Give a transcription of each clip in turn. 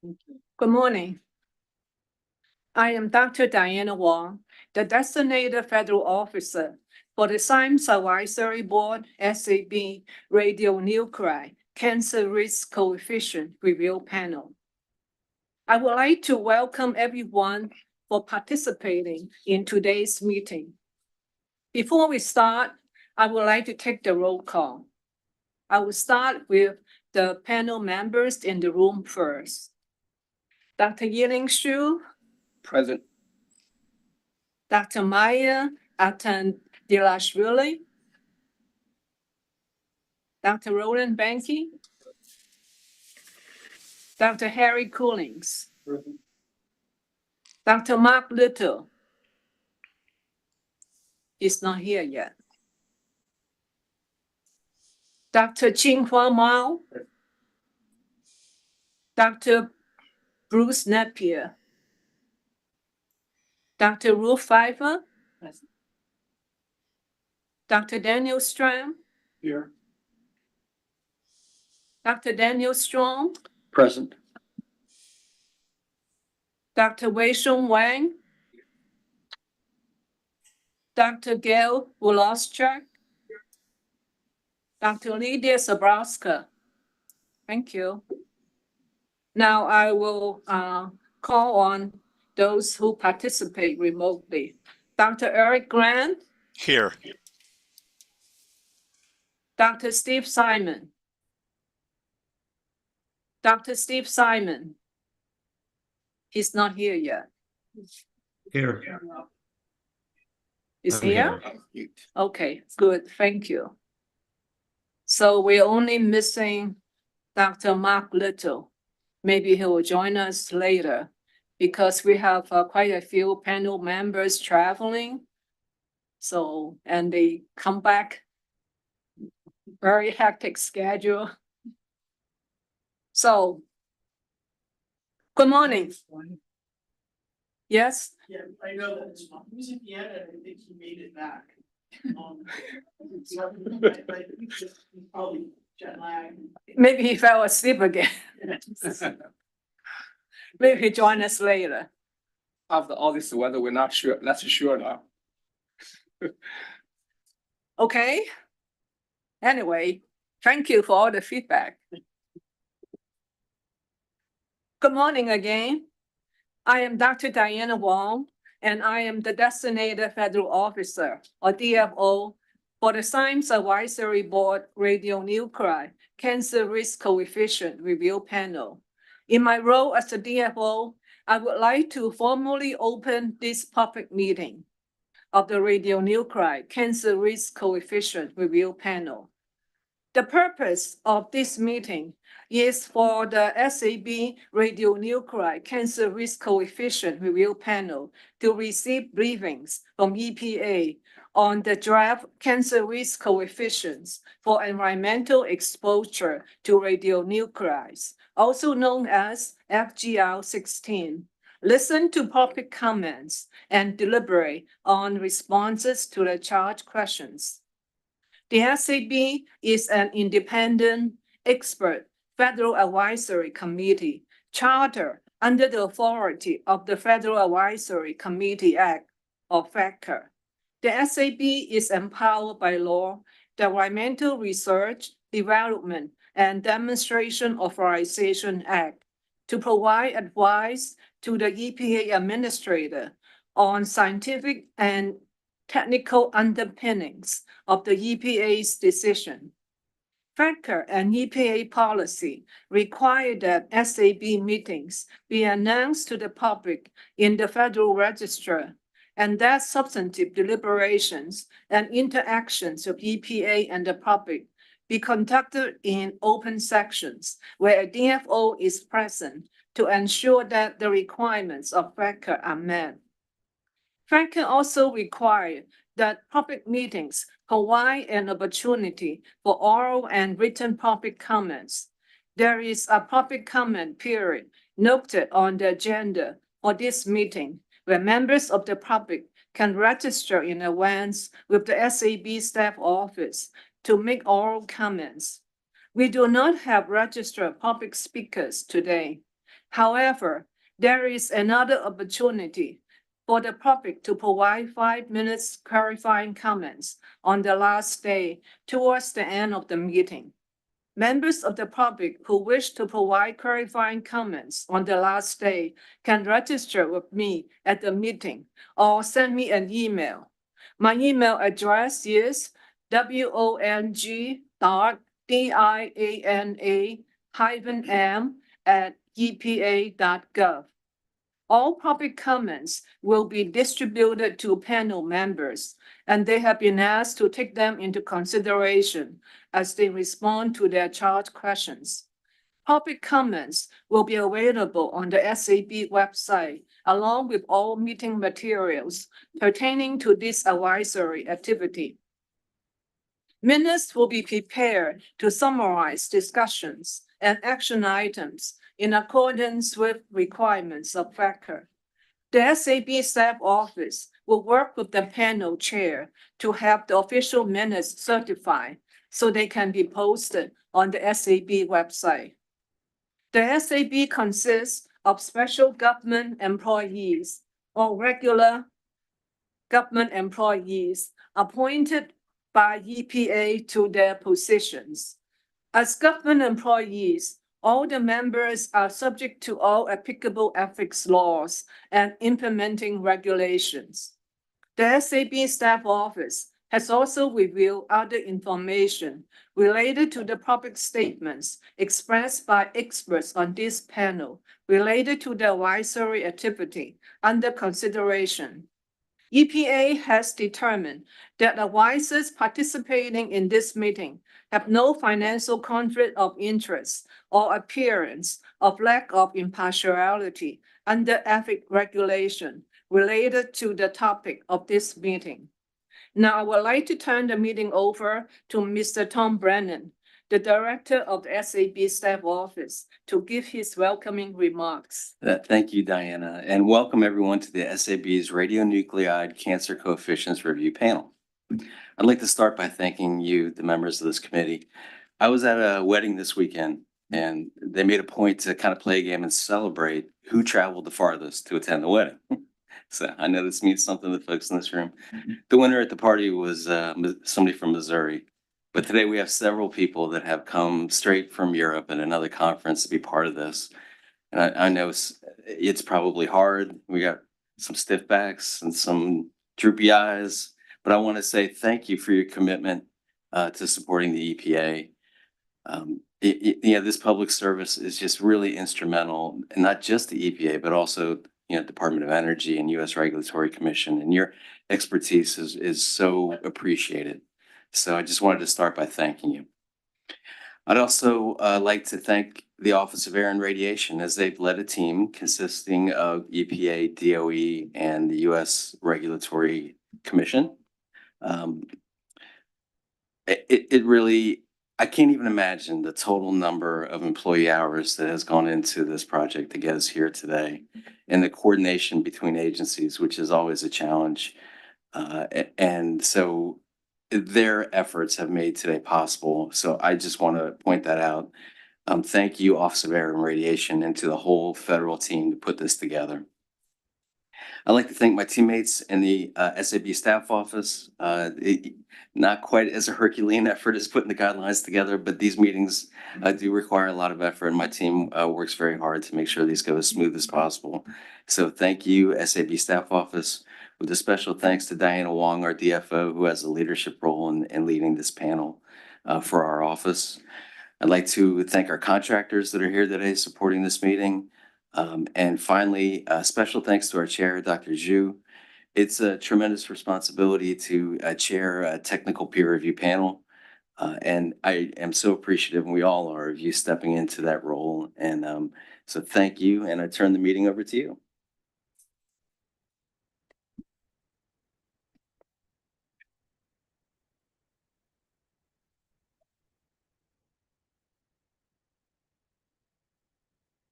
Good morning. I am Dr. Diana Wong, the designated federal officer for the Science Advisory Board SAB Radionuclide Cancer Risk Coefficient Review Panel. I would like to welcome everyone for participating in today's meeting. Before we start, I would like to take the roll call. I will start with the panel members in the room first. Dr. Yiling Xu, Present. Dr. Maya Atandilashvili, Dr. Roland Banky, Dr. Harry Coolings, Dr. Mark Little is not here yet. Dr. Qinghua Mao, Dr. Bruce Napier, Dr. Ruth Pfeiffer, Dr. Daniel Stram, Here. Dr. Daniel Strong, Present. Dr. Wei-Sheng Wang, Dr. Gail Woloschuk, Dr. Lydia Zabrowska. Thank you. Now I will call on those who participate remotely. Dr. Eric Grant, Here. Dr. Steve Simon. Dr. Steve Simon. He's not here yet. Here. Is I'm here? Okay, good, thank you. So we're only missing Dr. Mark Little. Maybe he will join us later because we have quite a few panel members traveling. So, and they come back very hectic schedule. So, good morning. Yes? Yeah, I know that his mom was at the end, and I think he made it back. So I think he's probably jet lagged. Maybe he fell asleep again. Maybe he join us later. After all this weather, we're not sure. That's sure now. Okay. Anyway, thank you for all the feedback. Good morning again. I am Dr. Diana Wong, and I am the designated federal officer, or DFO, for the Science Advisory Board Radionuclide Cancer Risk Coefficient Review Panel. In my role as the DFO, I would like to formally open this public meeting of the Radionuclide Cancer Risk Coefficient Review Panel. The purpose of this meeting is for the SAB Radionuclide Cancer Risk Coefficient Review Panel to receive briefings from EPA on the draft cancer risk coefficients for environmental exposure to radionuclides, also known as FGR-16. Listen to public comments and deliberate on responses to the charged questions. The SAB is an independent, expert federal advisory committee chartered under the authority of the Federal Advisory Committee Act, or FACA. The SAB is empowered by law, the Environmental Research, Development, and Demonstration Authorization Act, to provide advice to the EPA administrator on scientific and technical underpinnings of the EPA's decision. FACA and EPA policy require that SAB meetings be announced to the public in the Federal Register, and that substantive deliberations and interactions of EPA and the public be conducted in open sections where a DFO is present to ensure that the requirements of FACA are met. FACA also requires that public meetings provide an opportunity for oral and written public comments. There is a public comment period noted on the agenda for this meeting where members of the public can register in advance with the SAB staff office to make oral comments. We do not have registered public speakers today. However, there is another opportunity for the public to provide 5 minutes clarifying comments on the last day towards the end of the meeting. Members of the public who wish to provide clarifying comments on the last day can register with me at the meeting or send me an email. My email address is wong.diana-m@epa.gov. All public comments will be distributed to panel members, and they have been asked to take them into consideration as they respond to their charged questions. Public comments will be available on the SAB website along with all meeting materials pertaining to this advisory activity. Minutes will be prepared to summarize discussions and action items in accordance with requirements of record. The SAB staff office will work with the panel chair to have the official minutes certified so they can be posted on the SAB website. The SAB consists of special government employees or regular government employees appointed by EPA to their positions. As government employees, all the members are subject to all applicable ethics laws and implementing regulations. The SAB staff office has also reviewed other information related to the public statements expressed by experts on this panel related to the advisory activity under consideration. EPA has determined that advisors participating in this meeting have no financial conflict of interest or appearance of lack of impartiality under ethics regulation related to the topic of this meeting. Now, I would like to turn the meeting over to Mr. Tom Brennan, the Director of the SAB Staff Office, to give his welcoming remarks. Thank you, Diana, and welcome everyone to the SAB's Radionuclide Cancer Coefficients Review Panel. I'd like to start by thanking you, the members of this committee. I was at a wedding this weekend, and they made a point to kind of play a game and celebrate who traveled the farthest to attend the wedding. So I know this means something to folks in this room. The winner at the party was somebody from Missouri. But today we have several people that have come straight from Europe and another conference to be part of this. And I know it's probably hard. We got some stiff backs and some droopy eyes, but I want to say thank you for your commitment to supporting the EPA. This public service is just really instrumental, and not just the EPA, but also Department of Energy and U.S. Regulatory Commission, and your expertise is so appreciated. So I just wanted to start by thanking you. I'd also like to thank the Office of Air and Radiation, as they've led a team consisting of EPA, DOE, and the U.S. Regulatory Commission. It really, I can't even imagine the total number of employee hours that has gone into this project to get us here today, and the coordination between agencies, which is always a challenge. And so their efforts have made today possible. So I just want to point that out. Thank you, Office of Air and Radiation, and to the whole federal team to put this together. I'd like to thank my teammates in the SAB staff office. Not quite as a Herculean effort as putting the guidelines together, but these meetings do require a lot of effort, and my team works very hard to make sure these go as smooth as possible. So thank you, SAB staff office, with a special thanks to Diana Wong, our DFO, who has a leadership role in leading this panel for our office. I'd like to thank our contractors that are here today supporting this meeting. And finally, special thanks to our chair, Dr. Zhu. It's a tremendous responsibility to chair a technical peer review panel. And I am so appreciative, and we all are, of you stepping into that role. And so thank you, and I turn the meeting over to you.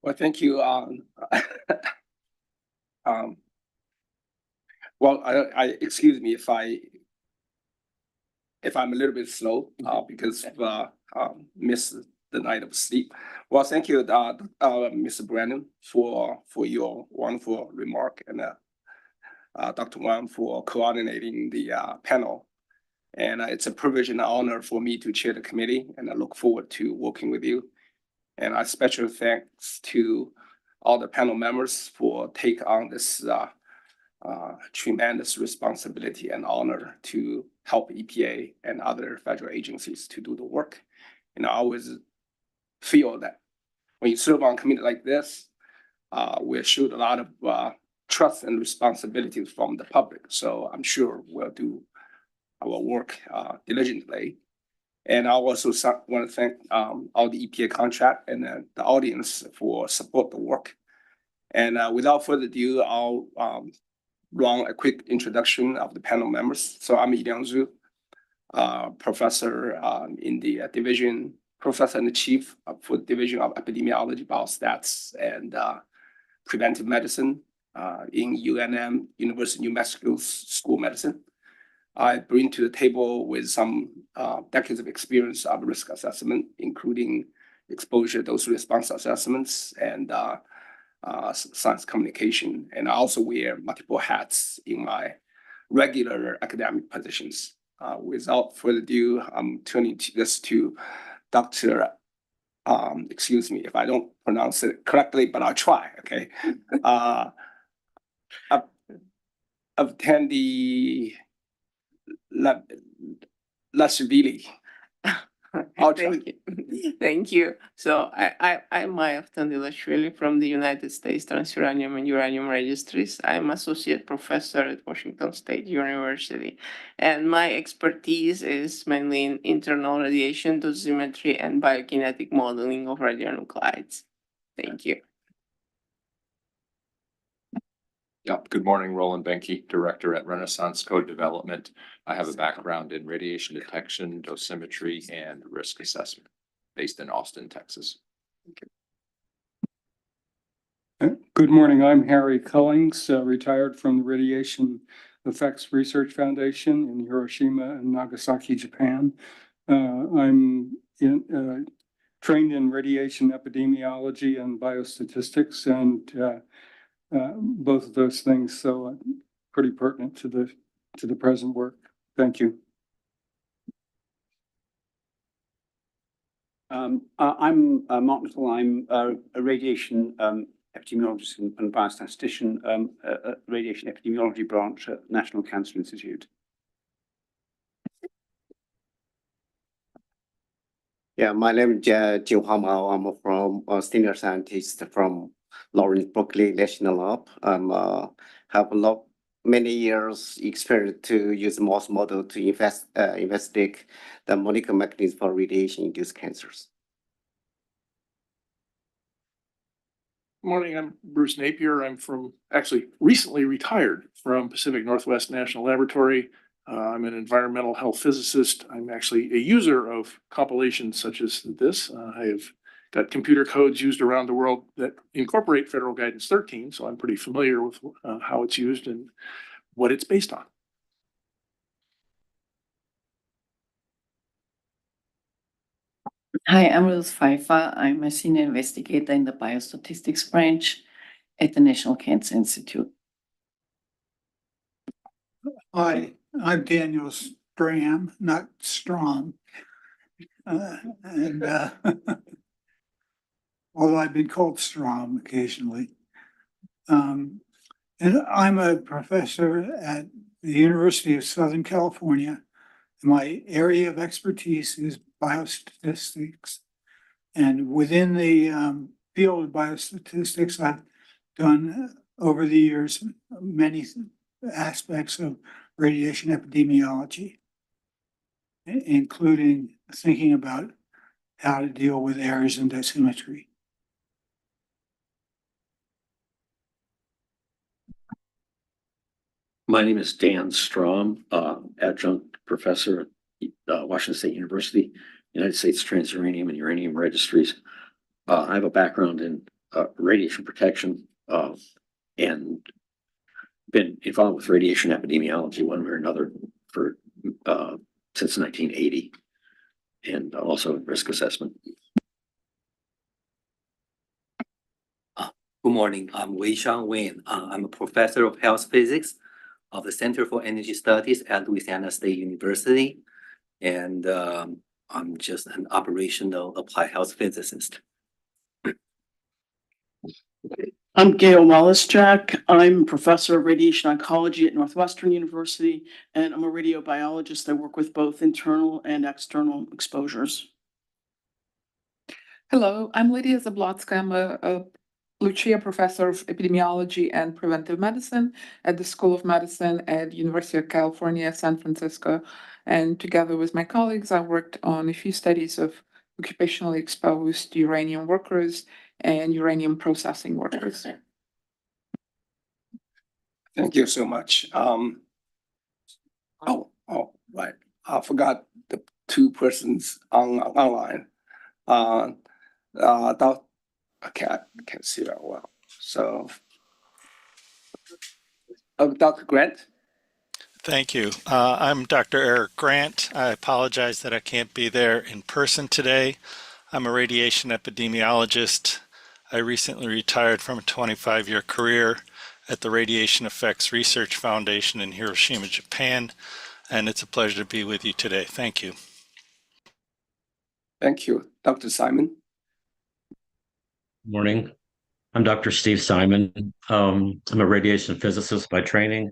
Well, thank you. Well, I excuse me if I'm a little bit slow because of missed the night of sleep. Well, thank you, Mr. Brandon, for your wonderful remark, and Dr. Wang for coordinating the panel. And it's a privilege and honor for me to chair the committee, and I look forward to working with you. And I special thanks to all the panel members for take on this tremendous responsibility and honor to help EPA and other federal agencies to do the work. And I always feel that when you serve on a committee like this, we assured a lot of trust and responsibilities from the public. So I'm sure we'll do our work diligently. And I also want to thank all the EPA contract and the audience for support the work. And without further ado, I'll run a quick introduction of the panel members. So I'm Yiliang Zhu, professor in the division, professor and the chief for the Division of Epidemiology, Biostats, and Preventive Medicine in UNM, University of New Mexico School of Medicine. I bring to the table with some decades of experience of risk assessment, including exposure dose response assessments and science communication. And I also wear multiple hats in my regular academic positions. Without further ado, I'm turning this to Dr. Excuse me if I don't pronounce it correctly, but I'll try, okay? Avtendi Lashvili. I'll try. Thank you. Thank you. So I'm Maya Avtandilashvili from the United States Transuranium and Uranium Registries. I'm associate professor at Washington State University. And my expertise is mainly in internal radiation dosimetry and biokinetic modeling of radionuclides. Thank you. Yep. Good morning, Roland Benke, Director at Renaissance Code Development. I have a background in radiation detection, dosimetry, and risk assessment based in Austin, Texas. Good morning. I'm Harry Cullings, retired from the Radiation Effects Research Foundation in Hiroshima and Nagasaki, Japan. I'm trained in radiation epidemiology and biostatistics, and both of those things, so pretty pertinent to the present work. Thank you. I'm Mark Little. I'm a radiation epidemiologist and biostatistician, radiation epidemiology branch at National Cancer Institute. Yeah, my name is Jiu Mao. I'm from senior scientist from Lawrence Berkeley National Lab. Have many years experience to use mouse model to investigate the molecular mechanism for radiation-induced cancers. Morning, I'm Bruce Napier. I'm actually recently retired from Pacific Northwest National Laboratory. I'm an environmental health physicist. I'm actually a user of compilations such as this. I have got computer codes used around the world that incorporate Federal Guidance 13, so I'm pretty familiar with how it's used and what it's based on. Hi, I'm Ruth Pfeiffer. I'm a senior investigator in the biostatistics branch at the National Cancer Institute. Hi, I'm Daniel Stram, not Strom. Although I've been called Strom occasionally. And I'm a professor at the University of Southern California. My area of expertise is biostatistics. And within the field of biostatistics, I've done over the years many aspects of radiation epidemiology, including thinking about how to deal with errors in dosimetry. My name is Dan Strom, adjunct professor at Washington State University, United States Transuranium and Uranium Registries. I have a background in radiation protection and been involved with radiation epidemiology one way or another for since 1980, and also risk assessment. Good morning. I'm Wei Shang Wen. I'm a professor of health physics of the Center for Energy Studies at Louisiana State University. And I'm just an operational applied health physicist. I'm Gail Wallace-Jack. I'm professor of radiation oncology at Northwestern University, and I'm a radiobiologist. I work with both internal and external exposures. Hello, I'm Lydia Zablotska. I'm a Lucia Professor of Epidemiology and Preventive Medicine at the School of Medicine at University of California, San Francisco. And together with my colleagues, I worked on a few studies of occupationally exposed uranium workers and uranium processing workers. Thank you so much. Right. I forgot the two persons online. I can't see that well. So, Dr. Grant. Thank you. I'm Dr. Eric Grant. I apologize that I can't be there in person today. I'm a radiation epidemiologist. I recently retired from a 25-year career at the Radiation Effects Research Foundation in Hiroshima, Japan, and it's a pleasure to be with you today. Thank you. Thank you. Dr. Simon. Morning. I'm Dr. Steve Simon. I'm a radiation physicist by training.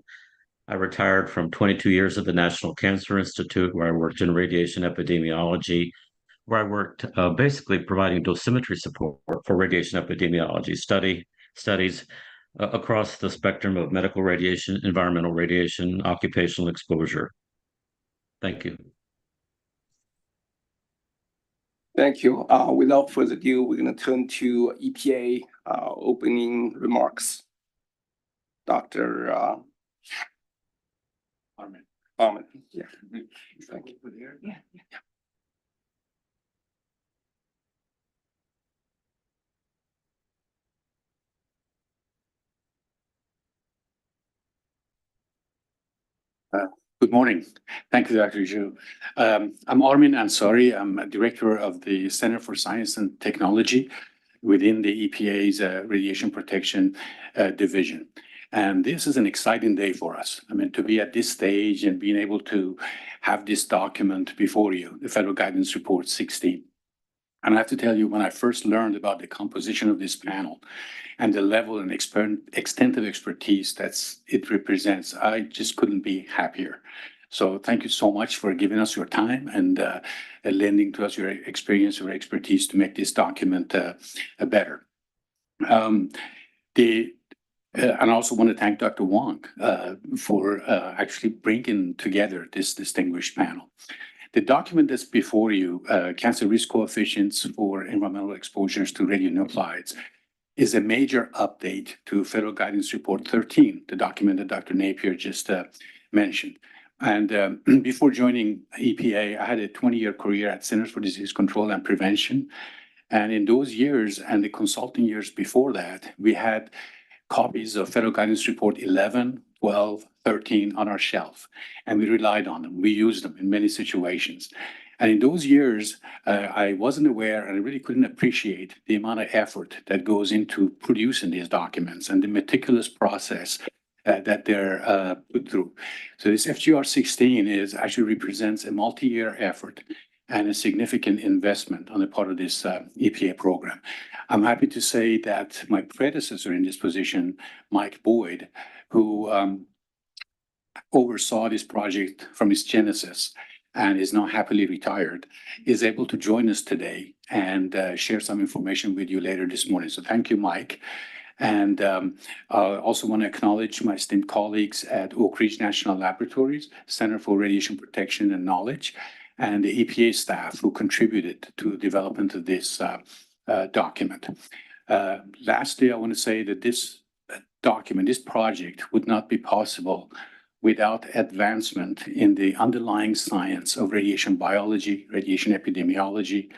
I retired from 22 years at the National Cancer Institute, where I worked in radiation epidemiology, where I worked basically providing dosimetry support for radiation epidemiology studies across the spectrum of medical radiation, environmental radiation, occupational exposure. Thank you. Thank you. Without further ado, we're going to turn to EPA opening remarks. Dr. Armin. Yeah. Thank you. Yeah. Good morning. Thank you, Dr. Zhu. I'm Armin Ansari. I'm a director of the Center for Science and Technology within the EPA's Radiation Protection Division. And this is an exciting day for us. I mean, to be at this stage and being able to have this document before you, the Federal Guidance Report 16. And I have to tell you, when I first learned about the composition of this panel and the level and extent of expertise that it represents, I just couldn't be happier. So thank you so much for giving us your time and lending to us your experience, your expertise to make this document better. And I also want to thank Dr. Wong for actually bringing together this distinguished panel. The document that's before you, Cancer Risk Coefficients for Environmental Exposures to Radionuclides, is a major update to Federal Guidance Report 13, the document that Dr. Napier just mentioned. And before joining EPA, I had a 20-year career at Centers for Disease Control and Prevention. And in those years and the consulting years before that, we had copies of Federal Guidance Report 11, 12, 13 on our shelf, and we relied on them. We used them in many situations. And in those years, I wasn't aware and I really couldn't appreciate the amount of effort that goes into producing these documents and the meticulous process that they're put through. So this FGR 16 actually represents a multi-year effort and a significant investment on the part of this EPA program. I'm happy to say that my predecessor in this position, Mike Boyd, who oversaw this project from its genesis and is now happily retired, is able to join us today and share some information with you later this morning. So thank you, Mike. And I also want to acknowledge my esteemed colleagues at Oak Ridge National Laboratories, Center for Radiation Protection and Knowledge, and the EPA staff who contributed to the development of this document. Lastly, I want to say that this document, this project would not be possible without advancement in the underlying science of radiation biology, radiation epidemiology,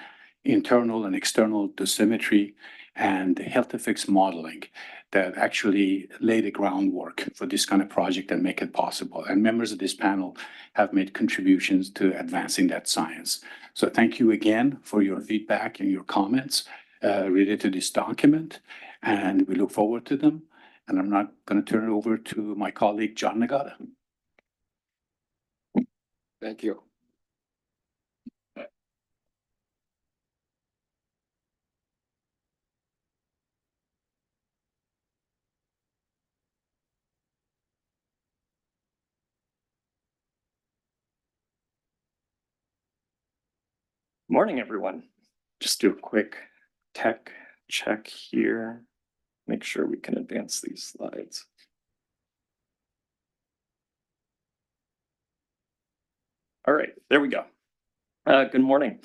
internal and external dosimetry, and health effects modeling that actually lay the groundwork for this kind of project and make it possible. And members of this panel have made contributions to advancing that science. So thank you again for your feedback and your comments related to this document. and we look forward to them. And I'm not going to turn it over to my colleague, John Nagata. Thank you. Morning, everyone. Just do a quick tech check here. Make sure we can advance these slides. All right, there we go. Good morning.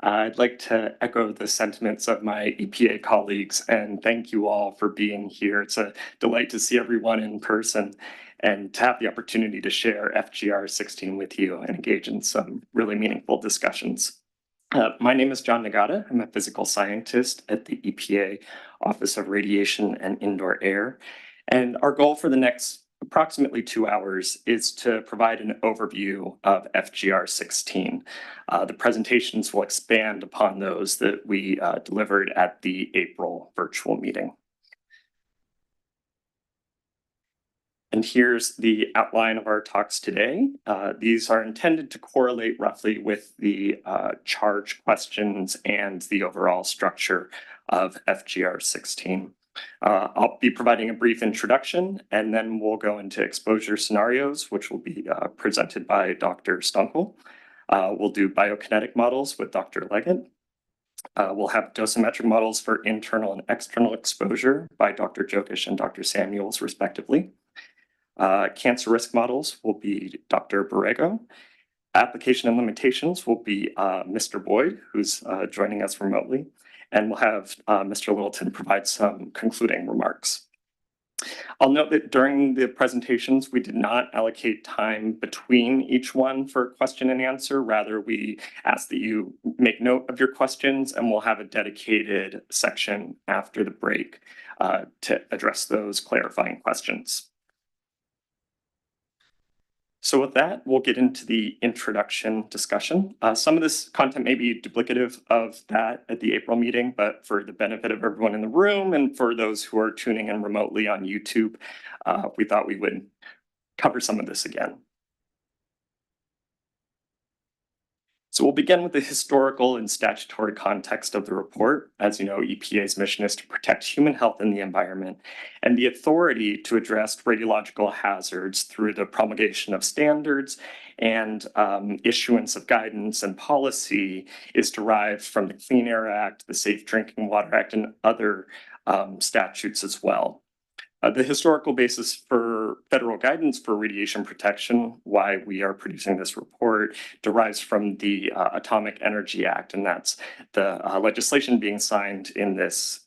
I'd like to echo the sentiments of my EPA colleagues and thank you all for being here. It's a delight to see everyone in person and to have the opportunity to share FGR 16 with you and engage in some really meaningful discussions. My name is John Nagata. I'm a physical scientist at the EPA Office of Radiation and Indoor Air. And our goal for the next approximately 2 hours is to provide an overview of FGR 16. The presentations will expand upon those that we delivered at the April virtual meeting. And here's the outline of our talks today. These are intended to correlate roughly with the charge questions and the overall structure of FGR 16. I'll be providing a brief introduction, and then we'll go into exposure scenarios, which will be presented by Dr. Stunkel. We'll do biokinetic models with Dr. Leggett. We'll have dosimetric models for internal and external exposure by Dr. Jokish and Dr. Samuels, respectively. Cancer risk models will be Dr. Borrego. Application and limitations will be Mr. Boyd, who's joining us remotely. And we'll have Mr. Littleton provide some concluding remarks. I'll note that during the presentations, we did not allocate time between each one for question and answer. Rather, we ask that you make note of your questions, and we'll have a dedicated section after the break to address those clarifying questions. So with that, we'll get into the introduction discussion. Some of this content may be duplicative of that at the April meeting, but for the benefit of everyone in the room and for those who are tuning in remotely on YouTube, we thought we would cover some of this again. So we'll begin with the historical and statutory context of the report. As you know, EPA's mission is to protect human health and the environment, and the authority to address radiological hazards through the promulgation of standards and issuance of guidance and policy is derived from the Clean Air Act, the Safe Drinking Water Act, and other statutes as well. The historical basis for federal guidance for radiation protection, why we are producing this report, derives from the Atomic Energy Act, and that's the legislation being signed in this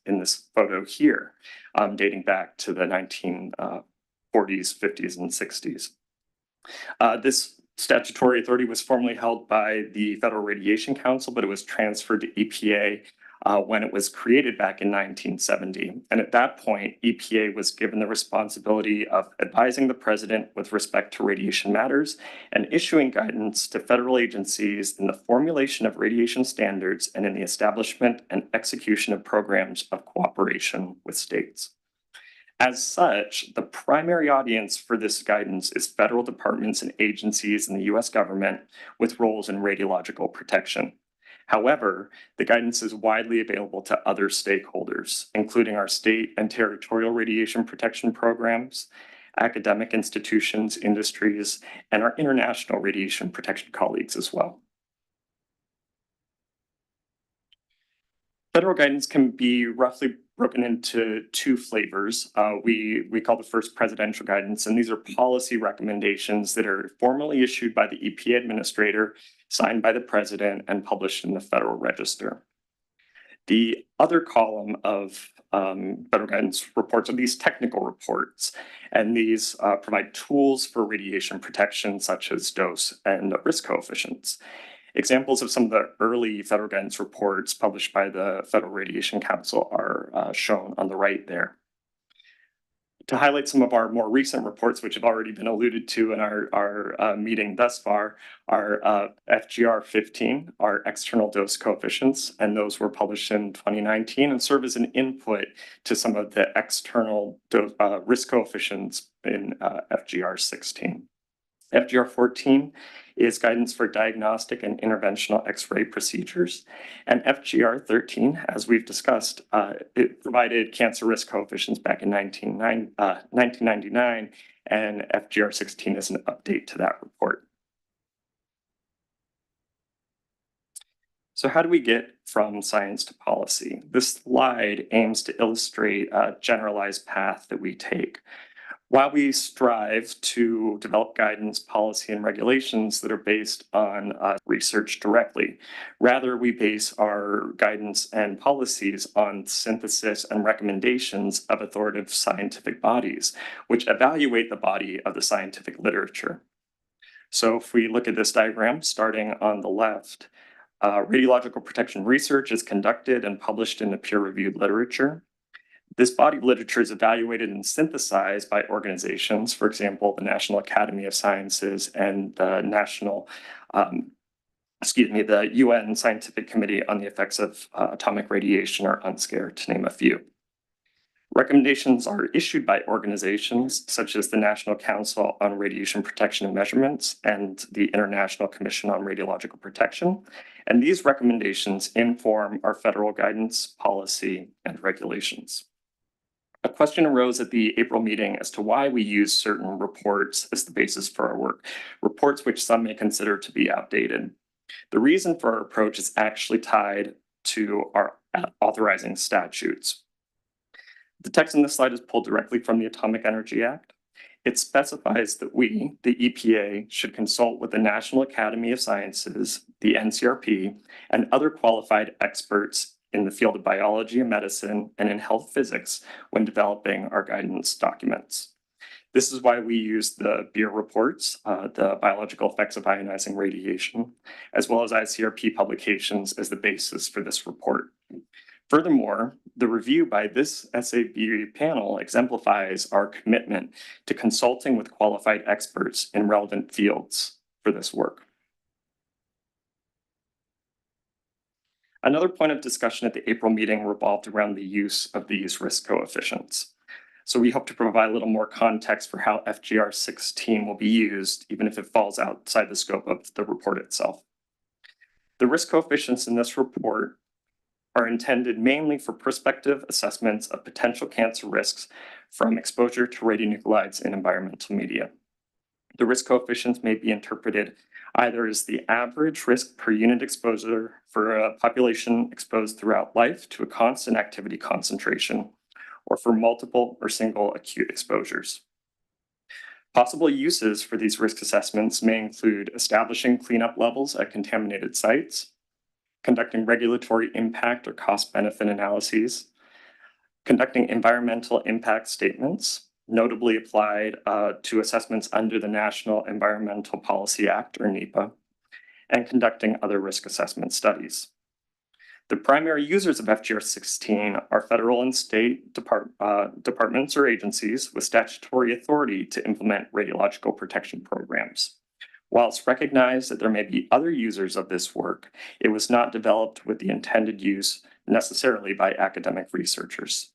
photo here, dating back to the 1940s, 50s, and 60s. This statutory authority was formerly held by the Federal Radiation Council, but it was transferred to EPA when it was created back in 1970. And at that point, EPA was given the responsibility of advising the president with respect to radiation matters and issuing guidance to federal agencies in the formulation of radiation standards and in the establishment and execution of programs of cooperation with states. As such, the primary audience for this guidance is federal departments and agencies in the US government with roles in radiological protection. However, the guidance is widely available to other stakeholders, including our state and territorial radiation protection programs, academic institutions, industries, and our international radiation protection colleagues as well. Federal guidance can be roughly broken into two flavors. We call the first presidential guidance, and these are policy recommendations that are formally issued by the EPA administrator, signed by the president, and published in the Federal Register. The other column of federal guidance reports are these technical reports, and these provide tools for radiation protection, such as dose and risk coefficients. Examples of some of the early federal guidance reports published by the Federal Radiation Council are shown on the right there. To highlight some of our more recent reports, which have already been alluded to in our meeting thus far, are FGR 15, our external dose coefficients, and those were published in 2019 and serve as an input to some of the external risk coefficients in FGR 16. FGR 14 is guidance for diagnostic and interventional X-ray procedures. And FGR 13, as we've discussed, it provided cancer risk coefficients back in 1999, and FGR 16 is an update to that report. So how do we get from science to policy? This slide aims to illustrate a generalized path that we take. While we strive to develop guidance, policy, and regulations that are based on research directly, rather we base our guidance and policies on synthesis and recommendations of authoritative scientific bodies, which evaluate the body of the scientific literature. So if we look at this diagram, starting on the left, radiological protection research is conducted and published in the peer-reviewed literature. This body of literature is evaluated and synthesized by organizations, for example, the National Academy of Sciences and the the UN Scientific Committee on the Effects of Atomic Radiation, or UNSCARE, to name a few. Recommendations are issued by organizations such as the National Council on Radiation Protection and Measurements and the International Commission on Radiological Protection. And these recommendations inform our federal guidance, policy, and regulations. A question arose at the April meeting as to why we use certain reports as the basis for our work, reports which some may consider to be outdated. The reason for our approach is actually tied to our authorizing statutes. The text in this slide is pulled directly from the Atomic Energy Act. It specifies that we, the EPA, should consult with the National Academy of Sciences, the NCRP, and other qualified experts in the field of biology and medicine and in health physics when developing our guidance documents. This is why we use the BEER reports, the biological effects of ionizing radiation, as well as ICRP publications as the basis for this report. Furthermore, the review by this SAB panel exemplifies our commitment to consulting with qualified experts in relevant fields for this work. Another point of discussion at the April meeting revolved around the use of these risk coefficients. So we hope to provide a little more context for how FGR 16 will be used, even if it falls outside the scope of the report itself. The risk coefficients in this report are intended mainly for prospective assessments of potential cancer risks from exposure to radionuclides in environmental media. The risk coefficients may be interpreted either as the average risk per unit exposure for a population exposed throughout life to a constant activity concentration, or for multiple or single acute exposures. Possible uses for these risk assessments may include establishing cleanup levels at contaminated sites, conducting regulatory impact or cost-benefit analyses, conducting environmental impact statements, notably applied to assessments under the National Environmental Policy Act, or NEPA, and conducting other risk assessment studies. The primary users of FGR 16 are federal and state departments or agencies with statutory authority to implement radiological protection programs. While it's recognized that there may be other users of this work, it was not developed with the intended use necessarily by academic researchers.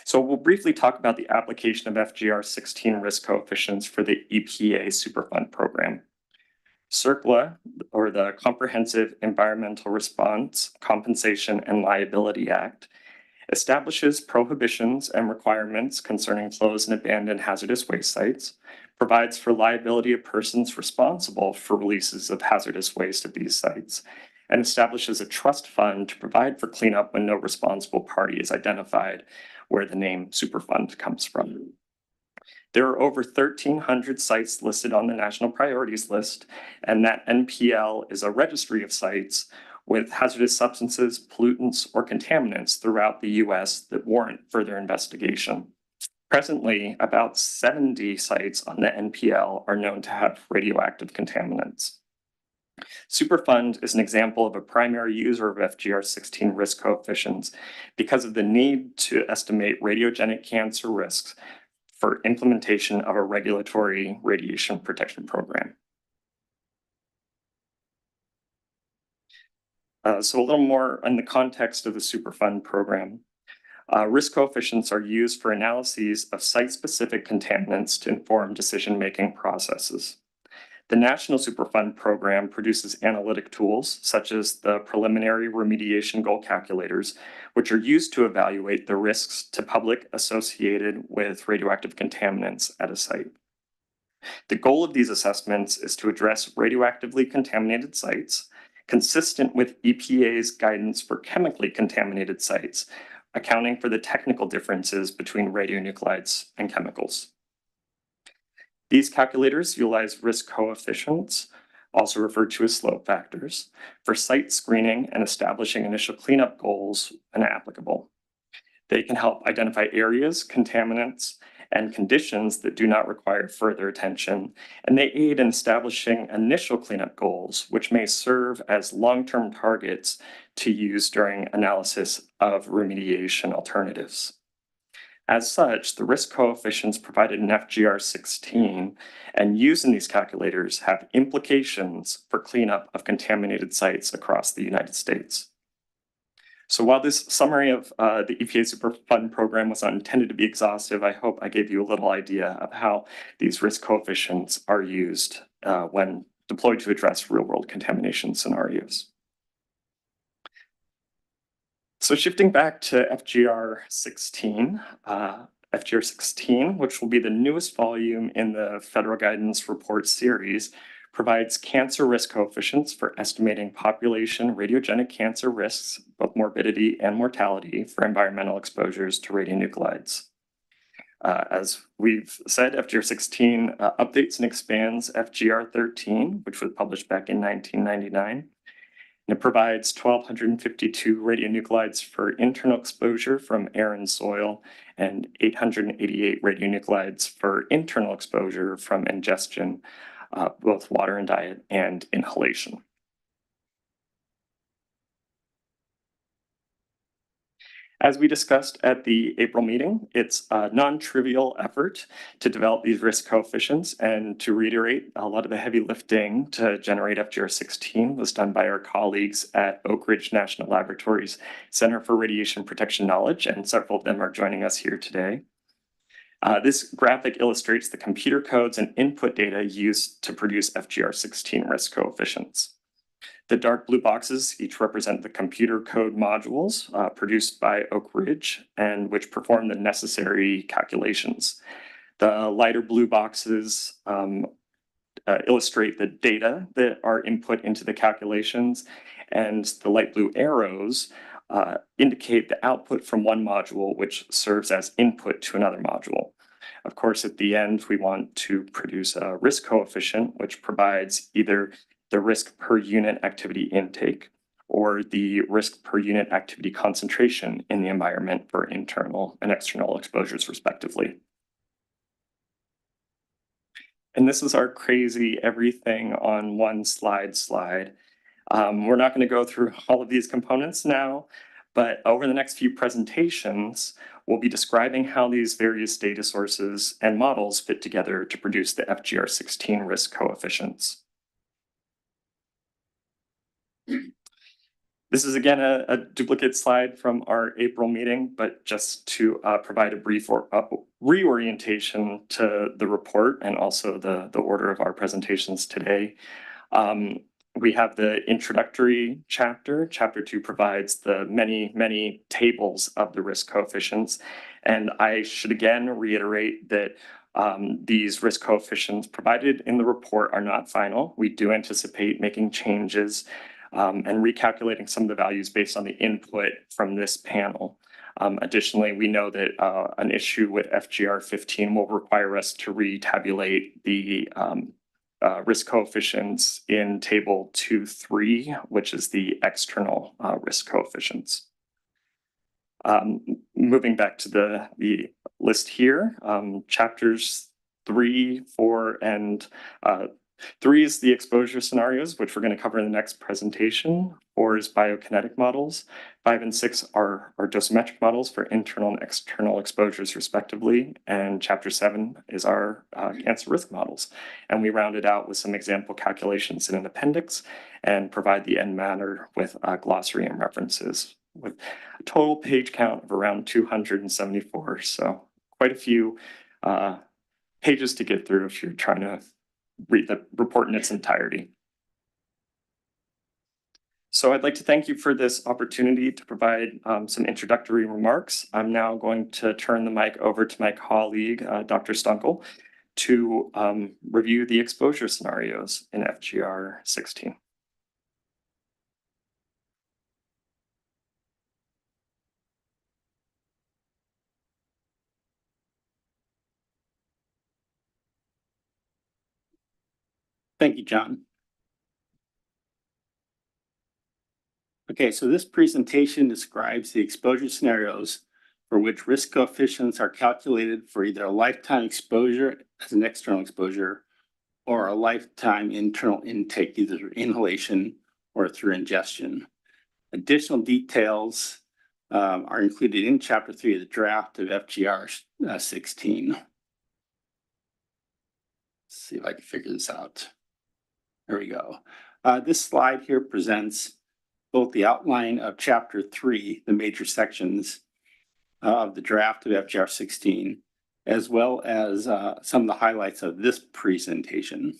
So we'll briefly talk about the application of FGR 16 risk coefficients for the EPA Superfund program. CERCLA, or the Comprehensive Environmental Response, Compensation, and Liability Act, establishes prohibitions and requirements concerning closed and abandoned hazardous waste sites, provides for liability of persons responsible for releases of hazardous waste at these sites, and establishes a trust fund to provide for cleanup when no responsible party is identified, where the name Superfund comes from. There are over 1,300 sites listed on the National Priorities List, and that NPL is a registry of sites with hazardous substances, pollutants, or contaminants throughout the US that warrant further investigation. Presently, about 70 sites on the NPL are known to have radioactive contaminants. Superfund is an example of a primary user of FGR-16 risk coefficients because of the need to estimate radiogenic cancer risks for implementation of a regulatory radiation protection program. So a little more in the context of the Superfund program. Risk coefficients are used for analyses of site-specific contaminants to inform decision-making processes. The National Superfund program produces analytic tools such as the preliminary remediation goal calculators, which are used to evaluate the risks to public associated with radioactive contaminants at a site. The goal of these assessments is to address radioactively contaminated sites consistent with EPA's guidance for chemically contaminated sites, accounting for the technical differences between radionuclides and chemicals. These calculators utilize risk coefficients, also referred to as slope factors, for site screening and establishing initial cleanup goals when applicable. They can help identify areas, contaminants, and conditions that do not require further attention, and they aid in establishing initial cleanup goals, which may serve as long-term targets to use during analysis of remediation alternatives. As such, the risk coefficients provided in FGR-16 and used in these calculators have implications for cleanup of contaminated sites across the United States. So while this summary of the EPA Superfund program was not intended to be exhaustive, I hope I gave you a little idea of how these risk coefficients are used when deployed to address real-world contamination scenarios. So shifting back to FGR-16, FGR-16, which will be the newest volume in the Federal Guidance Report series, provides cancer risk coefficients for estimating population radiogenic cancer risks, both morbidity and mortality, for environmental exposures to radionuclides. As we've said, FGR-16 updates and expands FGR-13, which was published back in 1999. And it provides 1,252 radionuclides for internal exposure from air and soil, and 888 radionuclides for internal exposure from ingestion, both water and diet, and inhalation. As we discussed at the April meeting, it's a non-trivial effort to develop these risk coefficients, and to reiterate, a lot of the heavy lifting to generate FGR-16 was done by our colleagues at Oak Ridge National Laboratory's Center for Radiation Protection Knowledge, and several of them are joining us here today. This graphic illustrates the computer codes and input data used to produce FGR-16 risk coefficients. The dark blue boxes each represent the computer code modules produced by Oak Ridge and which perform the necessary calculations. The lighter blue boxes illustrate the data that are input into the calculations, and the light blue arrows indicate the output from one module, which serves as input to another module. Of course, at the end, we want to produce a risk coefficient, which provides either the risk per unit activity intake or the risk per unit activity concentration in the environment for internal and external exposures, respectively. And this is our crazy everything on one slide. We're not going to go through all of these components now, but over the next few presentations, we'll be describing how these various data sources and models fit together to produce the FGR-16 risk coefficients. This is again a duplicate slide from our April meeting, but just to provide a brief reorientation to the report and also the order of our presentations today. We have the introductory chapter. Chapter 2 provides the many tables of the risk coefficients. And I should again reiterate that these risk coefficients provided in the report are not final. We do anticipate making changes and recalculating some of the values based on the input from this panel. Additionally, we know that an issue with FGR-15 will require us to retabulate the risk coefficients in table 2.3, which is the external risk coefficients. Moving back to the list here, chapters 3, 4, and 3 is the exposure scenarios, which we're going to cover in the next presentation. 4 is biokinetic models. 5 and 6 are dosimetric models for internal and external exposures respectively. And chapter 7 is our cancer risk models. And we round it out with some example calculations in an appendix and provide the end matter with a glossary and references with a total page count of around 274. So quite a few pages to get through if you're trying to read the report in its entirety. So I'd like to thank you for this opportunity to provide some introductory remarks. I'm now going to turn the mic over to my colleague, Dr. Stunkel, to review the exposure scenarios in FGR 16. Thank you, John. Okay, so this presentation describes the exposure scenarios for which risk coefficients are calculated for either a lifetime exposure as an external exposure or a lifetime internal intake, either through inhalation or through ingestion. Additional details are included in Chapter 3 of the draft of FGR 16. Let's see if I can figure this out. There we go. This slide here presents both the outline of Chapter 3, the major sections of the draft of FGR 16, as well as some of the highlights of this presentation.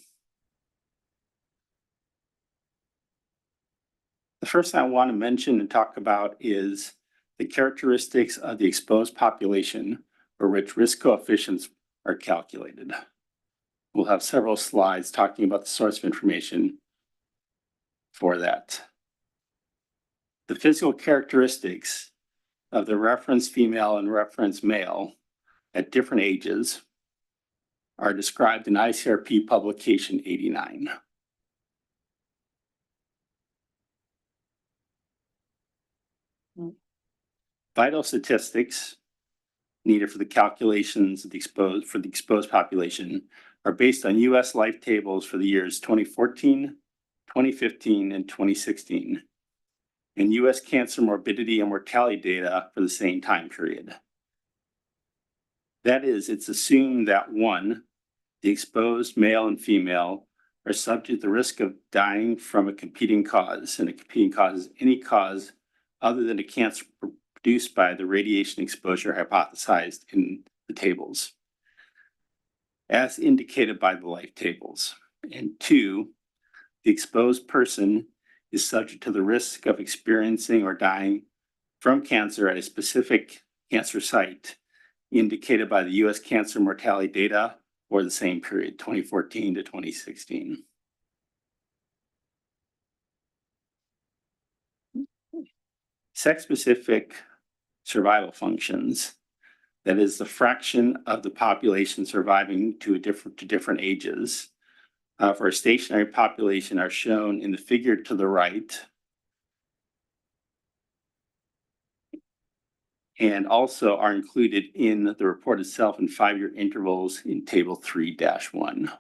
The first thing I want to mention and talk about is the characteristics of the exposed population for which risk coefficients are calculated. We'll have several slides talking about the source of information for that. The physical characteristics of the reference female and reference male at different ages are described in ICRP publication 89. Vital statistics needed for the calculations of the exposed population are based on US life tables for the years 2014, 2015, and 2016, and US cancer morbidity and mortality data for the same time period. That is, it's assumed that 1, the exposed male and female are subject to the risk of dying from a competing cause, and a competing cause is any cause other than a cancer produced by the radiation exposure hypothesized in the tables, as indicated by the life tables. And 2, the exposed person is subject to the risk of experiencing or dying from cancer at a specific cancer site, indicated by the US cancer mortality data for the same period, 2014 to 2016. Sex-specific survival functions, that is the fraction of the population surviving to different ages, for a stationary population are shown in the figure to the right, and also are included in the report itself in 5-year intervals in table 3-1.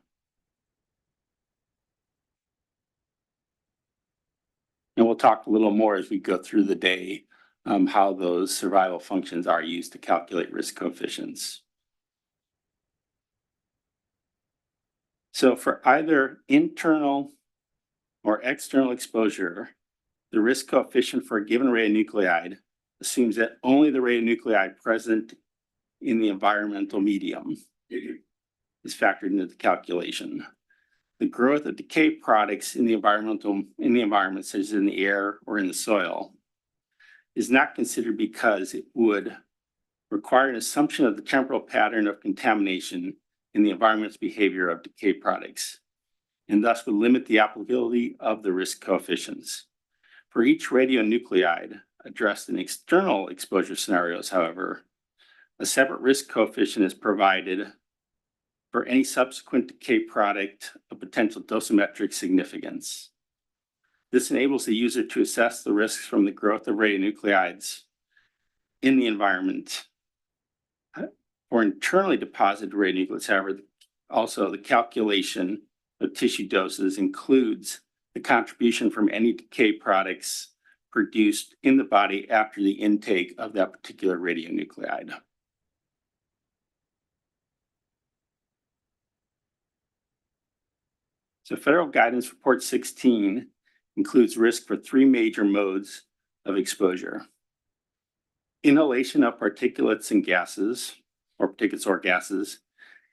And we'll talk a little more as we go through the day how those survival functions are used to calculate risk coefficients. So for either internal or external exposure, the risk coefficient for a given radionuclide assumes that only the radionuclide present in the environmental medium is factored into the calculation. The growth of decay products in the environment, such as in the air or in the soil, is not considered because it would require an assumption of the temporal pattern of contamination in the environment's behavior of decay products, and thus would limit the applicability of the risk coefficients. For each radionuclide addressed in external exposure scenarios, however, a separate risk coefficient is provided for any subsequent decay product of potential dosimetric significance. This enables the user to assess the risks from the growth of radionuclides in the environment. For internally deposited radionuclides, however, also the calculation of tissue doses includes the contribution from any decay products produced in the body after the intake of that particular radionuclide. So Federal Guidance Report 16 includes risk for three major modes of exposure: inhalation of particulates and gases, or particulates or gases,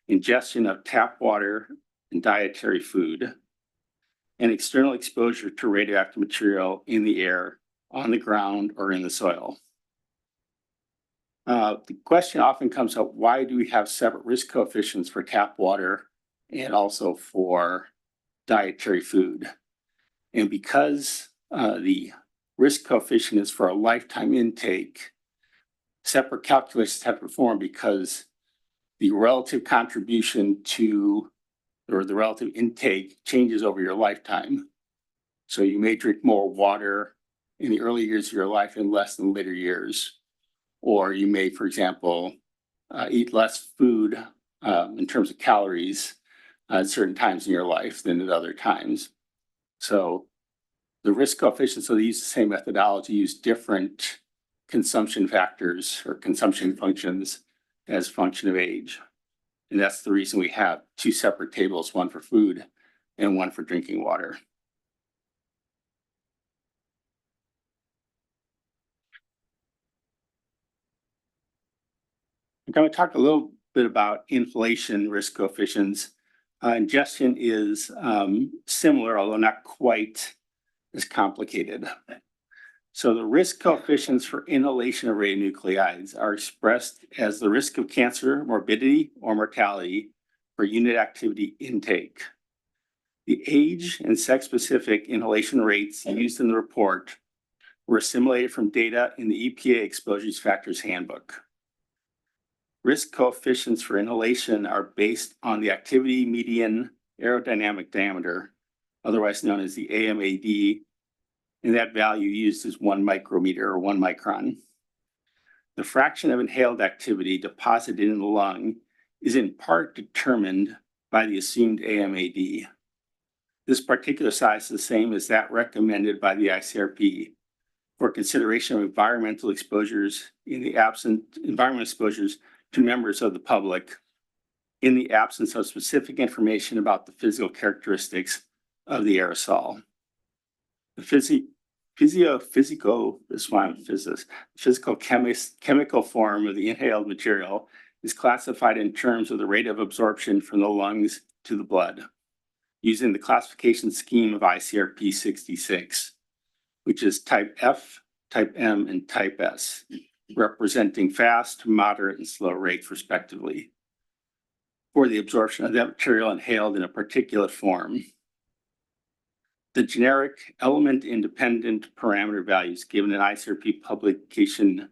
ingestion of tap water and dietary food, and external exposure to radioactive material in the air, on the ground, or in the soil. The question often comes up, why do we have separate risk coefficients for tap water and also for dietary food? And because the risk coefficient is for a lifetime intake, separate calculations have to perform because the relative contribution to, or the relative intake changes over your lifetime. So you may drink more water in the early years of your life and less in later years. Or you may, for example, eat less food in terms of calories at certain times in your life than at other times. So the risk coefficients, so they use the same methodology, use different consumption factors or consumption functions as a function of age. And that's the reason we have two separate tables, one for food and one for drinking water. I'm going to talk a little bit about inflation risk coefficients. Ingestion is similar, although not quite as complicated. So the risk coefficients for inhalation of radionuclides are expressed as the risk of cancer, morbidity, or mortality per unit activity intake. The age and sex-specific inhalation rates used in the report were assimilated from data in the EPA Exposures Factors Handbook. Risk coefficients for inhalation are based on the activity median aerodynamic diameter, otherwise known as the AMAD, and that value used is 1 micrometer or 1 micron. The fraction of inhaled activity deposited in the lung is in part determined by the assumed AMAD. This particular size is the same as that recommended by the ICRP for consideration of environmental exposures environmental exposures to members of the public in the absence of specific information about the physical characteristics of the aerosol. The physical chemical form of the inhaled material is classified in terms of the rate of absorption from the lungs to the blood, using the classification scheme of ICRP 66, which is type F, type M, and type S, representing fast, moderate, and slow rates respectively for the absorption of that material inhaled in a particulate form. The generic element-independent parameter values given in ICRP publication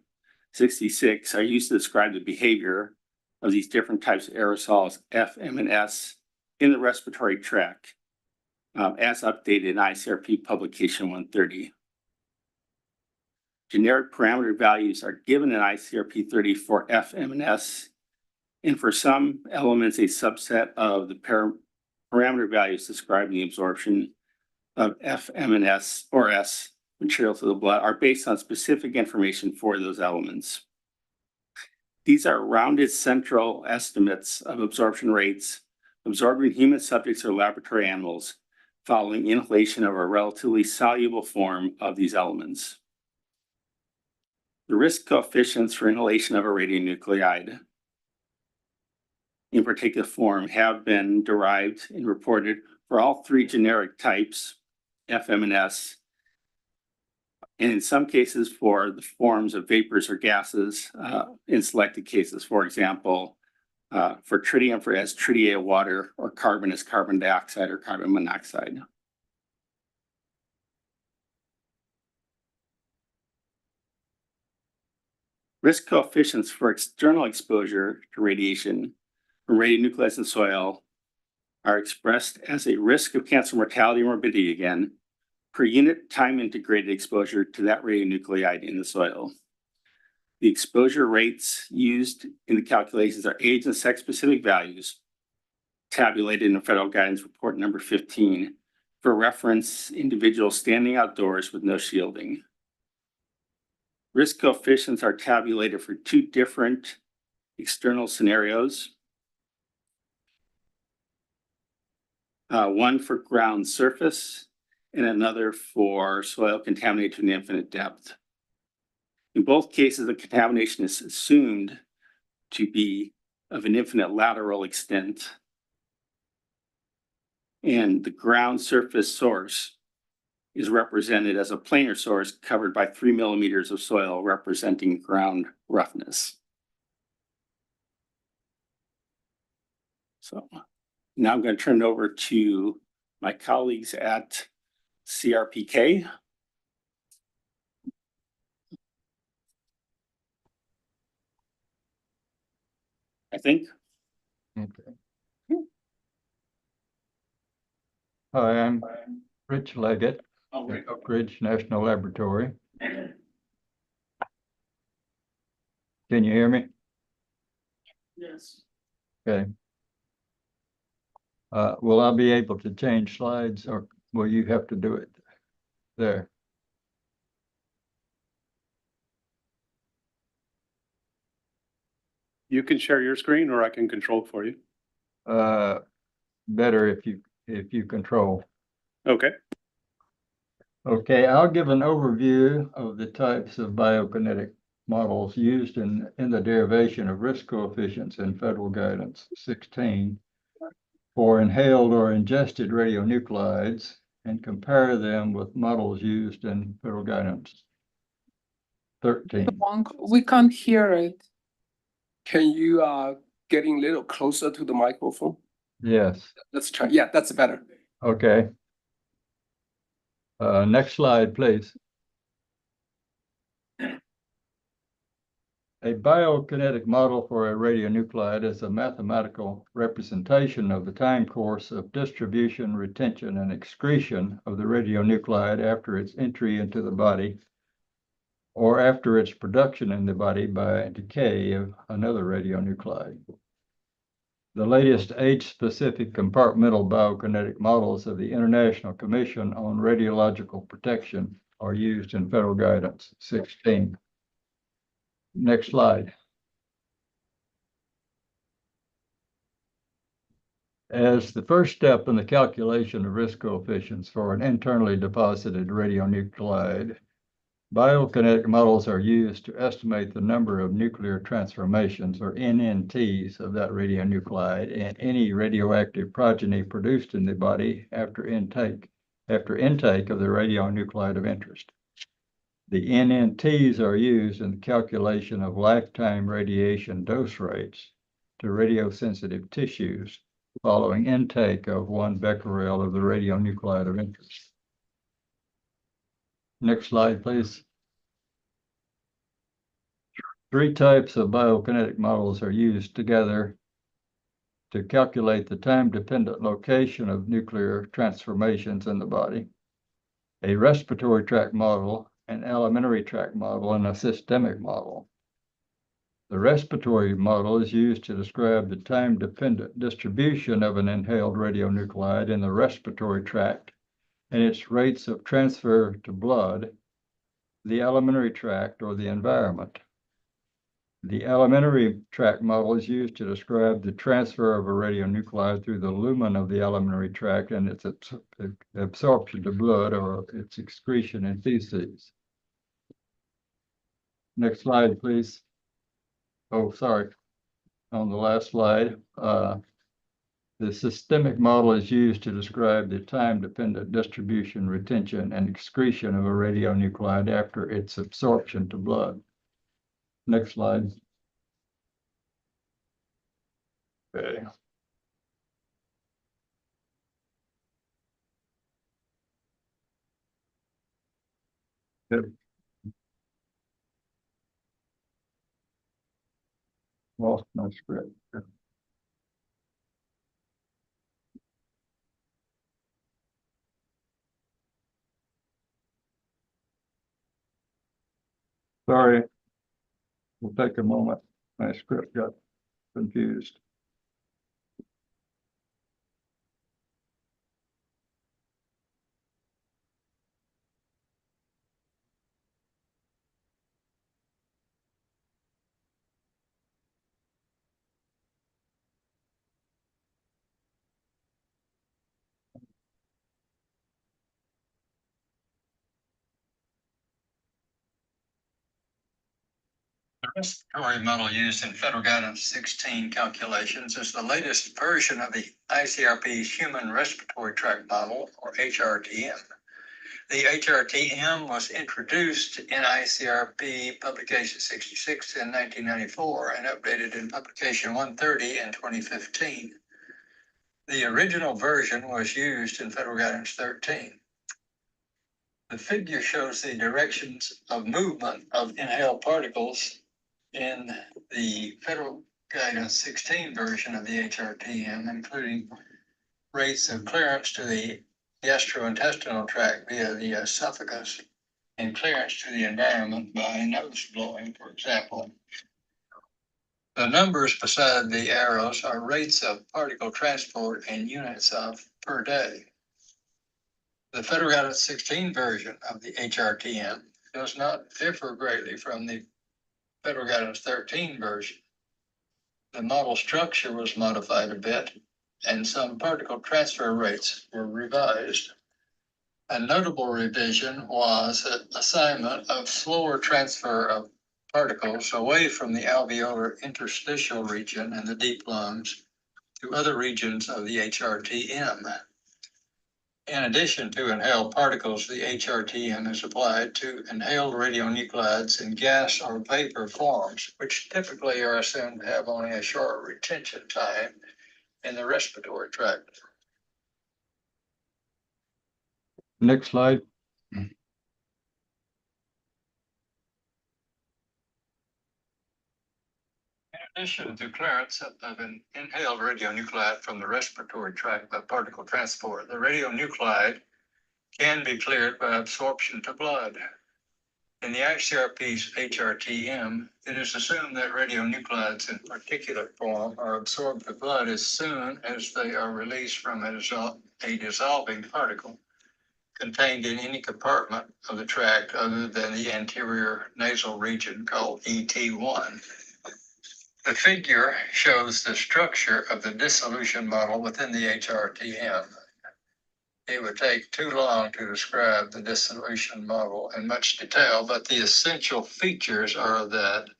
66 are used to describe the behavior of these different types of aerosols, F, M, and S, in the respiratory tract, as updated in ICRP publication 130. Generic parameter values are given in ICRP 30 for F, M, and S, and for some elements, a subset of the parameter values describing the absorption of F, M, and S, or S material to the blood are based on specific information for those elements. These are rounded central estimates of absorption rates absorbed in human subjects or laboratory animals following inhalation of a relatively soluble form of these elements. The risk coefficients for inhalation of a radionuclide in particular form have been derived and reported for all three generic types, F, M, and S, and in some cases for the forms of vapors or gases, in selected cases, for example, for tritium as tritium water, or carbon as carbon dioxide or carbon monoxide. Risk coefficients for external exposure to radiation from radionuclides in soil are expressed as a risk of cancer mortality and morbidity again per unit time integrated exposure to that radionuclide in the soil. The exposure rates used in the calculations are age and sex specific values tabulated in Federal Guidance Report number 15. For reference, individuals standing outdoors with no shielding. Risk coefficients are tabulated for two different external scenarios. One for ground surface and another for soil contaminated to an infinite depth. In both cases, the contamination is assumed to be of an infinite lateral extent, and the ground surface source is represented as a planar source covered by 3 millimeters of soil, representing ground roughness. So now I'm going to turn it over to my colleagues at CRPK. I think. Okay. Hi, I'm Rich Leggett at Oak Ridge National Laboratory. Can you hear me? Yes. Okay. Will I be able to change slides, or will you have to do it there? You can share your screen or I can control for you. Better if you control. Okay. Okay, I'll give an overview of the types of biokinetic models used in the derivation of risk coefficients in Federal Guidance 16 for inhaled or ingested radionuclides, and compare them with models used in Federal Guidance 13. We can't hear it. Can you getting a little closer to the microphone? Yes. Let's try. Yeah, that's better. Okay. Next slide, please. A biokinetic model for a radionuclide is a mathematical representation of the time course of distribution, retention, and excretion of the radionuclide after its entry into the body or after its production in the body by decay of another radionuclide. The latest age-specific compartmental biokinetic models of the International Commission on Radiological Protection are used in Federal Guidance 16. Next slide. As the first step in the calculation of risk coefficients for an internally deposited radionuclide, biokinetic models are used to estimate the number of nuclear transformations, or NNTs, of that radionuclide and any radioactive progeny produced in the body after intake of the radionuclide of interest. The NNTs are used in the calculation of lifetime radiation dose rates to radiosensitive tissues following intake of 1 becquerel of the radionuclide of interest. Next slide, please. 3 types of biokinetic models are used together to calculate the time-dependent location of nuclear transformations in the body: a respiratory tract model, an alimentary tract model, and a systemic model. The respiratory model is used to describe the time-dependent distribution of an inhaled radionuclide in the respiratory tract and its rates of transfer to blood, the alimentary tract, or the environment. The alimentary tract model is used to describe the transfer of a radionuclide through the lumen of the alimentary tract and its absorption to blood or its excretion in feces. Next slide, please. Oh, sorry. On the last slide, the systemic model is used to describe the time-dependent distribution, retention, and excretion of a radionuclide after its absorption to blood. Next slide. Okay. Good. Lost my script. Sorry. We'll take a moment. My script got confused. respiratory model used in Federal Guidance 16 calculations is the latest version of the ICRP's Human Respiratory Tract Model, or HRTM. The HRTM was introduced in ICRP Publication 66 in 1994 and updated in Publication 130 in 2015. The original version was used in Federal Guidance 13. The figure shows the directions of movement of inhaled particles in the Federal Guidance 16 version of the HRTM, including rates of clearance to the gastrointestinal tract via the esophagus and clearance to the environment by nose blowing, for example. The numbers beside the arrows are rates of particle transport in units of per day. The Federal Guidance 16 version of the HRTM does not differ greatly from the Federal Guidance 13 version. The model structure was modified a bit, and some particle transfer rates were revised. A notable revision was an assignment of slower transfer of particles away from the alveolar interstitial region and the deep lungs to other regions of the HRTM. In addition to inhaled particles, the HRTM is applied to inhaled radionuclides in gas or vapor forms, which typically are assumed to have only a short retention time in the respiratory tract. Next slide. In addition to clearance of an inhaled radionuclide from the respiratory tract by particle transport, the radionuclide can be cleared by absorption to blood. In the ICRP's HRTM, it is assumed that radionuclides in particulate form are absorbed to blood as soon as they are released from a dissolving particle contained in any compartment of the tract other than the anterior nasal region called ET1. The figure shows the structure of the dissolution model within the HRTM. It would take too long to describe the dissolution model in much detail, but the essential features are that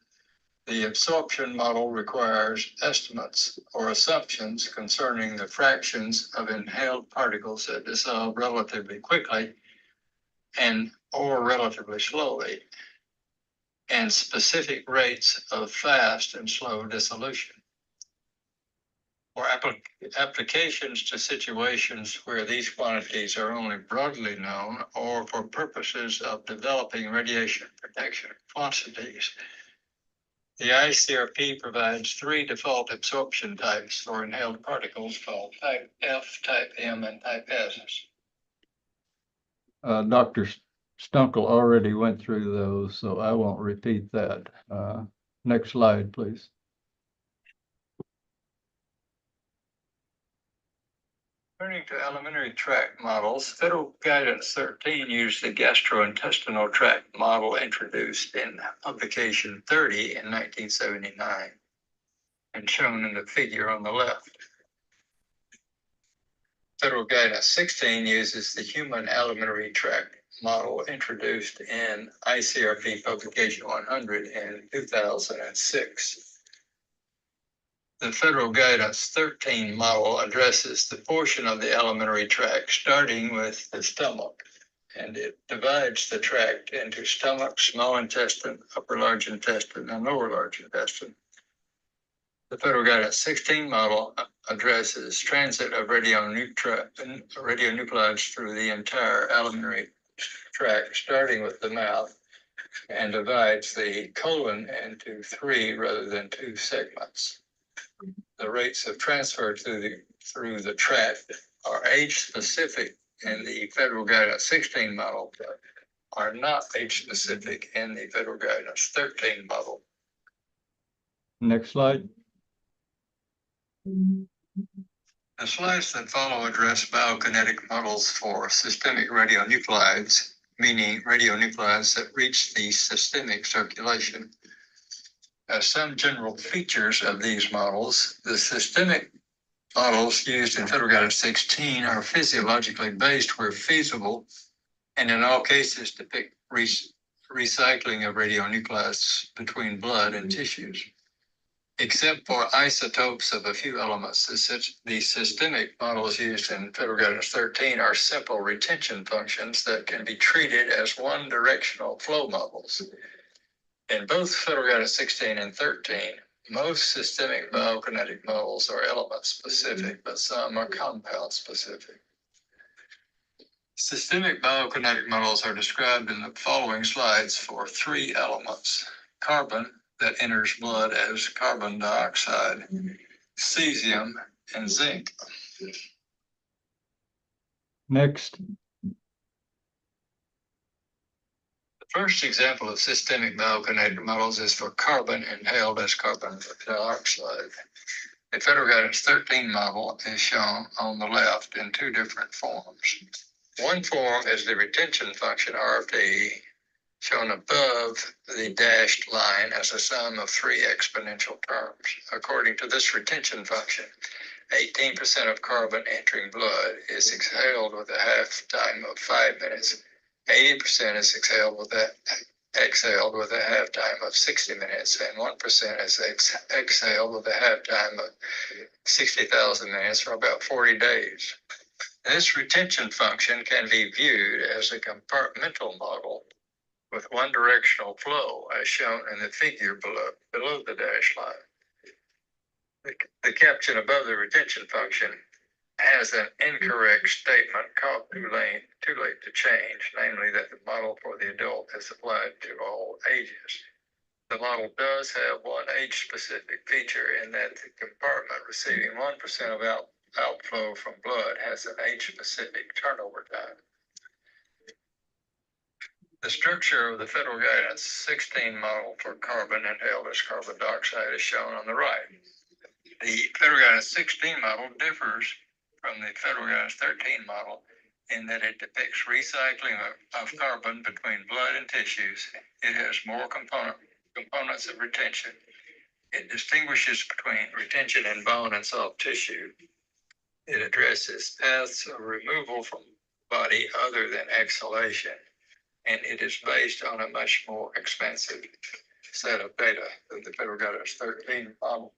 the absorption model requires estimates or assumptions concerning the fractions of inhaled particles that dissolve relatively quickly or relatively slowly, and specific rates of fast and slow dissolution. For applications to situations where these quantities are only broadly known or for purposes of developing radiation protection quantities, the ICRP provides 3 default absorption types for inhaled particles called type F, type M, and type S. Dr. Stunkel already went through those, so I won't repeat that. Next slide, please. Turning to alimentary tract models, Federal Guidance 13 used the gastrointestinal tract model introduced in Publication 30 in 1979 and shown in the figure on the left. Federal Guidance 16 uses the human alimentary tract model introduced in ICRP Publication 100 in 2006. The Federal Guidance 13 model addresses the portion of the alimentary tract starting with the stomach, and it divides the tract into stomach, small intestine, upper large intestine, and lower large intestine. The Federal Guidance 16 model addresses transit of radionuclides through the entire alimentary tract, starting with the mouth, and divides the colon into 3 rather than 2 segments. The rates of transfer through the tract are age-specific in the Federal Guidance 16 model, but are not age-specific in the Federal Guidance 13 model. Next slide. The slides that follow address biokinetic models for systemic radionuclides, meaning radionuclides that reach the systemic circulation. Some general features of these models: the systemic models used in Federal Guidance 16 are physiologically based where feasible, and in all cases depict recycling of radionuclides between blood and tissues. Except for isotopes of a few elements, the systemic models used in federal guidance 13 are simple retention functions that can be treated as one-directional flow models. In both federal guidance 16 and 13, most systemic biokinetic models are element specific, but some are compound specific. Systemic biokinetic models are described in the following slides for 3 elements: carbon, that enters blood as carbon dioxide, cesium, and zinc. Next. The first example of systemic biokinetic models is for carbon inhaled as carbon dioxide. The federal guidance 13 model is shown on the left in 2 different forms. One form is the retention function RFD, shown above the dashed line as a sum of 3 exponential terms. According to this retention function, 18% of carbon entering blood is exhaled with a half time of 5 minutes. 80% is exhaled with a half time of 60 minutes, and 1% is exhaled with a half time of 60,000 minutes for about 40 days. This retention function can be viewed as a compartmental model with one-directional flow, as shown in the figure below the dash line. The caption above the retention function has an incorrect statement called too late to change, namely that the model for the adult is applied to all ages. The model does have one age-specific feature in that the compartment receiving 1% of outflow from blood has an age-specific turnover time. The structure of the federal guidance 16 model for carbon inhaled as carbon dioxide is shown on the right. The federal guidance 16 model differs from the federal guidance 13 model in that it depicts recycling of carbon between blood and tissues. It has more components of retention. It distinguishes between retention in bone and soft tissue. It addresses paths of removal from body other than exhalation. And it is based on a much more expensive set of data than the federal guidance 13 model.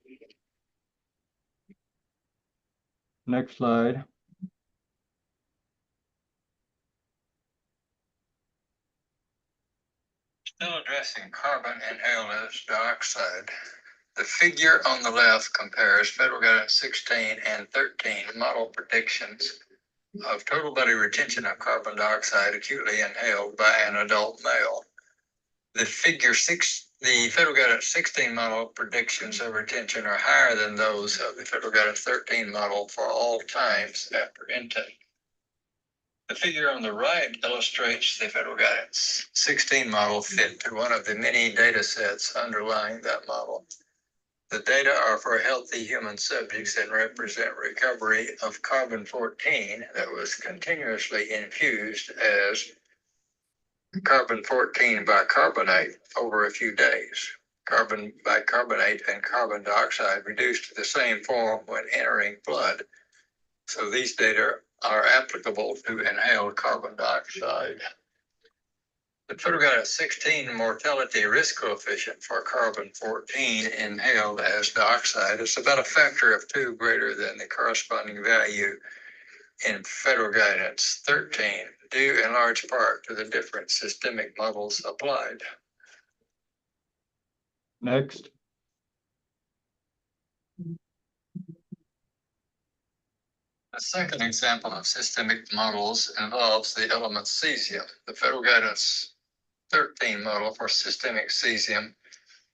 Next slide. Still addressing carbon inhaled as dioxide, the figure on the left compares federal guidance 16 and 13 model predictions of total body retention of carbon dioxide acutely inhaled by an adult male. The federal guidance 16 model predictions of retention are higher than those of the federal guidance 13 model for all times after intake. The figure on the right illustrates the federal guidance 16 model fit to one of the many data sets underlying that model. The data are for healthy human subjects and represent recovery of carbon-14 that was continuously infused as carbon-14 bicarbonate over a few days. Carbon bicarbonate and carbon dioxide reduced to the same form when entering blood. So these data are applicable to inhaled carbon dioxide. The federal guidance 16 mortality risk coefficient for carbon-14 inhaled as dioxide is about a factor of 2 greater than the corresponding value in federal guidance 13, due in large part to the different systemic models applied. Next. The second example of systemic models involves the element cesium. The federal guidance 13 model for systemic cesium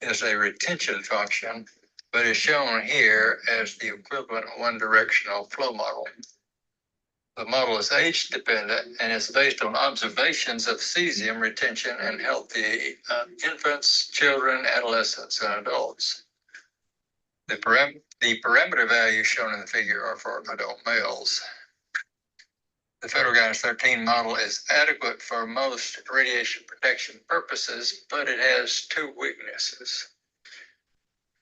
is a retention function, but is shown here as the equivalent one-directional flow model. The model is age dependent and is based on observations of cesium retention in healthy infants, children, adolescents, and adults. The parameter values shown in the figure are for adult males. The federal guidance 13 model is adequate for most radiation protection purposes, but it has 2 weaknesses.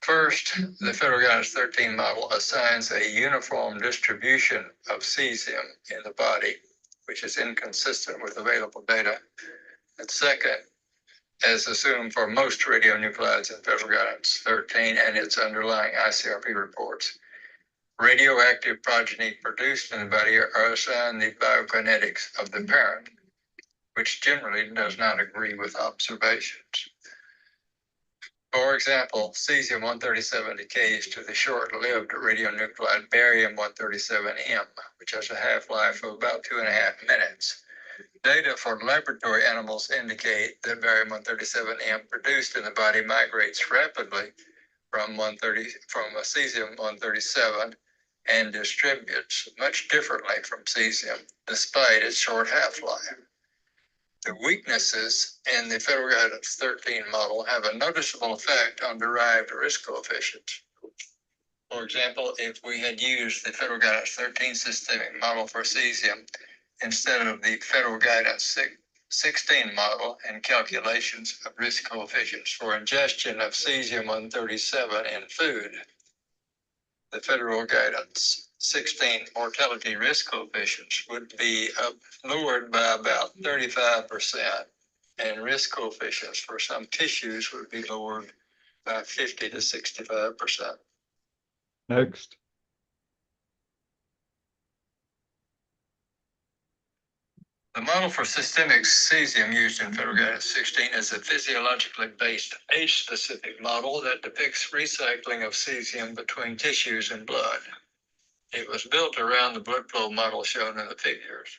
First, the federal guidance 13 model assigns a uniform distribution of cesium in the body, which is inconsistent with available data. And second, as assumed for most radionuclides in Federal Guidance 13 and its underlying ICRP reports. Radioactive progeny produced in the body are assigned the biokinetics of the parent, which generally does not agree with observations. For example, cesium-137 decays to the short-lived radionuclide barium-137M, which has a half-life of about 2.5 minutes. Data for laboratory animals indicate that barium-137M produced in the body migrates rapidly from cesium-137 and distributes much differently from cesium, despite its short half-life. The weaknesses in the Federal Guidance 13 model have a noticeable effect on derived risk coefficients. For example, if we had used the Federal Guidance 13 systemic model for cesium instead of the Federal Guidance 16 model and calculations of risk coefficients for ingestion of cesium-137 in food, the Federal Guidance 16 mortality risk coefficients would be lowered by about 35%, and risk coefficients for some tissues would be lowered by 50 to 65%. Next. The model for systemic cesium used in Federal Guidance 16 is a physiologically based age-specific model that depicts recycling of cesium between tissues and blood. It was built around the blood flow model shown in the figures.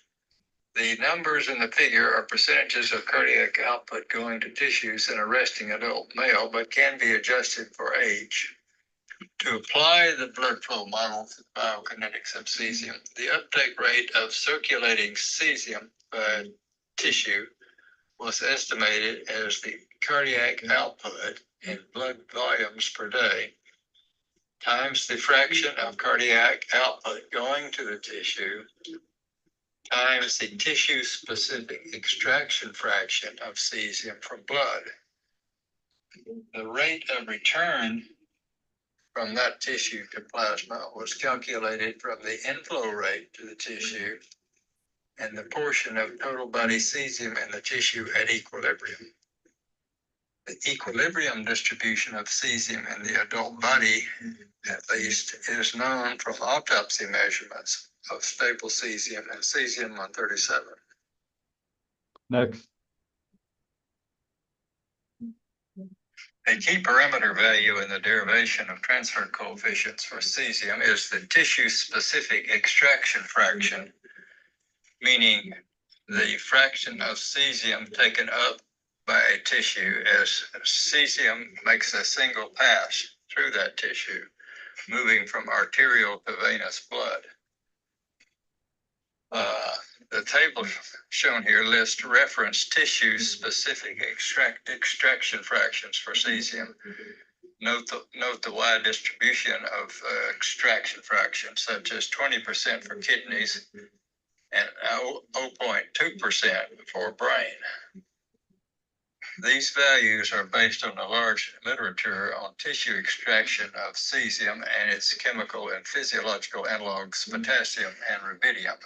The numbers in the figure are percentages of cardiac output going to tissues in a resting adult male, but can be adjusted for age. To apply the blood flow model to the biokinetics of cesium, the uptake rate of circulating cesium by tissue was estimated as the cardiac output in blood volumes per day times the fraction of cardiac output going to the tissue times the tissue-specific extraction fraction of cesium from blood. The rate of return from that tissue to plasma was calculated from the inflow rate to the tissue and the portion of total body cesium in the tissue at equilibrium. The equilibrium distribution of cesium in the adult body, at least, is known from autopsy measurements of stable cesium and cesium-137. Next. A key parameter value in the derivation of transfer coefficients for cesium is the tissue-specific extraction fraction, meaning the fraction of cesium taken up by a tissue as cesium makes a single pass through that tissue, moving from arterial to venous blood. The table shown here lists reference tissue-specific extraction fractions for cesium. Note the wide distribution of extraction fractions, such as 20% for kidneys and 0.2% for brain. These values are based on a large literature on tissue extraction of cesium and its chemical and physiological analogs, potassium and rubidium.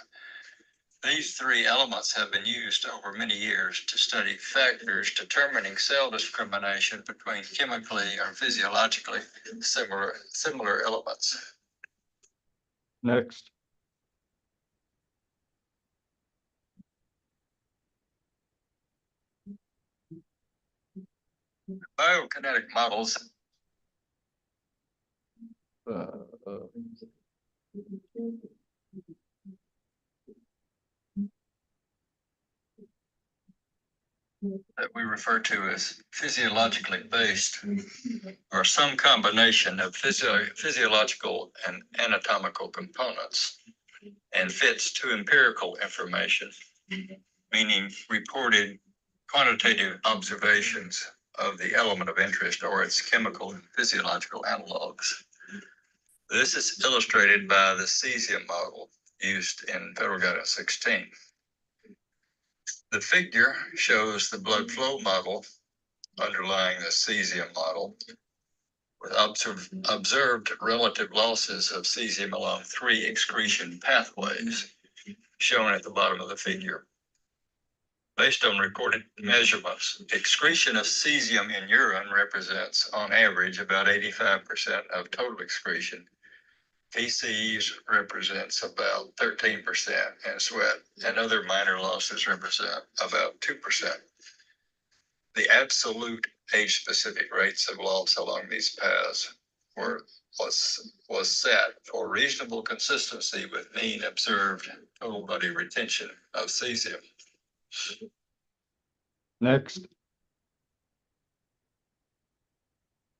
These three elements have been used over many years to study factors determining cell discrimination between chemically or physiologically similar elements. Next. Biokinetic models that we refer to as physiologically based are some combination of physiological and anatomical components and fits to empirical information, meaning reported quantitative observations of the element of interest or its chemical and physiological analogs. This is illustrated by the cesium model used in Federal Guidance 16. The figure shows the blood flow model underlying the cesium model with observed relative losses of cesium along three excretion pathways shown at the bottom of the figure. Based on reported measurements, excretion of cesium in urine represents, on average, about 85% of total excretion. Feces represents about 13%, and sweat and other minor losses represent about 2%. The absolute age-specific rates of loss along these paths was set for reasonable consistency with mean observed total body retention of cesium. Next.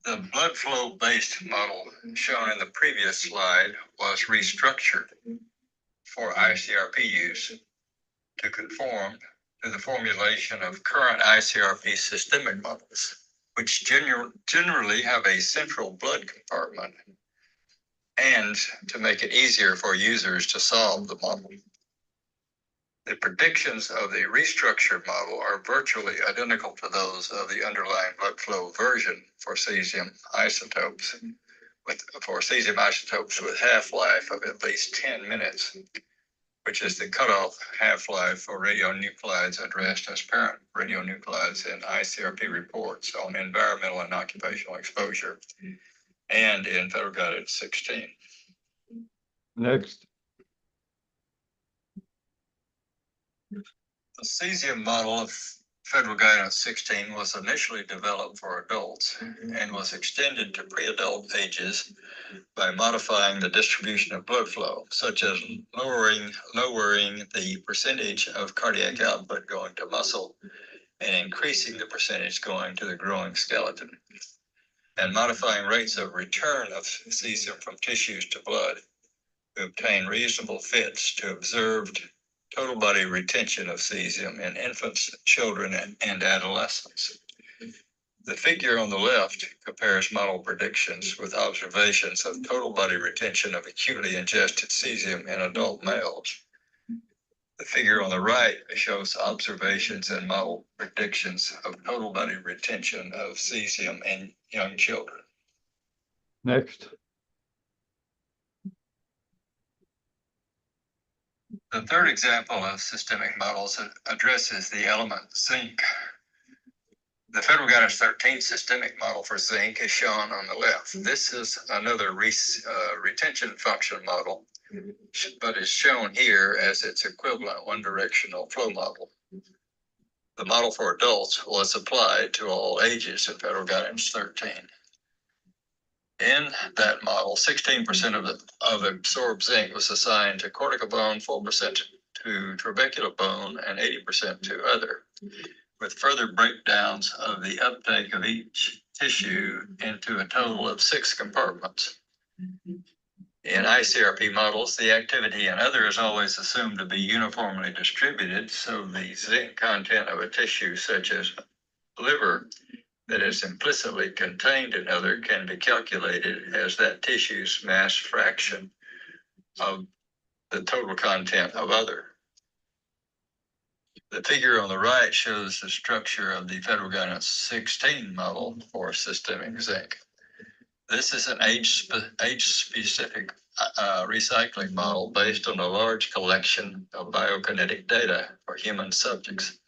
The blood flow based model shown in the previous slide was restructured for ICRP use to conform to the formulation of current ICRP systemic models, which generally have a central blood compartment, and to make it easier for users to solve the model. The predictions of the restructured model are virtually identical to those of the underlying blood flow version for cesium isotopes, with half-life of at least 10 minutes, which is the cutoff half-life for radionuclides addressed as parent radionuclides in ICRP reports on environmental and occupational exposure, and in Federal Guidance 16. Next. The cesium model of Federal Guidance 16 was initially developed for adults and was extended to pre-adult ages by modifying the distribution of blood flow, such as lowering the percentage of cardiac output going to muscle and increasing the percentage going to the growing skeleton, and modifying rates of return of cesium from tissues to blood to obtain reasonable fits to observed total body retention of cesium in infants, children, and adolescents. The figure on the left compares model predictions with observations of total body retention of acutely ingested cesium in adult males. The figure on the right shows observations and model predictions of total body retention of cesium in young children. Next. The third example of systemic models addresses the element zinc. The Federal Guidance 13 systemic model for zinc is shown on the left. This is another retention function model, but is shown here as its equivalent one-directional flow model. The model for adults was applied to all ages in Federal Guidance 13. In that model, 16% of absorbed zinc was assigned to cortical bone, 4% to trabecular bone, and 80% to other, with further breakdowns of the uptake of each tissue into a total of 6 compartments. In ICRP models, the activity in other is always assumed to be uniformly distributed, so the zinc content of a tissue such as liver that is implicitly contained in other can be calculated as that tissue's mass fraction of the total content of other. The figure on the right shows the structure of the Federal Guidance 16 model for systemic zinc. This is an age-specific recycling model based on a large collection of biokinetic data for human subjects.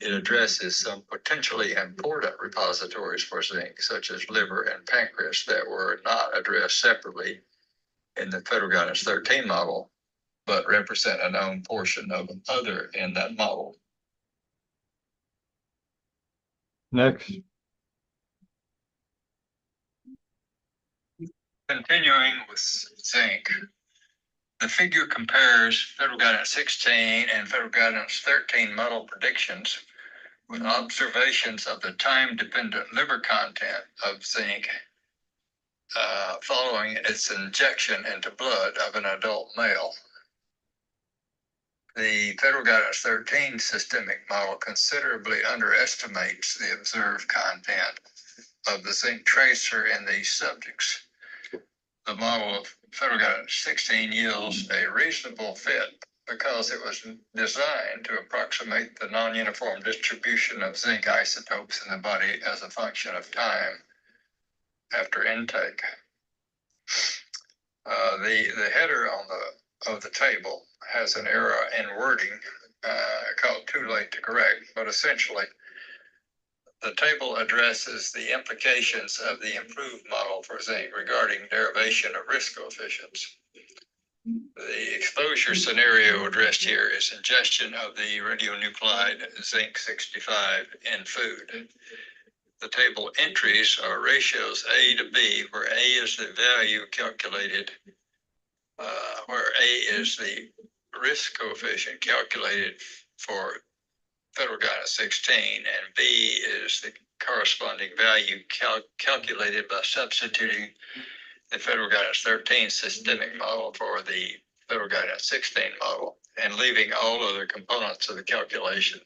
It addresses some potentially important repositories for zinc, such as liver and pancreas, that were not addressed separately in the Federal Guidance 13 model, but represent a known portion of other in that model. Next. Continuing with zinc, the figure compares Federal Guidance 16 and Federal Guidance 13 model predictions with observations of the time-dependent liver content of zinc following its injection into blood of an adult male. The Federal Guidance 13 systemic model considerably underestimates the observed content of the zinc tracer in these subjects. The model of Federal Guidance 16 yields a reasonable fit because it was designed to approximate the non-uniform distribution of zinc isotopes in the body as a function of time after intake. The header of the table has an error in wording called Too Late to Correct, but essentially, the table addresses the implications of the improved model for zinc regarding derivation of risk coefficients. The exposure scenario addressed here is ingestion of the radionuclide zinc 65 in food. The table entries are ratios A to B, where A is the value calculated, where A is the risk coefficient calculated for Federal Guidance 16, and B is the corresponding value calculated by substituting the Federal Guidance 13 systemic model for the Federal Guidance 16 model, and leaving all other components of the calculations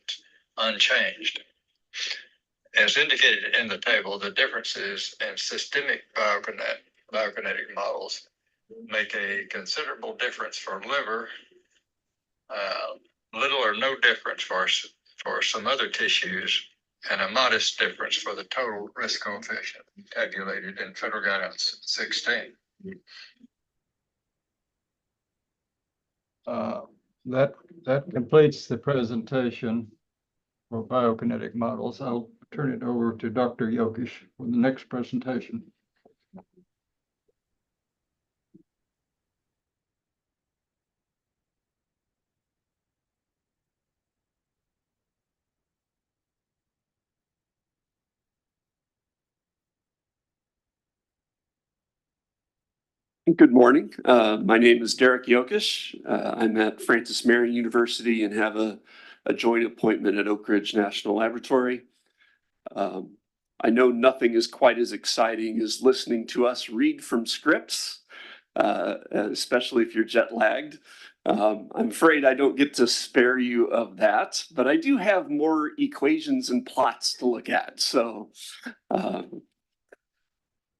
unchanged. As indicated in the table, the differences in systemic biokinetic models make a considerable difference for liver, little or no difference for some other tissues, and a modest difference for the total risk coefficient calculated in Federal Guidance 16. That completes the presentation for biokinetic models. I'll turn it over to Dr. Yokish for the next presentation. Good morning. My name is Derek Yokish. I'm at Francis Marion University and have a joint appointment at Oak Ridge National Laboratory. I know nothing is quite as exciting as listening to us read from scripts, especially if you're jet lagged. I'm afraid I don't get to spare you of that, but I do have more equations and plots to look at.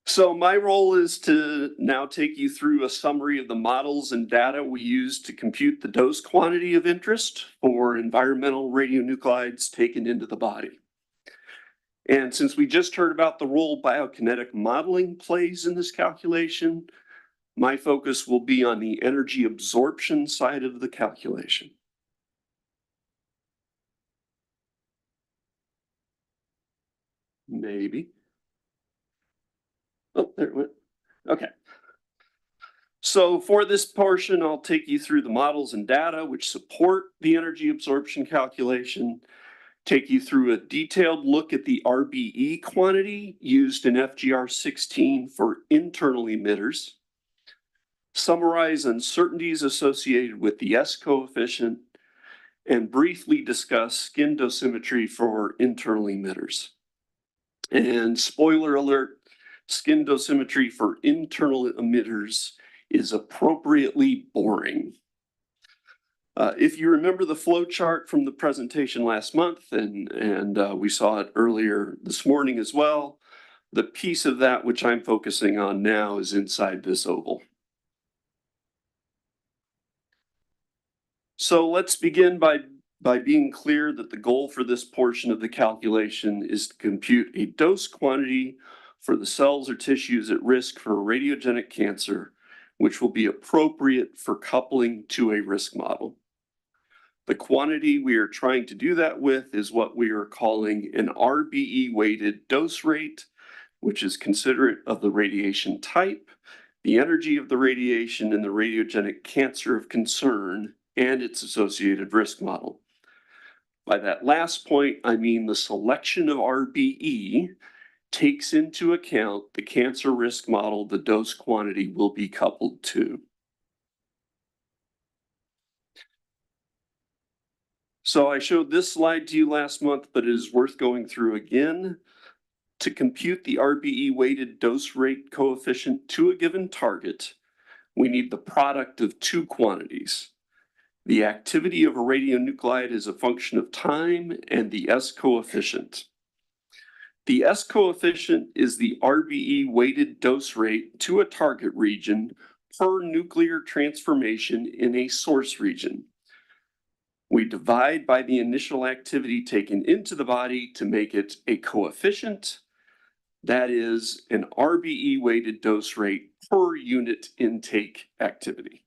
So my role is to now take you through a summary of the models and data we use to compute the dose quantity of interest for environmental radionuclides taken into the body. And since we just heard about the role biokinetic modeling plays in this calculation, my focus will be on the energy absorption side of the calculation. Maybe. Oh, there it went. Okay. So for this portion, I'll take you through the models and data which support the energy absorption calculation, take you through a detailed look at the RBE quantity used in FGR 16 for internal emitters, summarize uncertainties associated with the S coefficient, and briefly discuss skin dosimetry for internal emitters. And spoiler alert, skin dosimetry for internal emitters is appropriately boring. If you remember the flow chart from the presentation last month, and we saw it earlier this morning as well, the piece of that which I'm focusing on now is inside this oval. So let's begin by being clear that the goal for this portion of the calculation is to compute a dose quantity for the cells or tissues at risk for radiogenic cancer, which will be appropriate for coupling to a risk model. The quantity we are trying to do that with is what we are calling an RBE weighted dose rate, which is considerate of the radiation type, the energy of the radiation, and the radiogenic cancer of concern and its associated risk model. By that last point, I mean the selection of RBE takes into account the cancer risk model the dose quantity will be coupled to. So I showed this slide to you last month, but it is worth going through again. To compute the RBE weighted dose rate coefficient to a given target, we need the product of two quantities. The activity of a radionuclide is a function of time and the S coefficient. The S coefficient is the RBE weighted dose rate to a target region per nuclear transformation in a source region. We divide by the initial activity taken into the body to make it a coefficient. That is an RBE weighted dose rate per unit intake activity.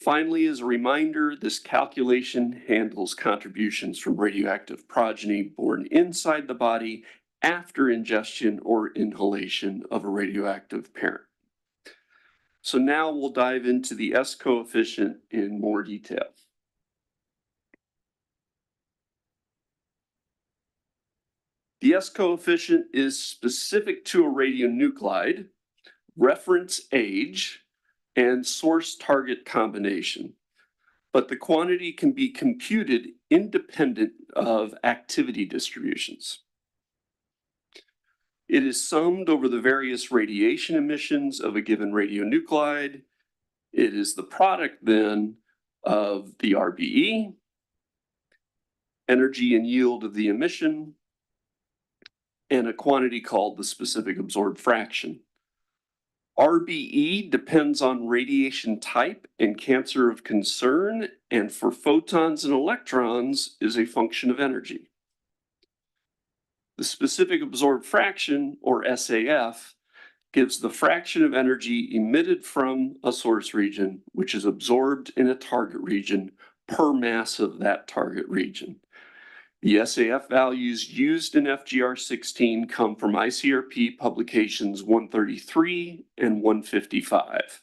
Finally, as a reminder, this calculation handles contributions from radioactive progeny born inside the body after ingestion or inhalation of a radioactive parent. So now we'll dive into the S coefficient in more detail. The S coefficient is specific to a radionuclide, reference age, and source target combination, but the quantity can be computed independent of activity distributions. It is summed over the various radiation emissions of a given radionuclide. It is the product then of the RBE, energy and yield of the emission, and a quantity called the specific absorbed fraction. RBE depends on radiation type and cancer of concern, and for photons and electrons is a function of energy. The specific absorbed fraction, or SAF, gives the fraction of energy emitted from a source region, which is absorbed in a target region per mass of that target region. The SAF values used in FGR16 come from ICRP publications 133 and 155.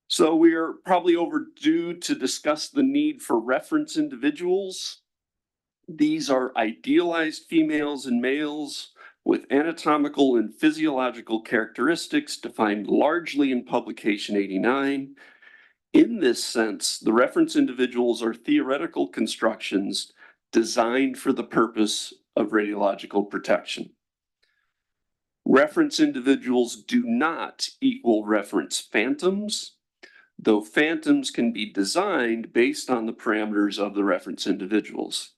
So we are probably overdue to discuss the need for reference individuals. These are idealized females and males with anatomical and physiological characteristics defined largely in publication 89. In this sense, the reference individuals are theoretical constructions designed for the purpose of radiological protection. Reference individuals do not equal reference phantoms, though phantoms can be designed based on the parameters of the reference individuals.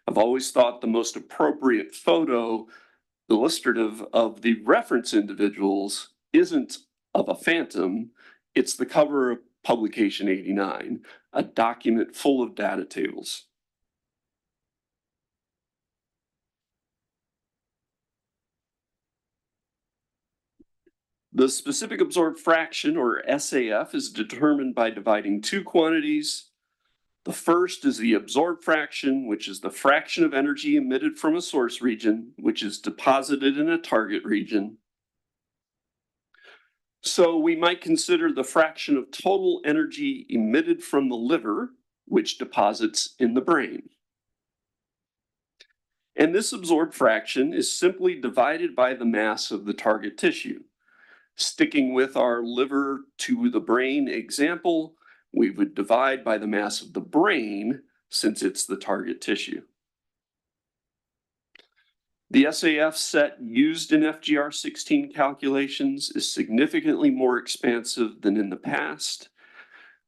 I've always thought the most appropriate photo illustrative of the reference individuals isn't of a phantom, it's the cover of publication 89, a document full of data tables. The specific absorbed fraction, or SAF, is determined by dividing two quantities. The first is the absorbed fraction, which is the fraction of energy emitted from a source region, which is deposited in a target region. So we might consider the fraction of total energy emitted from the liver, which deposits in the brain. And this absorbed fraction is simply divided by the mass of the target tissue. Sticking with our liver to the brain example, we would divide by the mass of the brain since it's the target tissue. The SAF set used in FGR16 calculations is significantly more expansive than in the past.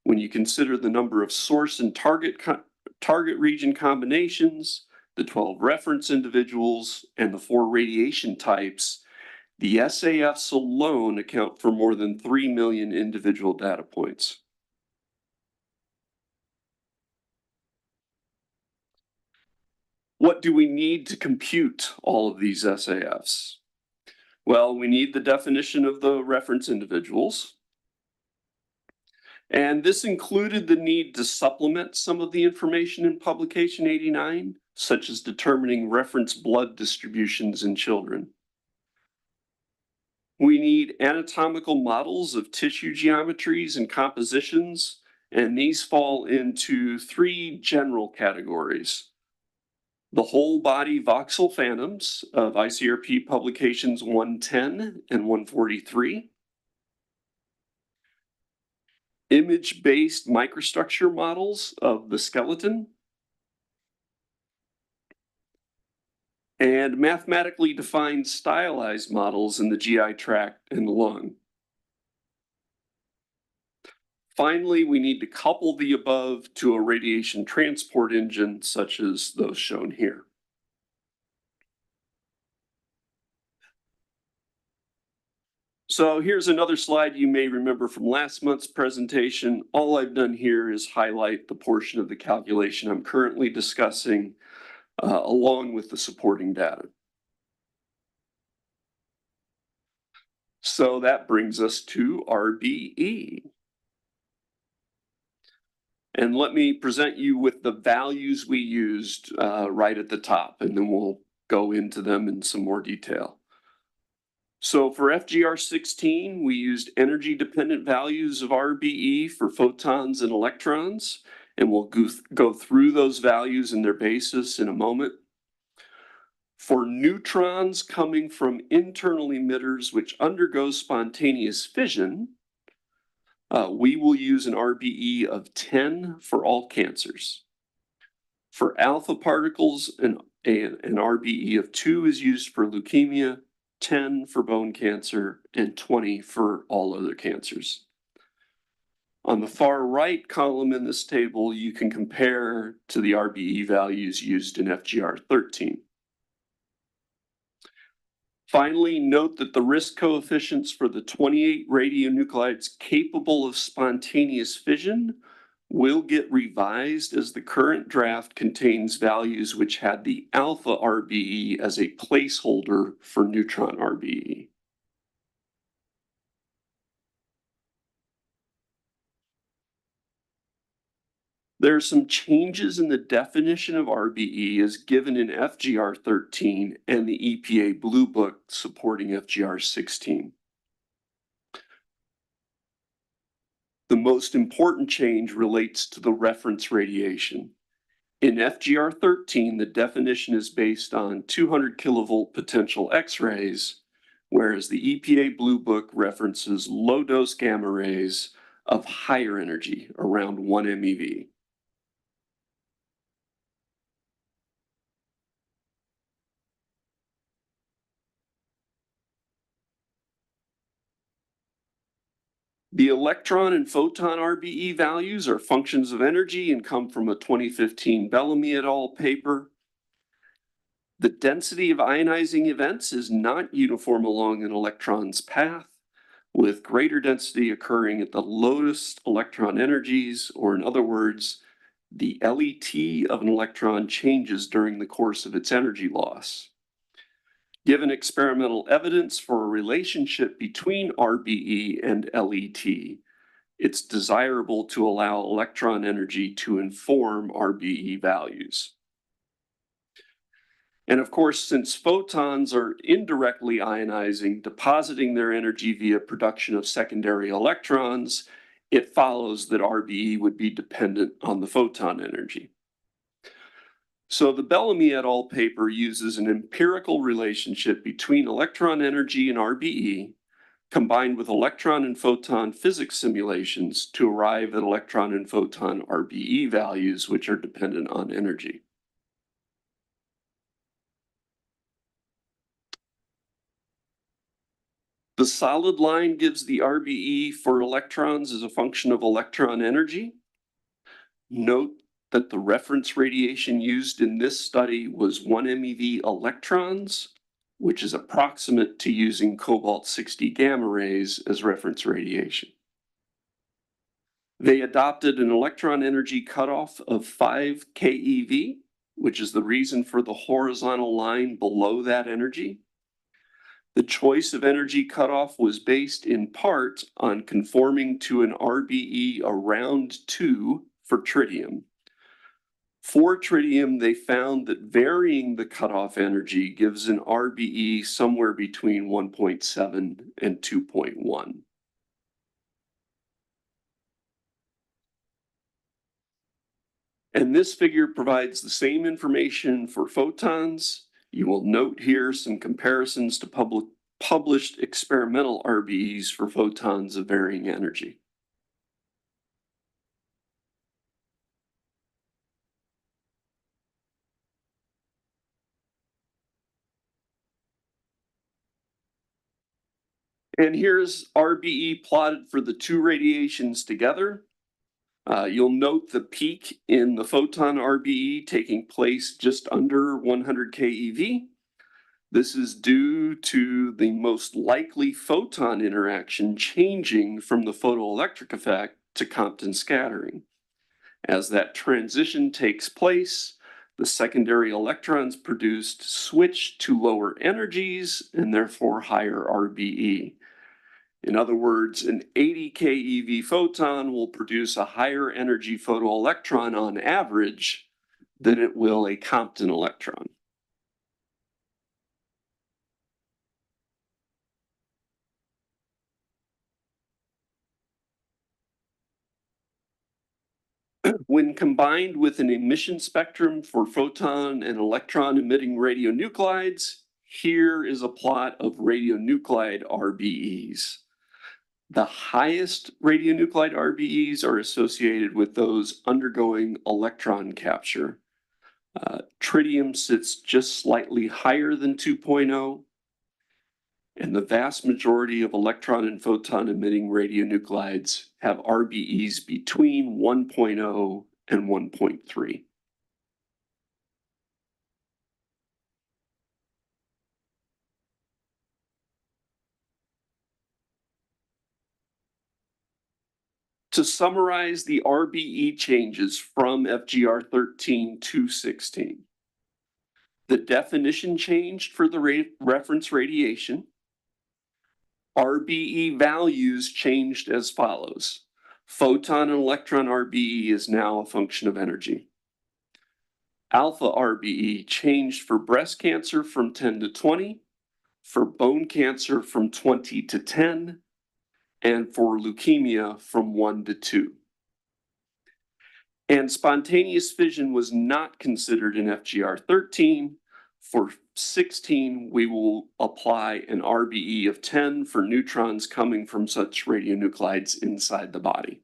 When you consider the number of source and target region combinations, the 12 reference individuals, and the 4 radiation types, the SAFs alone account for more than 3 million individual data points. What do we need to compute all of these SAFs? Well, we need the definition of the reference individuals. And this included the need to supplement some of the information in publication 89, such as determining reference blood distributions in children. We need anatomical models of tissue geometries and compositions, and these fall into 3 general categories. The whole body voxel phantoms of ICRP publications 110 and 143. Image-based microstructure models of the skeleton. And mathematically defined stylized models in the GI tract and the lung. Finally, we need to couple the above to a radiation transport engine such as those shown here. So here's another slide you may remember from last month's presentation. All I've done here is highlight the portion of the calculation I'm currently discussing along with the supporting data. So that brings us to RBE. And let me present you with the values we used right at the top, and then we'll go into them in some more detail. So for FGR 16, we used energy dependent values of RBE for photons and electrons, and we'll go through those values and their basis in a moment. For neutrons coming from internal emitters which undergo spontaneous fission, we will use an RBE of 10 for all cancers. For alpha particles, an RBE of 2 is used for leukemia, 10 for bone cancer, and 20 for all other cancers. On the far right column in this table, you can compare to the RBE values used in FGR 13. Finally, note that the risk coefficients for the 28 radionuclides capable of spontaneous fission will get revised as the current draft contains values which had the alpha RBE as a placeholder for neutron RBE. There are some changes in the definition of RBE as given in FGR 13 and the EPA Blue Book supporting FGR 16. The most important change relates to the reference radiation. In FGR 13, the definition is based on 200 kilovolt potential X-rays, whereas the EPA Blue Book references low-dose gamma rays of higher energy, around 1 MeV. The electron and photon RBE values are functions of energy and come from a 2015 Bellamy et al. Paper. The density of ionizing events is not uniform along an electron's path, with greater density occurring at the lowest electron energies, or in other words, the LET of an electron changes during the course of its energy loss. Given experimental evidence for a relationship between RBE and LET, it's desirable to allow electron energy to inform RBE values. And of course, since photons are indirectly ionizing, depositing their energy via production of secondary electrons, it follows that RBE would be dependent on the photon energy. So the Bellamy et al. Paper uses an empirical relationship between electron energy and RBE, combined with electron and photon physics simulations to arrive at electron and photon RBE values, which are dependent on energy. The solid line gives the RBE for electrons as a function of electron energy. Note that the reference radiation used in this study was 1 MeV electrons, which is approximate to using cobalt-60 gamma rays as reference radiation. They adopted an electron energy cutoff of 5 keV, which is the reason for the horizontal line below that energy. The choice of energy cutoff was based in part on conforming to an RBE around 2 for tritium. For tritium, they found that varying the cutoff energy gives an RBE somewhere between 1.7 and 2.1. And this figure provides the same information for photons. You will note here some comparisons to published experimental RBEs for photons of varying energy. And here's RBE plotted for the two radiations together. You'll note the peak in the photon RBE taking place just under 100 keV. This is due to the most likely photon interaction changing from the photoelectric effect to Compton scattering. As that transition takes place, the secondary electrons produced switch to lower energies and therefore higher RBE. In other words, an 80 keV photon will produce a higher energy photoelectron on average than it will a Compton electron. When combined with an emission spectrum for photon and electron emitting radionuclides, here is a plot of radionuclide RBEs. The highest radionuclide RBEs are associated with those undergoing electron capture. Tritium sits just slightly higher than 2.0, and the vast majority of electron and photon emitting radionuclides have RBEs between 1.0 and 1.3. To summarize the RBE changes from FGR 13 to 16, the definition changed for the reference radiation. RBE values changed as follows. Photon and electron RBE is now a function of energy. Alpha RBE changed for breast cancer from 10 to 20, for bone cancer from 20 to 10, and for leukemia from 1 to 2. And spontaneous fission was not considered in FGR 13. For 16, we will apply an RBE of 10 for neutrons coming from such radionuclides inside the body.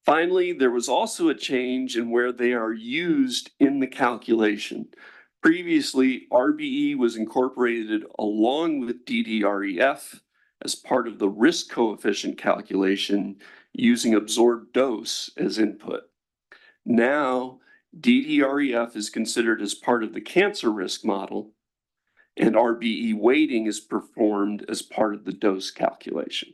Finally, there was also a change in where they are used in the calculation. Previously, RBE was incorporated along with DDREF as part of the risk coefficient calculation using absorbed dose as input. Now, DDREF is considered as part of the cancer risk model, and RBE weighting is performed as part of the dose calculation.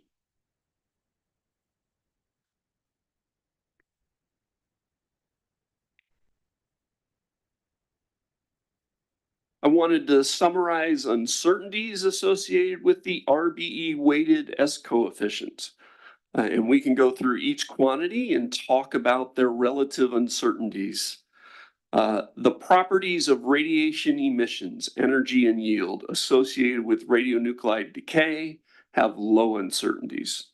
I wanted to summarize uncertainties associated with the RBE weighted S coefficient. And we can go through each quantity and talk about their relative uncertainties. The properties of radiation emissions, energy and yield associated with radionuclide decay have low uncertainties.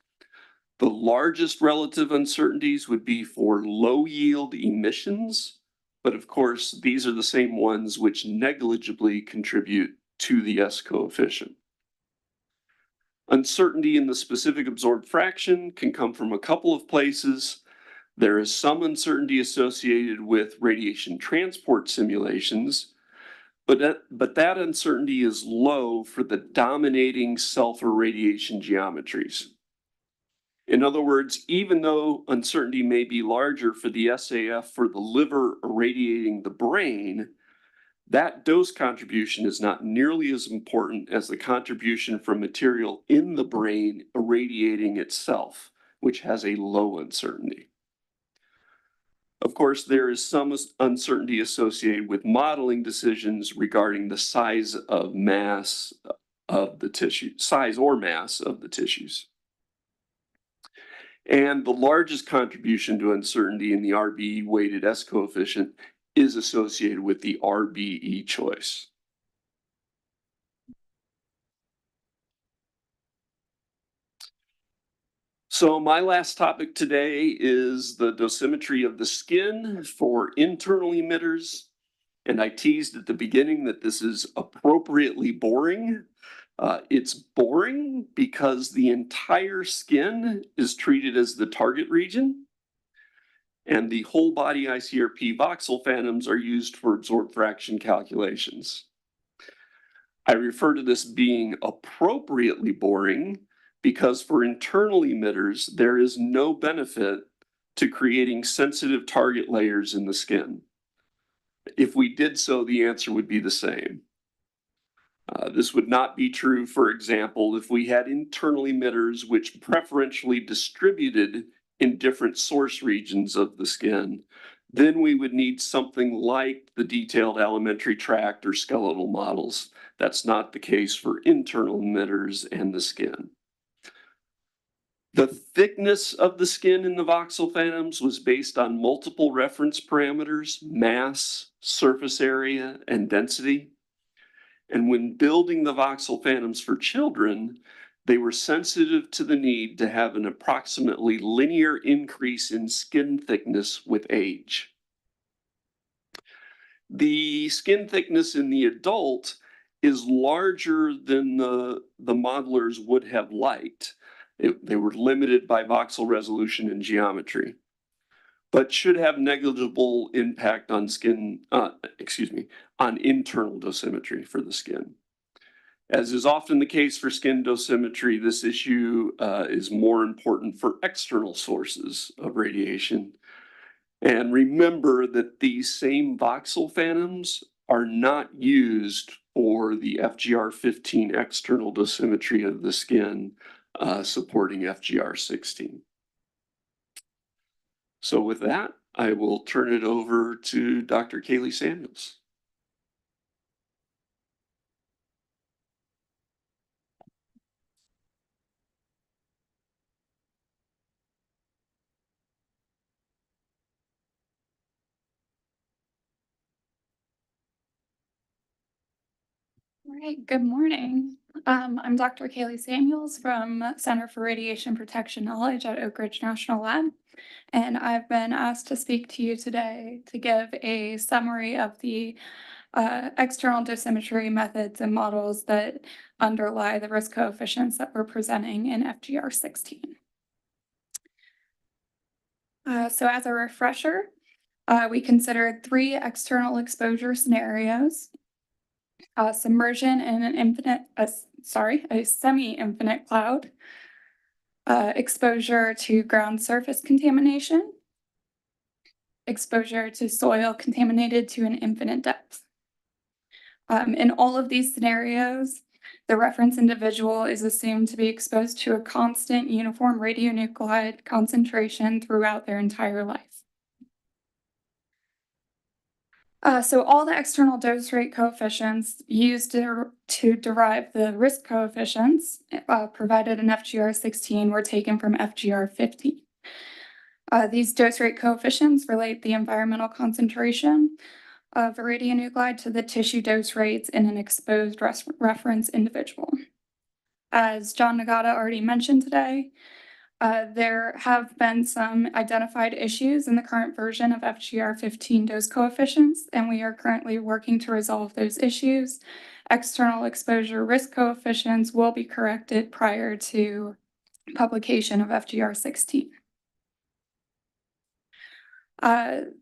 The largest relative uncertainties would be for low yield emissions, but of course, these are the same ones which negligibly contribute to the S coefficient. Uncertainty in the specific absorbed fraction can come from a couple of places. There is some uncertainty associated with radiation transport simulations, but that uncertainty is low for the dominating sulfur radiation geometries. In other words, even though uncertainty may be larger for the SAF for the liver irradiating the brain, that dose contribution is not nearly as important as the contribution from material in the brain irradiating itself, which has a low uncertainty. Of course, there is some uncertainty associated with modeling decisions regarding the size or mass of the tissues. And the largest contribution to uncertainty in the RBE weighted S coefficient is associated with the RBE choice. So my last topic today is the dosimetry of the skin for internal emitters. And I teased at the beginning that this is appropriately boring. It's boring because the entire skin is treated as the target region, and the whole body ICRP voxel phantoms are used for absorbed fraction calculations. I refer to this being appropriately boring because for internal emitters, there is no benefit to creating sensitive target layers in the skin. If we did so, the answer would be the same. This would not be true, for example, if we had internal emitters which preferentially distributed in different source regions of the skin. Then we would need something like the detailed alimentary tract or skeletal models That's not the case for internal emitters and the skin. The thickness of the skin in the voxel phantoms was based on multiple reference parameters: mass, surface area, and density. And when building the voxel phantoms for children, they were sensitive to the need to have an approximately linear increase in skin thickness with age. The skin thickness in the adult is larger than the modelers would have liked. They were limited by voxel resolution and geometry, but should have negligible impact on on internal dosimetry for the skin. As is often the case for skin dosimetry, this issue is more important for external sources of radiation. And remember that these same voxel phantoms are not used for the FGR15 external dosimetry of the skin supporting FGR16. So with that, I will turn it over to Dr. Kaylee Samuels. All right, good morning. I'm Dr. Kaylee Samuels from Center for Radiation Protection Knowledge at Oak Ridge National Lab, and I've been asked to speak to you today to give a summary of the external dosimetry methods and models that underlie the risk coefficients that we're presenting in FGR16. So as a refresher, we considered 3 external exposure scenarios: submersion in a semi-infinite cloud, exposure to ground surface contamination, exposure to soil contaminated to an infinite depth. In all of these scenarios, the reference individual is assumed to be exposed to a constant uniform radionuclide concentration throughout their entire life. So all the external dose rate coefficients used to derive the risk coefficients provided in FGR16 were taken from FGR15. These dose rate coefficients relate the environmental concentration of a radionuclide to the tissue dose rates in an exposed reference individual. As John Nagata already mentioned today, there have been some identified issues in the current version of FGR15 dose coefficients, and we are currently working to resolve those issues. External exposure risk coefficients will be corrected prior to publication of FGR16.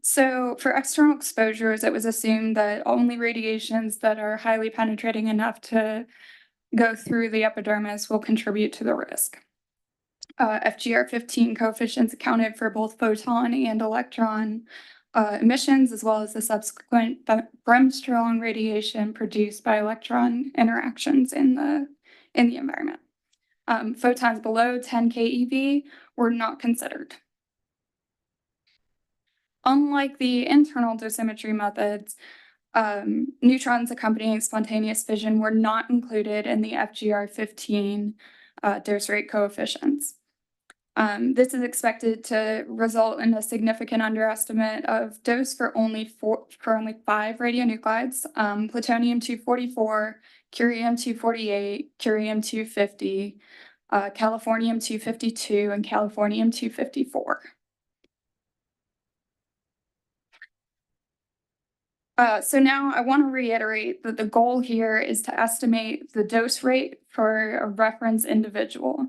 So for external exposures, it was assumed that only radiations that are highly penetrating enough to go through the epidermis will contribute to the risk. FGR15 coefficients accounted for both photon and electron emissions, as well as the subsequent bremsstrahlung radiation produced by electron interactions in the environment. Photons below 10 keV were not considered. Unlike the internal dosimetry methods, neutrons accompanying spontaneous fission were not included in the FGR15 dose rate coefficients. This is expected to result in a significant underestimate of dose for only 5 radionuclides: plutonium-244, curium-248, curium-250, californium-252, and californium-254. So now I want to reiterate that the goal here is to estimate the dose rate for a reference individual.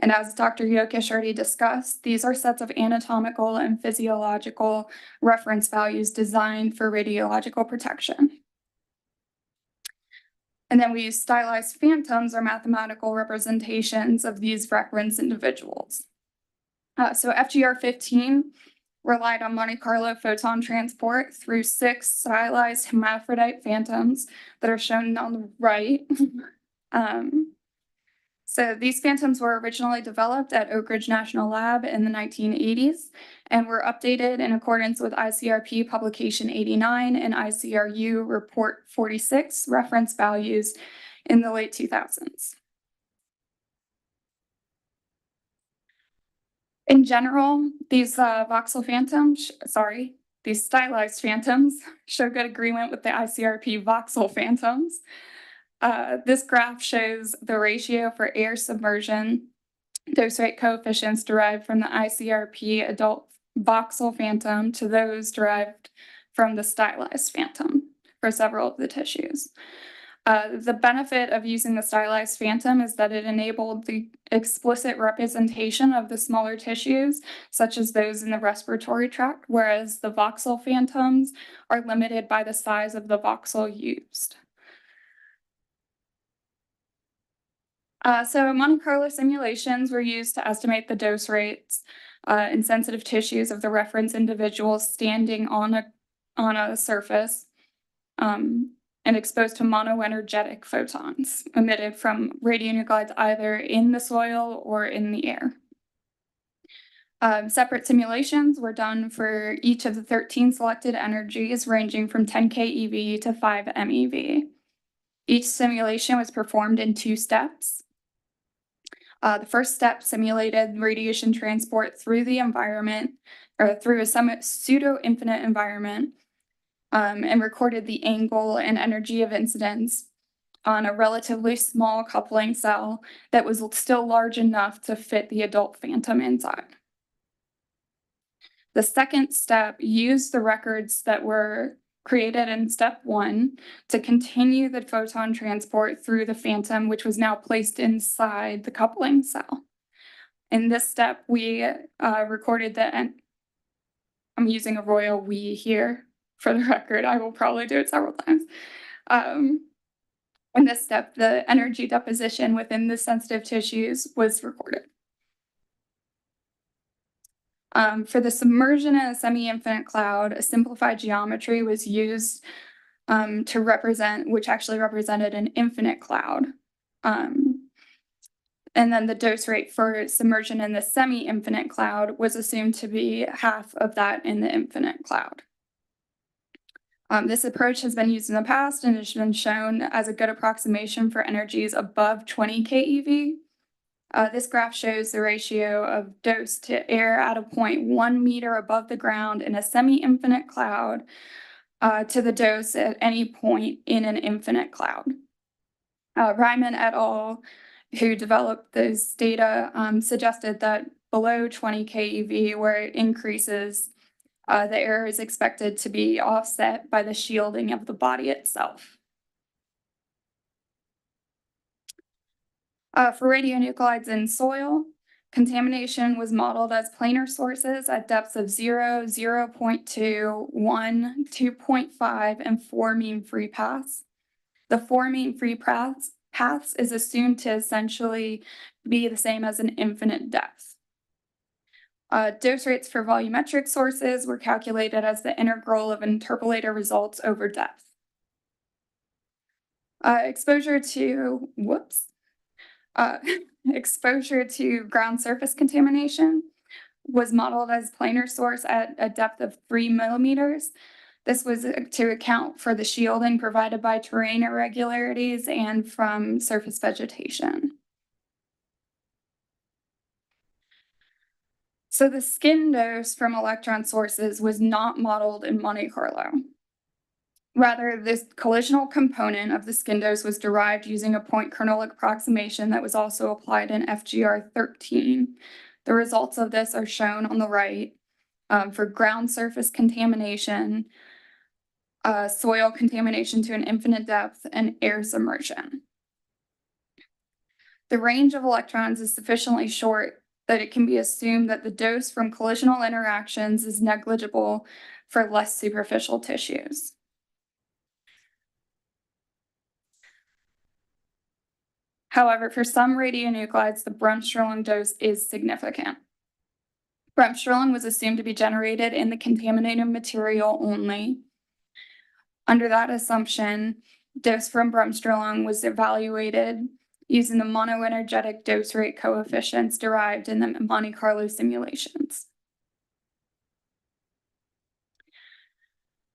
And as Dr. Yokish already discussed, these are sets of anatomical and physiological reference values designed for radiological protection. And then we use stylized phantoms or mathematical representations of these reference individuals. So FGR15 relied on Monte Carlo photon transport through 6 stylized hermaphrodite phantoms that are shown on the right. So these phantoms were originally developed at Oak Ridge National Lab in the 1980s and were updated in accordance with ICRP Publication 89 and ICRU Report 46 reference values in the late 2000s. In general, these voxel phantoms, these stylized phantoms show good agreement with the ICRP voxel phantoms. This graph shows the ratio for air submersion dose rate coefficients derived from the ICRP adult voxel phantom to those derived from the stylized phantom for several of the tissues. The benefit of using the stylized phantom is that it enabled the explicit representation of the smaller tissues, such as those in the respiratory tract, whereas the voxel phantoms are limited by the size of the voxel used. So Monte Carlo simulations were used to estimate the dose rates in sensitive tissues of the reference individuals standing on a surface and exposed to monoenergetic photons emitted from radionuclides either in the soil or in the air. Separate simulations were done for each of the 13 selected energies ranging from 10 keV to 5 MeV. Each simulation was performed in 2 steps. The first step simulated radiation transport through the environment or through a pseudo-infinite environment and recorded the angle and energy of incidence on a relatively small coupling cell that was still large enough to fit the adult phantom inside. The second step used the records that were created in step 1 to continue the photon transport through the phantom, which was now placed inside the coupling cell. In this step, we recorded I'm using a royal we here for the record. I will probably do it several times. In this step, the energy deposition within the sensitive tissues was recorded. For the submersion in a semi-infinite cloud, a simplified geometry was used to represent, which actually represented an infinite cloud. And then the dose rate for submersion in the semi-infinite cloud was assumed to be half of that in the infinite cloud. This approach has been used in the past and has been shown as a good approximation for energies above 20 keV. This graph shows the ratio of dose to air at a point 1 meter above the ground in a semi-infinite cloud to the dose at any point in an infinite cloud. Ryman et al., who developed this data, suggested that below 20 keV, where it increases, the error is expected to be offset by the shielding of the body itself. For radionuclides in soil, contamination was modeled as planar sources at depths of 0, 0.2, 1, 2.5, and 4 mean free paths. The 4 mean free paths is assumed to essentially be the same as an infinite depth. Dose rates for volumetric sources were calculated as the integral of interpolator results over depth. Exposure to ground surface contamination was modeled as planar source at a depth of 3 millimeters. This was to account for the shielding provided by terrain irregularities and from surface vegetation. So the skin dose from electron sources was not modeled in Monte Carlo. Rather, this collisional component of the skin dose was derived using a point kernel approximation that was also applied in FGR 13. The results of this are shown on the right for ground surface contamination, soil contamination to an infinite depth, and air submersion. The range of electrons is sufficiently short that it can be assumed that the dose from collisional interactions is negligible for less superficial tissues. However, for some radionuclides, the bremsstrahlung dose is significant. Bremsstrahlung was assumed to be generated in the contaminated material only. Under that assumption, dose from bremsstrahlung was evaluated using the monoenergetic dose rate coefficients derived in the Monte Carlo simulations.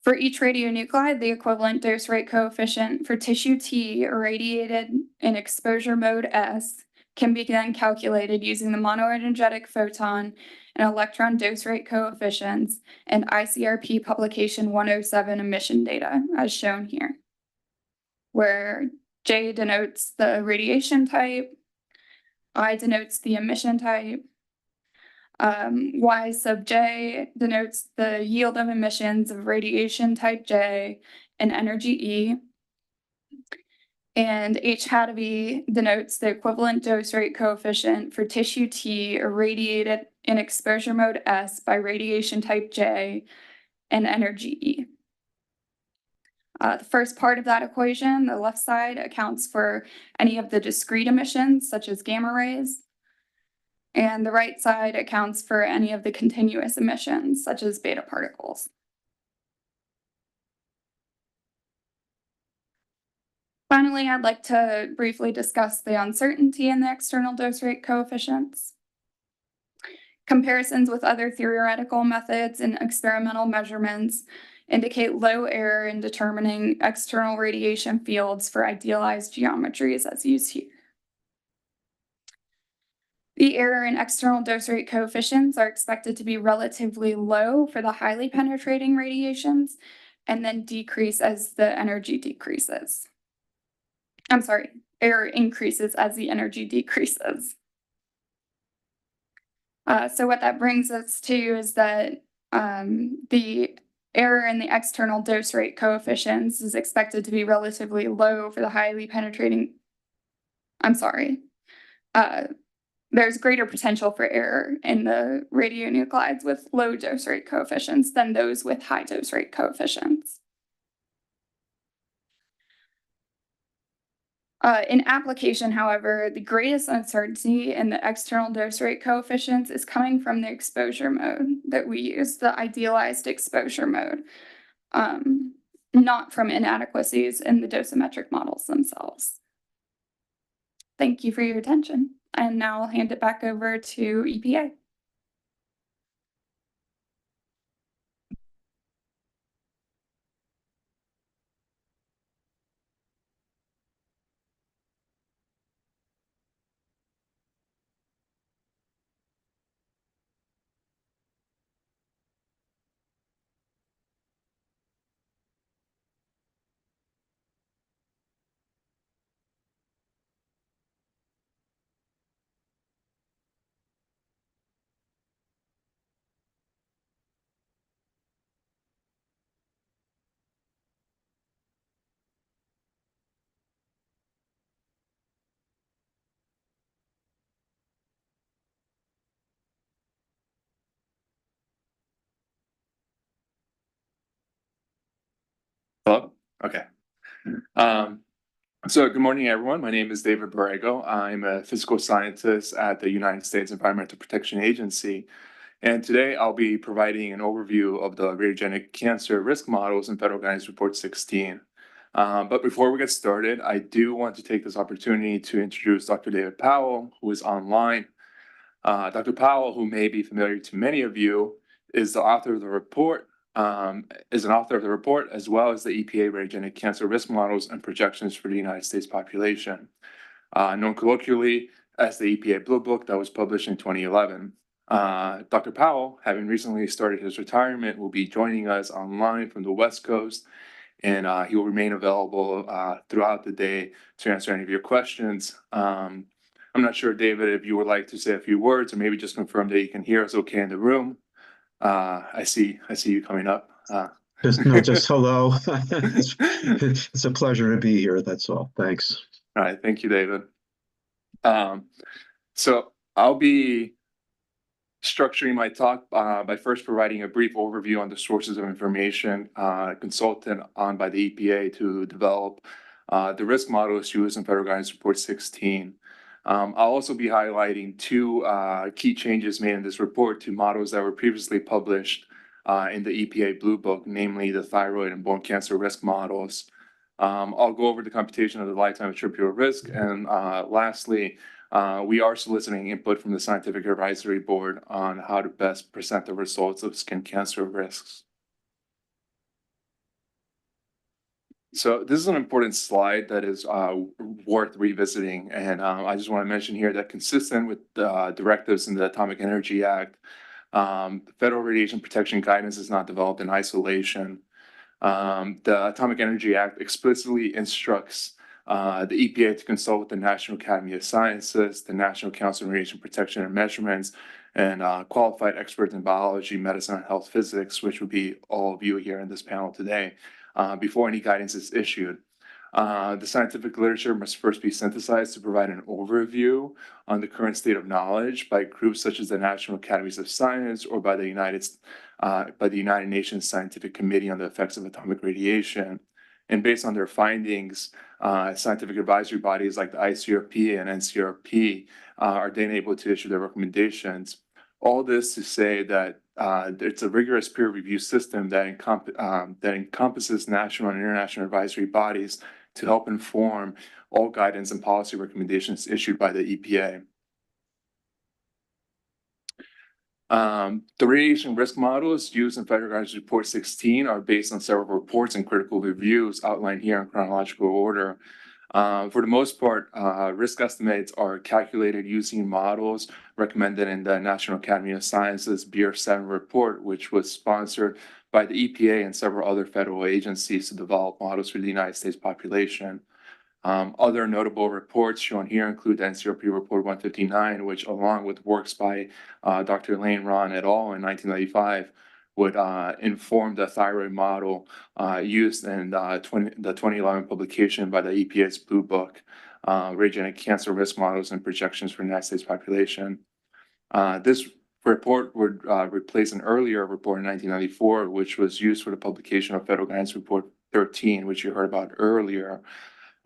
For each radionuclide, the equivalent dose rate coefficient for tissue T irradiated in exposure mode S can be then calculated using the monoenergetic photon and electron dose rate coefficients and ICRP publication 107 emission data, as shown here, where J denotes the radiation type, I denotes the emission type, Y sub J denotes the yield of emissions of radiation type J and energy E. And H hat of E denotes the equivalent dose rate coefficient for tissue T irradiated in exposure mode S by radiation type J and energy E. The first part of that equation, the left side, accounts for any of the discrete emissions, such as gamma rays. And the right side accounts for any of the continuous emissions, such as beta particles. Finally, I'd like to briefly discuss the uncertainty in the external dose rate coefficients. Comparisons with other theoretical methods and experimental measurements indicate low error in determining external radiation fields for idealized geometries as used here. The error in external dose rate coefficients are expected to be relatively low for the highly penetrating radiations and then decrease as the energy decreases. I'm sorry, error increases as the energy decreases. So what that brings us to is that the error in the external dose rate coefficients is expected to be relatively low for the highly penetrating. I'm sorry. There's greater potential for error in the radionuclides with low dose rate coefficients than those with high dose rate coefficients. In application, however, the greatest uncertainty in the external dose rate coefficients is coming from the exposure mode that we use, the idealized exposure mode, not from inadequacies in the dosimetric models themselves. Thank you for your attention. And now I'll hand it back over to EPA. Hello? Okay. So good morning, everyone. My name is David Borrego. I'm a physical scientist at the United States Environmental Protection Agency. And today I'll be providing an overview of the radiogenic cancer risk models in Federal Guidance Report 16. But before we get started, I do want to take this opportunity to introduce Dr. David Powell, who is online. Dr. Powell, who may be familiar to many of you, is the author of the report, as well as the EPA radiogenic cancer risk models and projections for the United States population, known colloquially as the EPA Blue Book that was published in 2011. Dr. Powell, having recently started his retirement, will be joining us online from the West Coast, and he will remain available throughout the day to answer any of your questions. I'm not sure, David, if you would like to say a few words or maybe just confirm that you can hear us okay in the room. I see you coming up. Just hello. It's a pleasure to be here. That's all. Thanks. All right. Thank you, David. So I'll be structuring my talk by first providing a brief overview on the sources of information consulted on by the EPA to develop the risk models used in Federal Guidance Report 16. I'll also be highlighting two key changes made in this report to models that were previously published in the EPA Blue Book, namely the thyroid and bone cancer risk models. I'll go over the computation of the lifetime attributable risk. And lastly, we are soliciting input from the Scientific Advisory Board on how to best present the results of skin cancer risks. So this is an important slide that is worth revisiting. And I just want to mention here that consistent with the directives in the Atomic Energy Act, the federal radiation protection guidance is not developed in isolation. The Atomic Energy Act explicitly instructs the EPA to consult with the National Academy of Sciences, the National Council on Radiation Protection and Measurements, and qualified experts in biology, medicine, and health physics, which would be all of you here in this panel today, before any guidance is issued. The scientific literature must first be synthesized to provide an overview on the current state of knowledge by groups such as the National Academies of Science or by the United Nations Scientific Committee on the Effects of Atomic Radiation. And based on their findings, scientific advisory bodies like the ICRP and NCRP are then able to issue their recommendations. All this to say that it's a rigorous peer review system that encompasses national and international advisory bodies to help inform all guidance and policy recommendations issued by the EPA. The radiation risk models used in Federal Guidance Report 16 are based on several reports and critical reviews outlined here in chronological order. For the most part, risk estimates are calculated using models recommended in the National Academy of Sciences BR7 report, which was sponsored by the EPA and several other federal agencies to develop models for the United States population. Other notable reports shown here include the NCRP Report 159, which along with works by Dr. Elaine Ron et al. In 1995, would inform the thyroid model used in the 2011 publication by the EPA's Blue Book, Radiogenic Cancer Risk Models and Projections for the United States Population. This report would replace an earlier report in 1994, which was used for the publication of Federal Guidance Report 13, which you heard about earlier.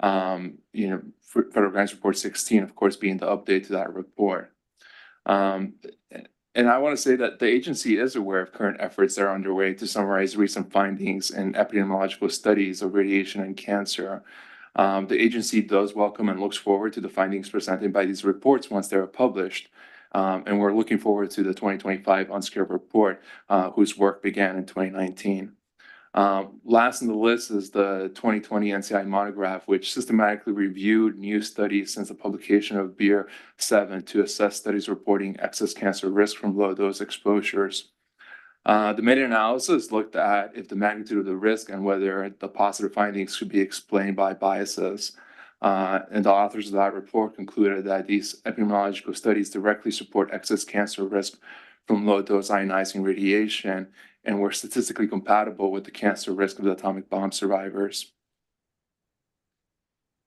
Federal Guidance Report 16, of course, being the update to that report. And I want to say that the agency is aware of current efforts that are underway to summarize recent findings in epidemiological studies of radiation and cancer. The agency does welcome and looks forward to the findings presented by these reports once they're published. And we're looking forward to the 2025 Unscared report, whose work began in 2019. Last on the list is the 2020 NCI monograph, which systematically reviewed new studies since the publication of BEER 7 to assess studies reporting excess cancer risk from low dose exposures. The meta-analysis looked at if the magnitude of the risk and whether the positive findings could be explained by biases. And the authors of that report concluded that these epidemiological studies directly support excess cancer risk from low dose ionizing radiation and were statistically compatible with the cancer risk of the atomic bomb survivors.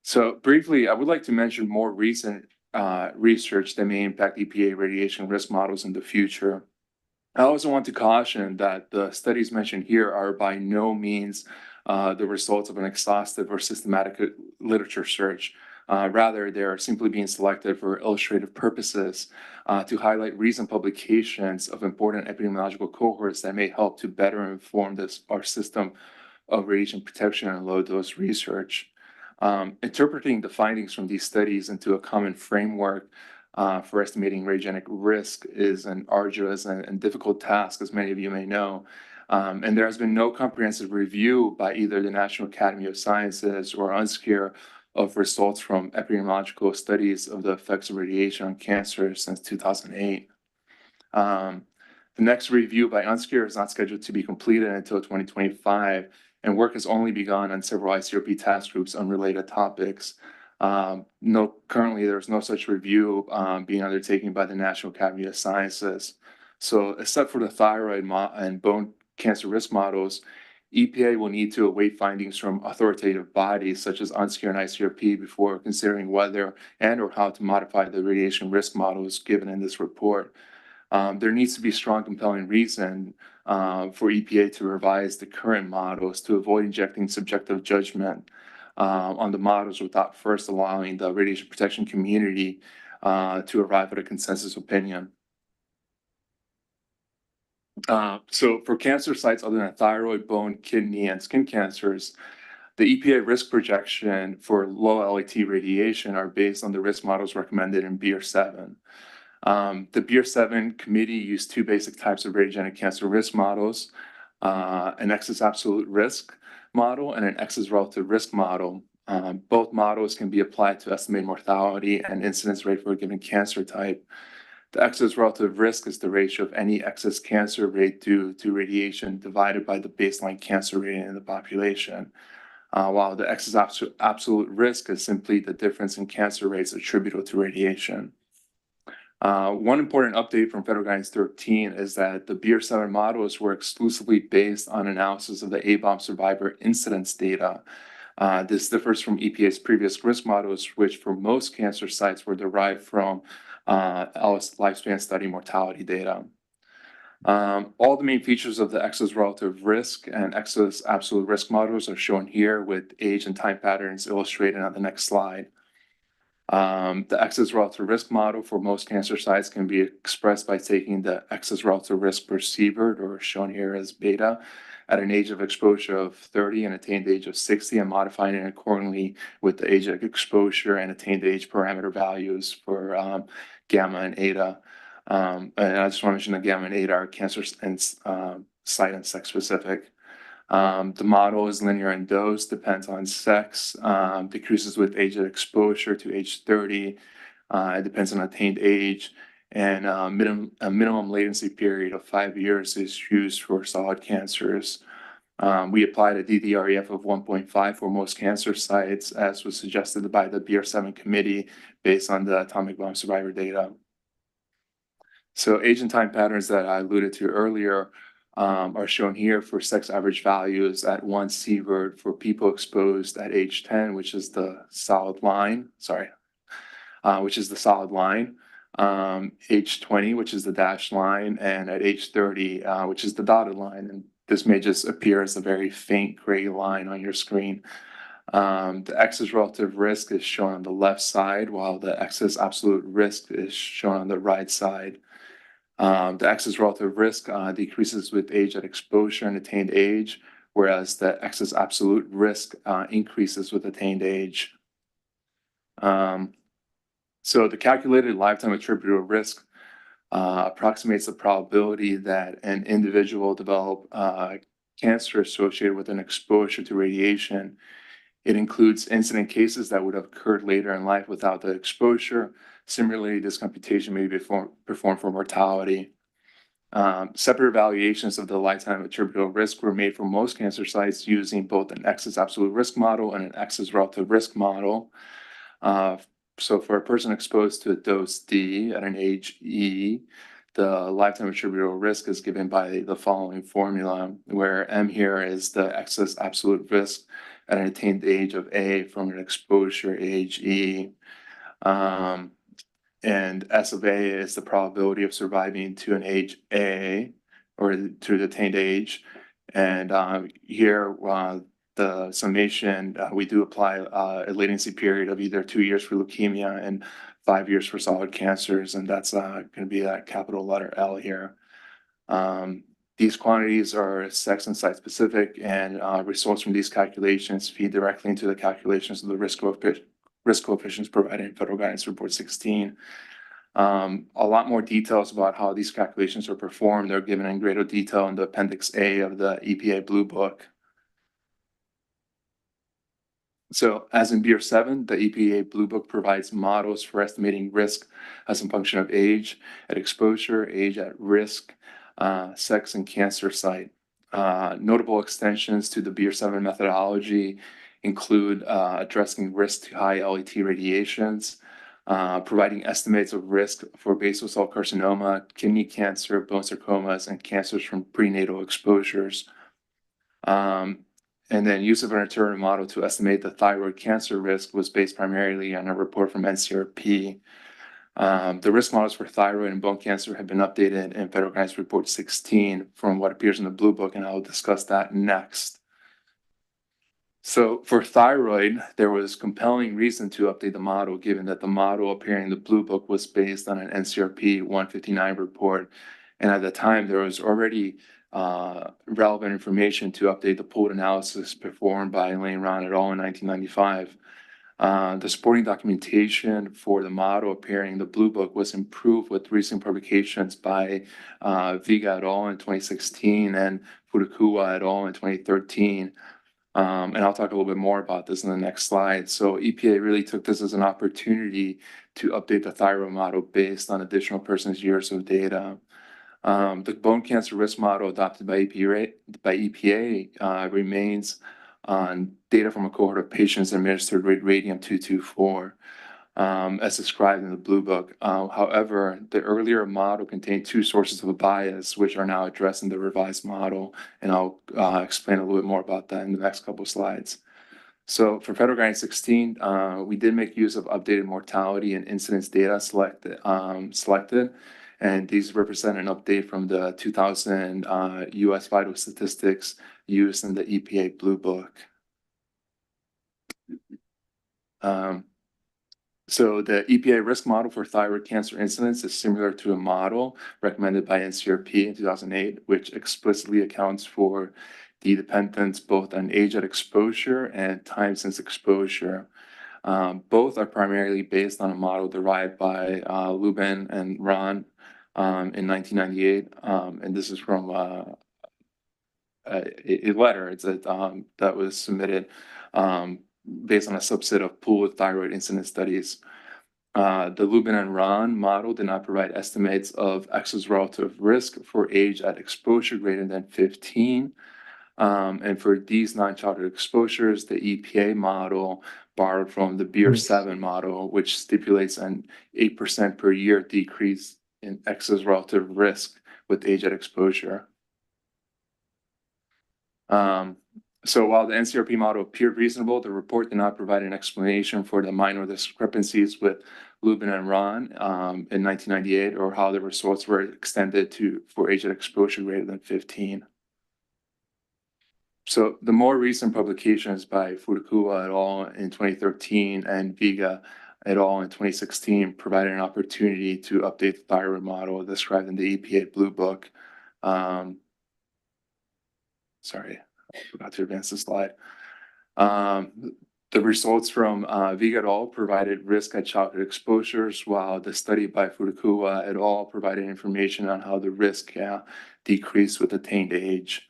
So briefly, I would like to mention more recent research that may impact EPA radiation risk models in the future. I also want to caution that the studies mentioned here are by no means the results of an exhaustive or systematic literature search. Rather, they are simply being selected for illustrative purposes to highlight recent publications of important epidemiological cohorts that may help to better inform our system of radiation protection and low dose research. Interpreting the findings from these studies into a common framework for estimating radiogenic risk is an arduous and difficult task, as many of you may know. And there has been no comprehensive review by either the National Academy of Sciences or UNSCEAR of results from epidemiological studies of the effects of radiation on cancer since 2008. The next review by UNSCEAR is not scheduled to be completed until 2025, and work has only begun on several ICRP task groups on related topics. Currently, there's no such review being undertaken by the National Academy of Sciences. So except for the thyroid and bone cancer risk models, EPA will need to await findings from authoritative bodies such as UNSCEAR and ICRP before considering whether and or how to modify the radiation risk models given in this report. There needs to be strong, compelling reason for EPA to revise the current models to avoid injecting subjective judgment on the models without first allowing the radiation protection community to arrive at a consensus opinion. So for cancer sites other than thyroid, bone, kidney, and skin cancers, The EPA risk projection for low LET radiation are based on the risk models recommended in BEER-7. The BEER-7 committee used two basic types of radiogenic cancer risk models, an excess absolute risk model and an excess relative risk model. Both models can be applied to estimate mortality and incidence rate for a given cancer type. The excess relative risk is the ratio of any excess cancer rate due to radiation divided by the baseline cancer rate in the population, while the excess absolute risk is simply the difference in cancer rates attributable to radiation. One important update from Federal Guidance 13 is that the BEER-7 models were exclusively based on analysis of the ABOM survivor incidence data. This differs from EPA's previous risk models, which for most cancer sites were derived from Ellis lifespan study mortality data. All the main features of the excess relative risk and excess absolute risk models are shown here with age and time patterns illustrated on the next slide. The excess relative risk model for most cancer sites can be expressed by taking the excess relative risk per sievert, or shown here as beta, at an age of exposure of 30 and attained age of 60, and modifying it accordingly with the age of exposure and attained age parameter values for gamma and eta. And I just want to mention that gamma and eta are cancer and site and sex specific. The model is linear in dose, depends on sex, decreases with age of exposure to age 30. It depends on attained age, and a minimum latency period of 5 years is used for solid cancers. We applied a DDREF of 1.5 for most cancer sites, as was suggested by the BEER-7 committee based on the atomic bomb survivor data. So age and time patterns that I alluded to earlier are shown here for sex average values at 1 sievert for people exposed at age 10, which is the solid line, age 20, which is the dashed line, and at age 30, which is the dotted line. And this may just appear as a very faint gray line on your screen. The excess relative risk is shown on the left side, while the excess absolute risk is shown on the right side. The excess relative risk decreases with age at exposure and attained age, whereas the excess absolute risk increases with attained age. So the calculated lifetime attributable risk approximates the probability that an individual will develop cancer associated with an exposure to radiation. It includes incident cases that would have occurred later in life without the exposure. Similarly, this computation may be performed for mortality. Separate evaluations of the lifetime attributable risk were made for most cancer sites using both an excess absolute risk model and an excess relative risk model. So for a person exposed to a dose D at an age E, the lifetime attributable risk is given by the following formula, where M here is the excess absolute risk at an attained age of A from an exposure age E. And S of A is the probability of surviving to an age A, or to the attained age. And here, the summation, we do apply a latency period of either 2 years for leukemia and 5 years for solid cancers, and that's going to be that capital letter L here. These quantities are sex and site specific, and results from these calculations feed directly into the calculations of the risk coefficients provided in Federal Guidance Report 16. A lot more details about how these calculations are performed are given in greater detail in the Appendix A of the EPA Blue Book. So as in BEER-7, the EPA Blue Book provides models for estimating risk as a function of age at exposure, age at risk, sex, and cancer site. Notable extensions to the BEER-7 methodology include addressing risk to high LET radiations, providing estimates of risk for basal cell carcinoma, kidney cancer, bone sarcomas, and cancers from prenatal exposures. And then use of an alternative model to estimate the thyroid cancer risk was based primarily on a report from NCRP. The risk models for thyroid and bone cancer have been updated in Federal Guidance Report 16 from what appears in the Blue Book, and I will discuss that next. So for thyroid, there was compelling reason to update the model, given that the model appearing in the Blue Book was based on an NCRP 159 report. And at the time, there was already relevant information to update the pooled analysis performed by Elaine Ron et al. In 1995. The supporting documentation for the model appearing in the Blue Book was improved with recent publications by Viga et al. In 2016 and Furukawa et al. In 2013. And I'll talk a little bit more about this in the next slide. So EPA really took this as an opportunity to update the thyroid model based on additional persons' years of data. The bone cancer risk model adopted by EPA remains on data from a cohort of patients administered with radium-224, as described in the Blue Book. However, the earlier model contained two sources of a bias, which are now addressed in the revised model, and I'll explain a little bit more about that in the next couple of slides. So for federal guidance 16, we did make use of updated mortality and incidence data selected, and these represent an update from the 2000 US vital statistics used in the EPA Blue Book. So the EPA risk model for thyroid cancer incidence is similar to a model recommended by NCRP in 2008, which explicitly accounts for the dependence both on age at exposure and time since exposure. Both are primarily based on a model derived by Lubin and Ron in 1998, and this is from a letter that was submitted based on a subset of pooled thyroid incidence studies. The Lubin and Ron model did not provide estimates of excess relative risk for age at exposure greater than 15. And for these non-childhood exposures, the EPA model borrowed from the BEER-7 model, which stipulates an 8% per year decrease in excess relative risk with age at exposure. So while the NCRP model appeared reasonable, the report did not provide an explanation for the minor discrepancies with Lubin and Ron in 1998, or how the results were extended for age at exposure greater than 15. So the more recent publications by Furukawa et al. In 2013 and Viga et al. In 2016 provided an opportunity to update the thyroid model described in the EPA Blue Book. Sorry, I forgot to advance the slide. The results from Viga et al. Provided risk at childhood exposures, while the study by Furukawa et al. Provided information on how the risk decreased with attained age.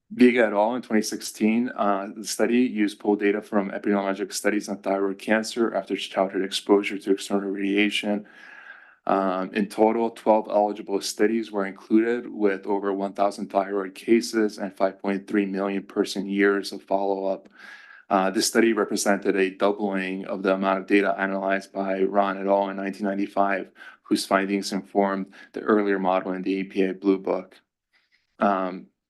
Viga et al. In 2016, the study used pooled data from epidemiologic studies on thyroid cancer after childhood exposure to external radiation. In total, 12 eligible studies were included with over 1,000 thyroid cases and 5.3 million person years of follow-up. This study represented a doubling of the amount of data analyzed by Ron et al. In 1995, whose findings informed the earlier model in the EPA Blue Book.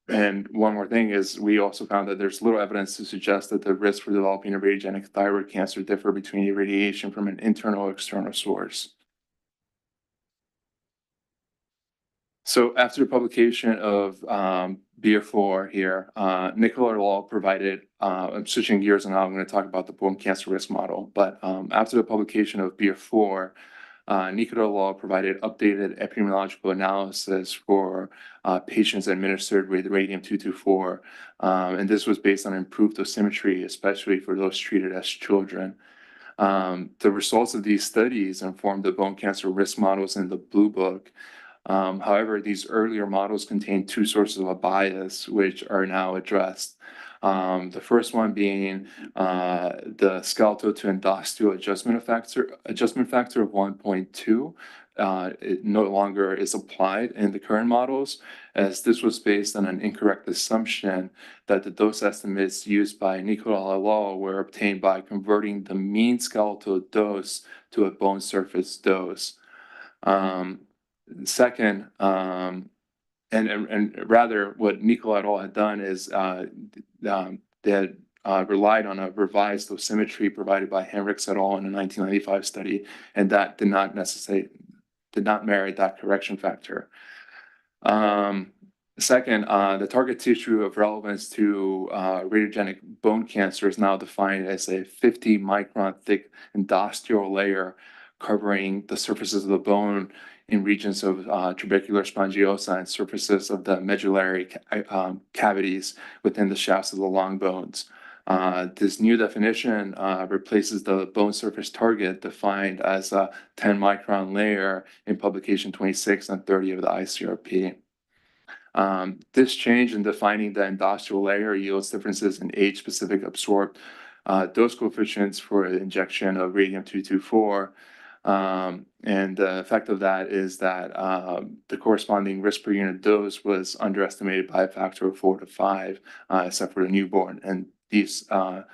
And one more thing is we also found that there's little evidence to suggest that the risk for developing a radiogenic thyroid cancer differ between irradiation from an internal or external source. So after the publication of BEER-4 here, Nicola et al. Provided, I'm switching gears and now I'm going to talk about the bone cancer risk model, but after the publication of BEER-4, Nicola et al. Provided updated epidemiological analysis for patients administered with radium-224, and this was based on improved dosimetry, especially for those treated as children. The results of these studies informed the bone cancer risk models in the Blue Book. However, these earlier models contain two sources of a bias, which are now addressed. The first one being the skeletal to endosteal adjustment factor of 1.2. It no longer is applied in the current models, as this was based on an incorrect assumption that the dose estimates used by Nicola et al. Were obtained by converting the mean skeletal dose to a bone surface dose. Second, and rather what Nicola et al. Had done is they had relied on a revised dosimetry provided by Henriks et al. In a 1995 study, and that did not merit that correction factor. Second, the target tissue of relevance to radiogenic bone cancer is now defined as a 50 micron thick endosteal layer covering the surfaces of the bone in regions of trabecular spongiosa and surfaces of the medullary cavities within the shafts of the long bones. This new definition replaces the bone surface target defined as a 10 micron layer in publication 26 and 30 of the ICRP. This change in defining the industrial layer yields differences in age-specific absorbed dose coefficients for the injection of radium-224. And the effect of that is that the corresponding risk per unit dose was underestimated by a factor of 4 to 5, except for the newborn. And these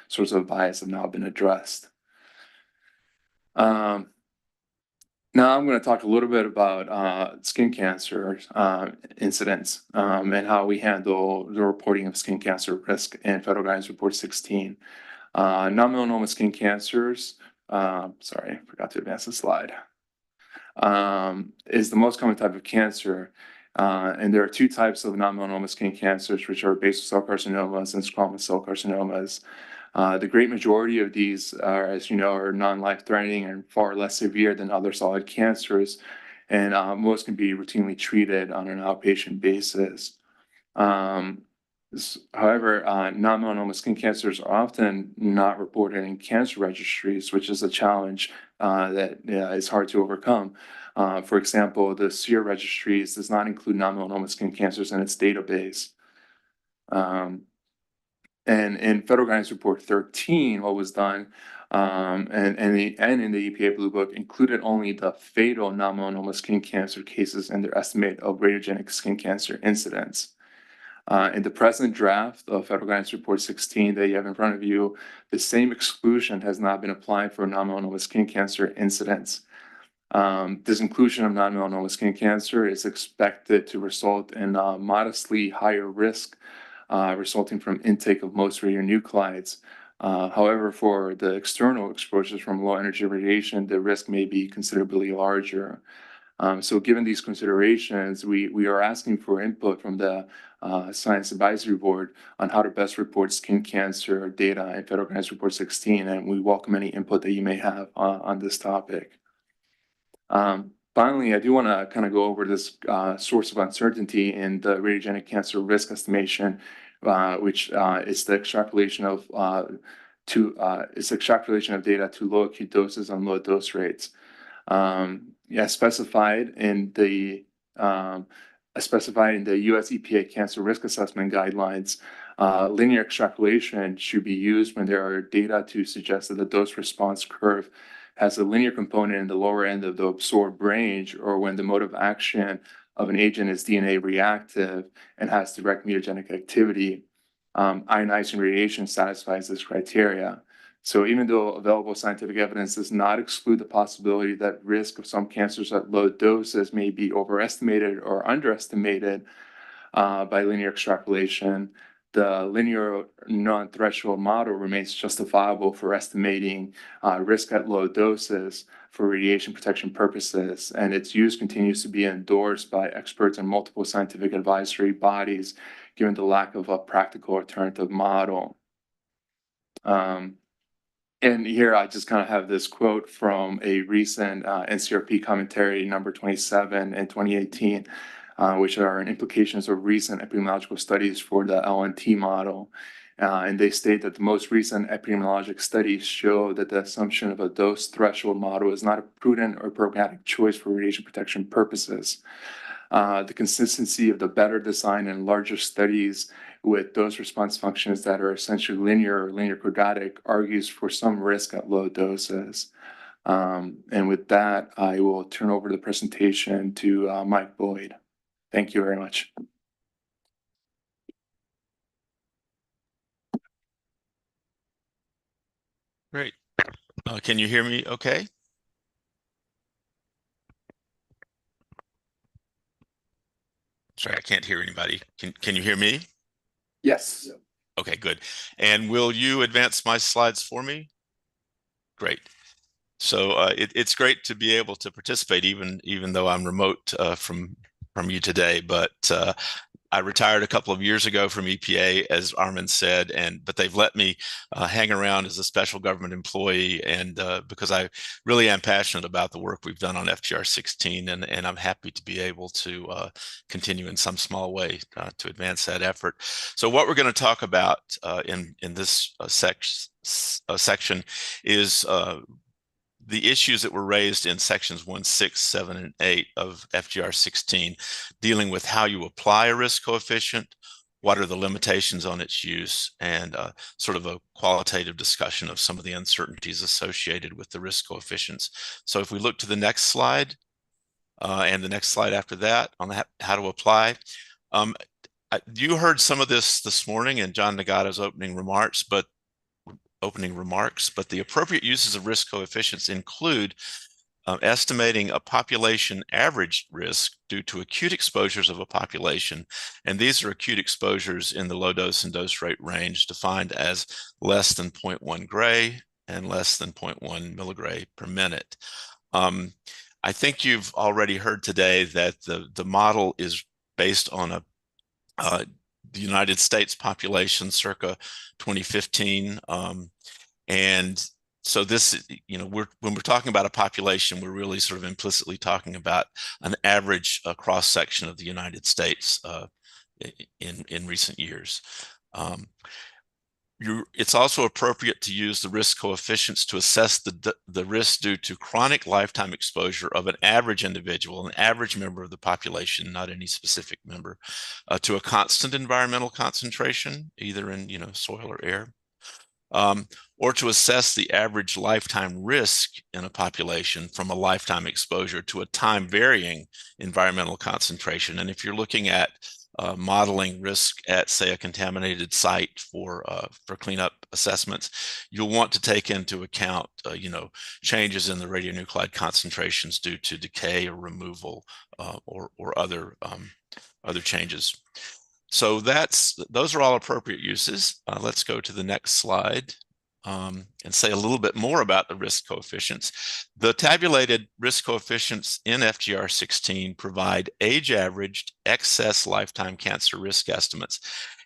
sorts of bias have now been addressed. Now I'm going to talk a little bit about skin cancer incidents and how we handle the reporting of skin cancer risk in Federal Guidance Report 16. Non-melanoma skin cancers, sorry, I forgot to advance the slide, is the most common type of cancer. And there are two types of non-melanoma skin cancers, which are basal cell carcinomas and squamous cell carcinomas. The great majority of these are, as you know, are non-life-threatening and far less severe than other solid cancers, and most can be routinely treated on an outpatient basis. However, non-melanoma skin cancers are often not reported in cancer registries, which is a challenge that is hard to overcome. For example, the SEER registries does not include non-melanoma skin cancers in its database. And in Federal Guidance Report 13, what was done, and in the EPA Blue Book, included only the fatal non-melanoma skin cancer cases in their estimate of radiogenic skin cancer incidence. In the present draft of Federal Guidance Report 16 that you have in front of you, the same exclusion has not been applied for non-melanoma skin cancer incidence. This inclusion of non-melanoma skin cancer is expected to result in modestly higher risk resulting from intake of most radionuclides. However, for the external exposures from low energy radiation, the risk may be considerably larger. So given these considerations, we are asking for input from the Science Advisory Board on how to best report skin cancer data in Federal Guidance Report 16, and we welcome any input that you may have on this topic. Finally, I do want to kind of go over this source of uncertainty in the radiogenic cancer risk estimation, which is the extrapolation of data to low acute doses and low dose rates. Specified in the US EPA cancer risk assessment guidelines, linear extrapolation should be used when there are data to suggest that the dose response curve has a linear component in the lower end of the absorbed range, or when the mode of action of an agent is DNA reactive and has direct mutagenic activity. Ionizing radiation satisfies this criteria. So even though available scientific evidence does not exclude the possibility that risk of some cancers at low doses may be overestimated or underestimated by linear extrapolation, the linear non-threshold model remains justifiable for estimating risk at low doses for radiation protection purposes, and its use continues to be endorsed by experts in multiple scientific advisory bodies, given the lack of a practical alternative model. And here I just kind of have this quote from a recent NCRP commentary number 27 in 2018, which are implications of recent epidemiological studies for the LNT model. And they state that the most recent epidemiologic studies show that the assumption of a dose threshold model is not a prudent or programmatic choice for radiation protection purposes. The consistency of the better design and larger studies with dose response functions that are essentially linear or linear quadratic argues for some risk at low doses. And with that, I will turn over the presentation to Mike Boyd. Thank you very much. Great. Can you hear me okay? Sorry, I can't hear anybody. Can you hear me? Yes. Okay, good. And will you advance my slides for me? Great. So it's great to be able to participate, even though I'm remote from from you today, but I retired a couple of years ago from EPA, as Armin said, but they've let me hang around as a special government employee, and because I really am passionate about the work we've done on FGR 16, and I'm happy to be able to continue in some small way to advance that effort. So what we're going to talk about in this section is the issues that were raised in sections 1, 6, 7, and 8 of FGR 16, dealing with how you apply a risk coefficient, what are the limitations on its use, and sort of a qualitative discussion of some of the uncertainties associated with the risk coefficients. So if we look to the next slide, and the next slide after that on how to apply. You heard some of this morning in John Nagata's opening remarks, but the appropriate uses of risk coefficients include estimating a population average risk due to acute exposures of a population. And these are acute exposures in the low dose and dose rate range, defined as less than 0.1 gray and less than 0.1 milligray per minute. I think you've already heard today that the model is based on the United States population circa 2015. And so this, when we're talking about a population, we're really sort of implicitly talking about an average cross section of the United States in recent years. It's also appropriate to use the risk coefficients to assess the risk due to chronic lifetime exposure of an average individual, an average member of the population, not any specific member, to a constant environmental concentration, either in soil or air, or to assess the average lifetime risk in a population from a lifetime exposure to a time varying environmental concentration. And if you're looking at modeling risk at, say, a contaminated site for cleanup assessments, you'll want to take into account, changes in the radionuclide concentrations due to decay or removal or other changes. So those are all appropriate uses. Let's go to the next slide. And say a little bit more about the risk coefficients. The tabulated risk coefficients in FGR 16 provide age-averaged excess lifetime cancer risk estimates,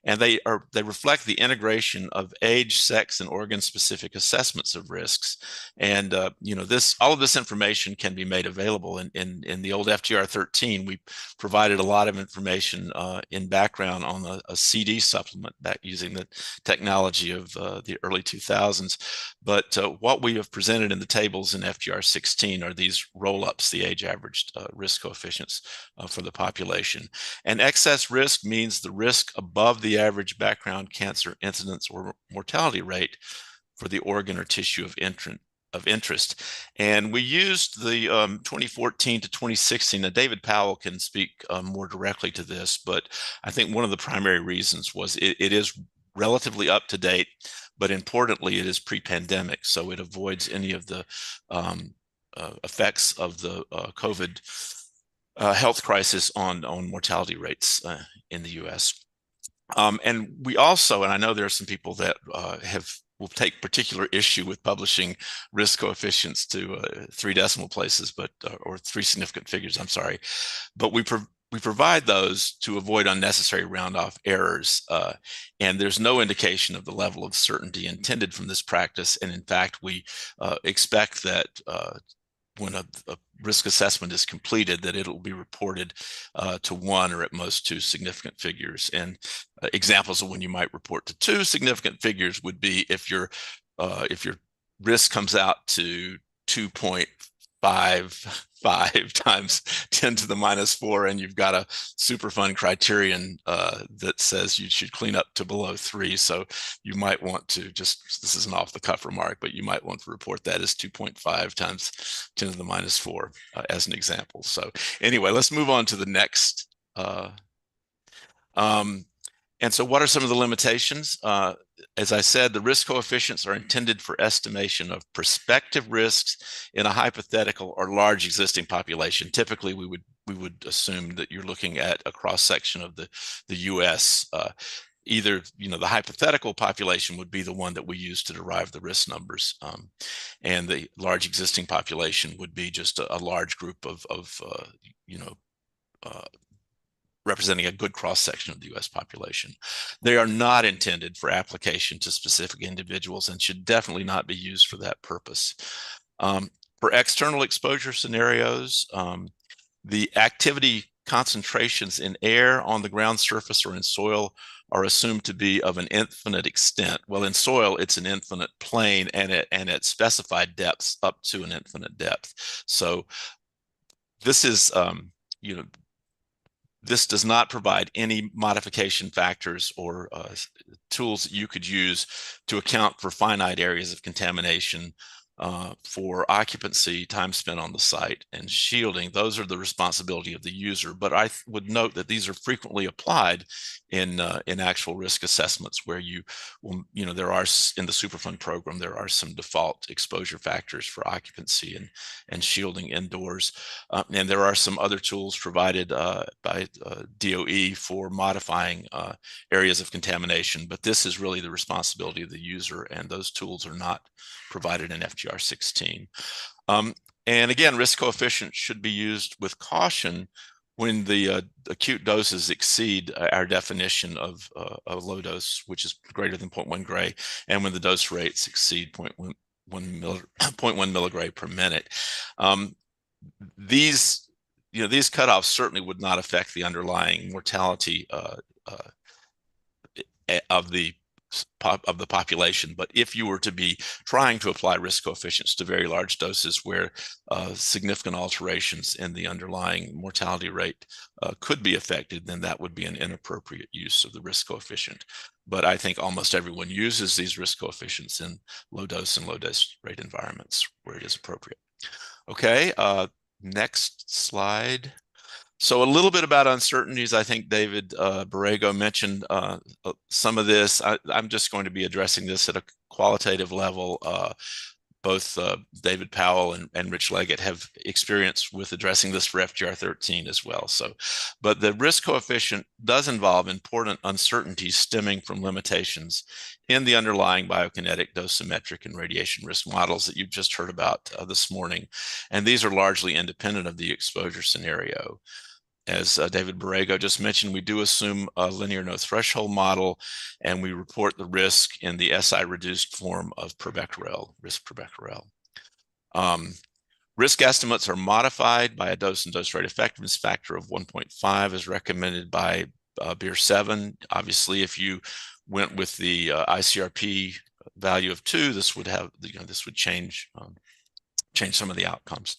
and they reflect the integration of age, sex, and organ-specific assessments of risks. And all of this information can be made available in the old FGR 13. We provided a lot of information in background on a CD supplement back using the technology of the early 2000s. But what we have presented in the tables in FGR 16 are these roll-ups, the age-averaged risk coefficients for the population. And excess risk means the risk above the average background cancer incidence or mortality rate for the organ or tissue of interest. And we used the 2014 to 2016, and David Powell can speak more directly to this, but I think one of the primary reasons was it is relatively up to date, but importantly, it is pre-pandemic, so it avoids any of the effects of the COVID health crisis on mortality rates in the US. And we also, and I know there are some people that will take particular issue with publishing risk coefficients to 3 decimal places, or 3 significant figures, I'm sorry, but we provide those to avoid unnecessary round-off errors, and there's no indication of the level of certainty intended from this practice. And in fact, we expect that when a risk assessment is completed, that it'll be reported to 1 or at most 2 significant figures. And examples of when you might report to 2 significant figures would be if your risk comes out to 2.55 times 10 to the minus 4, and you've got a Superfund criterion that says you should clean up to below 3. So you might want to this is an off the cuff remark, but you might want to report that as 2.5 times 10 to the minus 4 as an example. So anyway, let's move on to the next. And so what are some of the limitations? As I said, the risk coefficients are intended for estimation of prospective risks in a hypothetical or large existing population. Typically, we would assume that you're looking at a cross-section of the US. Either, the hypothetical population would be the one that we use to derive the risk numbers. And the large existing population would be just a large group of representing a good cross-section of the US population. They are not intended for application to specific individuals and should definitely not be used for that purpose. For external exposure scenarios, the activity concentrations in air, on the ground surface, or in soil are assumed to be of an infinite extent. Well, in soil, it's an infinite plane and at specified depths up to an infinite depth. So this is, this does not provide any modification factors or tools that you could use to account for finite areas of contamination for occupancy, time spent on the site, and shielding. Those are the responsibility of the user. But I would note that these are frequently applied in actual risk assessments where you will, there are in the Superfund program, there are some default exposure factors for occupancy and shielding indoors. And there are some other tools provided by DOE for modifying areas of contamination, but this is really the responsibility of the user, and those tools are not provided in FGR 16. And again, risk coefficient should be used with caution when the acute doses exceed our definition of a low dose, which is greater than 0.1 gray, and when the dose rates exceed 0.1 milligray per minute. These cutoffs certainly would not affect the underlying mortality of the population. But if you were to be trying to apply risk coefficients to very large doses where significant alterations in the underlying mortality rate could be affected, then that would be an inappropriate use of the risk coefficient. But I think almost everyone uses these risk coefficients in low dose and low dose rate environments where it is appropriate. Okay, next slide. So a little bit about uncertainties. I think David Borrego mentioned some of this. I'm just going to be addressing this at a qualitative level. Both David Powell and Rich Leggett have experience with addressing this for FGR 13 as well. But the risk coefficient does involve important uncertainties stemming from limitations in the underlying biokinetic, dosimetric, and radiation risk models that you've just heard about this morning. And these are largely independent of the exposure scenario. As David Borrego just mentioned, we do assume a linear no threshold model, and we report the risk in the SI reduced form of per becquerel, risk per becquerel. Risk estimates are modified by a dose and dose rate effectiveness factor of 1.5 as recommended by BEER 7. Obviously, if you went with the ICRP value of 2, this would have, this would change some of the outcomes.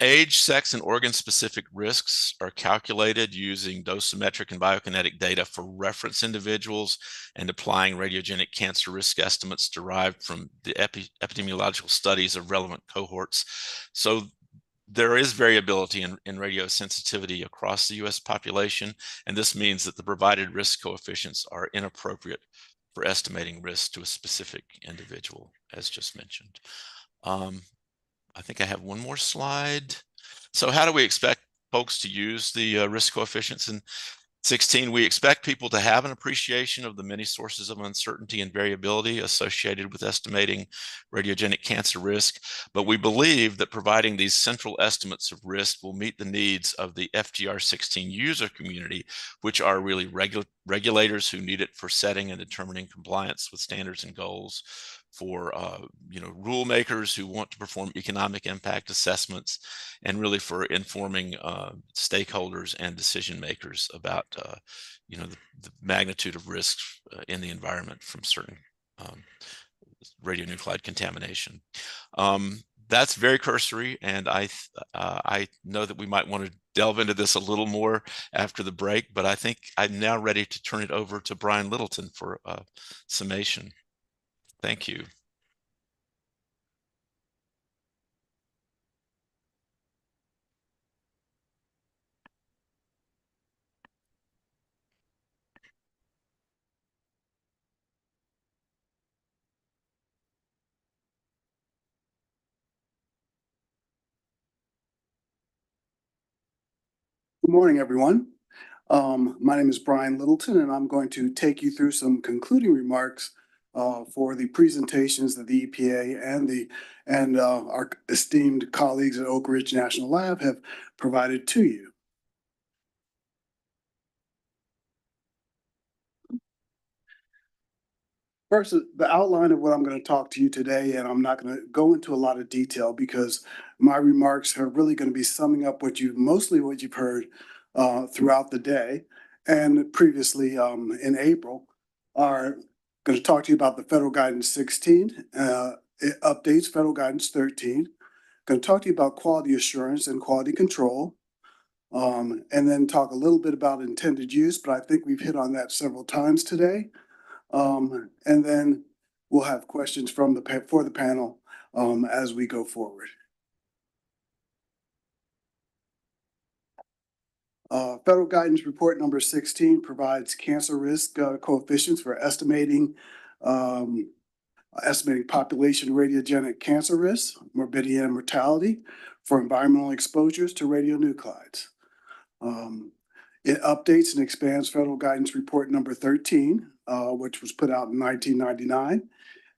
Age, sex, and organ-specific risks are calculated using dosimetric and biokinetic data for reference individuals and applying radiogenic cancer risk estimates derived from the epidemiological studies of relevant cohorts. So there is variability in radiosensitivity across the US population, and this means that the provided risk coefficients are inappropriate for estimating risk to a specific individual, as just mentioned. I think I have one more slide. So how do we expect folks to use the risk coefficients in 16? We expect people to have an appreciation of the many sources of uncertainty and variability associated with estimating radiogenic cancer risk, but we believe that providing these central estimates of risk will meet the needs of the FGR 16 user community, which are really regulators who need it for setting and determining compliance with standards and goals, for rule makers who want to perform economic impact assessments, and really for informing stakeholders and decision makers about the magnitude of risks in the environment from certain radionuclide contamination. That's very cursory, and I know that we might want to delve into this a little more after the break, but I think I'm now ready to turn it over to Brian Littleton for a summation. Thank you. Good morning, everyone. My name is Brian Littleton, and I'm going to take you through some concluding remarks for the presentations that the EPA and our esteemed colleagues at Oak Ridge National Lab have provided to you. First, the outline of what I'm going to talk to you today, and I'm not going to go into a lot of detail because my remarks are really going to be summing up mostly what you've heard throughout the day and previously in April, are going to talk to you about the Federal Guidance 16, it updates Federal Guidance 13. Going to talk to you about quality assurance and quality control, and then talk a little bit about intended use, but I think we've hit on that several times today. And then we'll have questions for the panel as we go forward. Federal Guidance Report number 16 provides cancer risk coefficients for estimating population radiogenic cancer risk, morbidity and mortality for environmental exposures to radionuclides. It updates and expands Federal Guidance Report number 13, which was put out in 1999,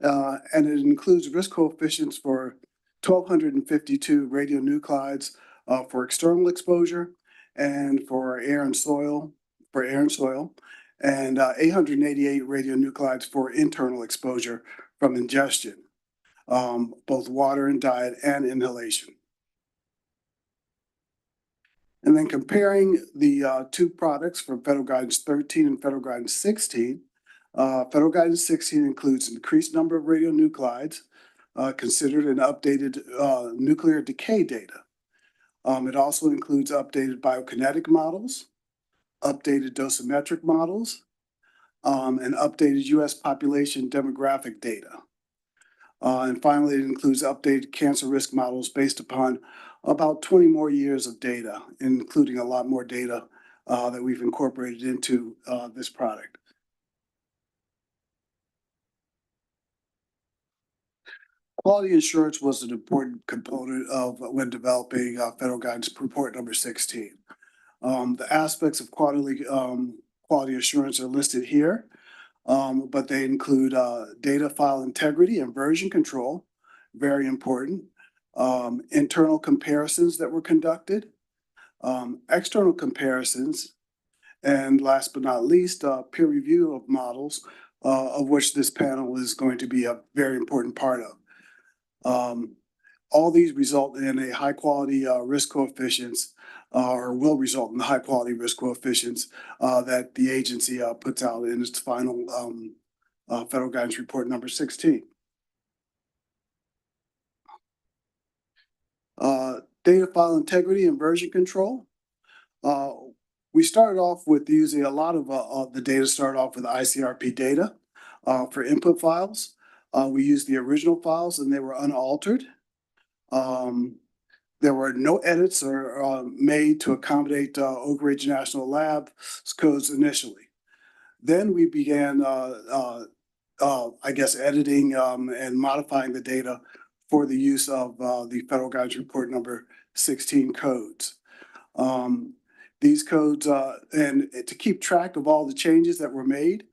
and it includes risk coefficients for 1,252 radionuclides for external exposure and for air and soil, and 888 radionuclides for internal exposure from ingestion, both water and diet and inhalation. And then comparing the two products from Federal Guidance 13 and Federal Guidance 16, Federal Guidance 16 includes an increased number of radionuclides considered and updated nuclear decay data. It also includes updated biokinetic models, updated dosimetric models, and updated U.S. population demographic data. And finally, it includes updated cancer risk models based upon about 20 more years of data, including a lot more data that we've incorporated into this product. Quality assurance was an important component of when developing Federal Guidance Report number 16. The aspects of quality assurance are listed here, but they include data file integrity and version control, very important, internal comparisons that were conducted, external comparisons, and last but not least, peer review of models, of which this panel is going to be a very important part of. All these result in a high quality risk coefficients, or will result in the high quality risk coefficients that the agency puts out in its final Federal Guidance Report number 16. Data file integrity and version control. We started off with using a lot of the data started off with ICRP data for input files. We used the original files and they were unaltered. There were no edits or made to accommodate Oak Ridge National Lab's codes initially. Then we began, I guess, editing and modifying the data for the use of the Federal Guidance Report number 16 codes. These codes, and to keep track of all the changes that were made,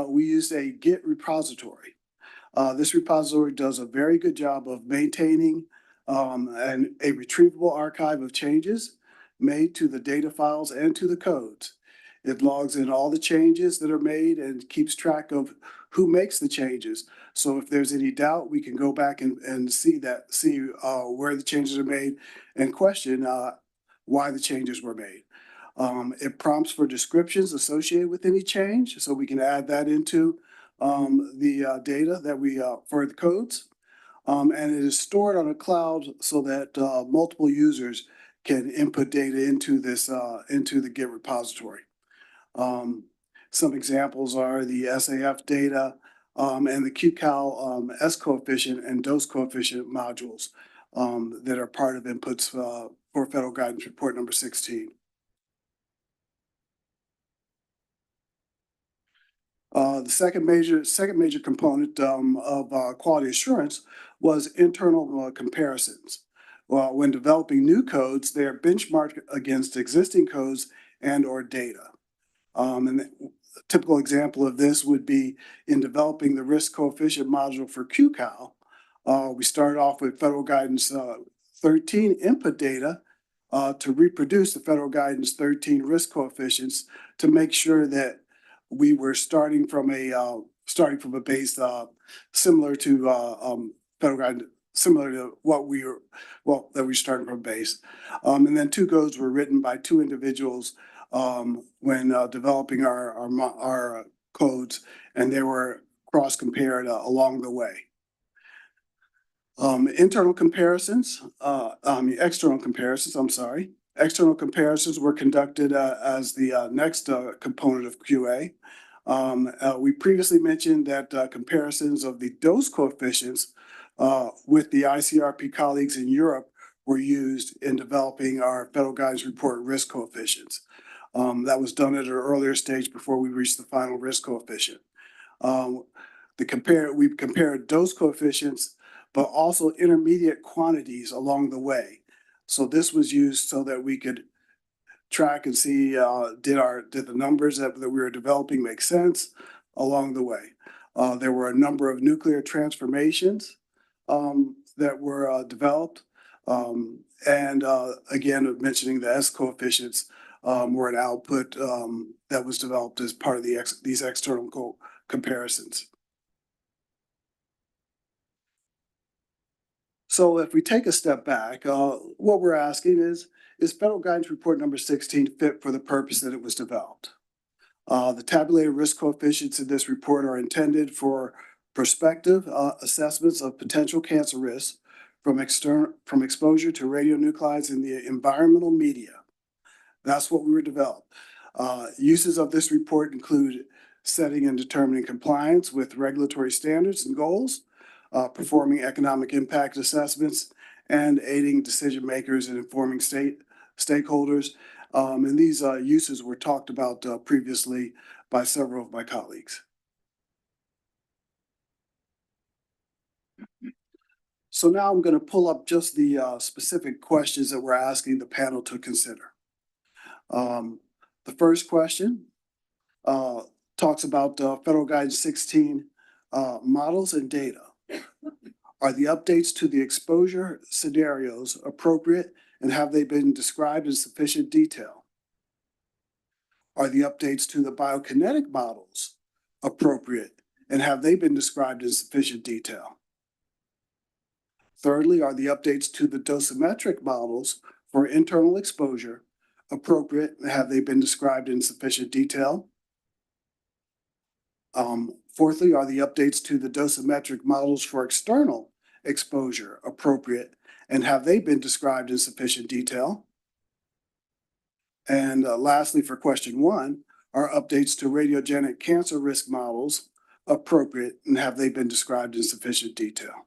we used a Git repository. This repository does a very good job of maintaining and a retrievable archive of changes made to the data files and to the codes. It logs in all the changes that are made and keeps track of who makes the changes. So if there's any doubt, we can go back and see where the changes are made and question why the changes were made. It prompts for descriptions associated with any change, so we can add that into the data that we for the codes. And it is stored on a cloud so that multiple users can input data into this into the Git repository. Some examples are the SAF data and the QCal S coefficient and dose coefficient modules that are part of inputs for Federal Guidance Report number 16. The second major component of quality assurance was internal comparisons. Well, when developing new codes, they are benchmarked against existing codes and or data. And a typical example of this would be in developing the risk coefficient module for QCal. We started off with Federal Guidance 13 input data to reproduce the Federal Guidance 13 risk coefficients to make sure that we were starting from a starting from a base similar to federal guide, similar to what we were, well, that we started from base. And then two codes were written by two individuals when developing our codes, and they were cross-compared along the way. External comparisons, I'm sorry. External comparisons were conducted as the next component of QA. We previously mentioned that comparisons of the dose coefficients with the ICRP colleagues in Europe were used in developing our federal guidance report risk coefficients. That was done at an earlier stage before we reached the final risk coefficient. We compared dose coefficients, but also intermediate quantities along the way. So this was used so that we could track and see did the numbers that we were developing make sense along the way. There were a number of nuclear transformations that were developed. And again, mentioning the S coefficients were an output that was developed as part of these external comparisons. So if we take a step back, what we're asking is Federal Guidance Report number 16 fit for the purpose that it was developed? The tabulated risk coefficients in this report are intended for prospective assessments of potential cancer risks from exposure to radionuclides in the environmental media. That's what we were developed. Uses of this report include setting and determining compliance with regulatory standards and goals, performing economic impact assessments, and aiding decision makers and informing stakeholders. And these uses were talked about previously by several of my colleagues. So now I'm going to pull up just the specific questions that we're asking the panel to consider. The first question talks about Federal Guidance 16 models and data. Are the updates to the exposure scenarios appropriate, and have they been described in sufficient detail? Are the updates to the biokinetic models appropriate, and have they been described in sufficient detail? Thirdly, are the updates to the dosimetric models for internal exposure appropriate, and have they been described in sufficient detail? Fourthly, are the updates to the dosimetric models for external exposure appropriate, and have they been described in sufficient detail? And lastly, for question 1, are updates to radiogenic cancer risk models appropriate, and have they been described in sufficient detail?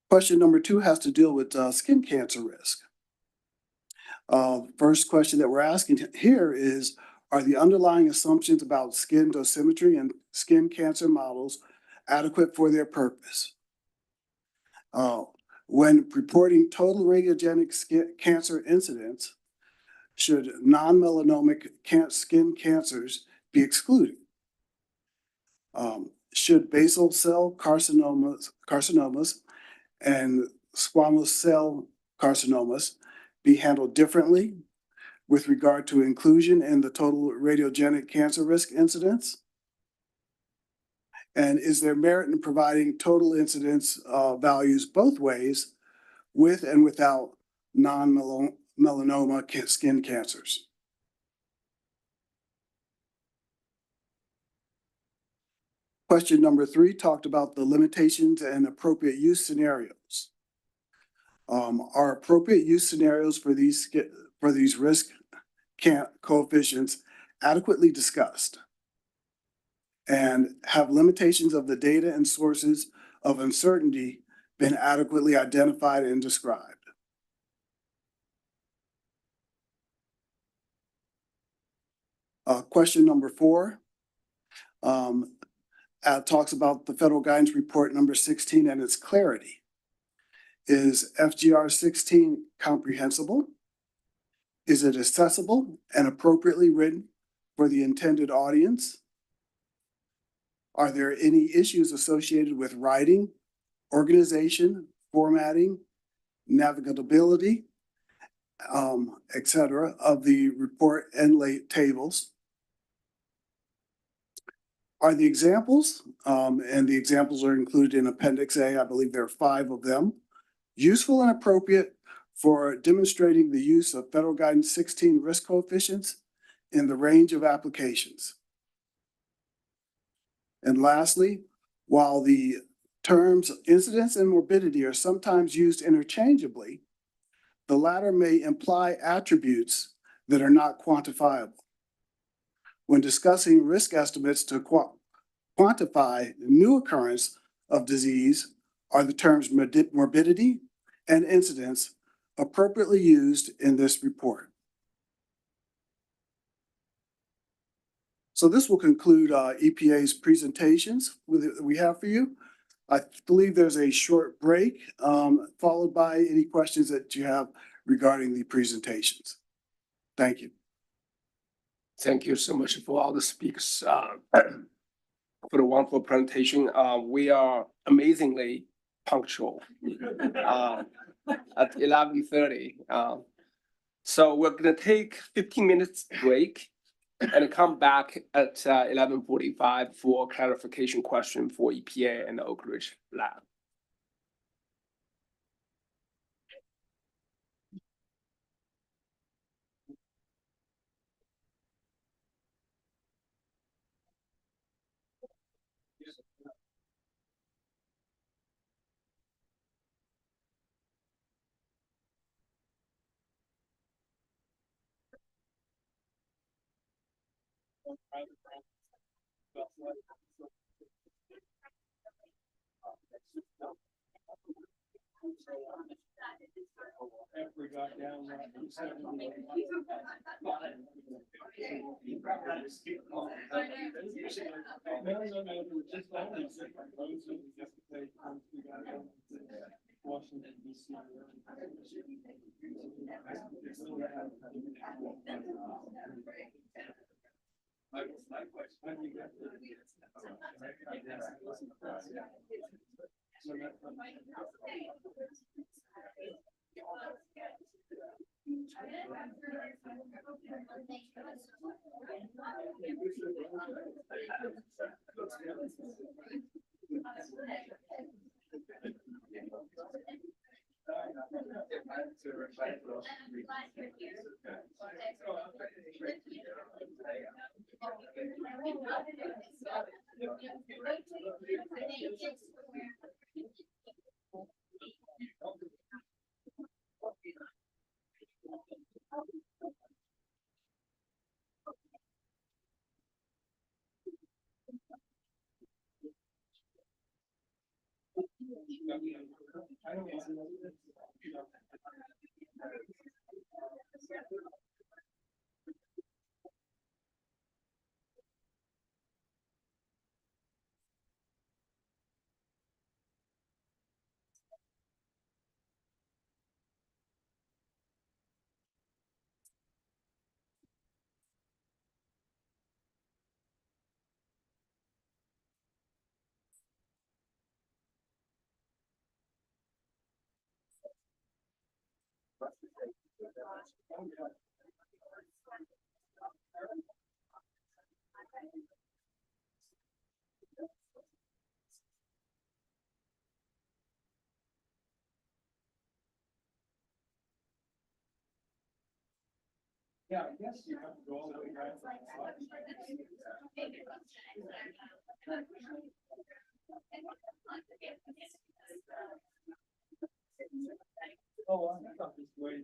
Question number 2 has to deal with skin cancer risk. First question that we're asking here is, are the underlying assumptions about skin dosimetry and skin cancer models adequate for their purpose? When reporting total radiogenic skin cancer incidents, should non-melanemic skin cancers be excluded? Should basal cell carcinomas and squamous cell carcinomas be handled differently with regard to inclusion in the total radiogenic cancer risk incidence? And is there merit in providing total incidence values both ways, with and without non-melanoma skin cancers? Question number 3 talked about the limitations and appropriate use scenarios. Are appropriate use scenarios for these risk coefficients adequately discussed? And have limitations of the data and sources of uncertainty been adequately identified and described? Question number 4 talks about the Federal Guidance Report number 16 and its clarity. Is FGR 16 comprehensible? Is it accessible and appropriately written for the intended audience? Are there any issues associated with writing, organization, formatting, navigability, et cetera, of the report and late tables are the examples, and the examples are included in Appendix A. I believe there are 5 of them. Useful and appropriate for demonstrating the use of Federal Guidance 16 risk coefficients in the range of applications. And lastly, while the terms incidence and morbidity are sometimes used interchangeably, the latter may imply attributes that are not quantifiable. When discussing risk estimates to quantify new occurrence of disease, are the terms morbidity and incidence appropriately used in this report? So this will conclude EPA's presentations we have for you. I believe there's a short break followed by any questions that you have regarding the presentations. Thank you. Thank you so much for all the speakers for the wonderful presentation. We are amazingly punctual at 11:30. So we're gonna take 15 minutes break and come back at 11:45 for clarification question for EPA and the Oak Ridge lab. Washington, D.C. Yeah, I guess you have to go all the way back. Oh, I thought this way.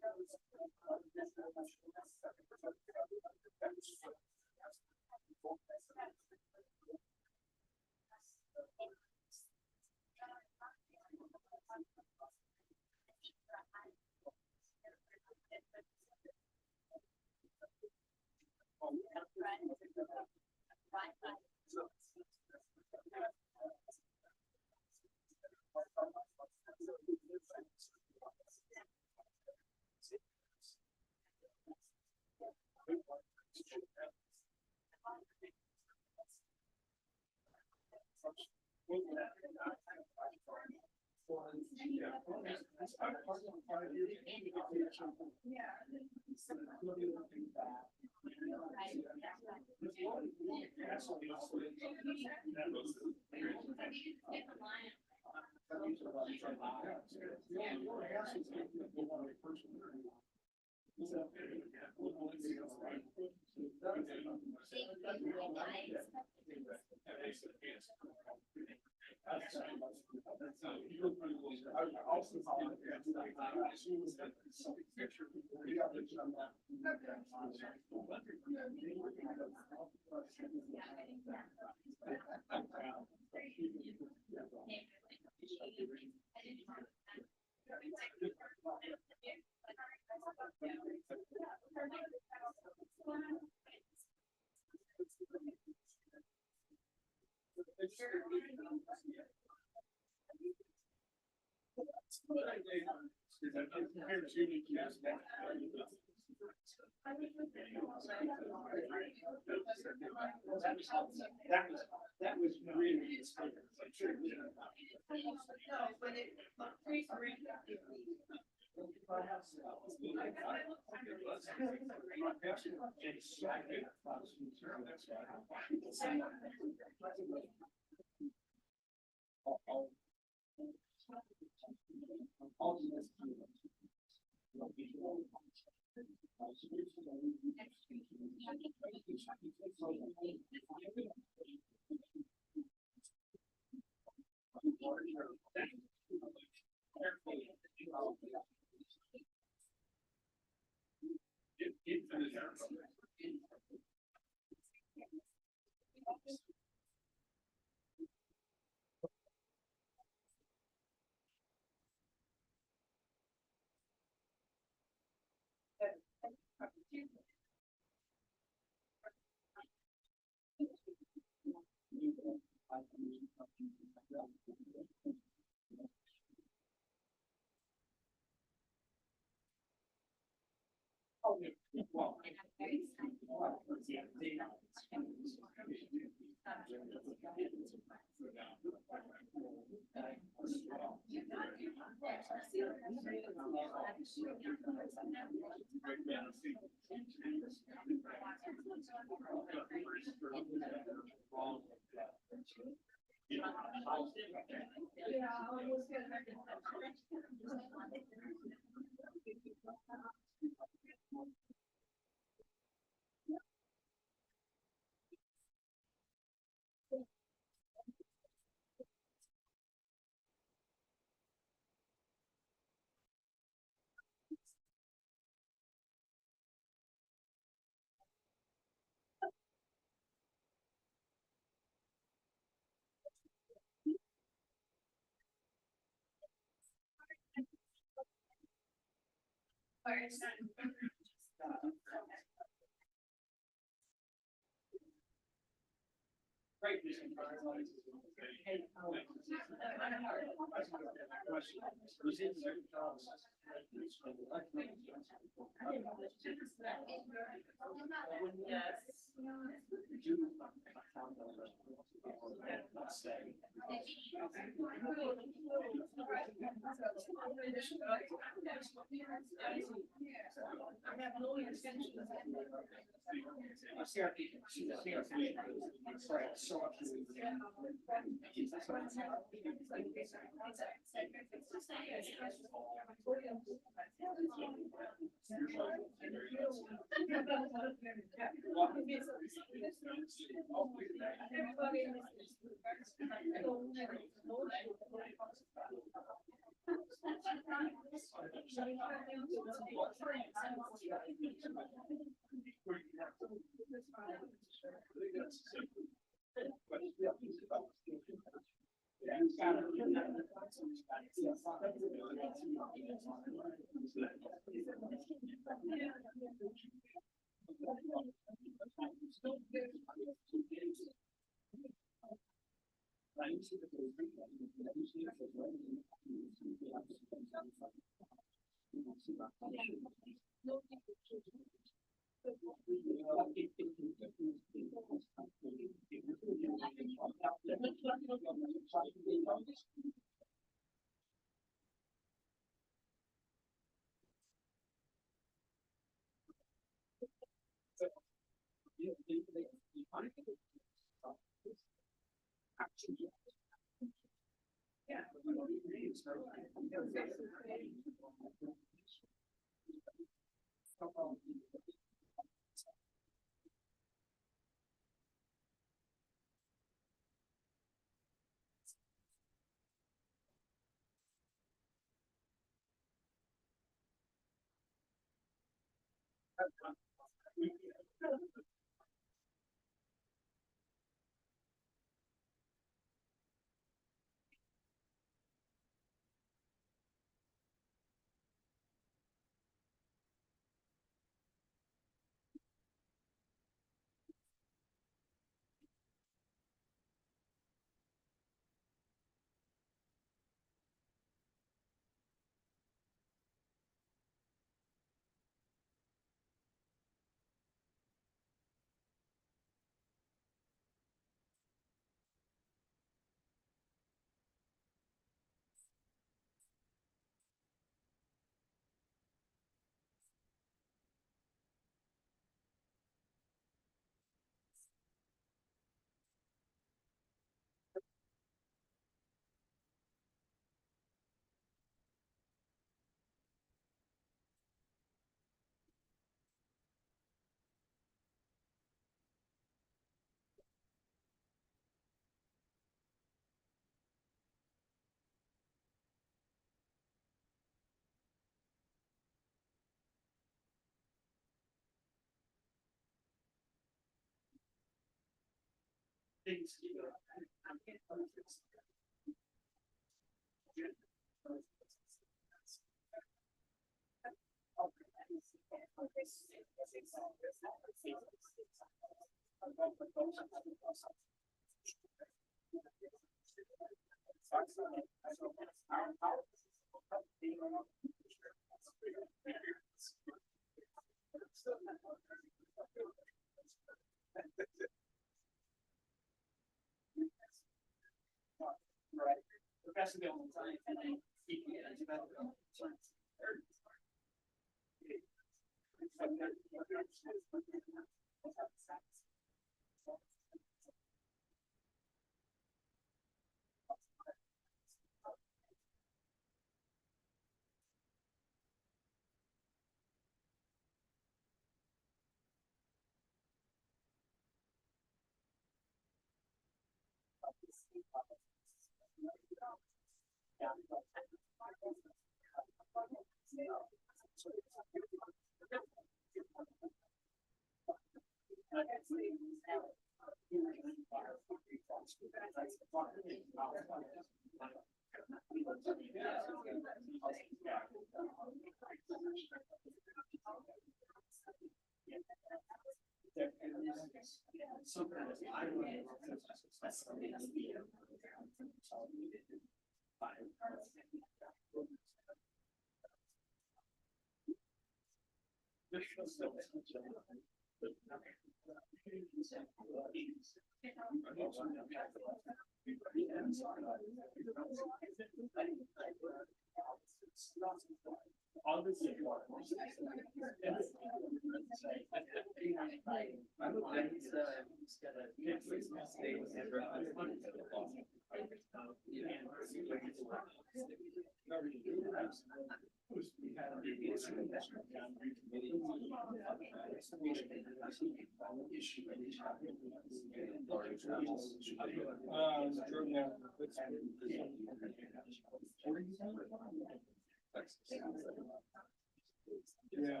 Yeah.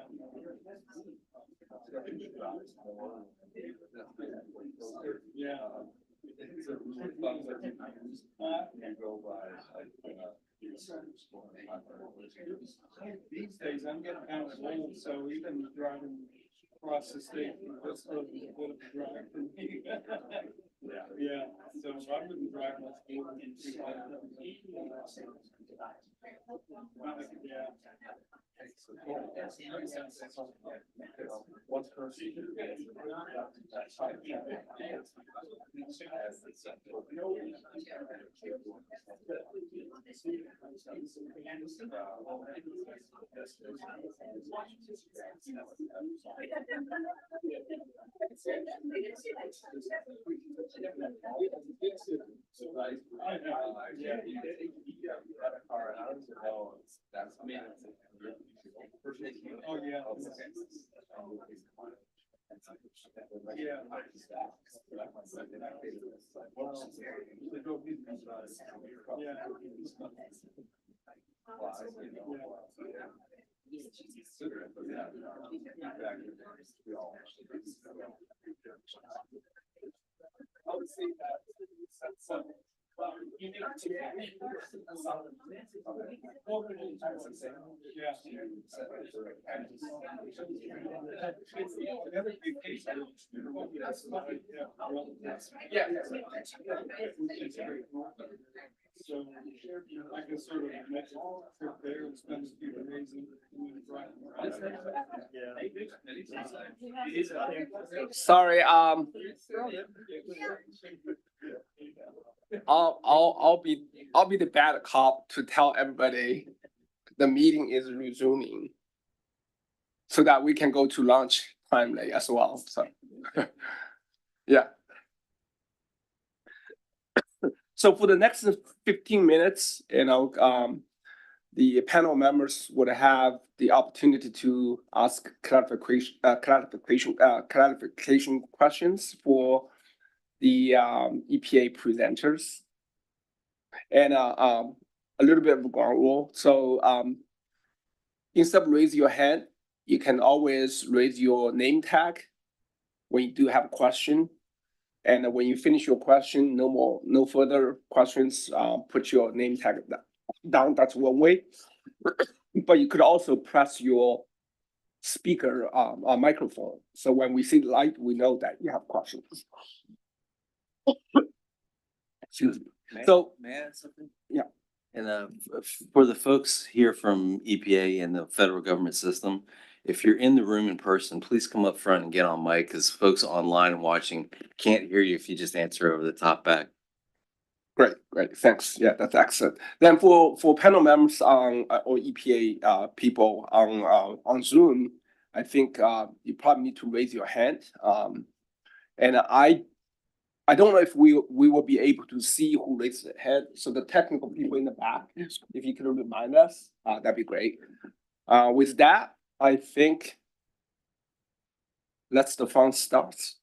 Yeah. These days, I'm getting kind of old, so even driving across the state, that's a bit of a drive for me. Yeah, so I wouldn't drive much more than 2 hours. Yeah. One person. Oh, yeah. Yeah. So I can sort of make a trip there and spend a few days in Sorry, I'll be the bad cop to tell everybody the meeting is resuming, so that we can go to lunch timely as well. So, yeah. So for the next 15 minutes, the panel members would have the opportunity to ask clarification questions for the EPA presenters. And a little bit of a ground rule. So instead of raise your hand, you can always raise your name tag when you do have a question. And when you finish your question, no further questions, put your name tag down. That's one way. But you could also press your speaker microphone. So when we see the light, we know that you have questions. Excuse me. May I add something? Yeah. And for the folks here from EPA and the federal government system, if you're in the room in person, please come up front and get on mic, because folks online and watching can't hear you if you just answer over the top back. Great, thanks. Yeah, that's excellent. Then for panel members on or EPA people on Zoom, I think you probably need to raise your hand. And I don't know if we will be able to see who raised their hand. So the technical people in the back, if you could remind us, that'd be great. With that, I think let's the fun starts.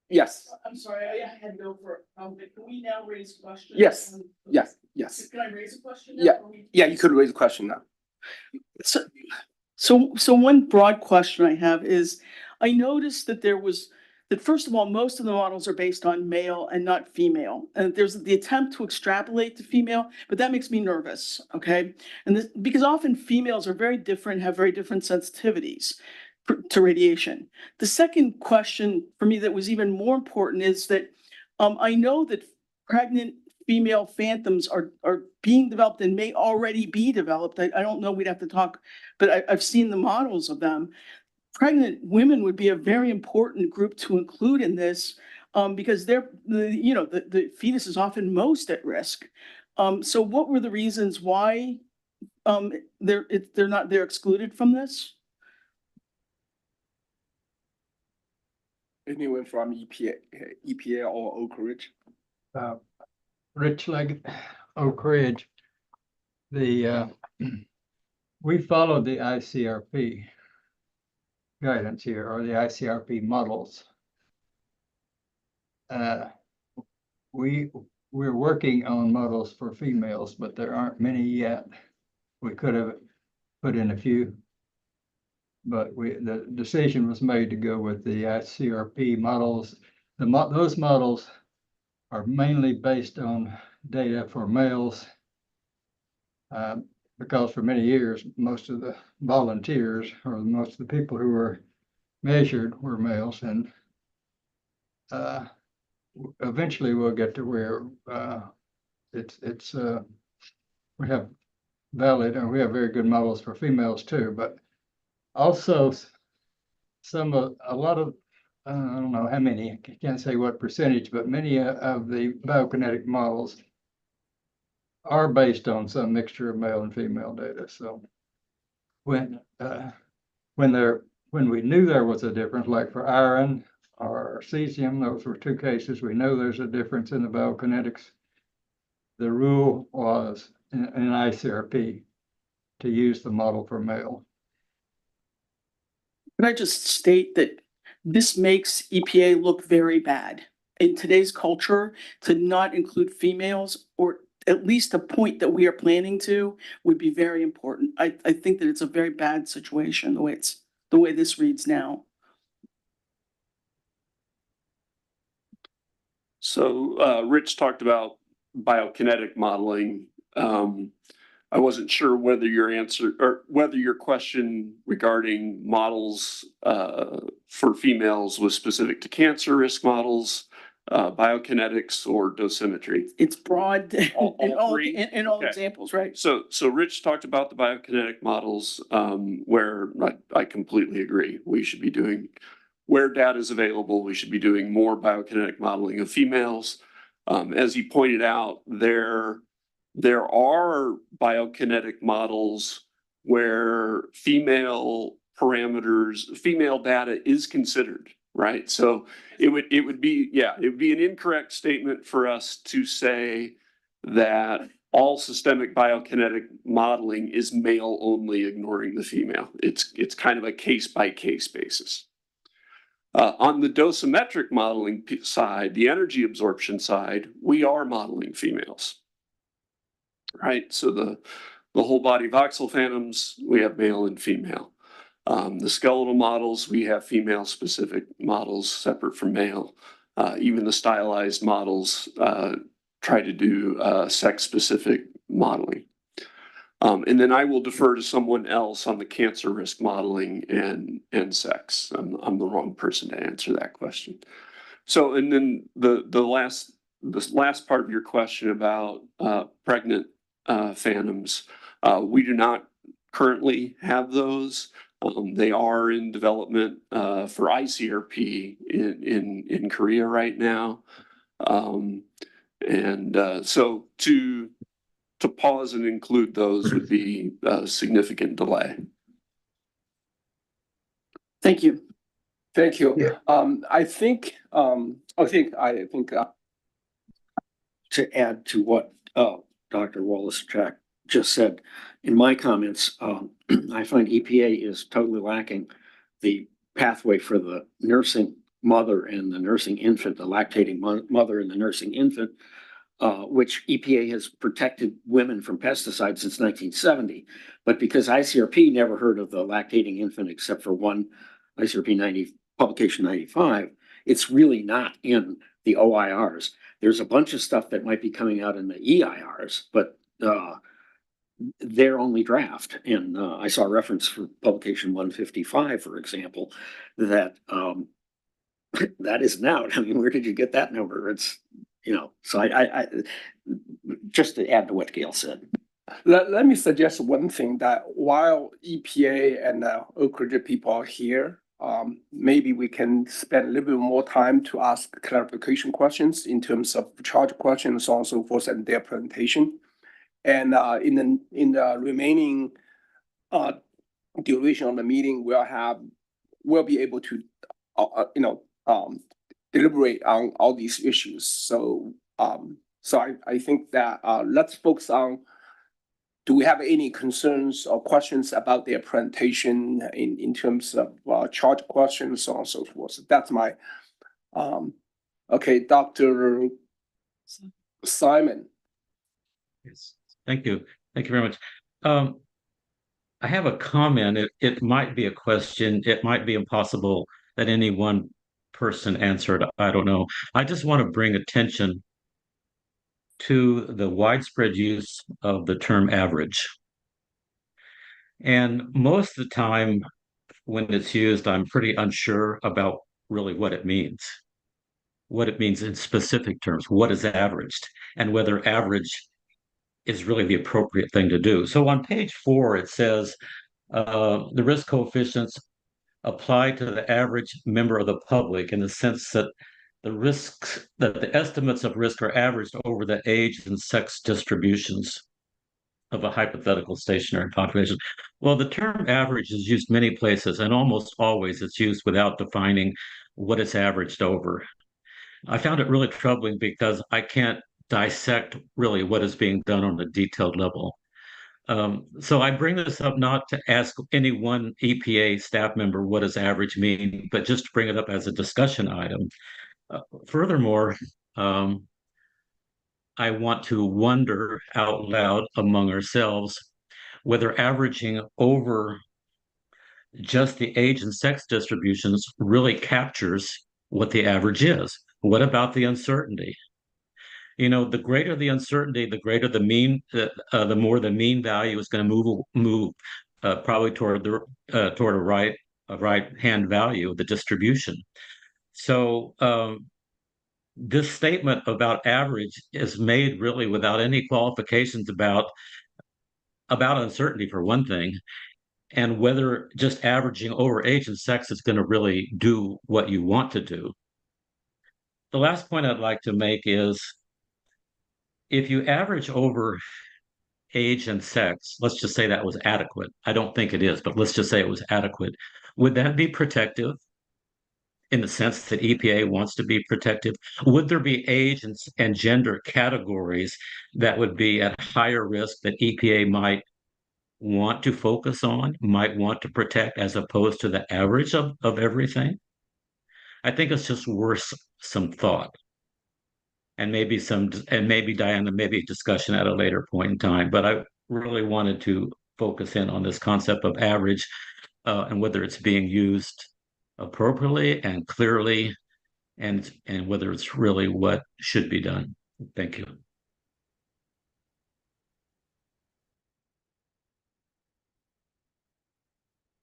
Yes. I'm sorry, I had no for, can we now raise questions? Yes. Can I raise a question now? Yeah, you could raise a question now. So one broad question I have is, I noticed that first of all, most of the models are based on male and not female. And there's the attempt to extrapolate to female, but that makes me nervous, okay? And because often females are very different, have very different sensitivities to radiation. The second question for me that was even more important is that I know that pregnant female phantoms are being developed and may already be developed. I don't know, we'd have to talk, but I've seen the models of them. Pregnant women would be a very important group to include in this because the fetus is often most at risk. So what were the reasons why they're excluded from this? Anyone from EPA or Oak Ridge? Rich Leggett, Oak Ridge. We followed the ICRP guidance here, or the ICRP models. We we're working on models for females, but there aren't many yet. We could have put in a few, but the decision was made to go with the ICRP models. Those models are mainly based on data for males, because for many years, most of the volunteers or most of the people who were measured were males, and eventually we'll get to where we have valid, and we have very good models for females too, but also a lot of, I don't know how many, I can't say what percentage, but many of the biokinetic models are based on some mixture of male and female data. So when we knew there was a difference, like for iron or cesium, those were two cases, we know there's a difference in the biokinetics. The rule was in ICRP to use the model for male. Can I just state that this makes EPA look very bad in today's culture to not include females, or at least a point that we are planning to, would be very important. I think that it's a very bad situation the way this reads now. So Rich talked about biokinetic modeling. I wasn't sure whether your question regarding models for females was specific to cancer risk models, biokinetics, or dosimetry. It's broad in all three? Okay. examples, right? So Rich talked about the biokinetic models, where I completely agree. We should be doing, where data is available, we should be doing more biokinetic modeling of females. As he pointed out, there are biokinetic models where female data is considered, right? So it would be an incorrect statement for us to say that all systemic biokinetic modeling is male only, ignoring the female. It's kind of a case by case basis. On the dosimetric modeling side, the energy absorption side, we are modeling females, right? So the whole body voxel phantoms, we have male and female. The skeletal models, we have female specific models separate from male. Even the stylized models try to do sex specific modeling. And then I will defer to someone else on the cancer risk modeling and sex. I'm the wrong person to answer that question. So, and then the last part of your question about pregnant phantoms, we do not currently have those. They are in development for ICRP in Korea right now. So to pause and include those would be a significant delay. Thank you. Thank you. Yeah. I think To add to what Dr. Wallace-Jack just said, in my comments, I find EPA is totally lacking the pathway for the nursing mother and the nursing infant, the lactating mother and the nursing infant, which EPA has protected women from pesticides since 1970. But because ICRP never heard of the lactating infant except for one ICRP publication 95, it's really not in the OIRs. There's a bunch of stuff that might be coming out in the EIRs, but they're only draft. And I saw a reference for publication 155, for example, that that isn't out. I mean, where did you get that number? It's, so I just to add to what Gail said. let me suggest one thing, that while EPA and Oak Ridge people are here, maybe we can spend a little bit more time to ask clarification questions in terms of charge questions, so on and so forth, and their presentation. And in the remaining duration of the meeting, we'll be able to deliberate on all these issues. So I think that let's focus on, do we have any concerns or questions about their presentation in terms of charge questions, so on and so forth. So that's my okay, Dr. Simon. Yes, thank you. Thank you very much. I have a comment. It might be a question. It might be impossible that any one person answered. I don't know. I just want to bring attention to the widespread use of the term average. And most of the time when it's used, I'm pretty unsure about really what it means in specific terms, what is averaged, and whether average is really the appropriate thing to do. So on page 4, it says the risk coefficients apply to the average member of the public in the sense that the estimates of risk are averaged over the age and sex distributions of a hypothetical stationary population. Well, the term average is used many places, and almost always it's used without defining what it's averaged over. I found it really troubling because I can't dissect really what is being done on a detailed level. So I bring this up not to ask any one EPA staff member what does average mean, but just to bring it up as a discussion item. Furthermore, I want to wonder out loud among ourselves whether averaging over just the age and sex distributions really captures what the average is. What about the uncertainty? The greater the uncertainty, the greater the mean, the more the mean value is going to move probably toward a right hand value of the distribution. So this statement about average is made really without any qualifications about uncertainty for one thing, and whether just averaging over age and sex is going to really do what you want to do. The last point I'd like to make is if you average over age and sex, let's just say that was adequate. I don't think it is, but let's just say it was adequate. Would that be protective in the sense that EPA wants to be protective? Would there be age and gender categories that would be at higher risk that EPA might want to focus on, might want to protect as opposed to the average of everything? I think it's just worth some thought. And maybe Diana, maybe discussion at a later point in time. But I really wanted to focus in on this concept of average and whether it's being used appropriately and clearly, and whether it's really what should be done. Thank you.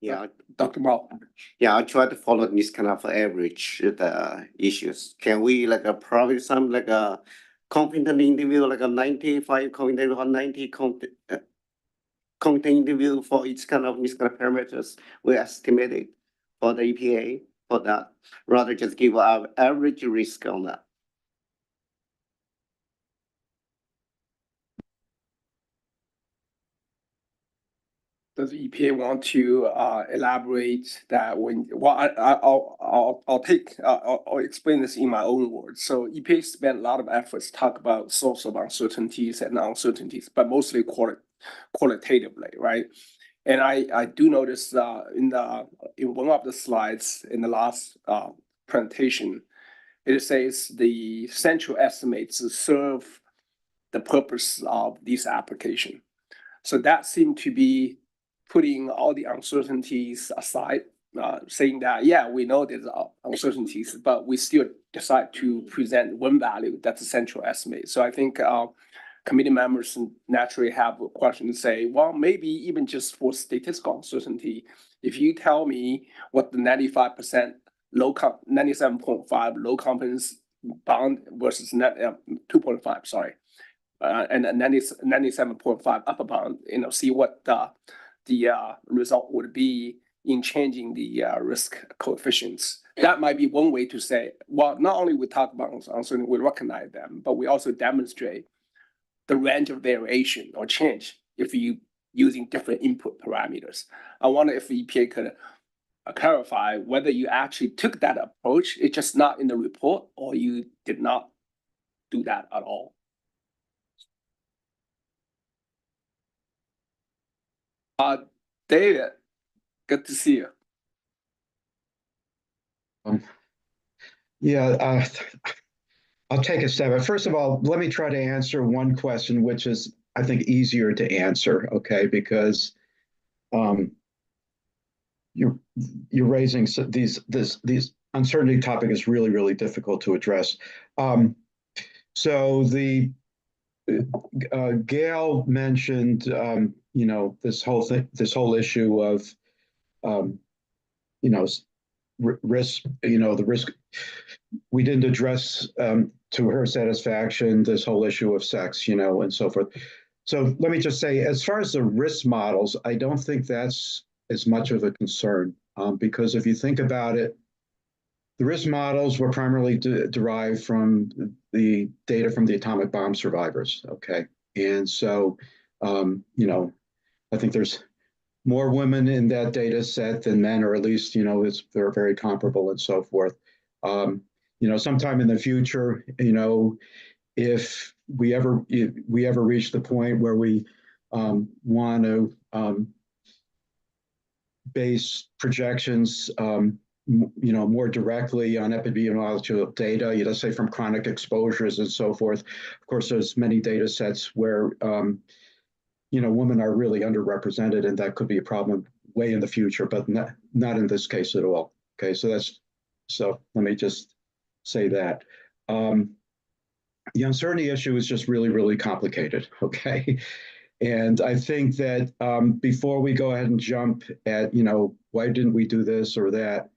Yeah, Dr. Mao. yeah, I try to follow this kind of average issues. Can we provide some competent individual, like a 95 competent or 90 competent individual for each kind of parameters we estimated for the EPA for that, rather just give our average risk on that. Does EPA want to elaborate that? I'll explain this in my own words. So EPA spent a lot of efforts to talk about source of uncertainties and uncertainties, but mostly qualitatively, right? And I do notice in one of the slides in the last presentation, it says the central estimates serve the purpose of this application. So that seemed to be putting all the uncertainties aside, saying that, yeah, we know there's uncertainties, but we still decide to present one value that's a central estimate. So I think committee members naturally have a question to say, well, maybe even just for statistical uncertainty, if you tell me what the 95% 97.5 low confidence bound versus 2.5, sorry, and 97.5 upper bound, see what the result would be in changing the risk coefficients. That might be one way to say, well, not only we talk about uncertainty, we recognize them, but we also demonstrate the range of variation or change if you using different input parameters. I wonder if EPA could clarify whether you actually took that approach, it's just not in the report, or you did not do that at all. David, good to see you. Yeah, I'll take a stab. First of all, let me try to answer one question, which is, I think, easier to answer, okay? Because um, you're raising these uncertainty topic is really, really difficult to address. So the Gail mentioned, this whole thing, this whole issue of, you know, risk, the risk. We didn't address to her satisfaction this whole issue of sex, and so forth. So let me just say, as far as the risk models, I don't think that's as much of a concern because if you think about it, the risk models were primarily derived from the data from the atomic bomb survivors. Okay, and so I think there's more women in that data set than men, or at least they're very comparable and so forth. Sometime in the future, if we ever reach the point where we want to base projections, more directly on epidemiological data, let's say from chronic exposures and so forth. Of course, there's many data sets where women are really underrepresented, and that could be a problem way in the future, but not in this case at all. Okay, so let me just say that. The uncertainty issue is just really, really complicated, okay? And I think that before we go ahead and jump at, why didn't we do this or that,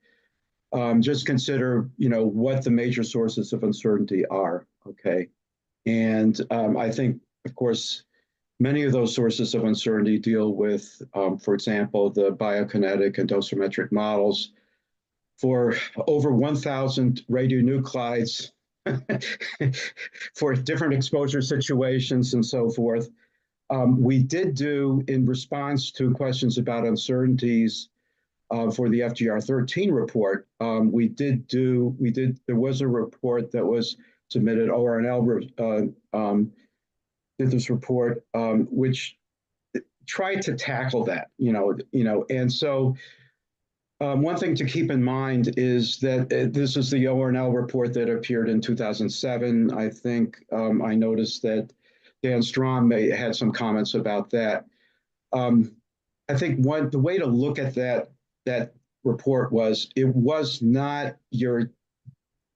just consider, what the major sources of uncertainty are, okay? And I think, of course, many of those sources of uncertainty deal with, for example, the biokinetic and dosimetric models for over 1,000 radionuclides for different exposure situations and so forth. We did do, in response to questions about uncertainties for the FGR13 report, there was a report that was submitted, ORNL did this report, which tried to tackle that, and so one thing to keep in mind is that this is the ORNL report that appeared in 2007. I think I noticed that Dan Strom had some comments about that. I think the way to look at that report was it was not your,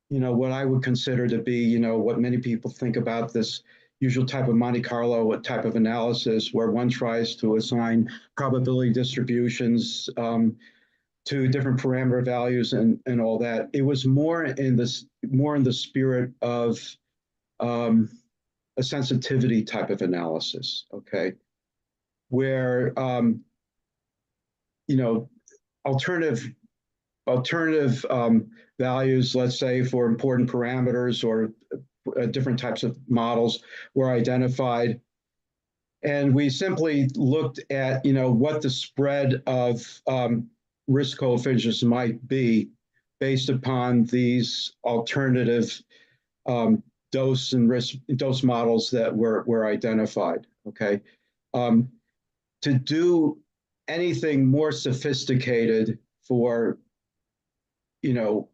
what I would consider to be, what many people think about this usual type of Monte Carlo type of analysis where one tries to assign probability distributions to different parameter values and all that. It was more in the spirit of a sensitivity type of analysis, okay, where alternative values, let's say for important parameters or different types of models were identified. And we simply looked at, what the spread of risk coefficients might be based upon these alternative dose models that were identified, okay? To do anything more sophisticated for, 1,000,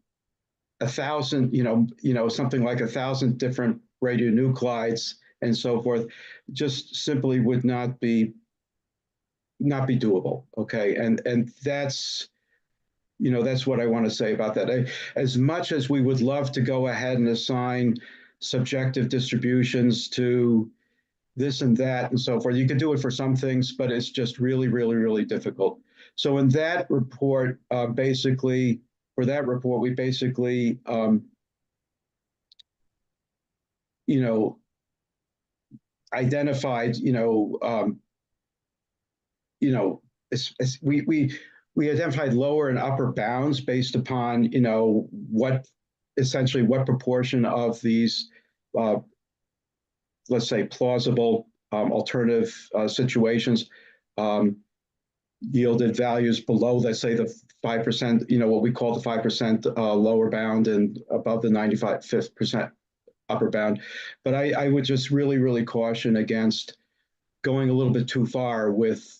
something like 1,000 different radionuclides and so forth, just simply would not be doable. Okay, and that's what I want to say about that. As much as we would love to go ahead and assign subjective distributions to this and that and so forth, you can do it for some things, but it's just really, really, really difficult. So in that report, we basically identified, we identified lower and upper bounds based upon, what proportion of these, let's say, plausible alternative situations yielded values below, let's say, the 5%, what we call the 5% lower bound and above the 95% upper bound. But I would just really, really caution against going a little bit too far with,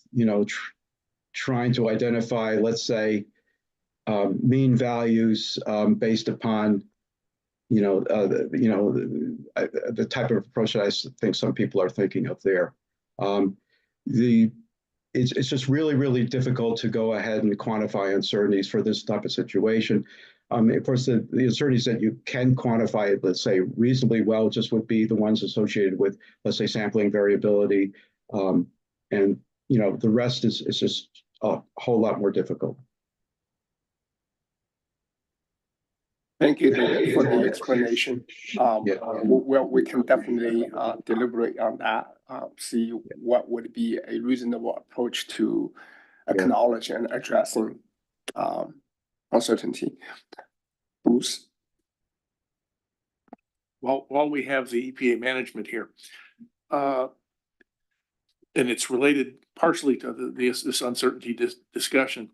trying to identify, let's say, mean values based upon, the type of approach that I think some people are thinking of there. It's just really, really difficult to go ahead and quantify uncertainties for this type of situation. Of course, the uncertainties that you can quantify, let's say, reasonably well, just would be the ones associated with, let's say, sampling variability. And, the rest is just a whole lot more difficult. Thank you, David, for the explanation. Well, we can definitely deliberate on that, see what would be a reasonable approach to acknowledge and addressing uncertainty. Bruce? While we have the EPA management here, and it's related partially to this uncertainty discussion,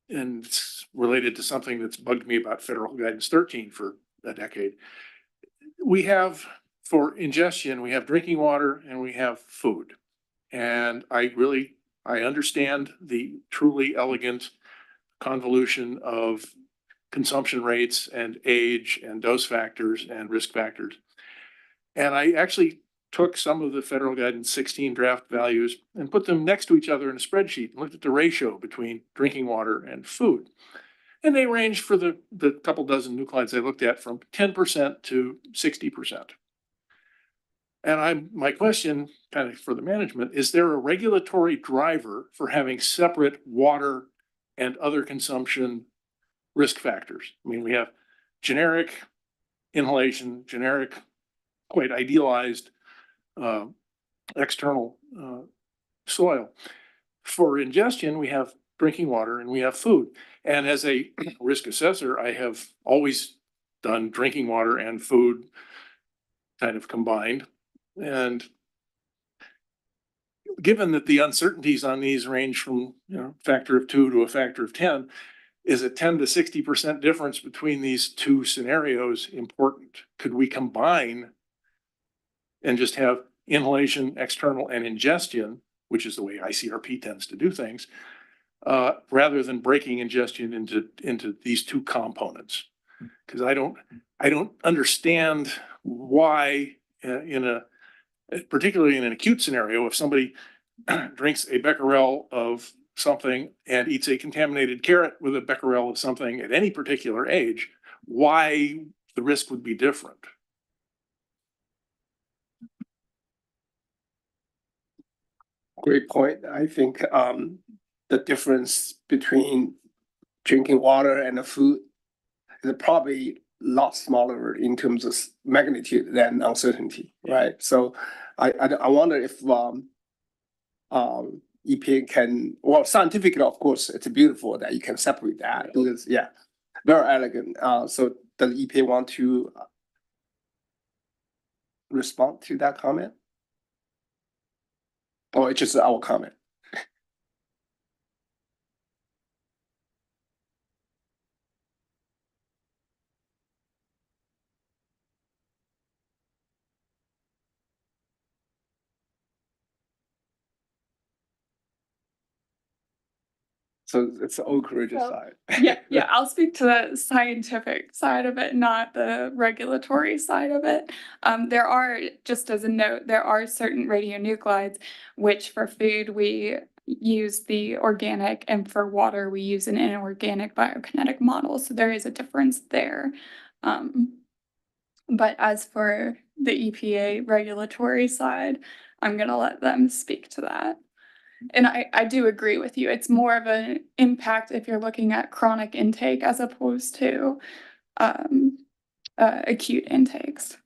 and it's related to something that's bugged me about Federal Guidance 13 for a decade. We have, for ingestion, we have drinking water and we have food. And I understand the truly elegant convolution of consumption rates and age and dose factors and risk factors. And I actually took some of the Federal Guidance 16 draft values and put them next to each other in a spreadsheet and looked at the ratio between drinking water and food. And they range for the couple dozen nuclides I looked at from 10% to 60%. And my question kind of for the management, is there a regulatory driver for having separate water and other consumption risk factors? I mean, we have generic inhalation, generic, quite idealized external soil. For ingestion, we have drinking water and we have food. And as a risk assessor, I have always done drinking water and food kind of combined. And given that the uncertainties on these range from factor of 2 to a factor of 10, is a 10 to 60% difference between these two scenarios important? Could we combine and just have inhalation, external, and ingestion, which is the way ICRP tends to do things, rather than breaking ingestion into these two components? Because I don't understand why particularly in an acute scenario, if somebody drinks a becquerel of something and eats a contaminated carrot with a becquerel of something at any particular age, why the risk would be different. Great point. I think the difference between drinking water and the food is probably a lot smaller in terms of magnitude than uncertainty, right? So I wonder if EPA can, well, scientifically, of course, it's beautiful that you can separate that. Because, yeah, very elegant. So does EPA want to respond to that comment? Or it's just our comment? So it's the Oak Ridge side. Yeah, I'll speak to the scientific side of it, not the regulatory side of it. There are, just as a note, there are certain radionuclides, which for food we use the organic, and for water we use an inorganic biokinetic model. So there is a difference there. But as for the EPA regulatory side, I'm gonna let them speak to that. And I do agree with you. It's more of an impact if you're looking at chronic intake as opposed to acute intakes.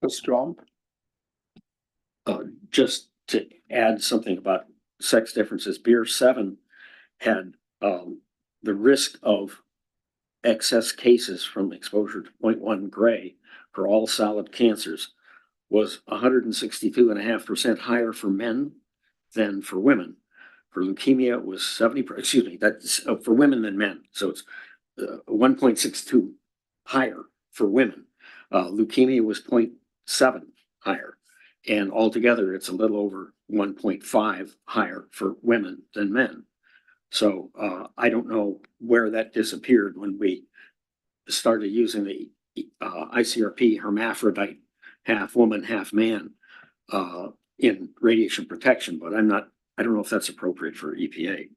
Strong. Just to add something about sex differences, beer 7 had the risk of excess cases from exposure to 0.1 gray for all solid cancers was 162.5% higher for men than for women. For leukemia, it was 70%, excuse me, that's for women than men. So it's 1.62 higher for women. Leukemia was 0.7 higher. And altogether, it's a little over 1.5 higher for women than men. So I don't know where that disappeared when we started using the ICRP hermaphrodite, half woman, half man, in radiation protection, but I don't know if that's appropriate for EPA.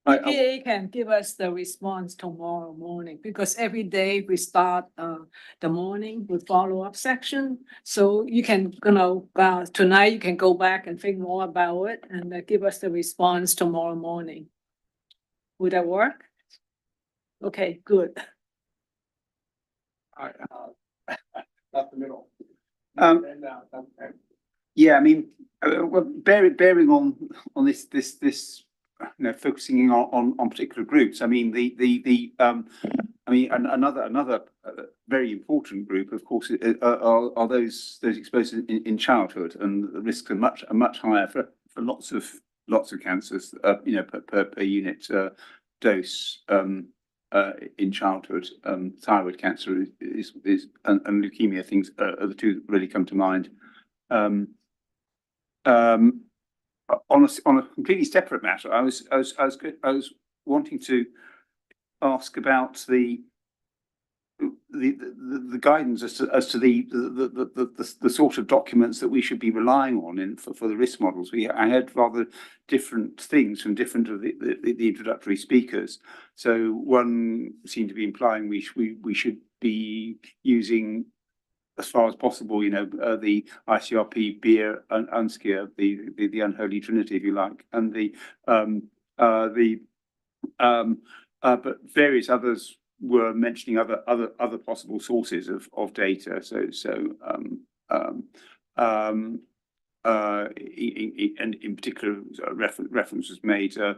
EPA can give us the response tomorrow morning because every day we start the morning with follow-up section. So you can, tonight you can go back and think more about it and give us the response tomorrow morning. Would that work? Okay, good. Not the middle. Yeah, I mean, well, bearing on this, focusing on particular groups. I mean, another very important group, of course, are those exposed in childhood, and the risks are much higher for lots of cancers. Per unit dose. In childhood, thyroid cancer is and leukemia, things are the two that really come to mind. On a completely separate matter, I was wanting to ask about the guidance as to the sort of documents that we should be relying on for the risk models. I heard rather different things from different of the introductory speakers. So one seemed to be implying we should be using, as far as possible, the ICRP, beer, and UNSCIR, the unholy trinity, if you like, and but various others were mentioning other possible sources of data. And in particular, reference was made to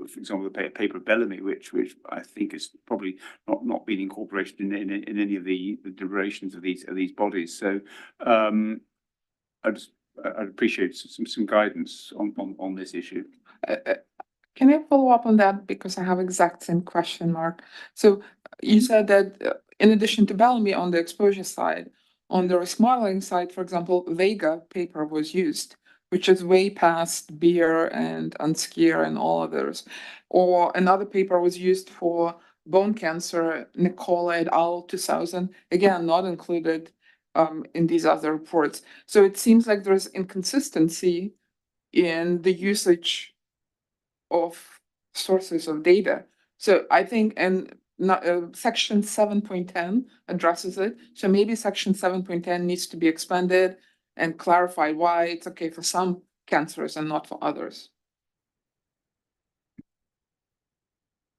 for example, the paper of Bellamy, which I think is probably not been incorporated in any of the deliberations of these bodies. So I'd appreciate some guidance on this issue. Can I follow up on that? Because I have exact same question, Mark. So you said that in addition to Bellamy on the exposure side, on the risk modeling side, for example, Vega paper was used, which is way past Beer and UNSCIR and all others. Or another paper was used for bone cancer, Nicola et al. 2000, again, not included in these other reports. So it seems like there's inconsistency in the usage of sources of data. So I think, and section 7.10 addresses it. So maybe section 7.10 needs to be expanded and clarify why it's okay for some cancers and not for others.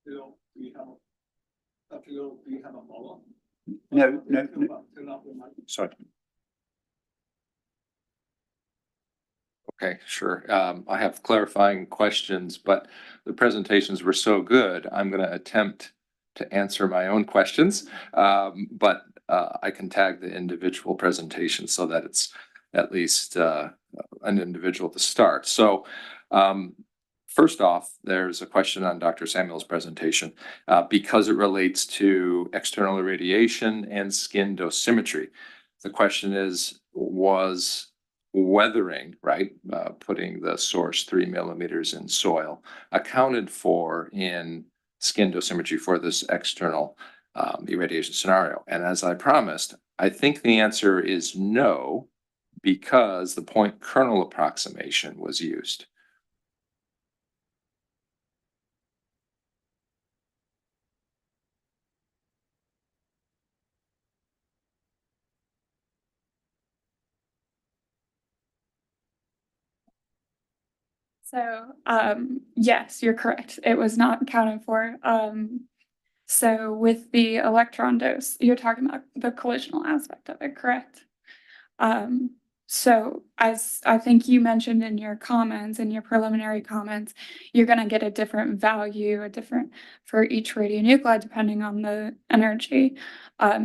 Do you have a follow-up? No. Sorry. Okay, sure. I have clarifying questions, but the presentations were so good, I'm going to attempt to answer my own questions. But I can tag the individual presentation so that it's at least an individual to start. So first off, there's a question on Dr. Samuel's presentation because it relates to external irradiation and skin dosimetry. The question is, was weathering, right, putting the source 3 millimeters in soil, accounted for in skin dosimetry for this external irradiation scenario? And as I promised, I think the answer is no, because the point kernel approximation was used. So, yes, you're correct. It was not accounted for. So with the electron dose, you're talking about the collisional aspect of it, correct? So as I think you mentioned in your comments, in your preliminary comments, you're gonna get a different value, a different for each radionuclide depending on the energy.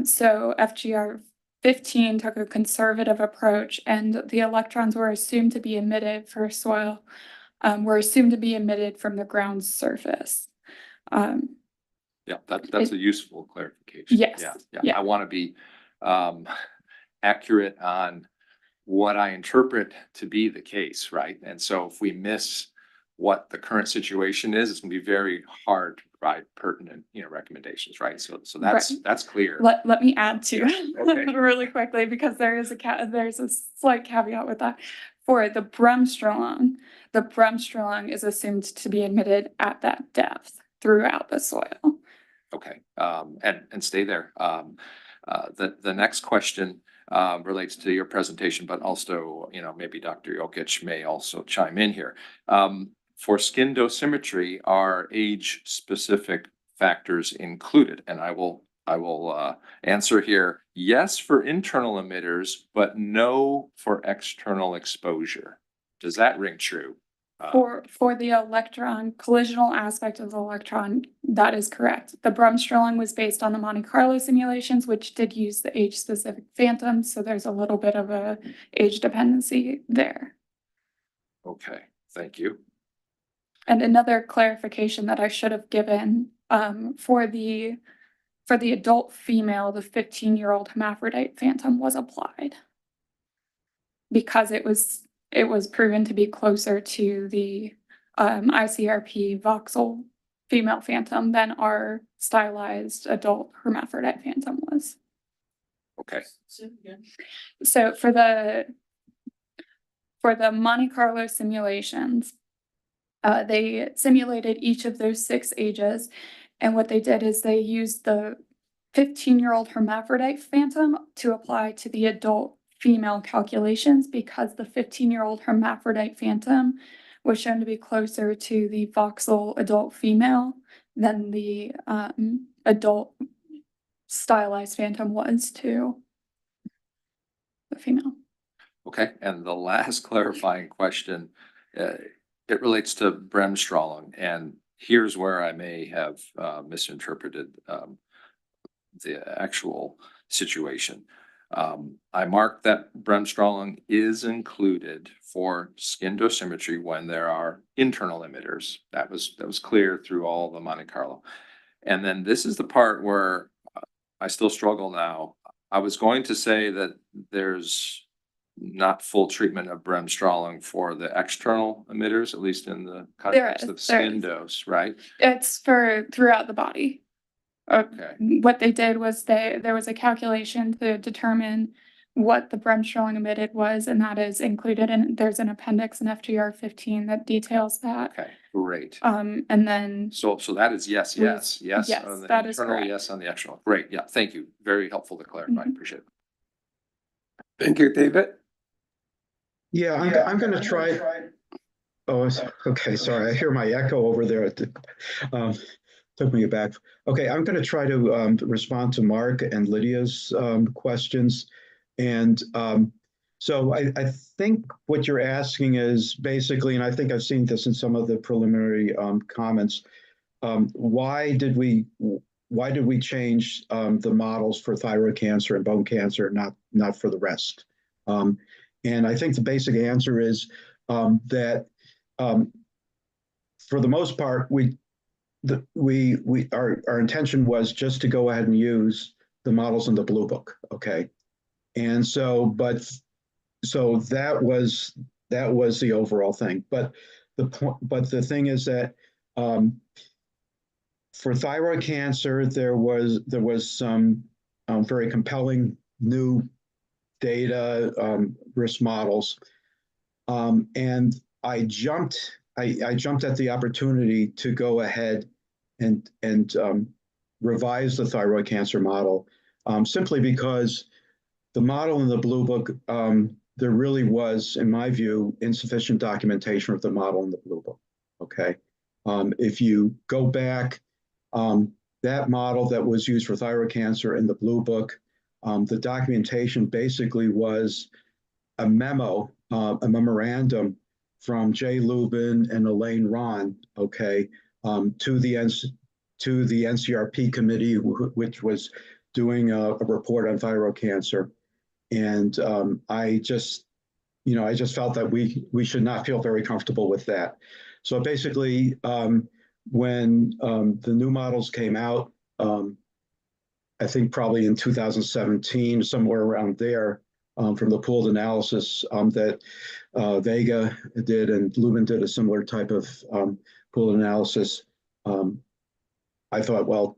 So FGR 15 took a conservative approach, and the electrons were assumed to be emitted for soil, were assumed to be emitted from the ground surface. Yeah, that's It- a useful clarification. Yes, Yeah, yeah. I want to be accurate on what I interpret to be the case, right? And so if we miss what the current situation is, it's gonna be very hard to provide pertinent, recommendations, right? So Right. that's clear. Let me add to Okay. really quickly, because there's a slight caveat with that. For the Bremsstrahlung is assumed to be emitted at that depth throughout the soil. Okay, and stay there. The next question relates to your presentation, but also, maybe Dr. Jokic may also chime in here. For skin dosimetry, are age-specific factors included? And I will answer here, yes for internal emitters, but no for external exposure. Does that ring true? For the electron, collisional aspect of the electron, that is correct. The Bremsstrahlung was based on the Monte Carlo simulations, which did use the age-specific phantoms, so there's a little bit of a age dependency there. Okay, thank you. And another clarification that I should have given, for the adult female, the 15-year-old hermaphrodite phantom was applied. Because it was proven to be closer to the ICRP voxel female phantom than our stylized adult hermaphrodite phantom was. Okay. So for the Monte Carlo simulations, they simulated each of those 6 ages, and what they did is they used the 15-year-old hermaphrodite phantom to apply to the adult female calculations, because the 15-year-old hermaphrodite phantom was shown to be closer to the voxel adult female than the adult stylized phantom was to the female. Okay, and the last clarifying question, it relates to Bremsstrahlung, and here's where I may have misinterpreted the actual situation. I marked that Bremsstrahlung is included for skin dosimetry when there are internal emitters. That was clear through all the Monte Carlo. And then this is the part where I still struggle now. I was going to say that there's not full treatment of Bremsstrahlung for the external emitters, at least in the context of skin dose, right? It's for throughout the body. Okay. What they did was there was a calculation to determine what the Bremsstrahlung emitted was, and that is included in, there's an appendix in FGR 15 that details that. Okay, great. And then So that is yes We- on yes, the that is internal, correct. yes on the external. Great, yeah, thank you. Very helpful to clarify. Mhm. Appreciate it. Thank you, David. Yeah, I'm gonna try. Oh, okay, sorry, I hear my echo over there. Took me aback. Okay, I'm gonna try to respond to Mark and Lydia's questions. And so I think what you're asking is basically, and I think I've seen this in some of the preliminary comments, why did we change the models for thyroid cancer and bone cancer, not for the rest? And I think the basic answer is that for the most part, our intention was just to go ahead and use the models in the Blue Book, okay? And so that was the overall thing. But the thing is that for thyroid cancer, there was some very compelling new data, risk models, and I jumped at the opportunity to go ahead and revise the thyroid cancer model, simply because the model in the Blue Book, there really was, in my view, insufficient documentation of the model in the Blue Book. Okay, if you go back, that model that was used for thyroid cancer in the Blue Book, the documentation basically was a memo, a memorandum from Jay Lubin and Elaine Ron, okay, to the NCRP committee, which was doing a report on thyroid cancer. And I just felt that we should not feel very comfortable with that. So basically, when the new models came out, I think probably in 2017, somewhere around there, from the pooled analysis that Vega did and Lubin did a similar type of pooled analysis. I thought, well,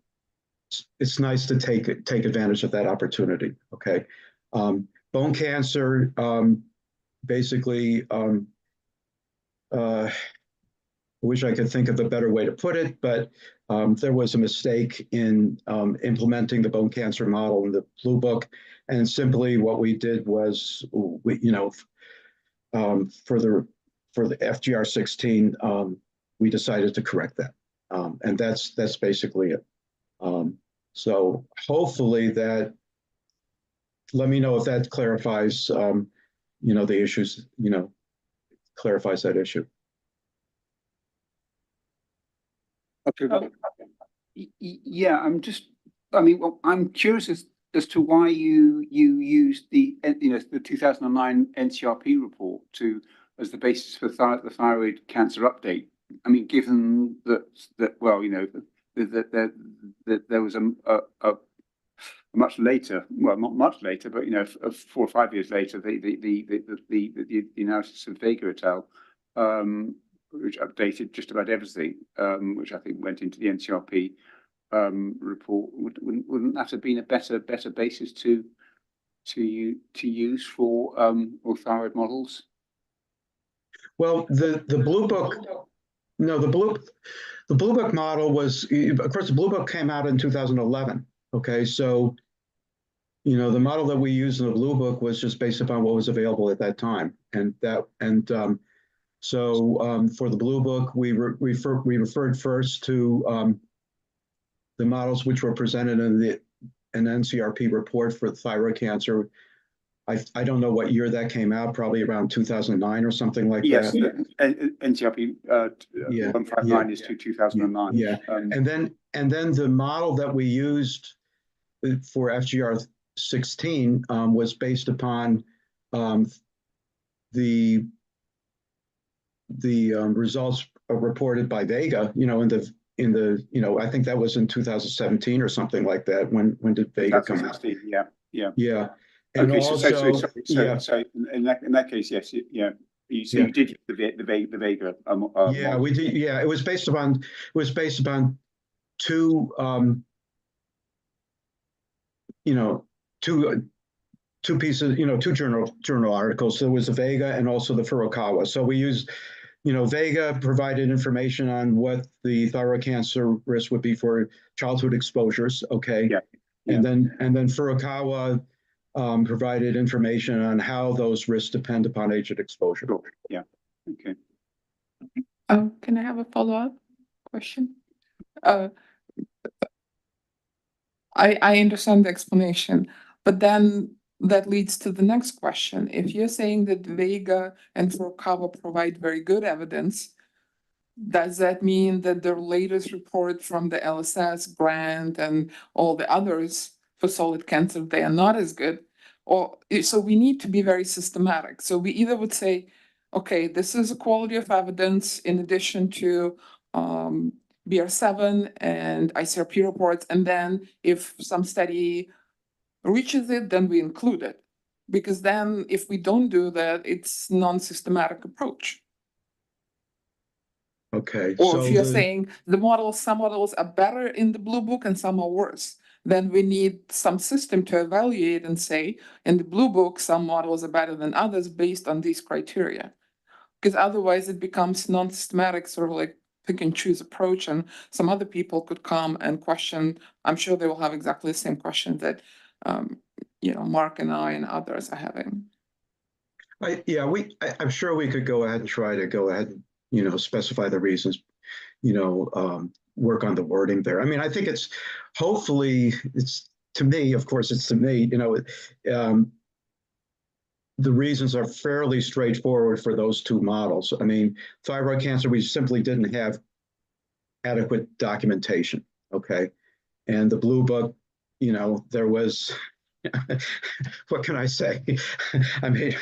it's nice to take advantage of that opportunity. Okay, bone cancer, basically. I wish I could think of a better way to put it, but there was a mistake in implementing the bone cancer model in the Blue Book, and simply what we did was, for the FGR16, we decided to correct that, and that's basically it. So hopefully that. Let me know if that clarifies, the issues. Clarifies that issue. Okay. Yeah, I'm curious as to why you used the 2009 NCRP report as the basis for the thyroid cancer update. I mean, given that there was a much later, well, not much later, but 4 or 5 years later, the analysis of Vega et al. Which updated just about everything, which I think went into the NCRP report. Wouldn't that have been a better basis to use for thyroid models? Well, the Blue Book, no, the Blue Book model was, of course, the Blue Book came out in 2011. Okay, so the model that we used in the Blue Book was just based upon what was available at that time, So for the Blue Book, we referred first to the models which were presented in an NCRP report for thyroid cancer. I don't know what year that came out, probably around 2009 or something like yes, that. NCRP 159 is to 2009. Yeah, and then the model that we used for FGR16 was based upon the results reported by Vega, in the I think that was in 2017 or something like that. When did Vega come out? Yeah. And okay, also, so in that case, yes, yeah. You did the Vega. Yeah, we did. Yeah, it was based upon two two pieces, two journal articles. So there was the Vega and also the Furukawa. So we used, Vega provided information on what the thyroid cancer risk would be for childhood exposures. Okay. Yeah. And then Furukawa provided information on how those risks depend upon age and exposure. Sure. Yeah. Okay. Can I have a follow-up question? I understand the explanation, but then that leads to the next question. If you're saying that Vega and Furukawa provide very good evidence, does that mean that the latest report from the LSS grant and all the others for solid cancer, they are not as good? Or so we need to be very systematic. So we either would say, okay, this is a quality of evidence in addition to BR7 and ICRP reports, and then if some study reaches it, then we include it. Because then if we don't do that, it's non-systematic approach. Okay. Or if you're saying some models are better in the Blue Book and some are worse, then we need some system to evaluate and say, in the Blue Book, some models are better than others based on these criteria. Because otherwise it becomes non-systematic, sort of like pick and choose approach, and some other people could come and question. I'm sure they will have exactly the same questions that Mark and I and others are having. I'm sure we could go ahead and try to go ahead and, specify the reasons, work on the wording there. I mean, I think to me, the reasons are fairly straightforward for those two models. I mean, thyroid cancer, we simply didn't have adequate documentation, okay? And the Blue Book, you know, there was, what can I say? I mean,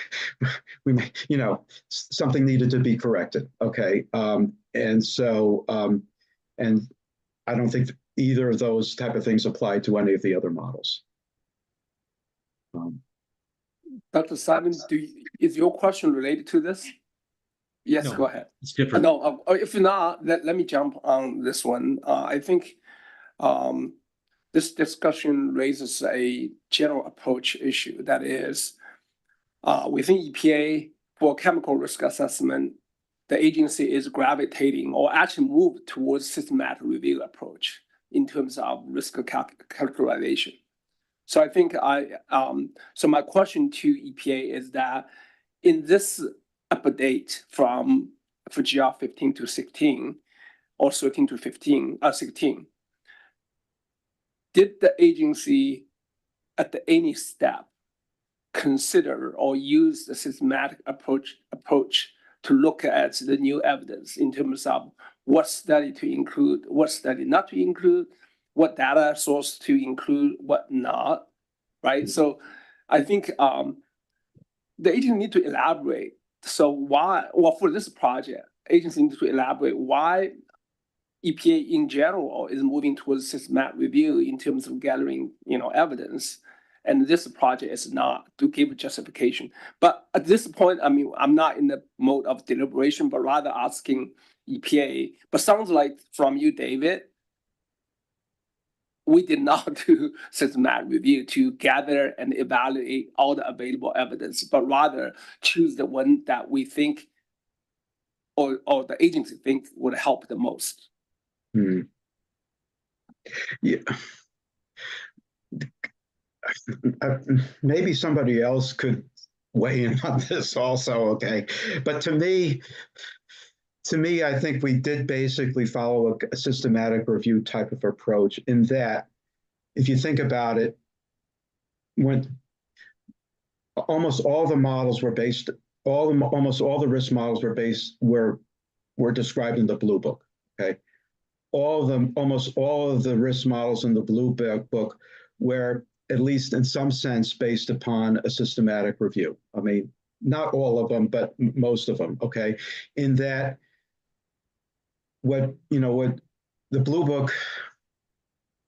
you know, something needed to be corrected, okay? And I don't think either of those type of things apply to any of the other models. Dr. Simon, is your question related to this? Yes, No, go ahead. it's different. No, if not, let me jump on this one. I think this discussion raises a general approach issue. That is, within EPA for chemical risk assessment, the agency is gravitating or actually moved towards systematic review approach in terms of risk calculation. So I think so my question to EPA is that in this update from FGR 15 to 16 or 13 to 16, did the agency at any step consider or use the systematic approach to look at the new evidence in terms of what study to include, what study not to include, what data source to include, what not, right? So I think the agency need to elaborate. So why, well, for this project, agency needs to elaborate why EPA in general is moving towards systematic review in terms of gathering, evidence. And this project is not, to give justification. But at this point, I mean, I'm not in the mode of deliberation, but rather asking EPA. But sounds like from you, David, we did not do systematic review to gather and evaluate all the available evidence, but rather choose the one that we think or the agency think would help the most. Yeah. Maybe somebody else could weigh in on this also, okay? But to me, I think we did basically follow a systematic review type of approach in that, if you think about it, when almost all the models were based, almost all the risk models were described in the Blue Book, okay? Almost all of the risk models in the Blue Book were, at least in some sense, based upon a systematic review. I mean, not all of them, but most of them, okay? In that, what the Blue Book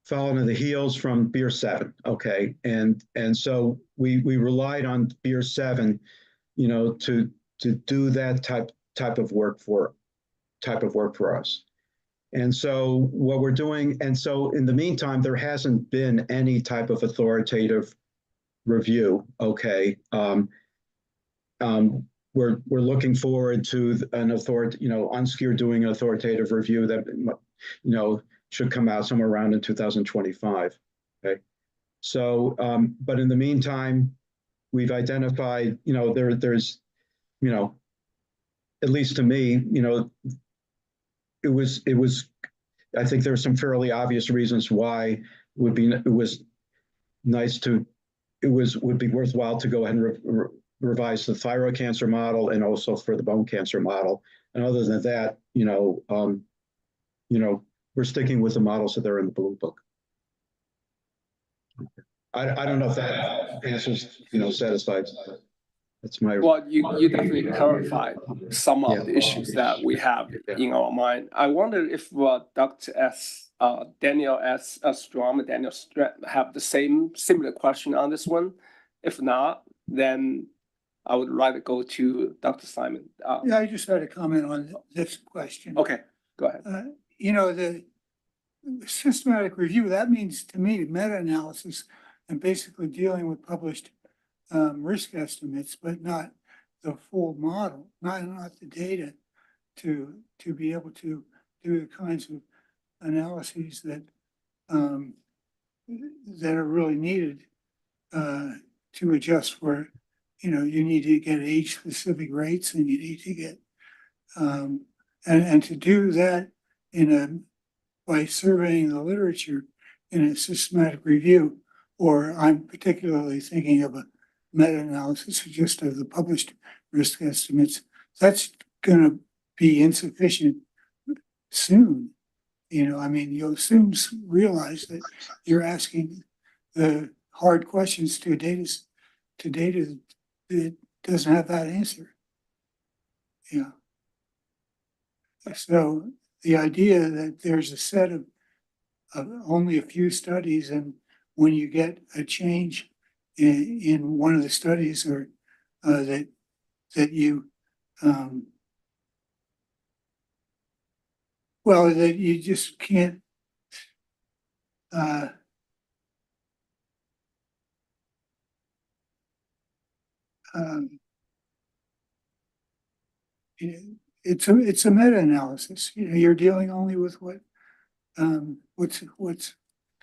fell into the heels from Beer 7, okay? And so we relied on Beer 7, to do that type of work for us. And so what we're doing, and so in the meantime, there hasn't been any type of authoritative review, okay? We're looking forward to an UNSCEAR doing an authoritative review that, should come out somewhere around in 2025, okay? So, but in the meantime, we've identified, there's, at least to me, it was, I think there are some fairly obvious reasons why it would be worthwhile to go ahead and revise the thyroid cancer model and also for the bone cancer model. And other than that, we're sticking with the models that are in the Blue Book. I don't know if that answers, satisfies. That's my. Well, you definitely clarified some of the issues that we have in our mind. I wonder if Dr. Daniel S. Strom and Daniel have the similar question on this one. If not, then I would rather go to Dr. Simon. Yeah, I just had a comment on this question. Okay, go ahead. The systematic review, that means to me meta-analysis and basically dealing with published risk estimates, but not the full model, not the data to be able to do the kinds of analyses that that are really needed to adjust for, you need to get age specific rates and you need to get and to do that by surveying the literature in a systematic review, or I'm particularly thinking of meta-analysis just of the published risk estimates, that's gonna be insufficient soon. You know, I mean, you'll soon realize that you're asking the hard questions to data that doesn't have that answer. Yeah. So the idea that there's a set of only a few studies, and when you get a change in one of the studies, or that you well, that you just can't um, it's a meta-analysis. You know, you're dealing only with what's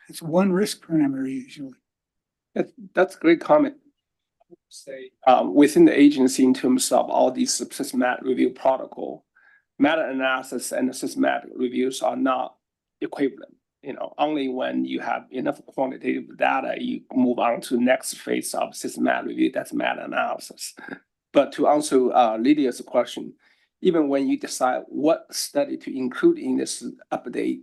it's one risk parameter usually. That's a great comment. Say within the agency, in terms of all these systematic review protocol, meta-analysis and systematic reviews are not equivalent. You know, only when you have enough quantitative data, you move on to the next phase of systematic review. That's meta-analysis. But to answer Lydia's question, even when you decide what study to include in this update,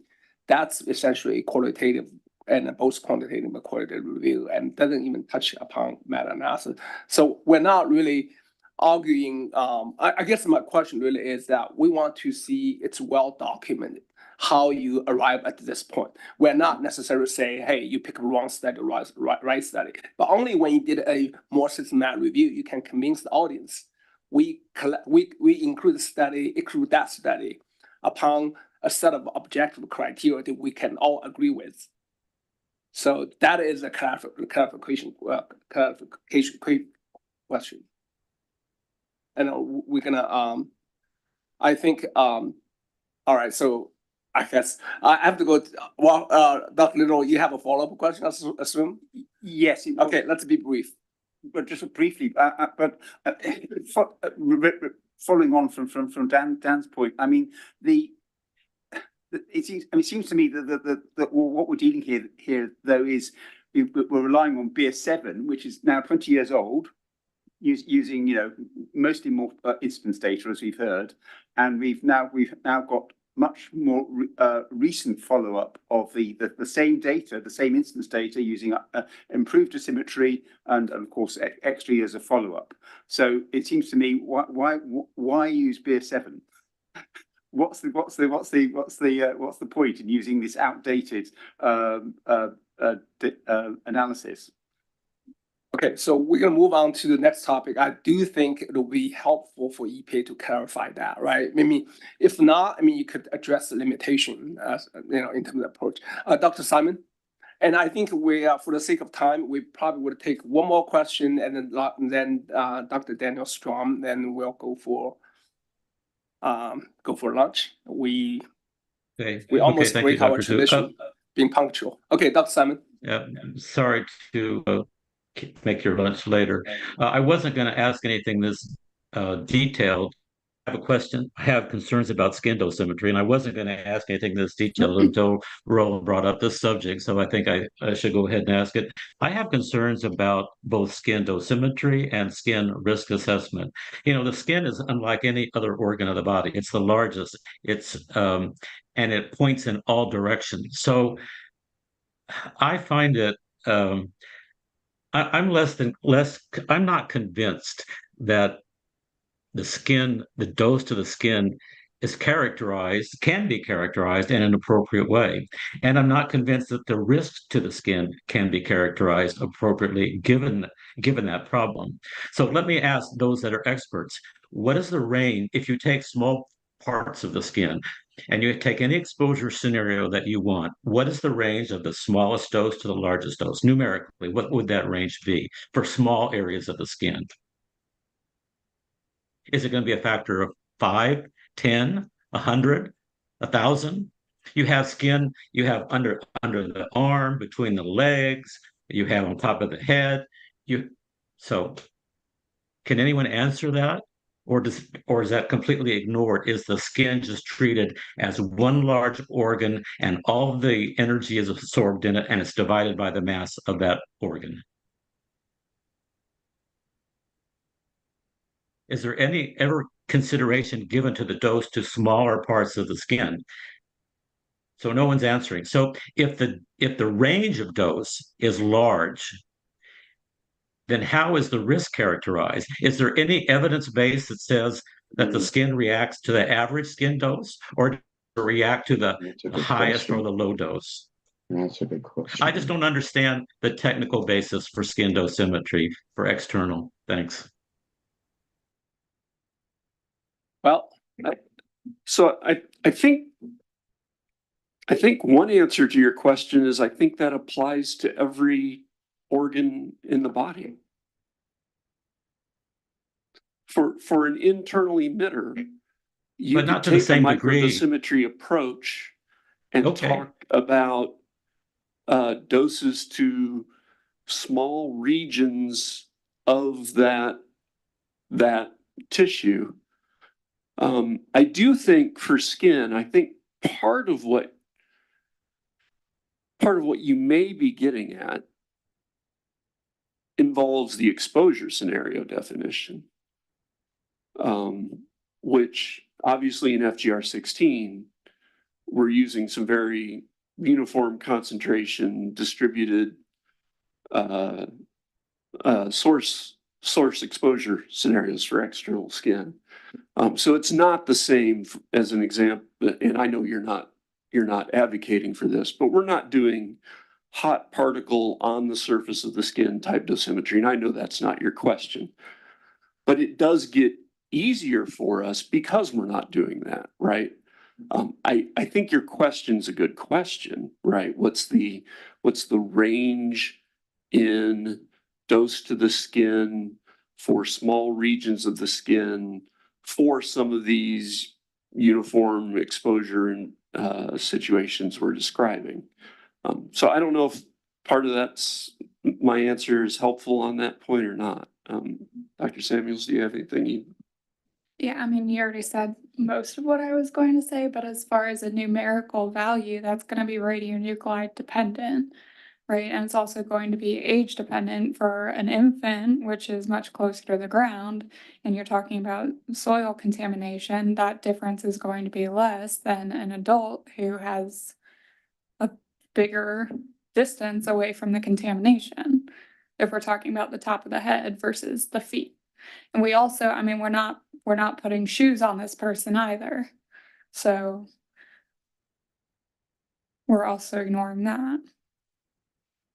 that's essentially qualitative and both quantitative and qualitative review, and doesn't even touch upon meta-analysis. So we're not really arguing. I guess my question really is that we want to see it's well documented how you arrive at this point. We're not necessarily saying, hey, you pick a wrong study, right study, but only when you did a more systematic review, you can convince the audience. We include the study, include that study upon a set of objective criteria that we can all agree with. So that is a clarification question. And we're gonna I think all right, so I guess I have to go Dr. Little, you have a follow-up question, I assume? Yes. Okay, let's be brief. But just briefly, following on from Dan's point, I mean, it seems to me that what we're dealing here though is we're relying on BS7, which is now 20 years old, using mostly more instance data, as we've heard, and we've now got much more recent follow-up of the same data, the same instance data, using improved dosimetry and of course extra years of follow-up. So it seems to me, why use BS7? What's the point in using this outdated analysis? Okay, so we're gonna move on to the next topic. I do think it'll be helpful for EPA to clarify that, right? I mean, if not, I mean, you could address the limitation, in terms of approach. Dr. Simon, and I think we, for the sake of time, we probably would take one more question, and then Dr. Daniel Strom, then we'll go for lunch. We almost thank break you, our Dr. Tu. tradition, being punctual. Okay, Dr. Simon. Yeah, sorry to make your lunch later. I wasn't going to ask anything this detailed. I have a question. I have concerns about skin dosimetry, and I wasn't going to ask anything this detailed until Roland brought up this subject. So I think I should go ahead and ask it. I have concerns about both skin dosimetry and skin risk assessment. The skin is unlike any other organ of the body. It's the largest. And it points in all directions. So I find it. I'm I'm not convinced that the dose to the skin can be characterized in an appropriate way. And I'm not convinced that the risk to the skin can be characterized appropriately given that problem. So let me ask those that are experts, what is the range if you take small parts of the skin and you take any exposure scenario that you want, what is the range of the smallest dose to the largest dose? Numerically, what would that range be for small areas of the skin? Is it going to be a factor of 5, 10, 100, 1,000? You have skin, you have under the arm, between the legs, you have on top of the head. So can anyone answer that? Or is that completely ignored? Is the skin just treated as one large organ and all of the energy is absorbed in it and it's divided by the mass of that organ? is there any ever consideration given to the dose to smaller parts of the skin? So no one's answering. So if the range of dose is large, then how is the risk characterized? Is there any evidence base that says that the skin reacts to the average skin dose, or does it react to the highest or the low dose? That's a good question. I just don't understand the technical basis for skin dosimetry for external. Thanks. Well, I think one answer to your question is I think that applies to every organ in the body. For an internal emitter, you But not could to the take a same degree. microdosimetry approach and Okay. talk about doses to small regions of that tissue. I do think for skin, I think part of what you may be getting at involves the exposure scenario definition, which obviously in FGR16, we're using some very uniform concentration distributed source exposure scenarios for external skin. So it's not the same as an example, and I know you're not advocating for this, but we're not doing hot particle on the surface of the skin type dosimetry, and I know that's not your question. But it does get easier for us because we're not doing that, right? I think your question's a good question, right? What's the range in dose to the skin for small regions of the skin for some of these uniform exposure and situations we're describing? So I don't know if part of that's my answer is helpful on that point or not. Dr. Samuels, do you have anything you? Yeah, I mean, you already said most of what I was going to say, but as far as a numerical value, that's going to be radionuclide dependent, right? And it's also going to be age dependent for an infant, which is much closer to the ground. And you're talking about soil contamination, that difference is going to be less than an adult who has a bigger distance away from the contamination. If we're talking about the top of the head versus the feet. And we also, I mean, we're not putting shoes on this person either. So we're also ignoring that.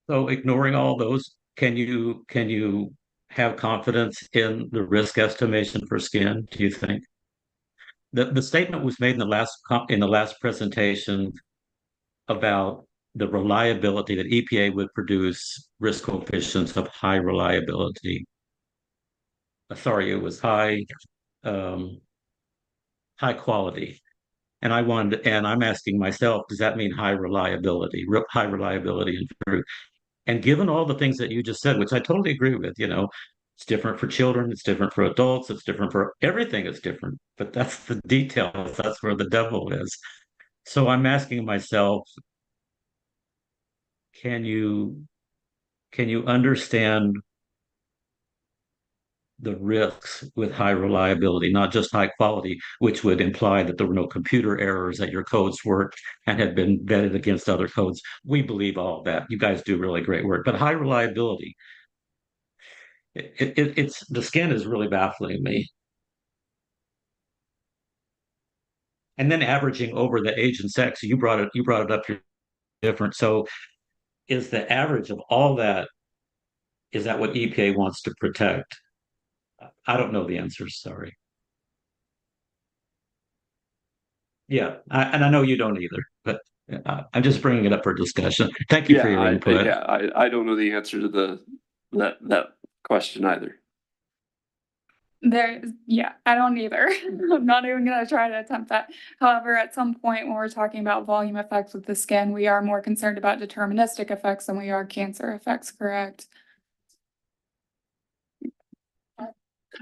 So ignoring all those, can you have confidence in the risk estimation for skin, do you think? The statement was made in the last presentation about the reliability that EPA would produce risk coefficients of high reliability. Sorry, it was high quality. And I'm asking myself, does that mean high reliability and true? And given all the things that you just said, which I totally agree with, it's different for children, it's different for adults, it's different for everything is different, but that's the details, that's where the devil is. So I'm asking myself, can you understand the risks with high reliability, not just high quality, which would imply that there were no computer errors, that your codes worked and had been vetted against other codes. We believe all of that. You guys do really great work, but high reliability, it's the skin is really baffling me. And then averaging over the age and sex, you brought it up here different. So is the average of all that, is that what EPA wants to protect? I don't know the answers, sorry. Yeah, and I know you don't either, but I'm just bringing it up for discussion. Thank you for your input. I don't know the answer to that question either. I don't either. I'm not even going to try to attempt that. However, at some point when we're talking about volume effects with the skin, we are more concerned about deterministic effects than we are cancer effects, correct?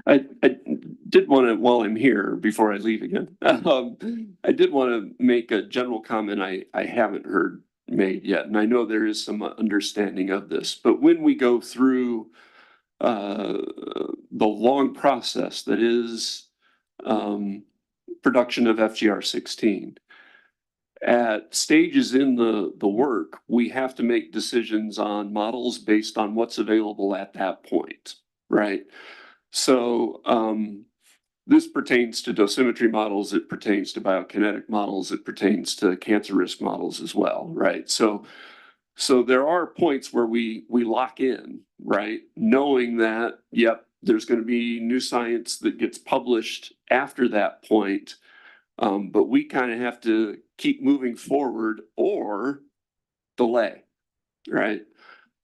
I did want to, while I'm here, before I leave again, I did want to make a general comment I haven't heard made yet, and I know there is some understanding of this, but when we go through the long process that is production of FGR-16. At stages in the work, we have to make decisions on models based on what's available at that point, right? So this pertains to dosimetry models, it pertains to biokinetic models, it pertains to cancer risk models as well, right? So there are points where we lock in, right? Knowing that, yep, there's going to be new science that gets published after that point. But we kind of have to keep moving forward or delay, right?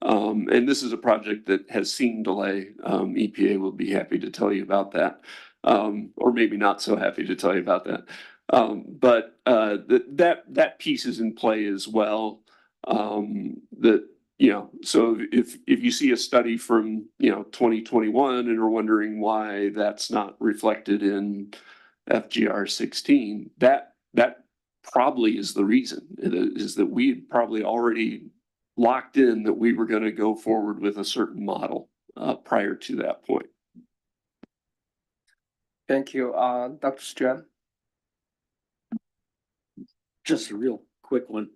And this is a project that has seen delay. EPA will be happy to tell you about that, or maybe not so happy to tell you about that. But that piece is in play as well. That, you know, so if you see a study from 2021 and are wondering why that's not reflected in FGR-16, that probably is the reason, is that we had probably already locked in that we were going to go forward with a certain model prior to that point. Thank you, Dr. Strand. Just a real quick one.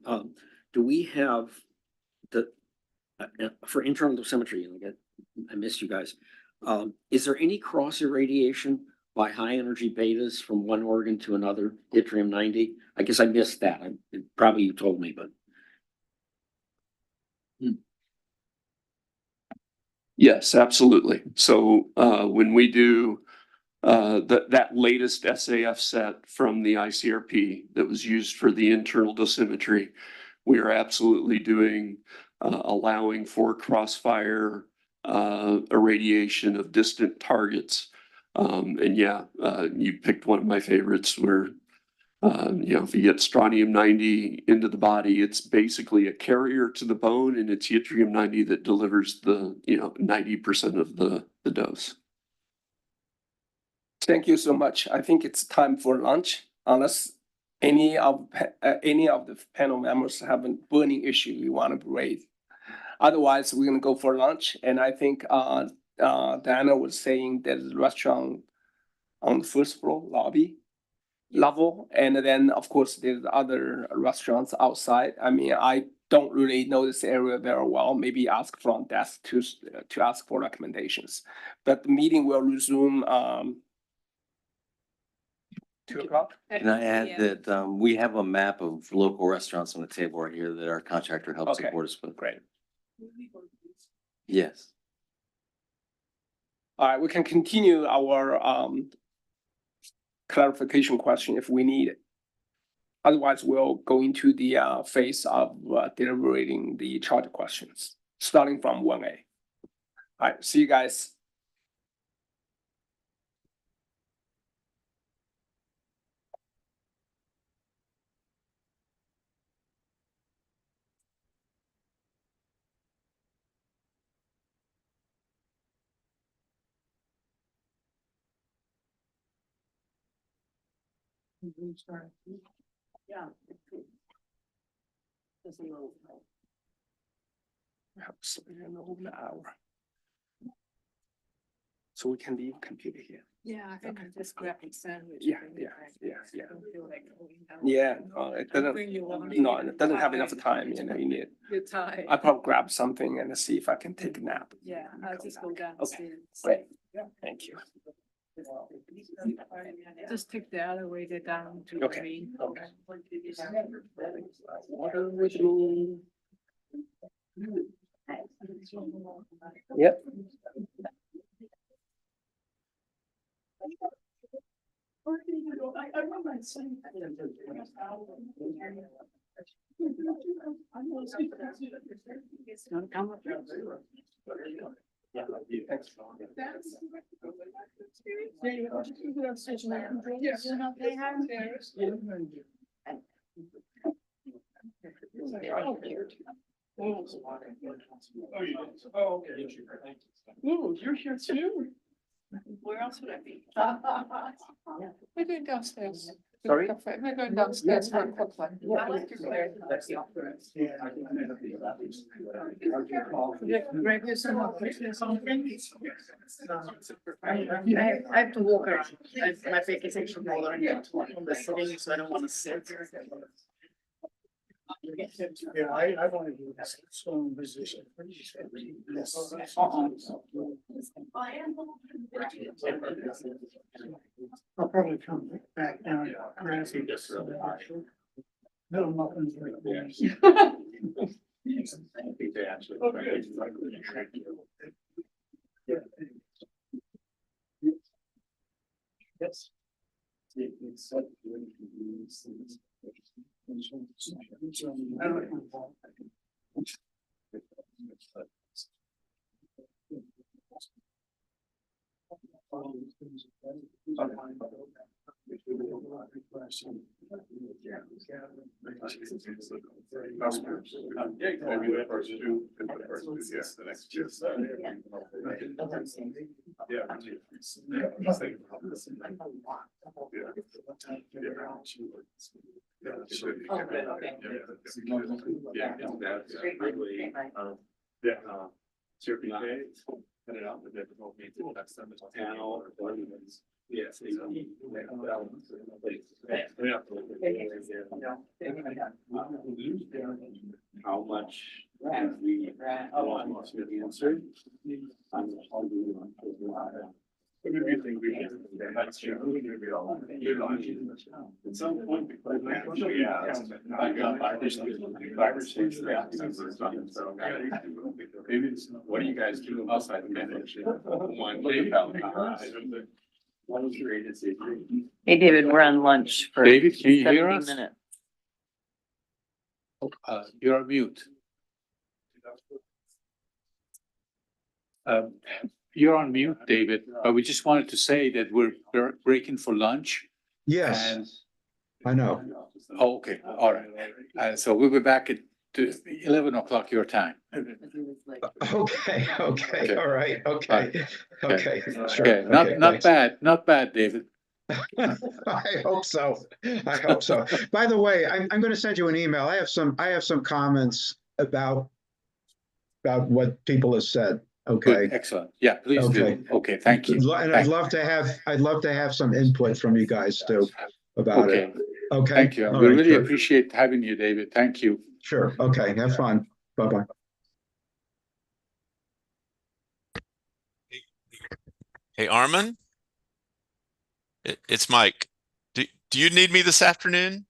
Do we have for internal dosimetry, I missed you guys. Is there any cross irradiation by high energy betas from one organ to another, yttrium-90? I guess I missed that. Probably you told me, but. Yes, absolutely. So when we do that latest SAF set from the ICRP that was used for the internal dosimetry, we are absolutely doing allowing for crossfire irradiation of distant targets. And yeah, you picked one of my favorites where, if you get strontium-90 into the body, it's basically a carrier to the bone, and it's yttrium-90 that delivers the, 90% of the dose. Thank you so much. I think it's time for lunch, unless any of the panel members have a burning issue we want to raise. Otherwise, we're gonna go for lunch, and I think Diana was saying there's a restaurant on the first floor lobby level, and then of course there's other restaurants outside. I mean, I don't really know this area very well. Maybe ask front desk to ask for recommendations. But the meeting will resume 2 o'clock. Can I add that we have a map of local restaurants on the table right here that our contractor helps Okay. support us with. Great. Yes. All right, we can continue our clarification question if we need it. Otherwise, we'll go into the phase of deliberating the charter questions, starting from 1A. All right, see you guys. Yeah. Over an hour. So we can leave computer here. Yeah, I think I just grabbed a sandwich. Yeah. It doesn't have enough time, you need. You're tired. I probably grab something and see if I can take a nap. Yeah, I'll just go downstairs. Great, thank you. Just take the elevator down to the Okay. main. Okay. Water with me. Yep. Ooh, you're here too? Where else would I be? We're going downstairs. Sorry? We're going downstairs for a quick one. I have to walk around. My back is actually bothering me on the sitting, so I don't want to sit. Yeah, I want to do this swimming position. I'll probably come back down grassy. Little muffins like this. Yes. How much have we lost with the answer? At some point. Yeah. I got 5 or 6. What do you guys do outside the manage? What is your agency? Hey, David, we're on lunch for David, can you hear 70 us? minutes. You're on mute. You're on mute, David, but we just wanted to say that we're breaking for lunch. Yes, And, I know. oh, okay, all right. So we'll be back at 11 o'clock your time. Okay, all right, okay, okay. Sure, Okay, not thanks. not bad, David. I hope so. I hope so. By the way, I'm going to send you an email. I have some comments about what people have said. Okay. Good, excellent. Yeah, please Okay. do. Okay, thank you. And I'd love to have some input from you guys too about it. Okay. Thank you. All We right, really sure. appreciate having you, David. Thank you. Sure. Okay. Have fun. Bye-bye. Hey, Armin, it's Mike. Do you need me this afternoon?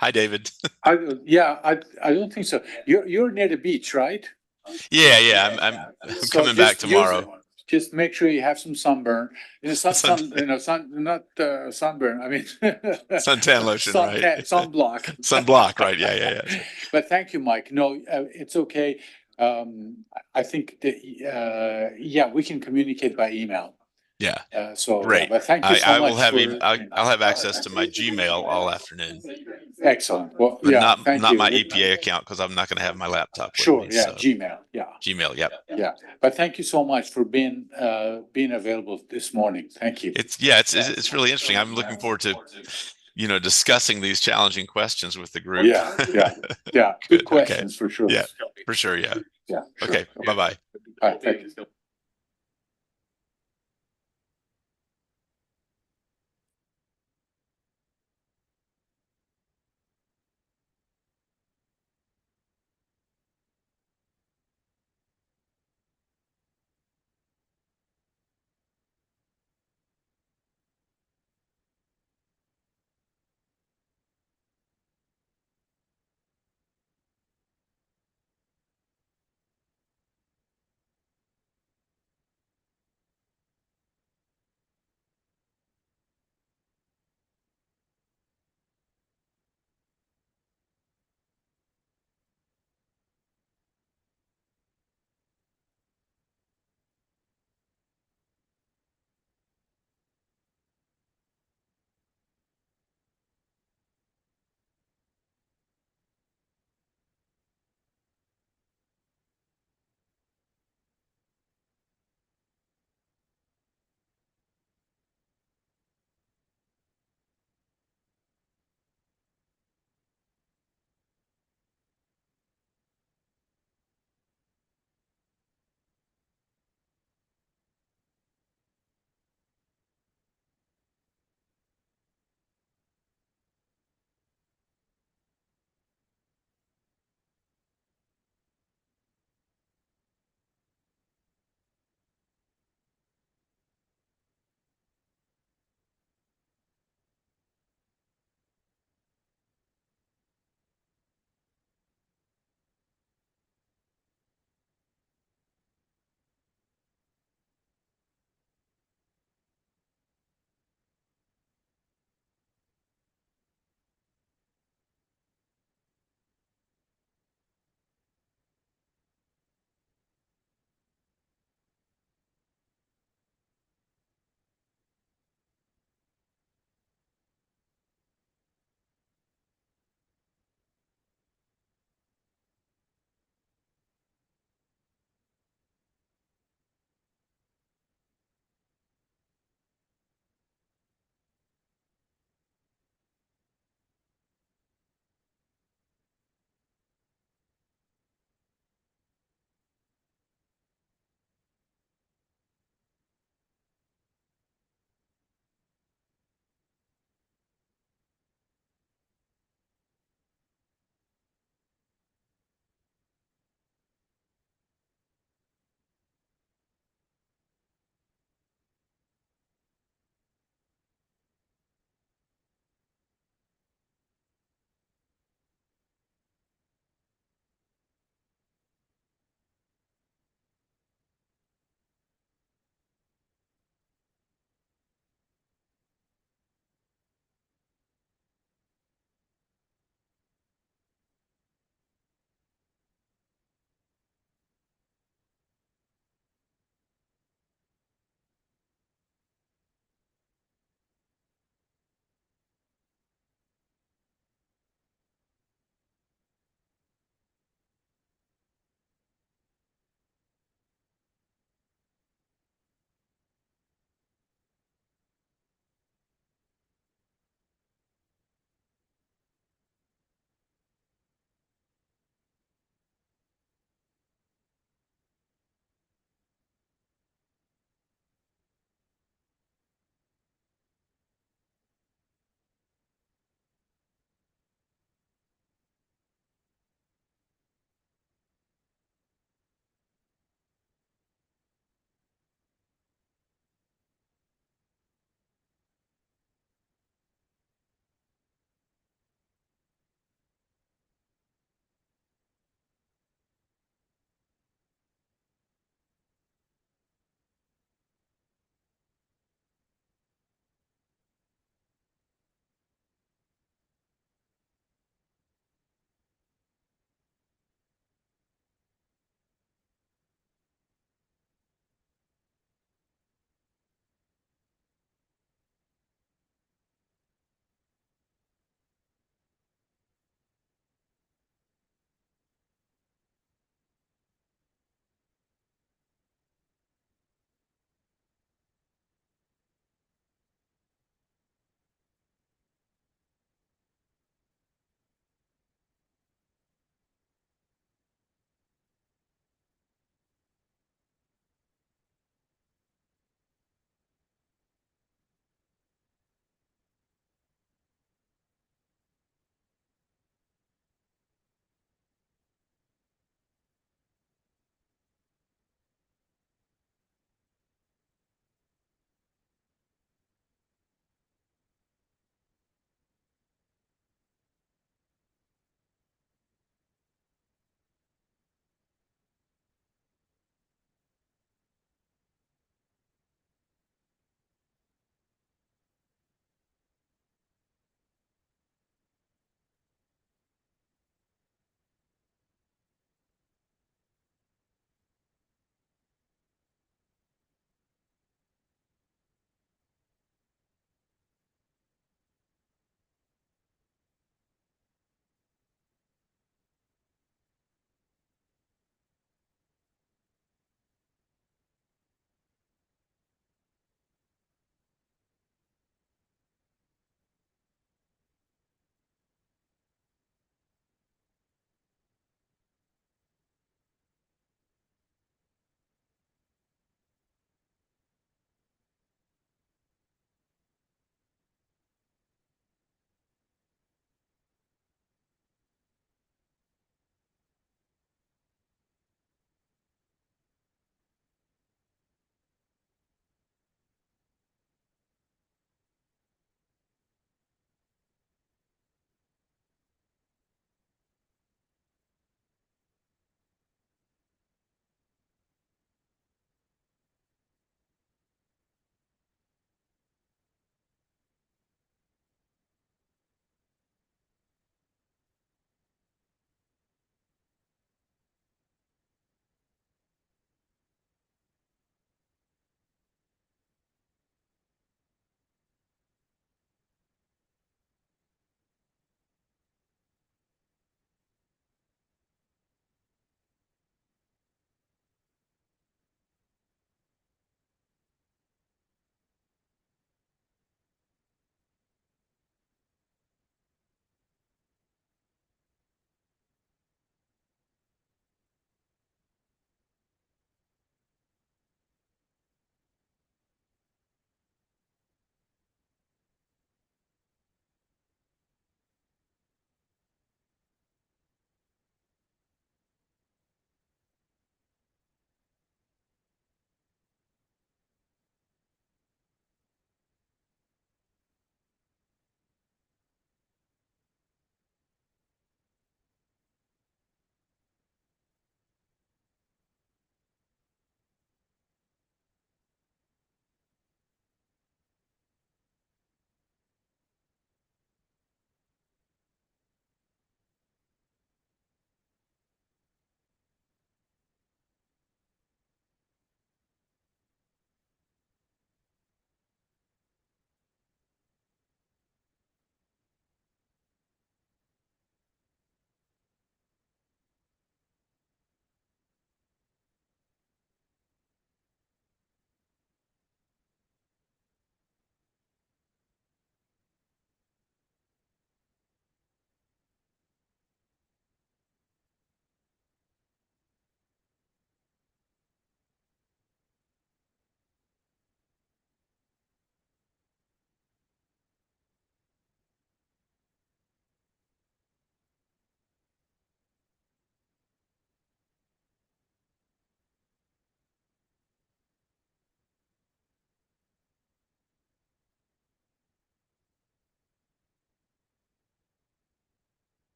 Hi, David. I don't think so. You're near the beach, right? Yeah. I'm So coming back tomorrow. Just make sure you have some sunburn. Not sunburn. I mean Suntan lotion, right? Sunblock. Sunblock, right? Yeah. But thank you, Mike. No, it's okay. I think that yeah, we can communicate by email. Yeah. Great. But thank you so I much. will have I'll have access to my Gmail all afternoon. Excellent. Well, But yeah, not my EPA account because I'm not going to have my laptop with Sure. me. Yeah. So. Gmail. Yeah. Gmail. Yep. Yeah. But thank you so much for being available this morning. Thank you. It's really interesting. I'm looking forward to discussing these challenging questions with the group. Yeah. Good questions for sure. Yeah, for sure. Yeah. Yeah. Sure. Okay. Bye-bye. All right. Thank you.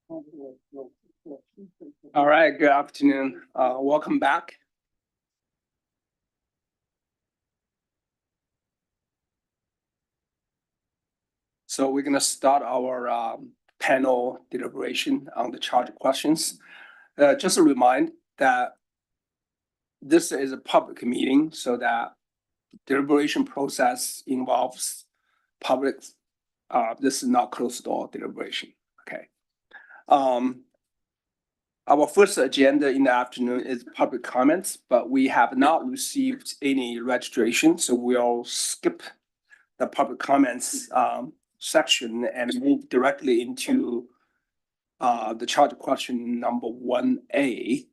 All right, good afternoon. Welcome back. So we're gonna start our panel deliberation on the charge questions. Just a remind that this is a public meeting, so that deliberation process involves public. This is not closed door deliberation, okay? Our first agenda in the afternoon is public comments, but we have not received any registration, so we'll skip the public comments section and move directly into the charge question number 1A.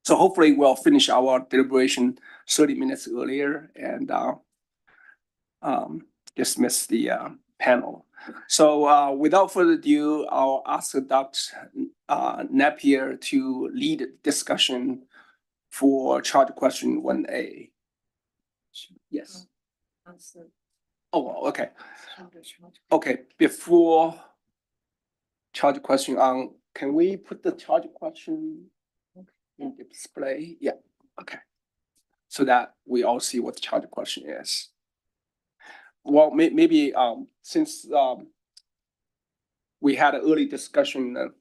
So hopefully we'll finish our deliberation 30 minutes earlier and dismiss the panel. So without further ado, I'll ask Dr. Napier to lead discussion for charge question 1A. Yes. Oh, okay. Okay, before charge question on, can we put the charge question in display? Yeah, okay. So that we all see what the charge question is. Well, maybe since we had an early discussion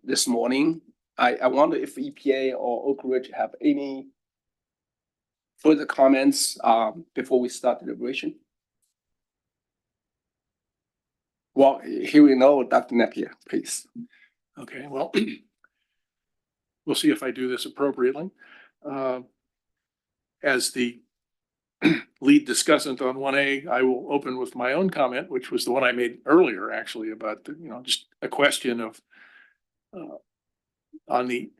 this morning, I wonder if EPA or Oak Ridge have any further comments before we start deliberation. Well, here we know, Dr. Napier, please. Okay, well, we'll see if I do this appropriately. As the lead discussant on 1A, I will open with my own comment, which was the one I made earlier, actually, about the, just a question of on the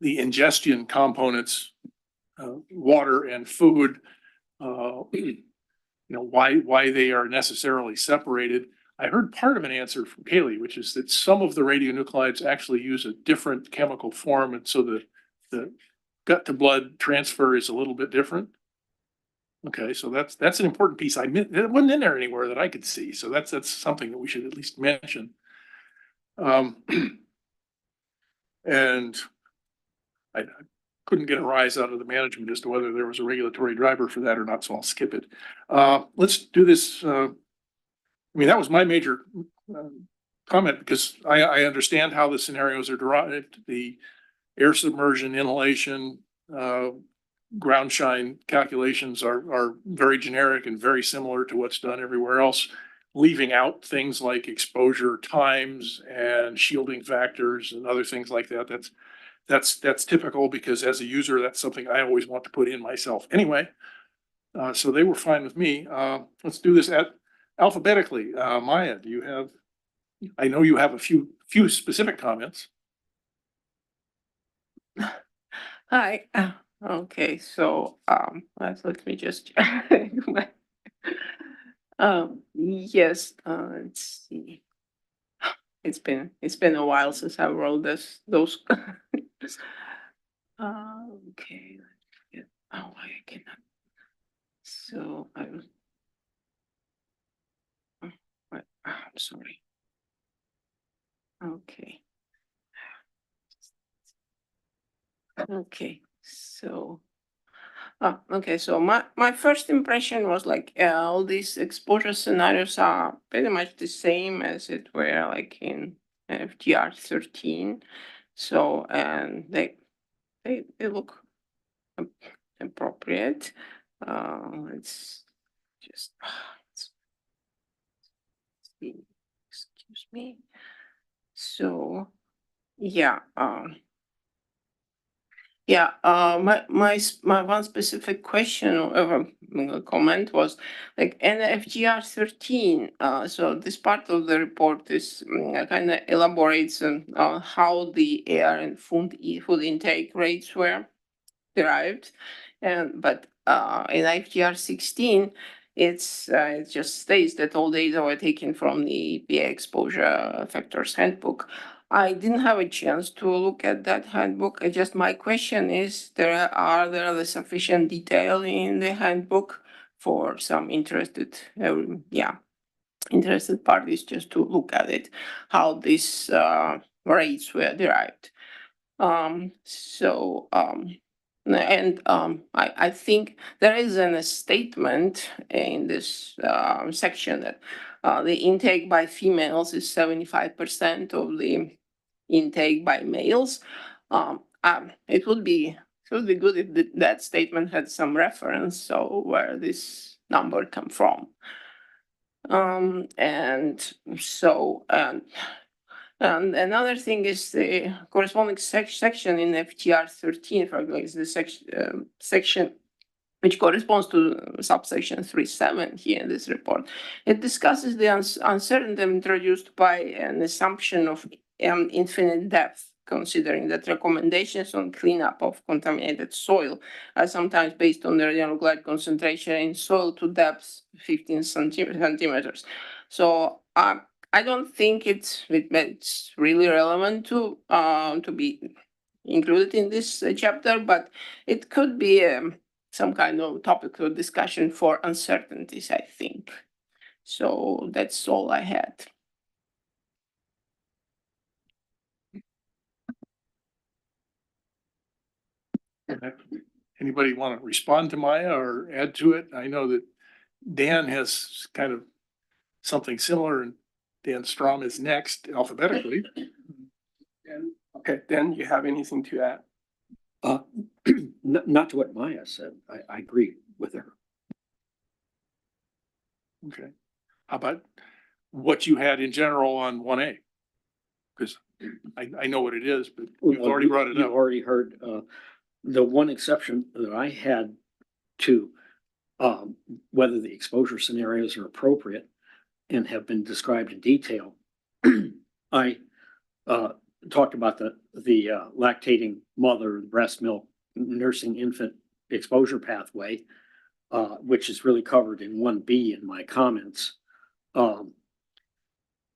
ingestion components, water and food, why they are necessarily separated. I heard part of an answer from Kaylee, which is that some of the radionuclides actually use a different chemical form, and so the gut to blood transfer is a little bit different. Okay, so that's an important piece. It wasn't in there anywhere that I could see, so that's something that we should at least mention. And I couldn't get a rise out of the management as to whether there was a regulatory driver for that or not, so I'll skip it. Let's do this. That was my major comment, because I understand how the scenarios are derived. The air submersion, inhalation, ground shine calculations are very generic and very similar to what's done everywhere else, leaving out things like exposure times and shielding factors and other things like that. That's typical, because as a user, that's something I always want to put in myself anyway. So they were fine with me. Let's do this alphabetically. Maya, do you have? I know you have a few specific comments. Hi. Okay, so let me just yes, let's see. It's been a while since I wrote those. Okay. Oh, I cannot. So I was. I'm sorry. Okay. Okay, so okay, so my first impression was like all these exposure scenarios are pretty much the same as it were like in FGR 13. So and they look appropriate. Let's just see. Excuse me. So yeah. Yeah, my one specific question or comment was like in FGR 13. So this part of the report is kind of elaborates on how the air and food intake rates were derived, but in FGR 16, it just states that all data were taken from the EPA exposure factors handbook. I didn't have a chance to look at that handbook. My question is, are there the sufficient detail in the handbook for some interested? Yeah. interested parties just to look at it, how these rates were derived. I think there is a statement in this section that the intake by females is 75% of the intake by males. It would be good if that statement had some reference, so where this number come from. And another thing is the corresponding section in FTR 13, for example, is the section which corresponds to subsection 3.7 here in this report. It discusses the uncertainty introduced by an assumption of infinite depth, considering that recommendations on cleanup of contaminated soil are sometimes based on the radionuclide concentration in soil to depths 15 centimeters. So I don't think it's really relevant to be included in this chapter, but it could be some kind of topic of discussion for uncertainties, I think. So that's all I had. Anybody want to respond to Maya or add to it? I know that Dan has kind of something similar, and Dan Strom is next alphabetically. Okay, Dan, you have anything to add? Not to what Maya said. I agree with her. Okay. How about what you had in general on 1A? Because I know what it is, but you've already brought it You've up. already heard, the one exception that I had to, whether the exposure scenarios are appropriate and have been described in detail. I, talked about the lactating mother, breast milk, nursing infant exposure pathway, which is really covered in 1B in my comments.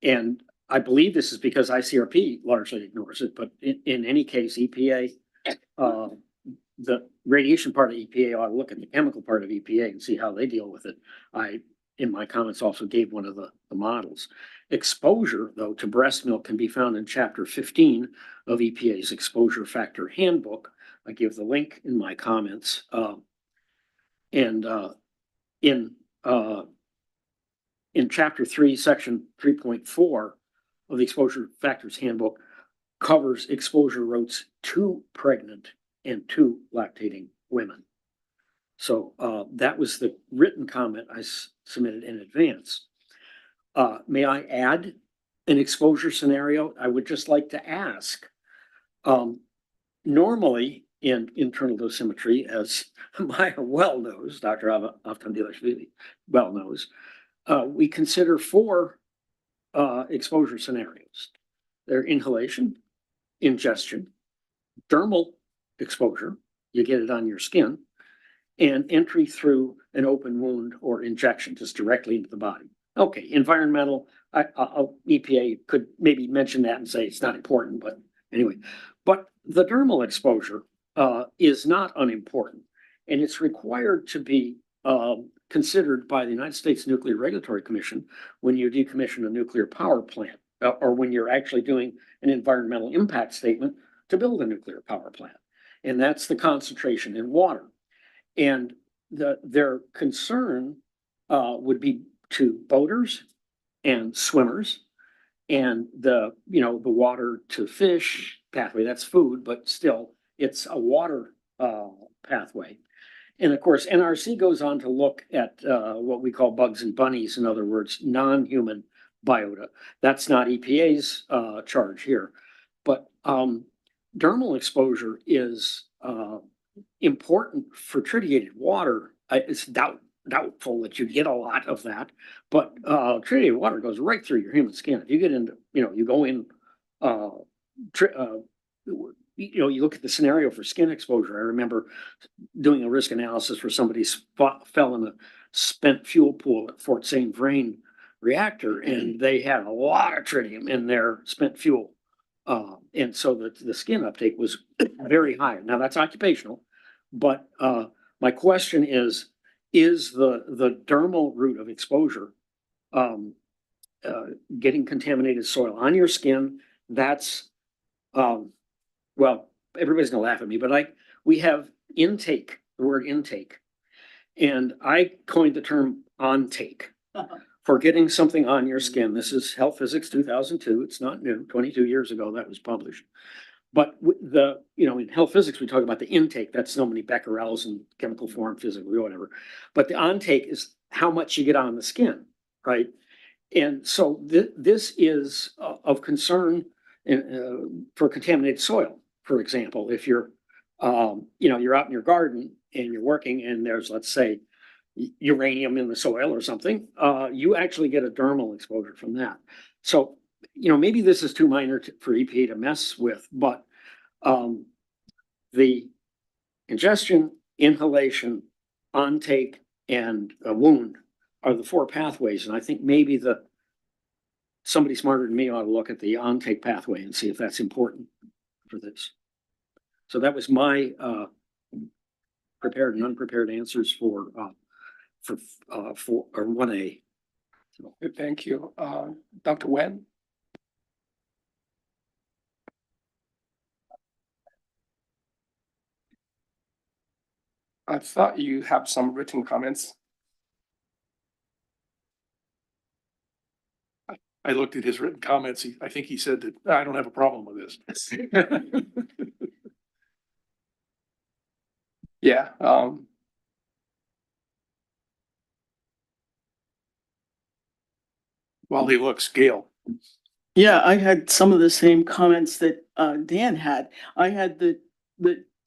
And I believe this is because ICRP largely ignores it, but in any case, EPA, the radiation part of EPA ought to look at the chemical part of EPA and see how they deal with it. I, in my comments, also gave one of the models. Exposure, though, to breast milk can be found in Chapter 15 of EPA's Exposure Factor Handbook. I give the link in my comments. In Chapter 3, Section 3.4 of the Exposure Factors Handbook covers exposure rates to pregnant and to lactating women. So that was the written comment I submitted in advance. May I add an exposure scenario? I would just like to ask. Normally in internal dosimetry, as Maya well knows, Dr. Avkandilashvili well knows, we consider 4 exposure scenarios. They're inhalation, ingestion, dermal exposure, you get it on your skin, and entry through an open wound or injection just directly into the body. Okay, environmental, EPA could maybe mention that and say it's not important, but anyway. But the dermal exposure is not unimportant, and it's required to be considered by the United States Nuclear Regulatory Commission when you decommission a nuclear power plant, or when you're actually doing an environmental impact statement to build a nuclear power plant. And that's the concentration in water. And their concern would be to boaters and swimmers, and the water to fish pathway. That's food, but still it's a water pathway. And of course, NRC goes on to look at what we call bugs and bunnies, in other words, non-human biota. That's not EPA's charge here, but dermal exposure is important for tritiated water. It's doubtful that you get a lot of that, but tritiated water goes right through your human skin. If you get into, you go in, you look at the scenario for skin exposure. I remember doing a risk analysis where somebody fell in a spent fuel pool at Fort St. Vrain reactor, and they had a lot of tritium in their spent fuel. And so the skin uptake was very high. Now that's occupational, but my question is the dermal route of exposure getting contaminated soil on your skin, that's, well, everybody's gonna laugh at me, but we have intake, the word intake. And I coined the term on take for getting something on your skin. This is Health Physics 2002. It's not new. 22 years ago that was published. But in health physics, we talk about the intake. That's so many becquerels in chemical form, physically, whatever. But the on take is how much you get on the skin, right? And so this is of concern for contaminated soil. For example, if you're you're out in your garden and you're working and there's, let's say, uranium in the soil or something, you actually get a dermal exposure from that. So, maybe this is too minor for EPA to mess with, but the ingestion, inhalation, on-take, and a wound are the four pathways. And I think maybe somebody smarter than me ought to look at the on-take pathway and see if that's important for this. So that was my prepared and unprepared answers for 1A. Thank you. Dr. Wen? I thought you have some written comments. I looked at his written comments. I think he said that I don't have a problem with this. Yeah. While he looks, Gail. Yeah, I had some of the same comments that Dan had. I had the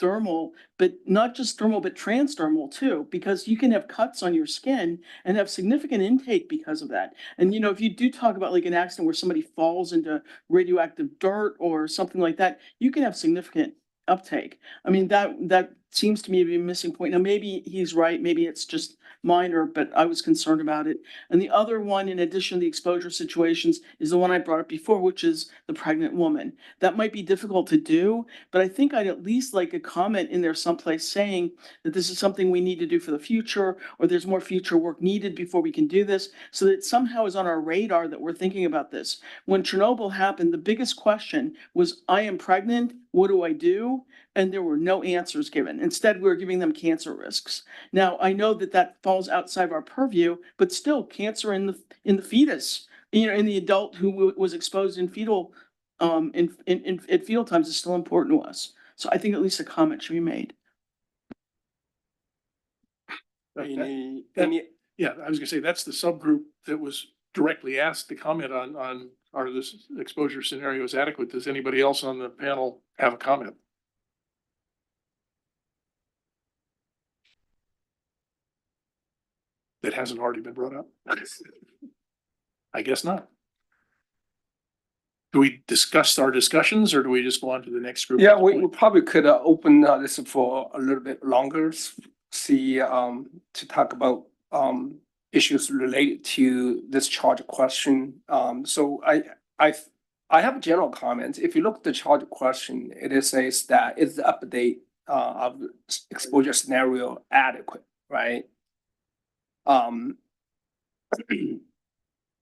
dermal, but not just dermal, but transdermal too, because you can have cuts on your skin and have significant intake because of that. And if you do talk about like an accident where somebody falls into radioactive dirt or something like that, you can have significant uptake. I mean, that seems to me to be a missing point. Now, maybe he's right, maybe it's just minor, but I was concerned about it. And the other one, in addition to the exposure situations, is the one I brought up before, which is the pregnant woman. That might be difficult to do, but I think I'd at least like a comment in there someplace saying that this is something we need to do for the future, or there's more future work needed before we can do this, so that it somehow is on our radar that we're thinking about this. When Chernobyl happened, the biggest question was, I am pregnant, what do I do? And there were no answers given. Instead, we were giving them cancer risks. Now, I know that falls outside of our purview, but still, cancer in the fetus, in the adult who was exposed in fetal, at fetal times is still important to us. So I think at least a comment should be made. Yeah, I was gonna say, that's the subgroup that was directly asked to comment on are this exposure scenarios adequate? Does anybody else on the panel have a comment? That hasn't already been brought up? I guess not. Do we discuss our discussions or do we just go on to the next group? Yeah, we probably could open this for a little bit longer, see to talk about issues related to this charge question. So I have a general comment. If you look at the charge question, it says that is the update of exposure scenario adequate, right?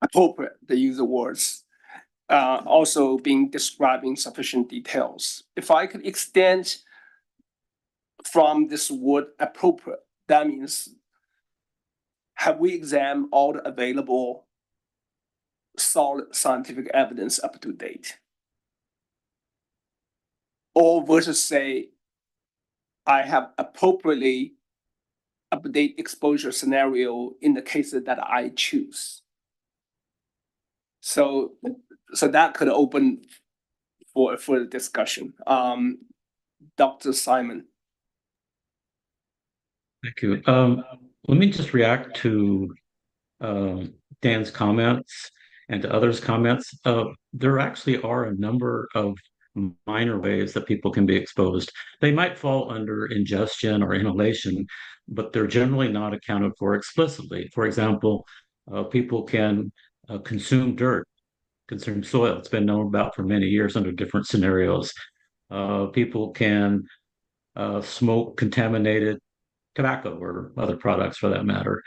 Appropriate, they use the words. Also being described in sufficient details. If I could extend from this word appropriate, that means have we examined all the available solid scientific evidence up to date? Or versus say, I have appropriately update exposure scenario in the cases that I choose. So that could open for further discussion. Dr. Simon. Thank you. Let me just react to Dan's comments and to others' comments. There actually are a number of minor ways that people can be exposed. They might fall under ingestion or inhalation, but they're generally not accounted for explicitly. For example, people can consume dirt, consume soil. It's been known about for many years under different scenarios. People can smoke contaminated tobacco or other products for that matter.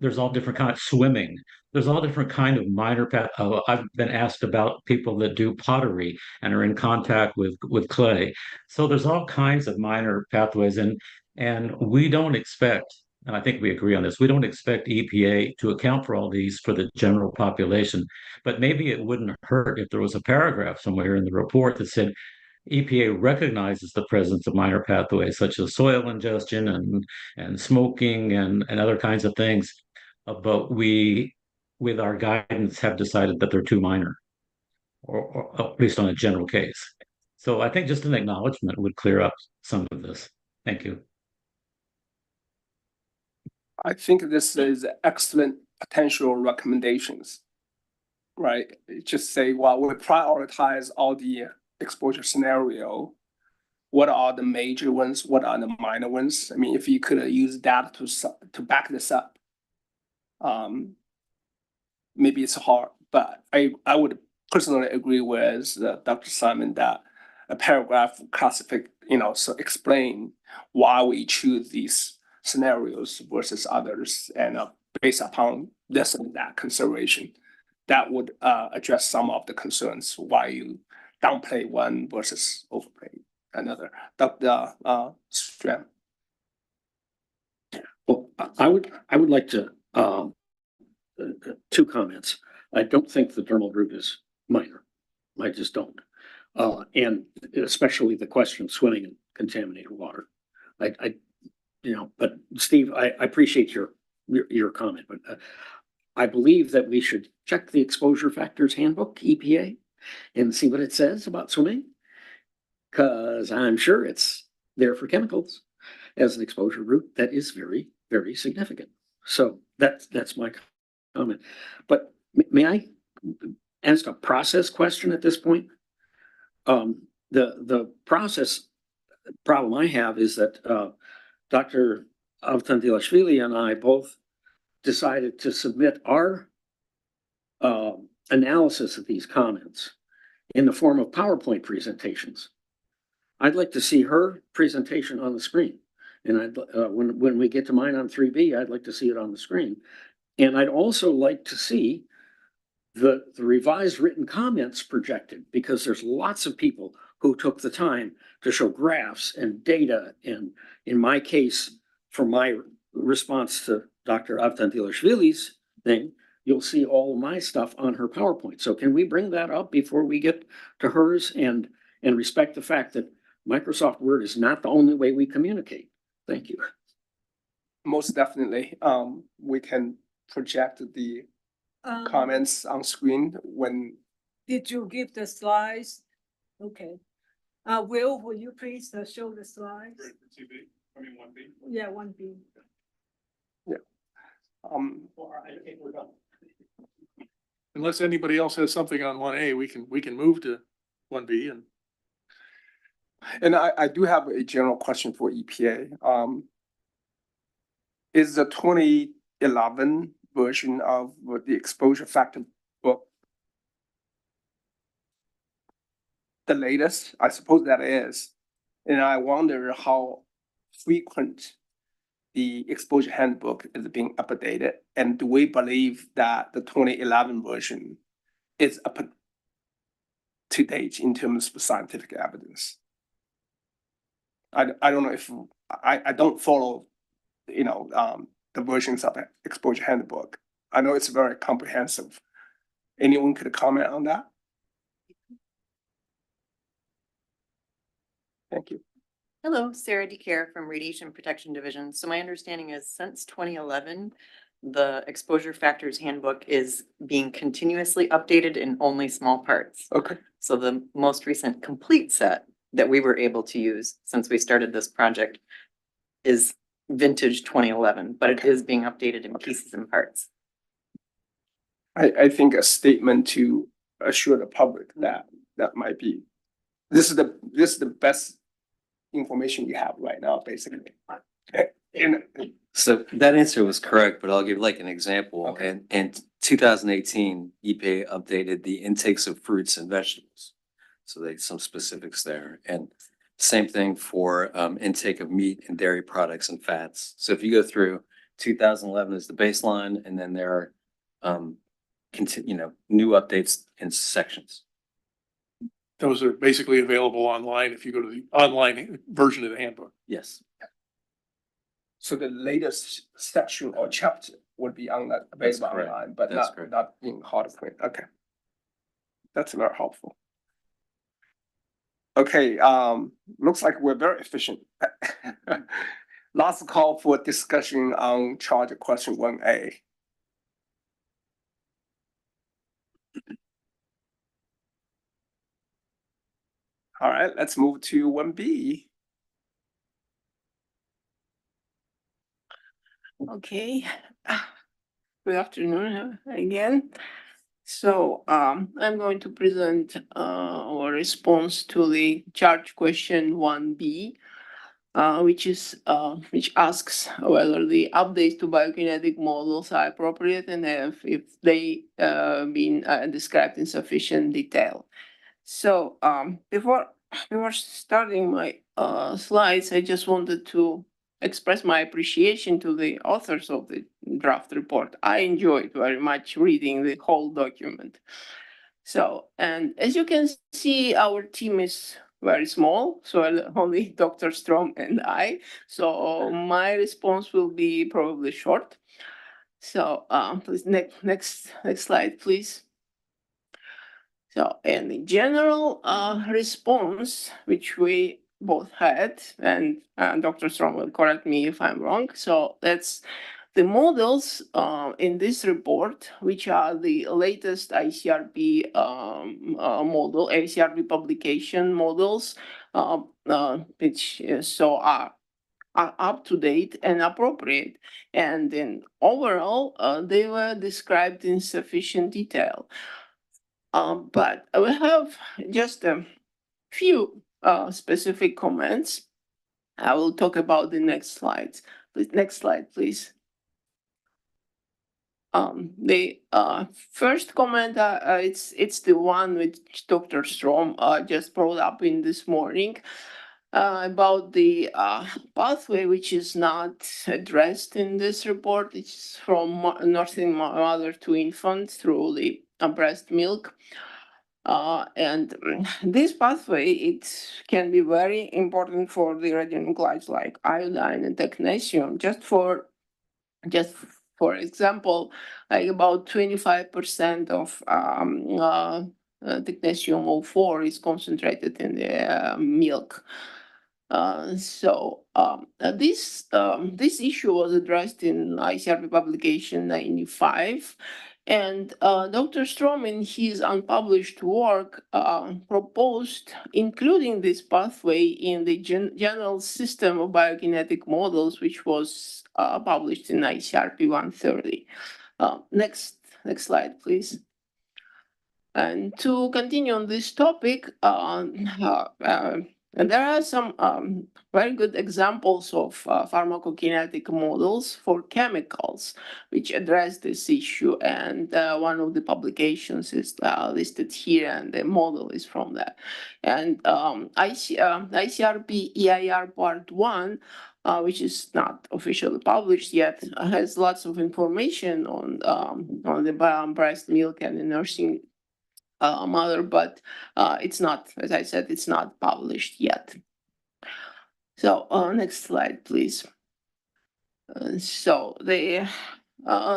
there's all different kinds of swimming. There's all different kind of minor path. I've been asked about people that do pottery and are in contact with clay. So there's all kinds of minor pathways, and we don't expect, and I think we agree on this, we don't expect EPA to account for all these for the general population. But maybe it wouldn't hurt if there was a paragraph somewhere in the report that said EPA recognizes the presence of minor pathways such as soil ingestion and smoking and other kinds of things. But we, with our guidance, have decided that they're too minor, or at least on a general case. So I think just an acknowledgement would clear up some of this. Thank you. I think this is excellent potential recommendations, right? Just say, well, we prioritize all the exposure scenario. What are the major ones? What are the minor ones? I mean, if you could use data to back this up, maybe it's hard, but I would personally agree with Dr. Simon that a paragraph classific, so explain why we choose these scenarios versus others, and based upon this and that consideration, that would address some of the concerns why you downplay one versus overplay another. Dr. Stram. Well, I would like to two comments. I don't think the dermal route is minor. I just don't. And especially the question of swimming in contaminated water. But Steve, I appreciate your comment, but I believe that we should check the exposure factors handbook, EPA, and see what it says about swimming, because I'm sure it's there for chemicals as an exposure route that is very, very significant. So that's my comment. But may I ask a process question at this point? The process problem I have is that Dr. Avtandilashvili and I both decided to submit our analysis of these comments in the form of PowerPoint presentations. I'd like to see her presentation on the screen. And when we get to mine on 3B, I'd like to see it on the screen. And I'd also like to see the revised written comments projected, because there's lots of people who took the time to show graphs and data. And in my case, for my response to Dr. Avtandilashvili's thing, you'll see all of my stuff on her PowerPoint. So can we bring that up before we get to hers, and respect the fact that Microsoft Word is not the only way we communicate? Thank you. Most definitely. We can project the comments on screen when. Did you give the slides? Okay. Will you please show the slides? 1B? Yeah, 1B. Yeah. Unless anybody else has something on 1A, we can move to 1B. And I do have a general question for EPA. Is the 2011 version of the exposure factor book the latest? I suppose that is. And I wonder how frequent the exposure handbook is being updated. And do we believe that the 2011 version is up to date in terms of scientific evidence? I don't know if I don't follow, the versions of the exposure handbook. I know it's very comprehensive. Anyone could comment on that? Thank you. Hello, Sarah DeCare from Radiation Protection Division. So my understanding is since 2011, the exposure factors handbook is being continuously updated in only small parts. Okay. So the most recent complete set that we were able to use since we started this project is vintage 2011, but it is being updated in pieces and parts. I think a statement to assure the public that might be, this is the best information you have right now, basically. So that answer was correct, but I'll give like an example. Okay. In 2018, EPA updated the intakes of fruits and vegetables. So they some specifics there. And same thing for intake of meat and dairy products and fats. So if you go through 2011 is the baseline, and then there are, new updates in sections. Those are basically available online if you go to the online version of the handbook. Yes. So the latest section or chapter would be on that That's available correct. online, but That's not correct. not in hard print. Okay. That's very helpful. Okay, looks like we're very efficient. Last call for discussion on charge question 1A. All right, let's move to 1B. Okay. Good afternoon again. So I'm going to present our response to the charge question 1B, which asks whether the updates to biokinetic models are appropriate and if they been described in sufficient detail. So before starting my slides, I just wanted to express my appreciation to the authors of the draft report. I enjoyed very much reading the whole document. So, and as you can see, our team is very small, so only Dr. Strom and I. So my response will be probably short. So please next slide, please. So, and the general response, which we both had, and Dr. Strong will correct me if I'm wrong. So that's the models in this report, which are the latest ICRP model, ICRP publication models, which are up to date and appropriate. And then overall, they were described in sufficient detail. But I will have just a few specific comments. I will talk about the next slides. Next slide, please. The first comment, it's the one which Dr. Strom just brought up in this morning about the pathway, which is not addressed in this report. It's from nursing mother to infant through the breast milk. And this pathway, it can be very important for the radionuclides like iodine and technetium. Just for example, like about 25% of technetium 04 is concentrated in the milk. This issue was addressed in ICRP publication 95. And Dr. Strom, in his unpublished work, proposed including this pathway in the general system of biokinetic models, which was published in ICRP 130. Next slide, please. And to continue on this topic, and there are some very good examples of pharmacokinetic models for chemicals which address this issue. And one of the publications is listed here, and the model is from that. And ICRP EIR Part 1, which is not officially published yet, has lots of information on the breast milk and the nursing mother, but it's not, as I said, it's not published yet. So next slide, please. So the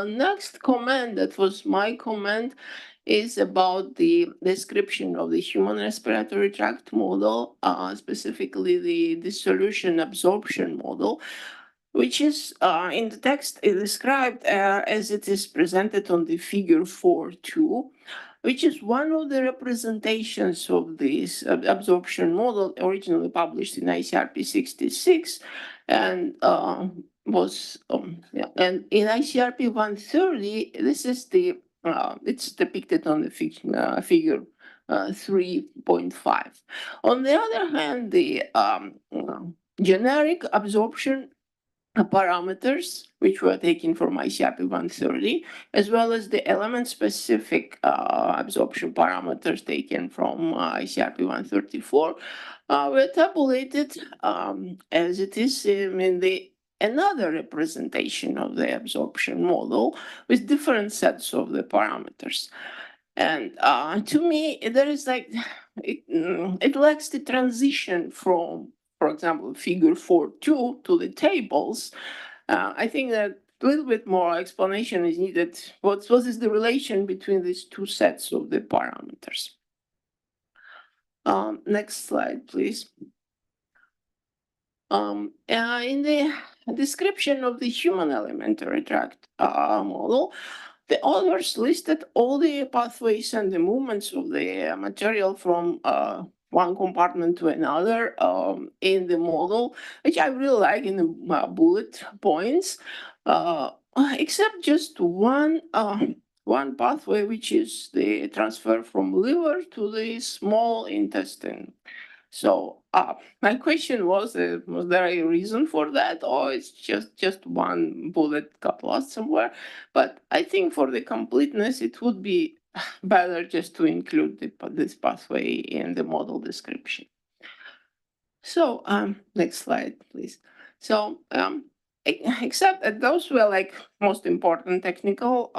next comment, that was my comment, is about the description of the human respiratory tract model, specifically the dissolution absorption model, which is in the text described as it is presented on the figure 4.2, which is one of the representations of this absorption model originally published in ICRP 66 and was and in ICRP 130, this is the it's depicted on the figure 3.5. On the other hand, the generic absorption parameters, which were taken from ICRP 130, as well as the element-specific absorption parameters taken from ICRP 134, were tabulated as it is in the another representation of the absorption model with different sets of the parameters. And to me, there is like, it lacks the transition from, for example, figure 4.2 to the tables. I think that a little bit more explanation is needed. What is the relation between these two sets of the parameters? Next slide, please. In the description of the human alimentary tract model, the authors listed all the pathways and the movements of the material from one compartment to another in the model, which I really like in the bullet points, except just one pathway, which is the transfer from liver to the small intestine. So my question was there a reason for that, or it's just one bullet got lost somewhere? But I think for the completeness, it would be better just to include this pathway in the model description. So next slide, please. So except that those were like most important technical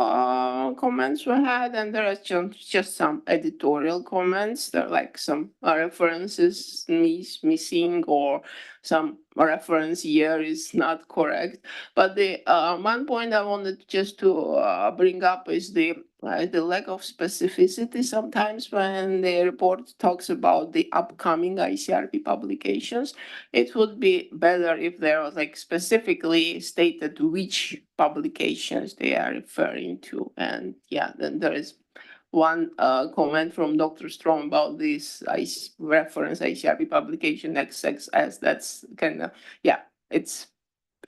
comments we had, and there are just some editorial comments. There are like some references missing, or some reference here is not correct. But the one point I wanted just to bring up is the lack of specificity sometimes when the report talks about the upcoming ICRP publications. It would be better if there was like specifically stated which publications they are referring to. And yeah, then there is one comment from Dr. Strom about this reference ICRP publication XXS. That's kind of, yeah, it's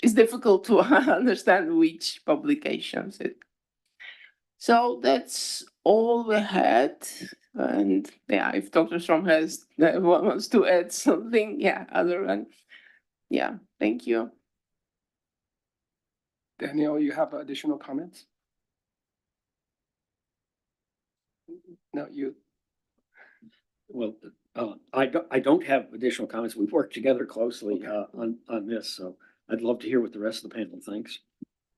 difficult to understand which publications it. So that's all we had. And yeah, if Dr. Strom wants to add something, yeah, other than, yeah, thank you. Daniel, you have additional comments? No, you. Well, I don't have additional comments. We've worked together closely on this, so I'd love to hear what the rest of the panel thinks.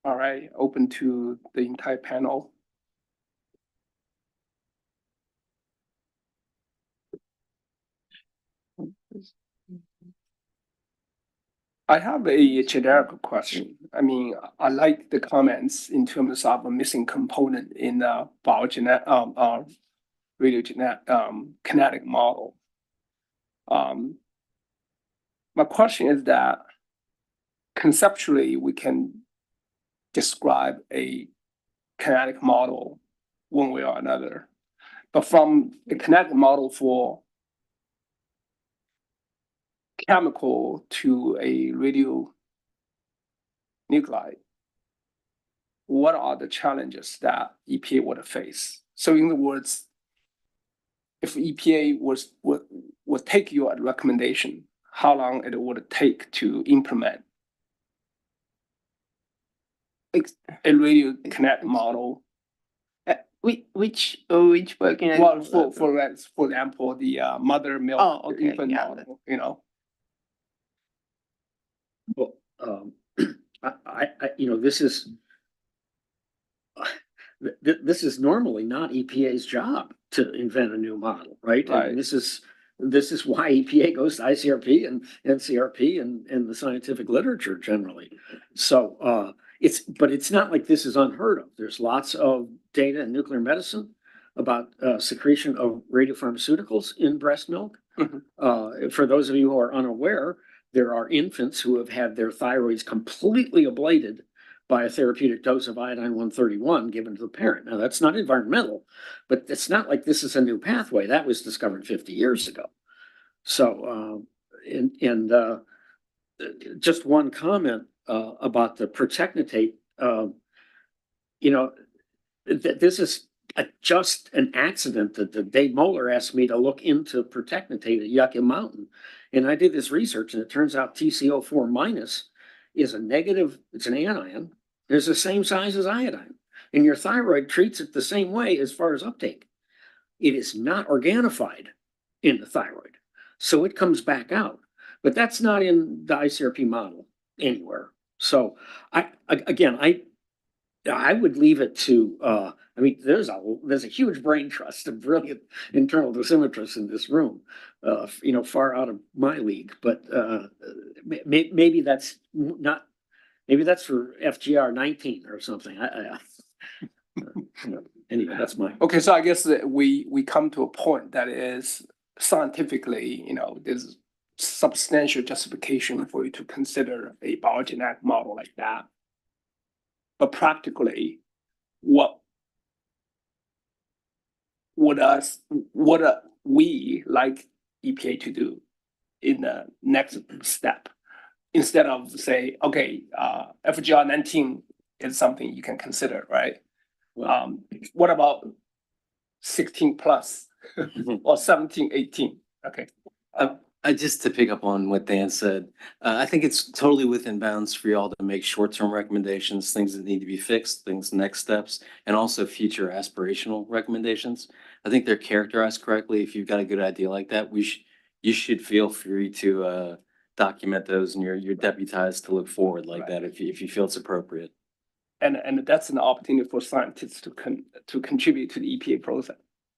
All right, open to the entire panel. I have a generic question. I mean, I like the comments in terms of a missing component in the kinetic model. My question is that conceptually we can describe a kinetic model one way or another, but from the kinetic model for chemical to a radionuclide, what are the challenges that EPA would face? So in other words, if EPA would take your recommendation, how long it would take to implement a radiokinetic model? Which kinetic Well, model? for example, the mother milk infant model, you know. Well, this is normally not EPA's job to invent a new model, right? Right. And this is why EPA goes to ICRP and NCRP and the scientific literature generally. So it's not like this is unheard of. There's lots of data in nuclear medicine about secretion of radiopharmaceuticals in breast milk. For those of you who are unaware, there are infants who have had their thyroids completely ablated by a therapeutic dose of iodine-131 given to the parent. Now, that's not environmental, but it's not like this is a new pathway. That was discovered 50 years ago. So, just one comment about the protecnitate. This is just an accident that Dave Moeller asked me to look into protecnitate at Yucca Mountain. And I did this research, and it turns out TCO4 minus is a negative, it's an anion. It's the same size as iodine. And your thyroid treats it the same way as far as uptake. It is not organified in the thyroid. So it comes back out. But that's not in the ICRP model anywhere. So I would leave it to, I mean, there's a huge brain trust of brilliant internal dosimetrists in this room, far out of my league, but maybe that's not, maybe that's for FGR 19 or something. Anyway, that's my. Okay, so I guess that we come to a point that is scientifically, there's substantial justification for you to consider a biogenetic model like that. But practically, what we like EPA to do in the next step, instead of say, okay, FGR 19 is something you can consider, right? What about 16 plus or 17, 18? Okay. Just to pick up on what Dan said, I think it's totally within bounds for y'all to make short-term recommendations, things that need to be fixed, things, next steps, and also future aspirational recommendations. I think they're characterized correctly. If you've got a good idea like that, you should feel free to document those, and you're deputized to look forward like that if you feel it's appropriate. And that's an opportunity for scientists to contribute to the EPA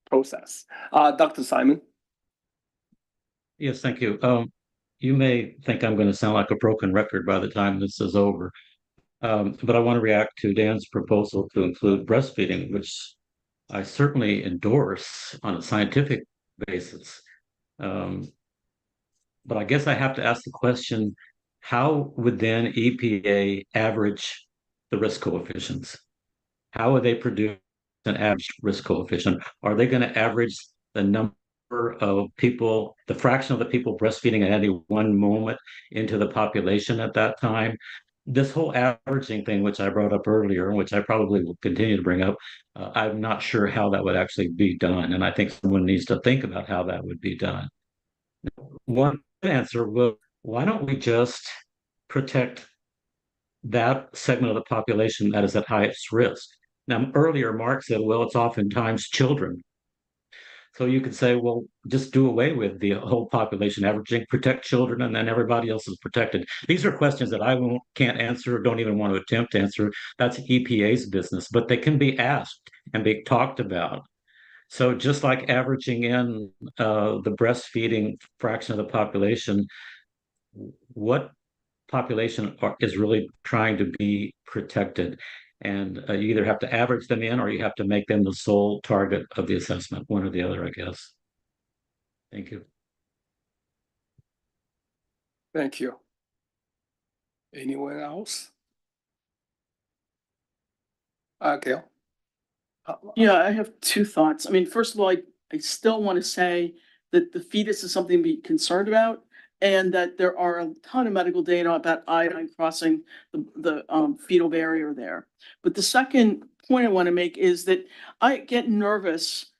process. Dr. Simon. Yes, thank you. You may think I'm going to sound like a broken record by the time this is over, but I want to react to Dan's proposal to include breastfeeding, which I certainly endorse on a scientific basis. But I guess I have to ask the question, how would then EPA average the risk coefficients? How would they produce an average risk coefficient? Are they going to average the number of people, the fraction of the people breastfeeding at any one moment into the population at that time? This whole averaging thing, which I brought up earlier, and which I probably will continue to bring up, I'm not sure how that would actually be done. And I think someone needs to think about how that would be done. One answer will, why don't we just protect that segment of the population that is at highest risk? Now, earlier, Mark said, well, it's oftentimes children. So you could say, well, just do away with the whole population averaging, protect children, and then everybody else is protected. These are questions that I can't answer, don't even want to attempt to answer. That's EPA's business, but they can be asked and be talked about. So just like averaging in the breastfeeding fraction of the population, what population is really trying to be protected? And you either have to average them in or you have to make them the sole target of the assessment, one or the other, I guess. Thank you. Thank you. Anyone else? Gail. Yeah, I have two thoughts. I mean, first of all, I still want to say that the fetus is something to be concerned about, and that there are a ton of medical data about iodine crossing the fetal barrier there. But the second point I want to make is that I get nervous.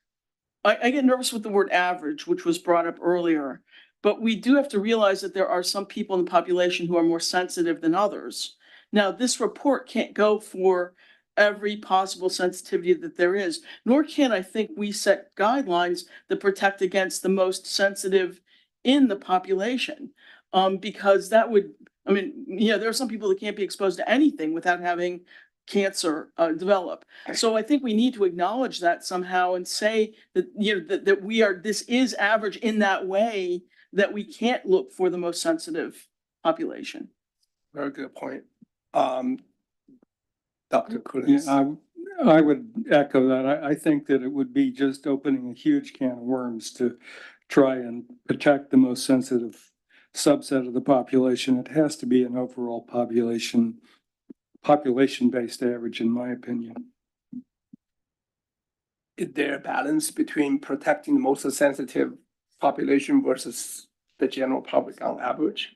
I get nervous with the word average, which was brought up earlier. But we do have to realize that there are some people in the population who are more sensitive than others. Now, this report can't go for every possible sensitivity that there is, nor can I think we set guidelines that protect against the most sensitive in the population. Because that would, I mean, there are some people that can't be exposed to anything without having cancer develop. So I think we need to acknowledge that somehow and say that, that this is average in that way, that we can't look for the most sensitive population. Very good point. Dr. Coolidge. Yeah, I would echo that. I think that it would be just opening a huge can of worms to try and protect the most sensitive subset of the population. It has to be an overall population-based average, in my opinion. Is there a balance between protecting the most sensitive population versus the general public on average?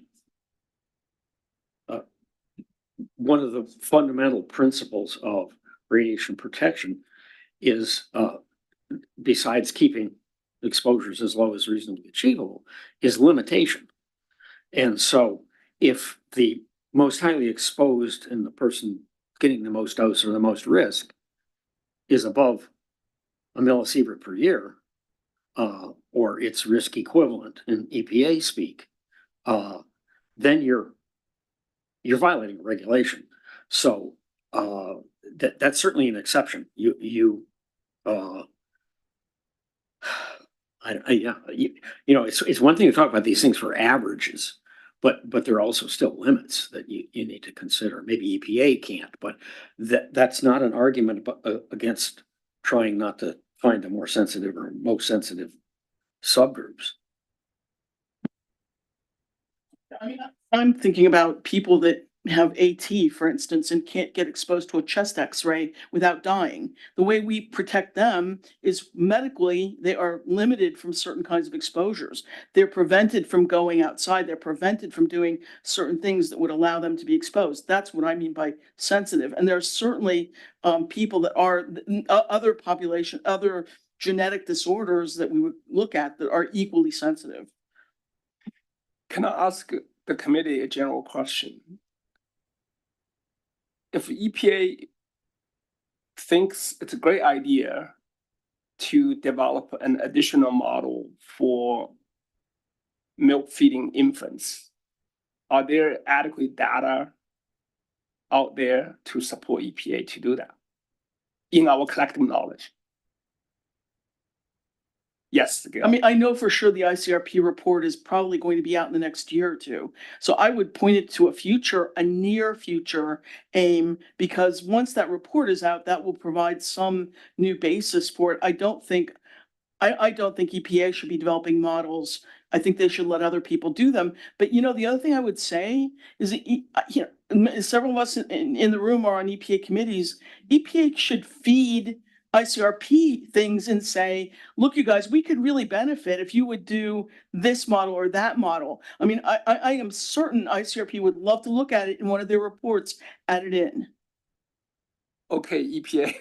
One of the fundamental principles of radiation protection is, besides keeping exposures as low as reasonably achievable, is limitation. And so if the most highly exposed and the person getting the most dose or the most risk is above a millisievert per year, or its risk equivalent in EPA speak, then you're you're violating a regulation. So, that's certainly an exception. Yeah, it's one thing to talk about these things for averages, but there are also still limits that you need to consider. Maybe EPA can't, but that's not an argument against trying not to find the more sensitive or most sensitive subgroups. I mean, I'm thinking about people that have AT, for instance, and can't get exposed to a chest X-ray without dying. The way we protect them is medically, they are limited from certain kinds of exposures. They're prevented from going outside. They're prevented from doing certain things that would allow them to be exposed. That's what I mean by sensitive. And there are certainly people that are other population, other genetic disorders that we would look at that are equally sensitive. Can I ask the committee a general question? If EPA thinks it's a great idea to develop an additional model for milk feeding infants, are there adequate data out there to support EPA to do that in our collective knowledge? Yes. I mean, I know for sure the ICRP report is probably going to be out in the next year or two. So I would point it to a near future aim, because once that report is out, that will provide some new basis for it. I don't think EPA should be developing models. I think they should let other people do them. But the other thing I would say is that, several of us in the room are on EPA committees. EPA should feed ICRP things and say, look, you guys, we could really benefit if you would do this model or that model. I mean, I am certain ICRP would love to look at it in one of their reports, add it in. Okay, EPA,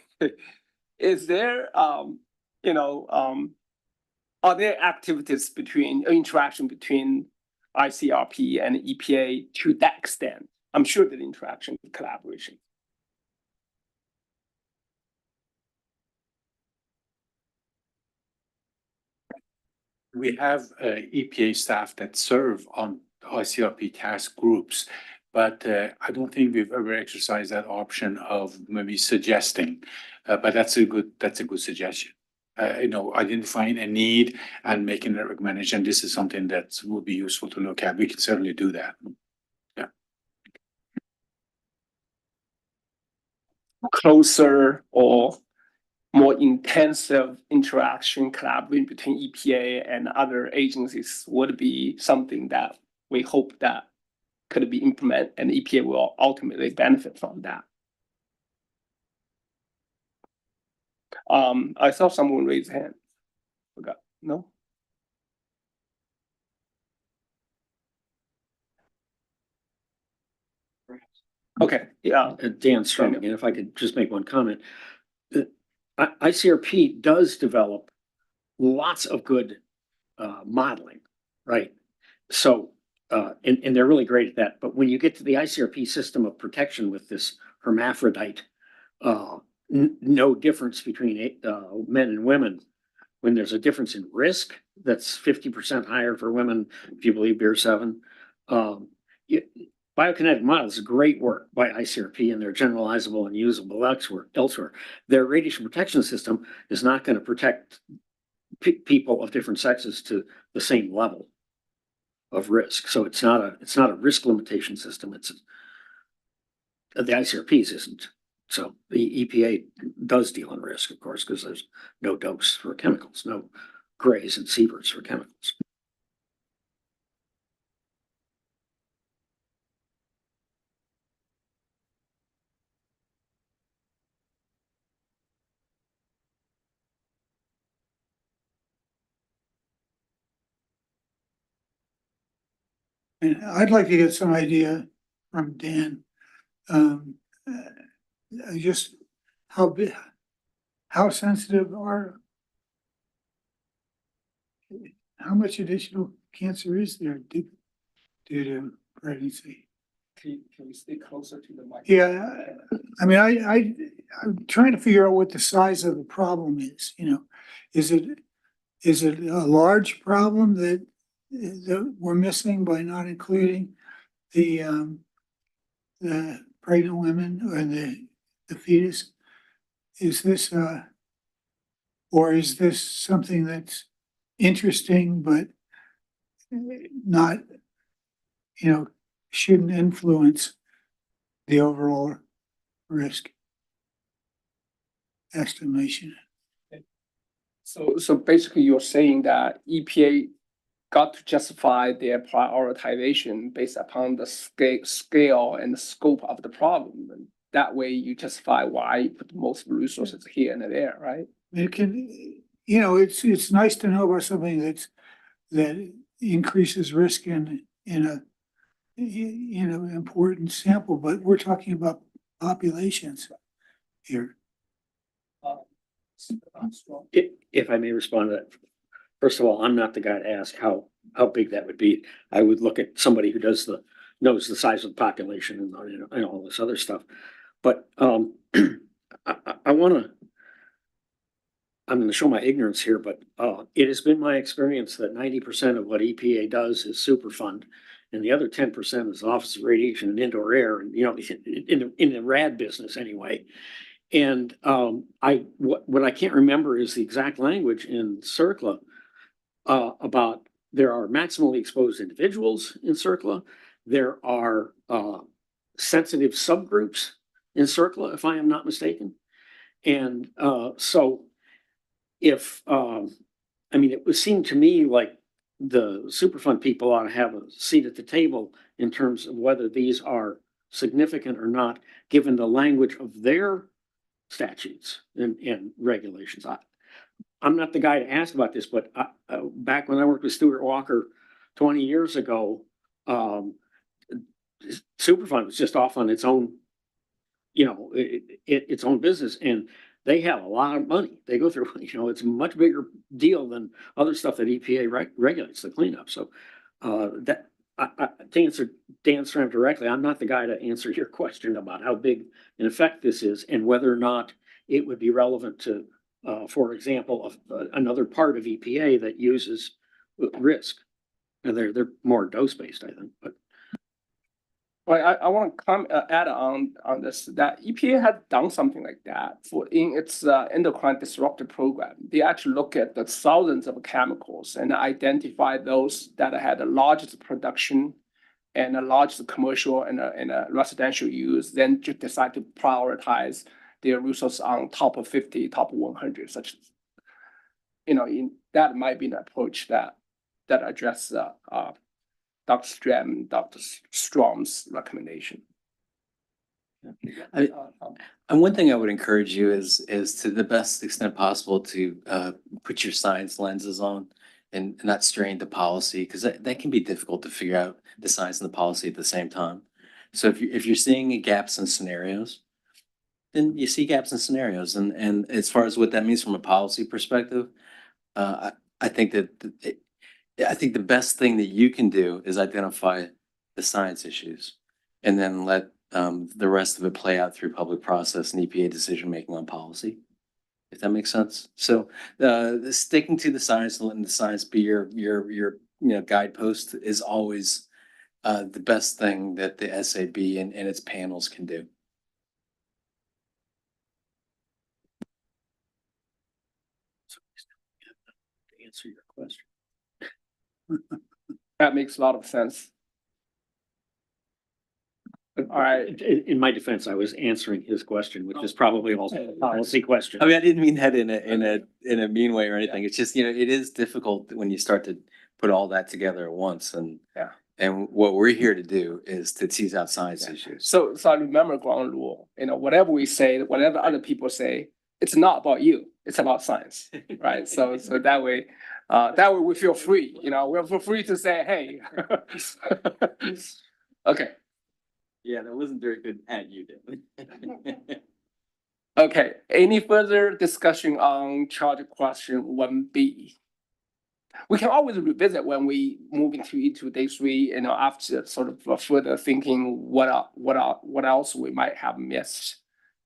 is there, are there activities interaction between ICRP and EPA to that extent? I'm sure that interaction, collaboration. We have EPA staff that serve on ICRP task groups, but I don't think we've ever exercised that option of maybe suggesting. But that's a good suggestion. Identifying a need and making a recommendation. This is something that would be useful to look at. We can certainly do that. Yeah. Closer or more intensive interaction, collaboration between EPA and other agencies would be something that we hope that could be implemented, and EPA will ultimately benefit from that. I saw someone raise a hand. Forgot. No? Okay, yeah. Dan Strum, and if I could just make one comment. ICRP does develop lots of good modeling, right? So, and they're really great at that. But when you get to the ICRP system of protection with this hermaphrodite, no difference between men and women, when there's a difference in risk that's 50% higher for women, if you believe Beer 7. Biokinetic models is great work by ICRP, and they're generalizable and usable elsewhere. Their radiation protection system is not going to protect people of different sexes to the same level of risk. So it's not a risk limitation system. It's the ICRP's isn't. So the EPA does deal in risk, of course, because there's no dose for chemicals, no grays and sieverts for chemicals. And I'd like to get some idea from Dan, just how sensitive how much additional cancer is there due to pregnancy? Can you stay closer to the mic? Yeah, I mean, I'm trying to figure out what the size of the problem is, is it a large problem that we're missing by not including the the pregnant women or the fetus? Is this, or is this something that's interesting, but not, shouldn't influence the overall risk estimation? So basically you're saying that EPA got to justify their prioritization based upon the scale and the scope of the problem. And that way you justify why you put most resources here and there, right? It can, it's nice to know about something that increases risk in a, important sample, but we're talking about populations here. If I may respond to that, first of all, I'm not the guy to ask how big that would be. I would look at somebody who knows the size of the population and all this other stuff. But I'm gonna show my ignorance here, but it has been my experience that 90% of what EPA does is Superfund. And the other 10% is Office of Radiation and Indoor Air, and in the RAD business anyway. And what I can't remember is the exact language in CERCLA about there are maximally exposed individuals in CERCLA. There are sensitive subgroups in CERCLA, if I am not mistaken. And so if, it would seem to me like the Superfund people ought to have a seat at the table in terms of whether these are significant or not, given the language of their statutes and regulations. I'm not the guy to ask about this, but back when I worked with Stuart Walker 20 years ago, Superfund was just off on its own, its own business, and they have a lot of money. They go through, it's a much bigger deal than other stuff that EPA regulates, the cleanup. So to answer Dan Stram directly, I'm not the guy to answer your question about how big in effect this is and whether or not it would be relevant to, for example, another part of EPA that uses risk. And they're more dose-based, I think, but. Well, I want to add on this, that EPA has done something like that in its endocrine disruptor program. They actually look at the thousands of chemicals and identify those that had the largest production and the largest commercial and a residential use, then just decide to prioritize their resources on top of 50, top of 100, such as, that might be an approach that addresses Dr. Strom's recommendation. And one thing I would encourage you is to the best extent possible to put your science lenses on and not strain the policy, because that can be difficult to figure out the science and the policy at the same time. So if you're seeing gaps in scenarios, then you see gaps in scenarios. And as far as what that means from a policy perspective, I think that I think the best thing that you can do is identify the science issues and then let the rest of it play out through public process and EPA decision making on policy, if that makes sense. So sticking to the science and letting the science be your guidepost is always the best thing that the SAB and its panels can do. To answer your question. That makes a lot of sense. All right. In my defense, I was answering his question, which is probably also a policy question. I mean, I didn't mean that in a mean way or anything. It's just, it is difficult when you start to put all that together at once. And what we're here to do is to tease out science issues. So I remember ground rule, whatever we say, whatever other people say, it's not about you, it's about science, right? So that way we feel free, we're free to say, hey. Okay. Yeah, that wasn't very good at you, did. Okay, any further discussion on charge question 1B? We can always revisit when we move into day 3, after sort of further thinking what else we might have missed.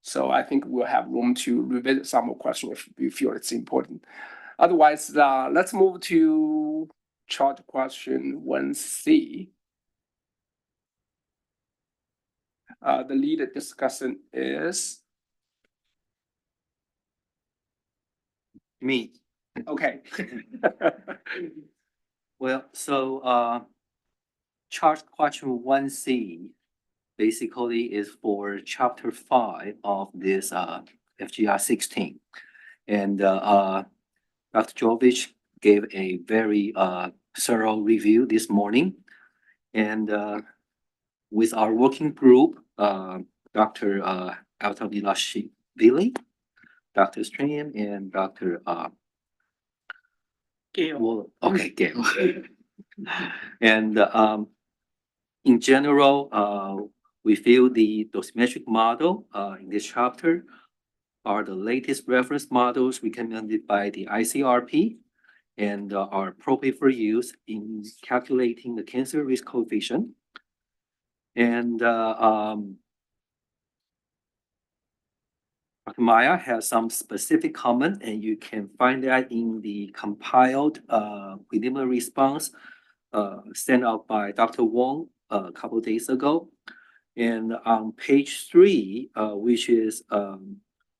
So I think we'll have room to revisit some more questions if we feel it's important. Otherwise, let's move to charge question 1C. The lead discussant is Me. okay. Well, so chart question 1C basically is for chapter 5 of this FGR 16. And Dr. Jovich gave a very thorough review this morning. And with our working group, Dr. Altamilashvili, Dr. Stream, and Dr. Gail. Okay, Gail. And in general, we feel the dosimetric model in this chapter are the latest reference models recommended by the ICRP and are appropriate for use in calculating the cancer risk coefficient. And Dr. Maya has some specific comment, and you can find that in the compiled preliminary response sent out by Dr. Wong a couple days ago. And on page 3, which is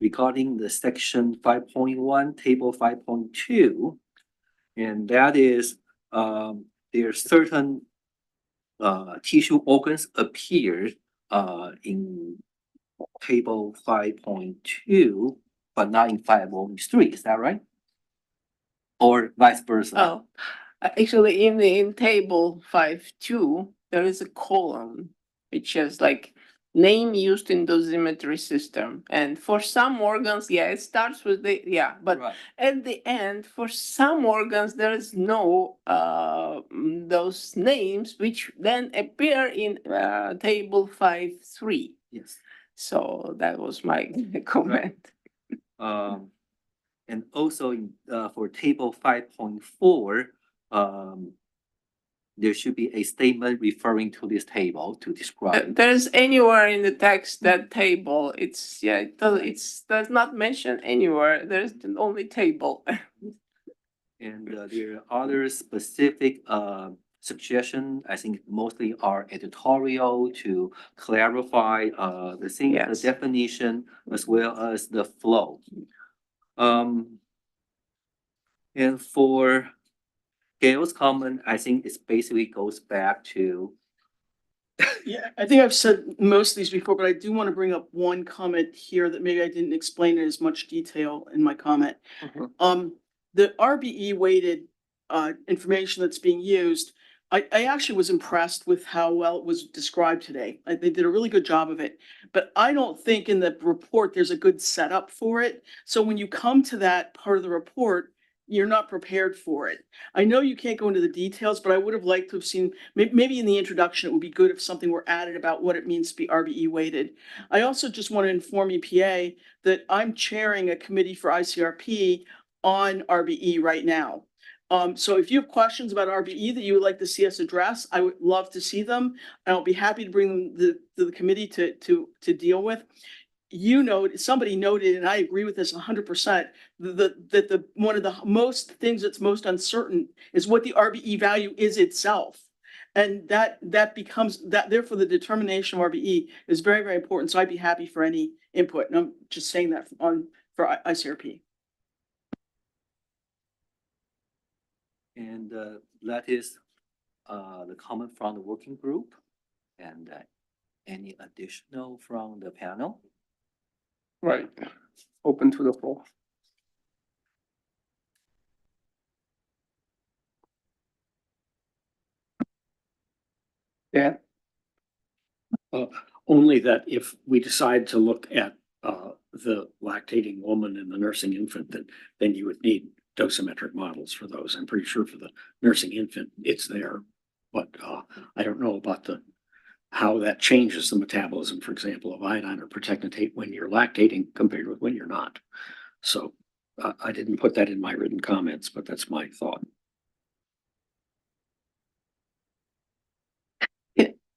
regarding the section 5.1, table 5.2, and that is there are certain tissue organs appear in table 5.2, but not in 5.3. Is that right? Or vice versa? Oh, actually, in table 5.2, there is a column which has like name used in dosimetry system. And for some organs, yeah, it starts with but Right. at the end, for some organs, there is no those names which then appear in table 5.3. Yes. So that was my comment. And also for table 5.4, there should be a statement referring to this table to describe. There's anywhere in the text that table, it does not mention anywhere, there's only table. And there are other specific suggestion, I think mostly are editorial to clarify the thing, the Yes. definition as well as the flow. And for Gail's comment, I think it basically goes back to Yeah, I think I've said most of these before, but I do want to bring up one comment here that maybe I didn't explain in as much detail in my comment. The RBE weighted information that's being used, I actually was impressed with how well it was described today. They did a really good job of it, but I don't think in the report there's a good setup for it. So when you come to that part of the report, you're not prepared for it. I know you can't go into the details, but I would have liked to have seen, maybe in the introduction, it would be good if something were added about what it means to be RBE weighted. I also just want to inform EPA that I'm chairing a committee for ICRP on RBE right now. So if you have questions about RBE that you would like to see us address, I would love to see them. And I'll be happy to bring them to the committee to deal with. Somebody noted, and I agree with this 100%, that the one of the most things that's most uncertain is what the RBE value is itself. And that becomes that, therefore the determination of RBE is very, very important. So I'd be happy for any input. And I'm just saying that for ICRP. and that is the comment from the working group. And any additional from the panel? Right. Open to the floor. Dan? Only that if we decide to look at the lactating woman and the nursing infant, then you would need dosimetric models for those. I'm pretty sure for the nursing infant, it's there. But I don't know about how that changes the metabolism, for example, of iodine or protectinate when you're lactating compared with when you're not. So I didn't put that in my written comments, but that's my thought.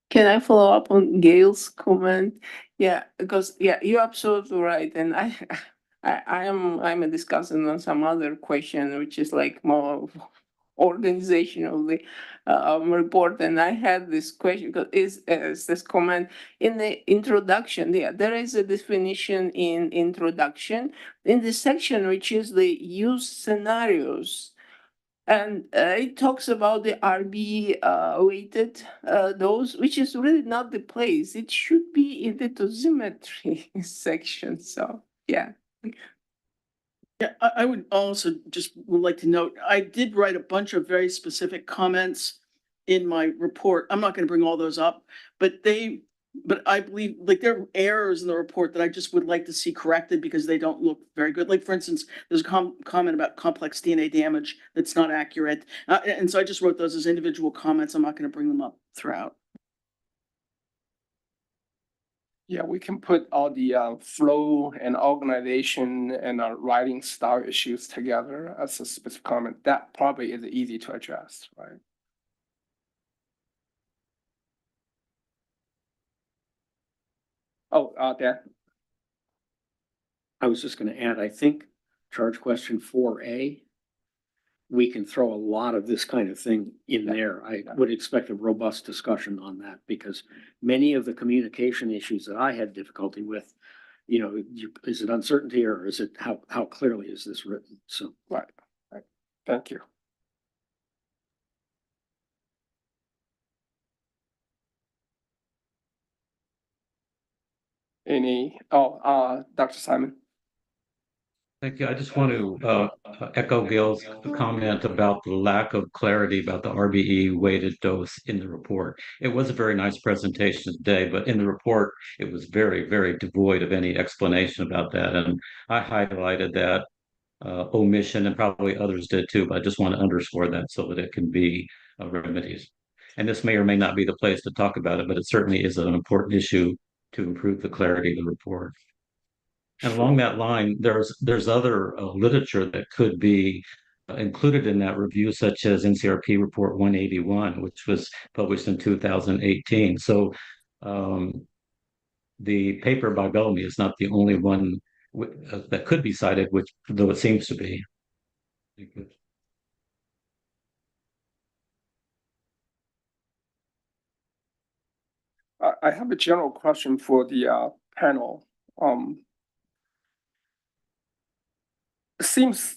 Can I follow up on Gail's comment? Yeah, because you're absolutely right. And I'm discussing on some other question, which is like more organization of the report, and I had this question because is this comment in the introduction. There is a definition in introduction in the section which is the use scenarios. And it talks about the RB weighted dose, which is really not the place. It should be in the dosimetry section. So, yeah. Yeah, I would also just would like to note, I did write a bunch of very specific comments in my report. I'm not going to bring all those up, but I believe like there are errors in the report that I just would like to see corrected because they don't look very good. Like for instance, there's a comment about complex DNA damage that's not accurate. And so I just wrote those as individual comments. I'm not going to bring them up throughout. Yeah, we can put all the flow and organization and writing style issues together as a specific comment. That probably is easy to address, right? Oh, Dan. I was just gonna add, I think charge question 4A, we can throw a lot of this kind of thing in there. I would expect a robust discussion on that because many of the communication issues that I had difficulty with, you know, is it uncertainty or is it how clearly is this written? So. Right. Thank you. Dr. Simon. Thank you. I just want to echo Gil's comment about the lack of clarity about the RBE weighted dose in the report. It was a very nice presentation today, but in the report, it was very, very devoid of any explanation about that. And I highlighted that omission, and probably others did too, but I just want to underscore that so that it can be remedied. And this may or may not be the place to talk about it, but it certainly is an important issue to improve the clarity of the report. And along that line, there's other literature that could be included in that review, such as NCRP Report 181, which was published in 2018. So the paper by Bellamy is not the only one that could be cited, which though it seems to be. I have a general question for the panel. It seems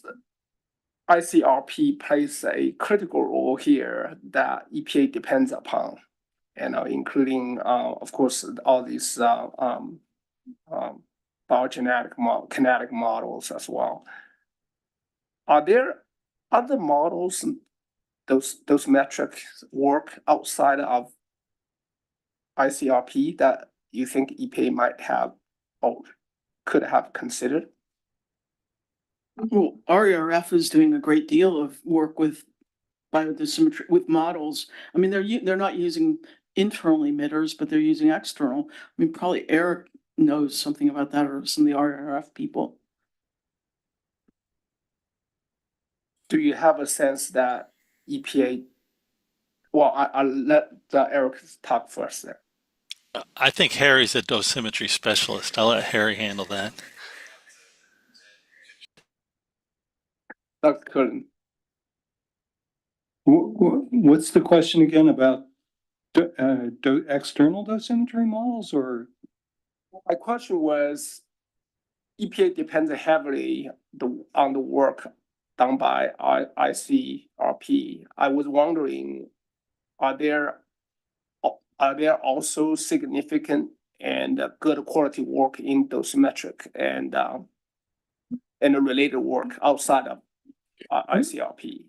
ICRP plays a critical role here that EPA depends upon, including, of course, all these biogenetic kinetic models as well. Are there other models, those metrics work outside of ICRP that you think EPA might have or could have considered? Well, RERF is doing a great deal of work with biodosimetry with models. I mean, they're not using internal emitters, but they're using external. I mean, probably Eric knows something about that, or some of the RERF people. Do you have a sense that EPA? Well, I'll let Eric talk first there. I think Harry's a dosimetry specialist. I'll let Harry handle that. Dr. Cullen. What's the question again about external dosimetry models, or? My question was, EPA depends heavily on the work done by ICRP. I was wondering, are there also significant and good quality work in dosimetric and related work outside of ICRP?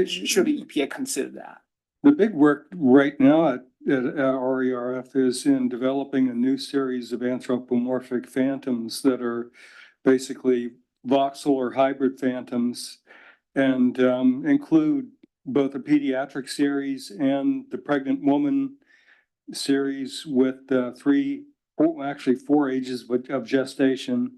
Should the EPA consider that? The big work right now at RERF is in developing a new series of anthropomorphic phantoms that are basically voxel or hybrid phantoms, and include both a pediatric series and the pregnant woman series with 4 ages of gestation.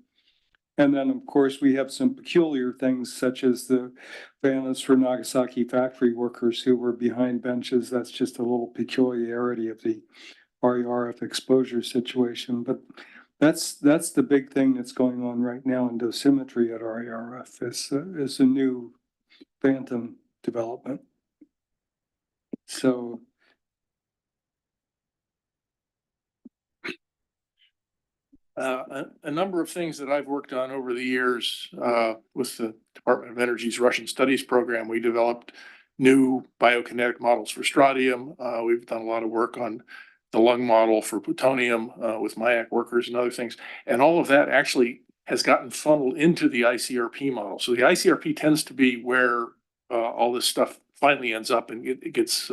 And then, of course, we have some peculiar things such as the phantoms for Nagasaki factory workers who were behind benches. That's just a little peculiarity of the RERF exposure situation. But that's the big thing that's going on right now in dosimetry at RERF is a new phantom development. So a number of things that I've worked on over the years with the Department of Energy's Russian Studies program. We developed new biokinetic models for strontium. We've done a lot of work on the lung model for plutonium with MIAC workers and other things. And all of that actually has gotten funneled into the ICRP model. So the ICRP tends to be where all this stuff finally ends up and it gets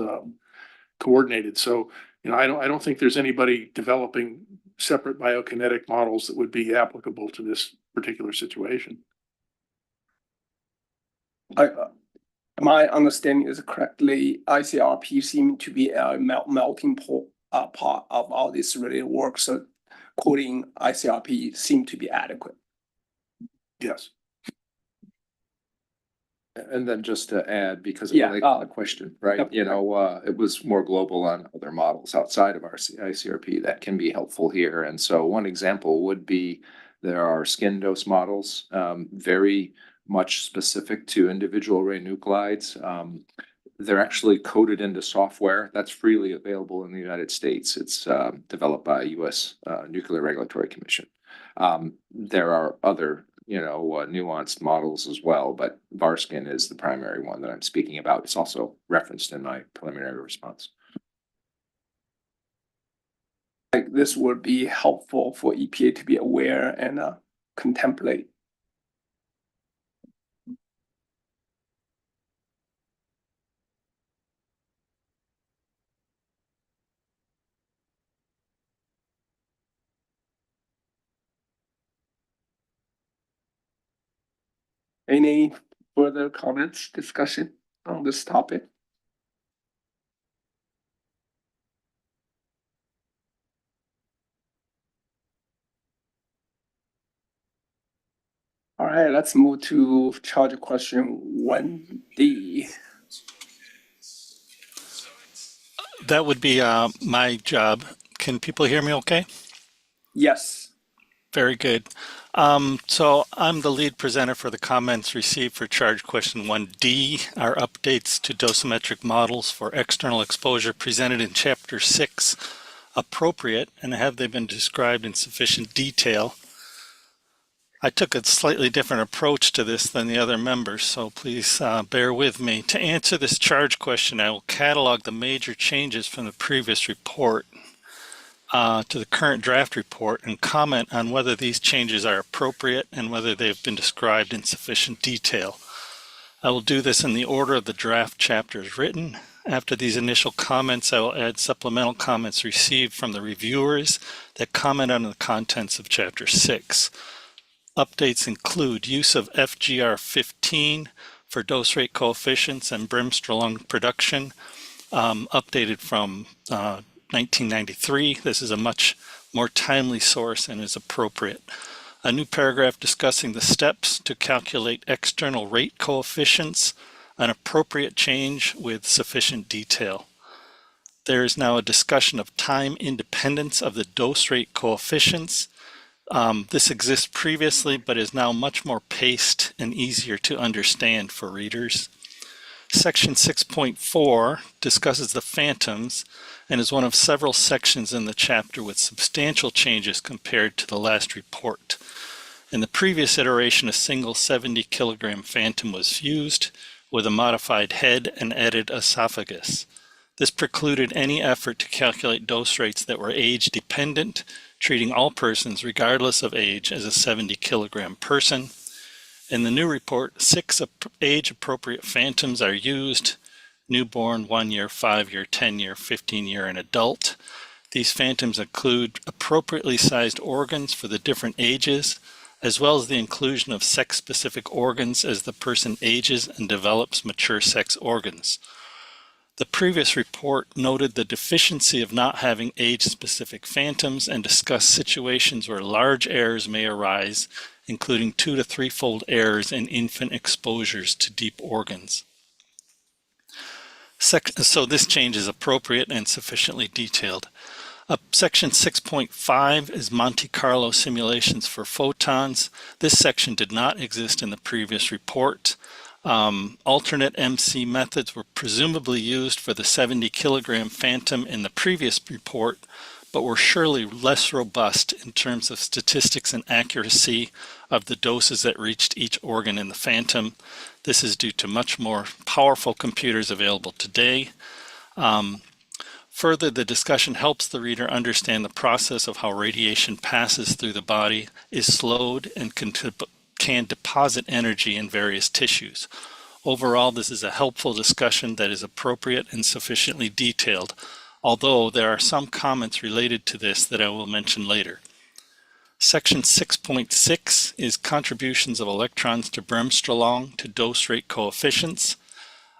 coordinated. So, you know, I don't think there's anybody developing separate biokinetic models that would be applicable to this particular situation. My understanding is correctly, ICRP seem to be a melting part of all this related work. So coding ICRP seem to be adequate. Yes. And then just to add, because Yeah, of the question, right? yep. You know, it was more global on other models outside of our ICRP that can be helpful here. And so one example would be there are skin dose models, very much specific to individual radionuclides. They're actually coded into software that's freely available in the United States. It's developed by U.S. Nuclear Regulatory Commission. There are other nuanced models as well, but Varskin is the primary one that I'm speaking about. It's also referenced in my preliminary response. Like this would be helpful for EPA to be aware and contemplate. Any further comments, discussion on this topic? All right, let's move to charge question 1D. That would be my job. Can people hear me okay? Yes. Very good. So I'm the lead presenter for the comments received for charge question 1D, our updates to dosimetric models for external exposure presented in chapter 6, appropriate, and have they been described in sufficient detail? I took a slightly different approach to this than the other members, so please bear with me. To answer this charge question, I will catalog the major changes from the previous report to the current draft report and comment on whether these changes are appropriate and whether they've been described in sufficient detail. I will do this in the order of the draft chapters written. After these initial comments, I will add supplemental comments received from the reviewers that comment on the contents of chapter 6. Updates include use of FGR 15 for dose rate coefficients and brimstone production, updated from 1993. This is a much more timely source and is appropriate. A new paragraph discussing the steps to calculate external rate coefficients, an appropriate change with sufficient detail. There is now a discussion of time independence of the dose rate coefficients. This exists previously, but is now much more paced and easier to understand for readers. Section 6.4 discusses the phantoms and is one of several sections in the chapter with substantial changes compared to the last report. In the previous iteration, a single 70 kilogram phantom was used with a modified head and added esophagus. This precluded any effort to calculate dose rates that were age dependent, treating all persons regardless of age as a 70 kilogram person. In the new report, 6 age appropriate phantoms are used: newborn, 1 year, 5 year, 10 year, 15 year, and adult. These phantoms include appropriately sized organs for the different ages, as well as the inclusion of sex-specific organs as the person ages and develops mature sex organs. The previous report noted the deficiency of not having age-specific phantoms and discussed situations where large errors may arise, including 2 to 3-fold errors in infant exposures to deep organs. So this change is appropriate and sufficiently detailed. Section 6.5 is Monte Carlo simulations for photons. This section did not exist in the previous report. Alternate MC methods were presumably used for the 70 kilogram phantom in the previous report, but were surely less robust in terms of statistics and accuracy of the doses that reached each organ in the phantom. This is due to much more powerful computers available today. Further, the discussion helps the reader understand the process of how radiation passes through the body, is slowed, and can deposit energy in various tissues. Overall, this is a helpful discussion that is appropriate and sufficiently detailed, although there are some comments related to this that I will mention later. Section 6.6 is contributions of electrons to bremsstrahlung to dose rate coefficients.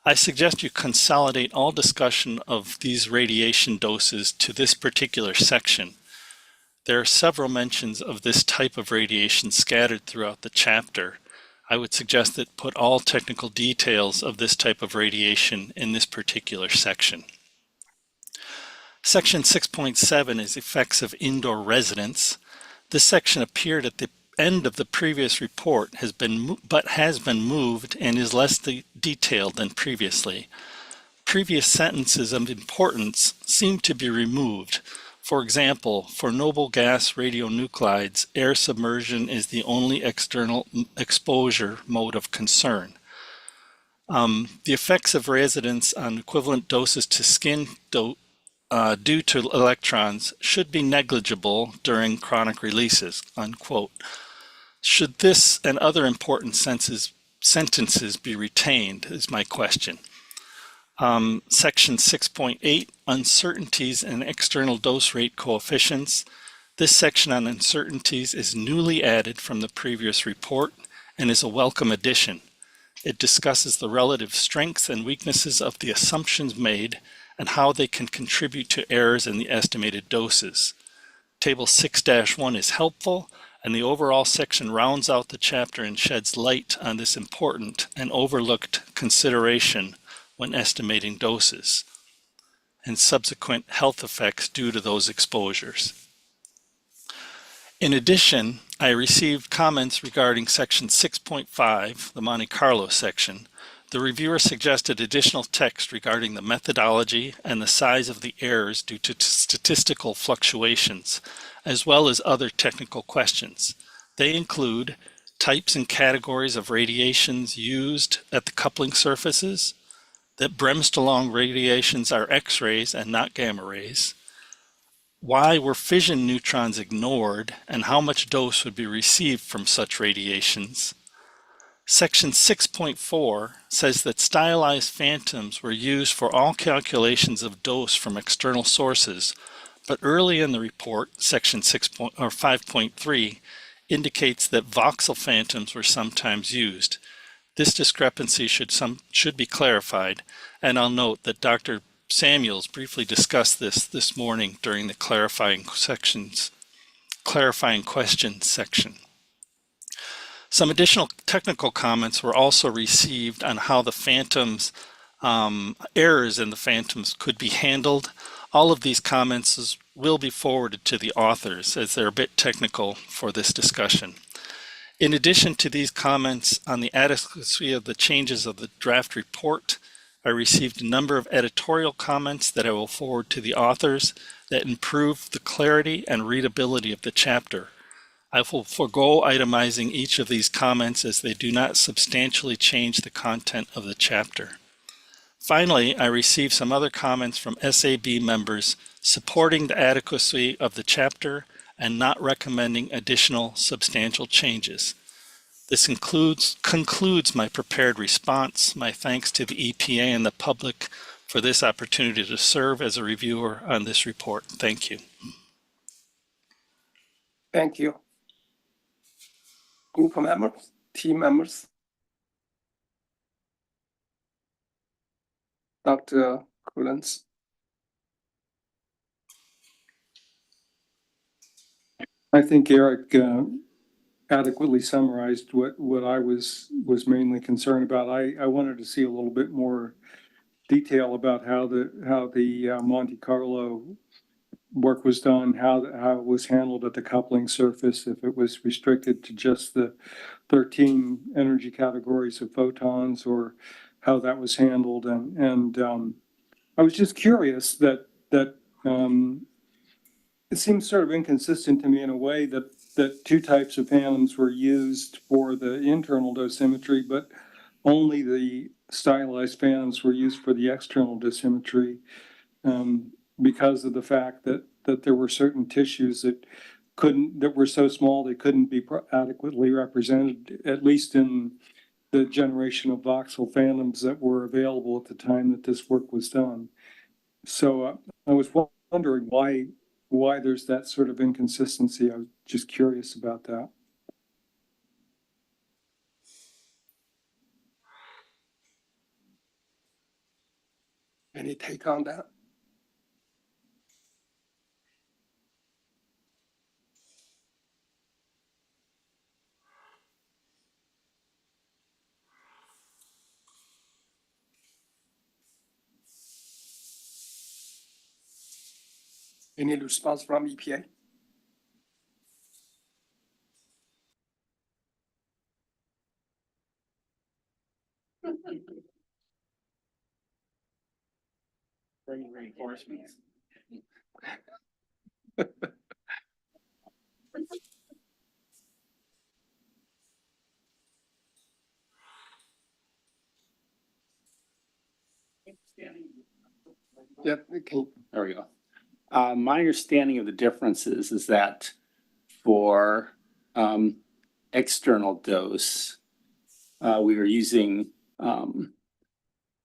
I suggest you consolidate all discussion of these radiation doses to this particular section. There are several mentions of this type of radiation scattered throughout the chapter. I would suggest that put all technical details of this type of radiation in this particular section. Section 6.7 is effects of indoor residence. This section appeared at the end of the previous report but has been moved and is less detailed than previously. Previous sentences of importance seem to be removed. For example, for noble gas radionuclides, air submersion is the only external exposure mode of concern. The effects of residence on equivalent doses to skin due to electrons should be negligible during chronic releases, unquote. Should this and other important sentences be retained is my question. Section 6.8, uncertainties and external dose rate coefficients. This section on uncertainties is newly added from the previous report and is a welcome addition. It discusses the relative strengths and weaknesses of the assumptions made and how they can contribute to errors in the estimated doses. Table 6-1 is helpful, and the overall section rounds out the chapter and sheds light on this important and overlooked consideration when estimating doses and subsequent health effects due to those exposures. In addition, I received comments regarding section 6.5, the Monte Carlo section. The reviewer suggested additional text regarding the methodology and the size of the errors due to statistical fluctuations, as well as other technical questions. They include types and categories of radiations used at the coupling surfaces, that bremsstrahlung radiations are X-rays and not gamma rays, why were fission neutrons ignored, and how much dose would be received from such radiations. Section 6.4 says that stylized phantoms were used for all calculations of dose from external sources, but early in the report, section 5.3 indicates that voxel phantoms were sometimes used. This discrepancy should be clarified, and I'll note that Dr. Samuels briefly discussed this morning during the clarifying questions section. Some additional technical comments were also received on how the phantoms, errors in the phantoms could be handled. All of these comments will be forwarded to the authors as they're a bit technical for this discussion. In addition to these comments on the adequacy of the changes of the draft report, I received a number of editorial comments that I will forward to the authors that improve the clarity and readability of the chapter. I will forego itemizing each of these comments as they do not substantially change the content of the chapter. Finally, I received some other comments from SAB members supporting the adequacy of the chapter and not recommending additional substantial changes. This concludes my prepared response. My thanks to the EPA and the public for this opportunity to serve as a reviewer on this report. Thank you. Thank you. Group members, team members. Dr. Coolens. I think Eric adequately summarized what I was mainly concerned about. I wanted to see a little bit more detail about how the Monte Carlo work was done, how it was handled at the coupling surface, if it was restricted to just the 13 energy categories of photons, or how that was handled. And I was just curious that it seems sort of inconsistent to me in a way that two types of phantoms were used for the internal dosimetry, but only the stylized phantoms were used for the external dosimetry, because of the fact that there were certain tissues that were so small they couldn't be adequately represented, at least in the generation of voxel phantoms that were available at the time that this work was done. So I was wondering why there's that sort of inconsistency. I was just curious about that. Any take on that? Any response from EPA? Bring reinforcements. Yep, okay. There we go. My understanding of the differences is that for external dose, we were using the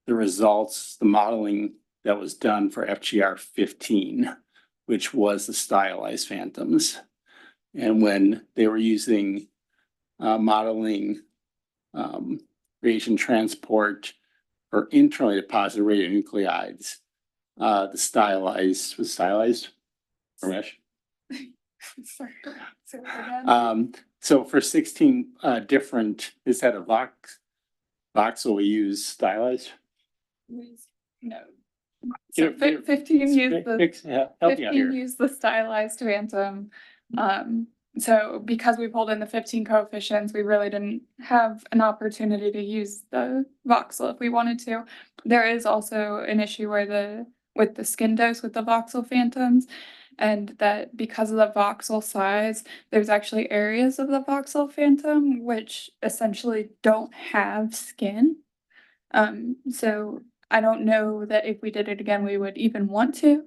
results, the modeling that was done for FGR 15, which was the stylized phantoms. And when they were using modeling radiation transport for internally deposited radionuclides, the stylized was stylized. Ramesh? Sorry, say that again. So for 16 different, is that a voxel we use stylized? No. So So 15 used the help me out 15 here. used the stylized phantom. So because we pulled in the 15 coefficients, we really didn't have an opportunity to use the voxel if we wanted to. There is also an issue where with the skin dose with the voxel phantoms, and that because of the voxel size, there's actually areas of the voxel phantom which essentially don't have skin. So I don't know that if we did it again, we would even want to.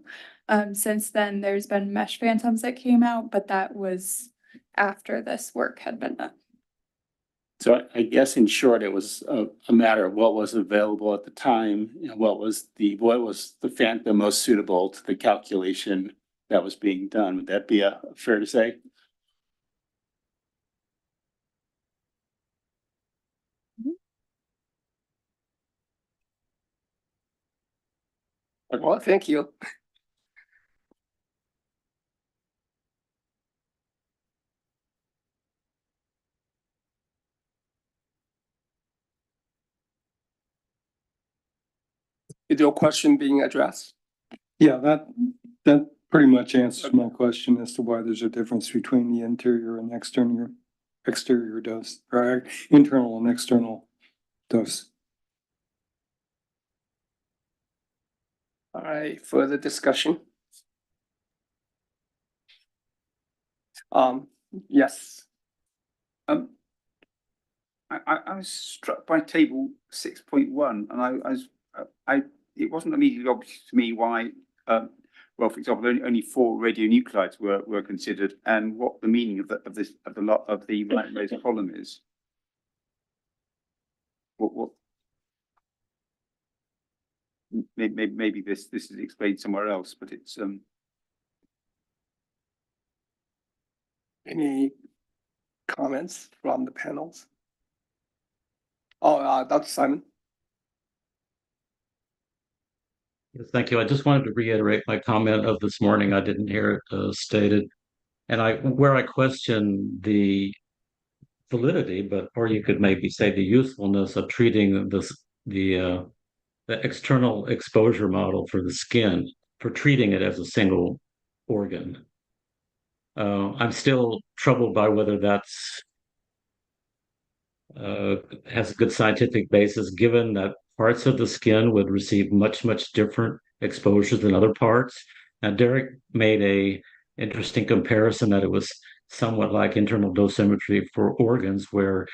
Since then, there's been mesh phantoms that came out, but that was after this work had been done. So I guess in short, it was a matter of what was available at the time and what was the phantom most suitable to the calculation that was being done. Would that be fair to say? Well, thank you. Is your question being addressed? Yeah, that pretty much answers my question as to why there's a difference between the interior and exterior dose, or internal and external dose. All right, further discussion? Yes. I was struck by table 6.1, and it wasn't immediately obvious to me why, well, for example, only 4 radionuclides were considered, and what the meaning of the lot of the right raised column is. What maybe this is explained somewhere else, but it's Any comments from the panels? Oh, Dr. Simon? Yes, thank you. I just wanted to reiterate my comment of this morning. I didn't hear it stated. And where I question the validity, or you could maybe say the usefulness of treating the external exposure model for the skin, for treating it as a single organ. I'm still troubled by whether that's has a good scientific basis, given that parts of the skin would receive much different exposures than other parts. Now, Derek made a interesting comparison that it was somewhat like internal dosimetry for organs, where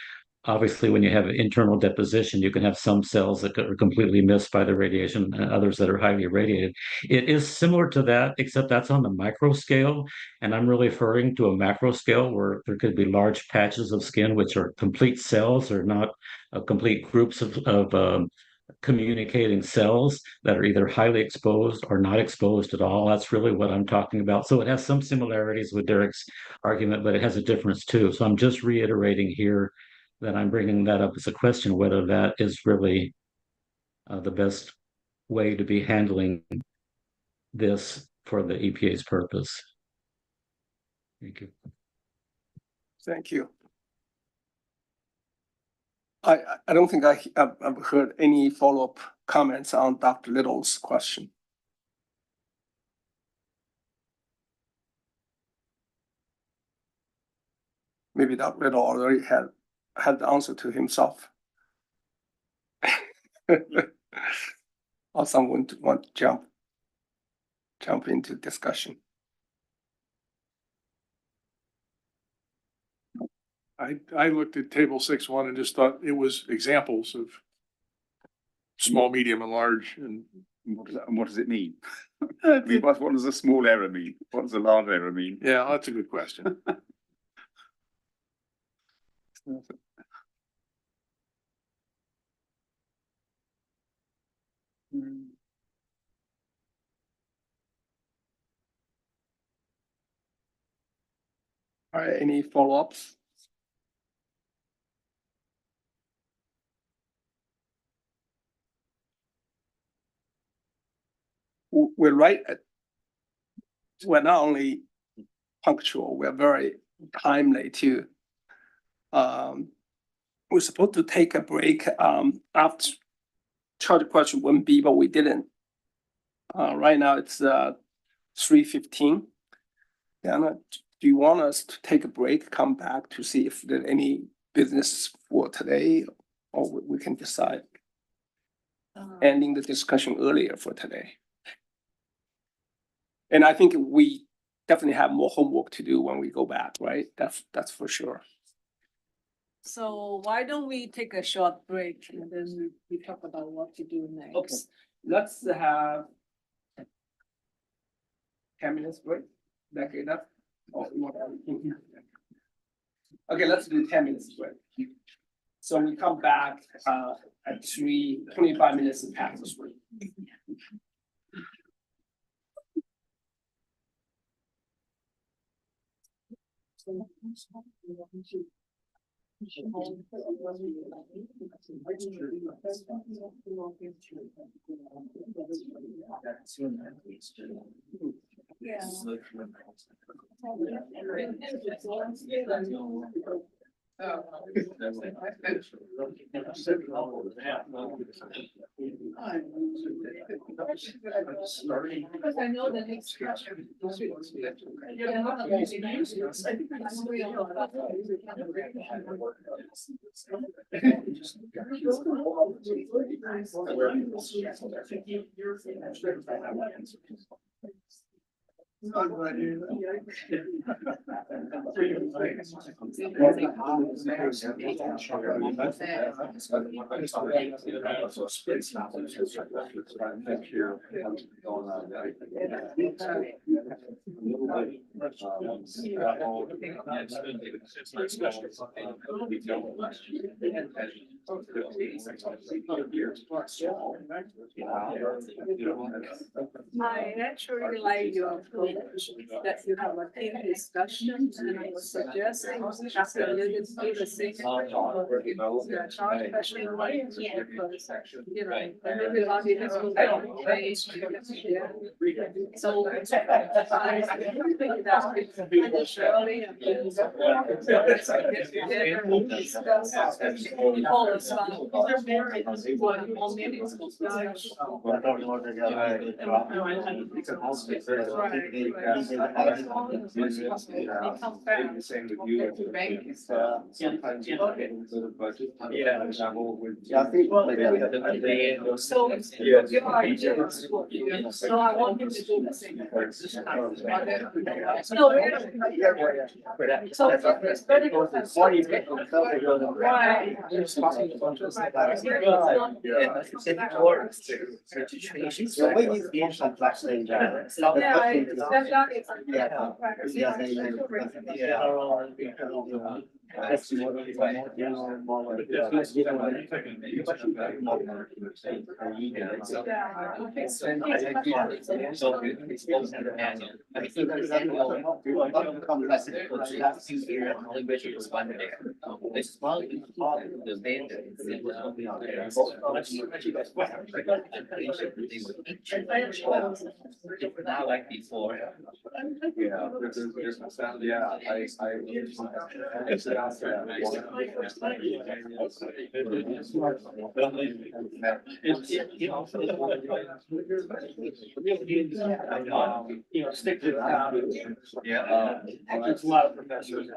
obviously when you have internal deposition, you can have some cells that are completely missed by the radiation and others that are highly irradiated. It is similar to that, except that's on the micro scale. And I'm really referring to a macro scale where there could be large patches of skin, which are complete cells or not complete groups of communicating cells that are either highly exposed or not exposed at all. That's really what I'm talking about. So it has some similarities with Derek's argument, but it has a difference too. So I'm just reiterating here that I'm bringing that up as a question, whether that is really the best way to be handling this for the EPA's purpose. Thank you. Thank you. I don't think I've heard any follow-up comments on Dr. Little's question. Maybe Dr. Little already had the answer to himself. Or someone to want to jump into discussion. I looked at table 6.1 and just thought it was examples of small, medium, and large, and what does it mean? I mean, what does a small error mean? What does a large error mean? yeah, that's a good question. All right, any follow-ups? We're right at, we're not only punctual, we're very timely too. We're supposed to take a break after charge question 1B, but we didn't. Right now it's 3:15. Diana, do you want us to take a break, come back to see if there's any business for today, or we can decide ending the discussion earlier for today? And I think we definitely have more homework to do when we go back, right? That's for sure. So why don't we take a short break and then we talk about what to do next? Okay, let's have 10 minutes break. That good enough? Okay, let's do 10 minutes break. So we come back at 25 minutes past the break. Because I know the next question. I actually like your approach that you have a team discussion, and I was suggesting Dr. Liddell do the same. The charge question, like, because, you know, everybody has to pay. So. I think that's Shirley and discuss. Sometimes you get a little budget. Yeah. Travel with. Yeah, I think. So I want him to do the same. Not like before. Yeah, there's no sound, yeah, I sit out there. Stick to that. Yeah. There's a lot of professors.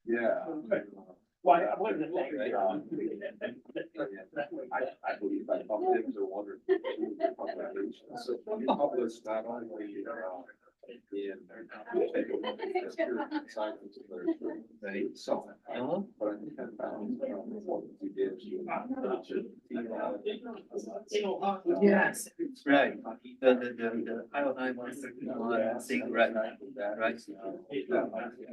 Yeah. Why, what is it like? I believe I published or wondered. So we published not only in so, but I think I found what we did. Yes, right. The I thing, right, right.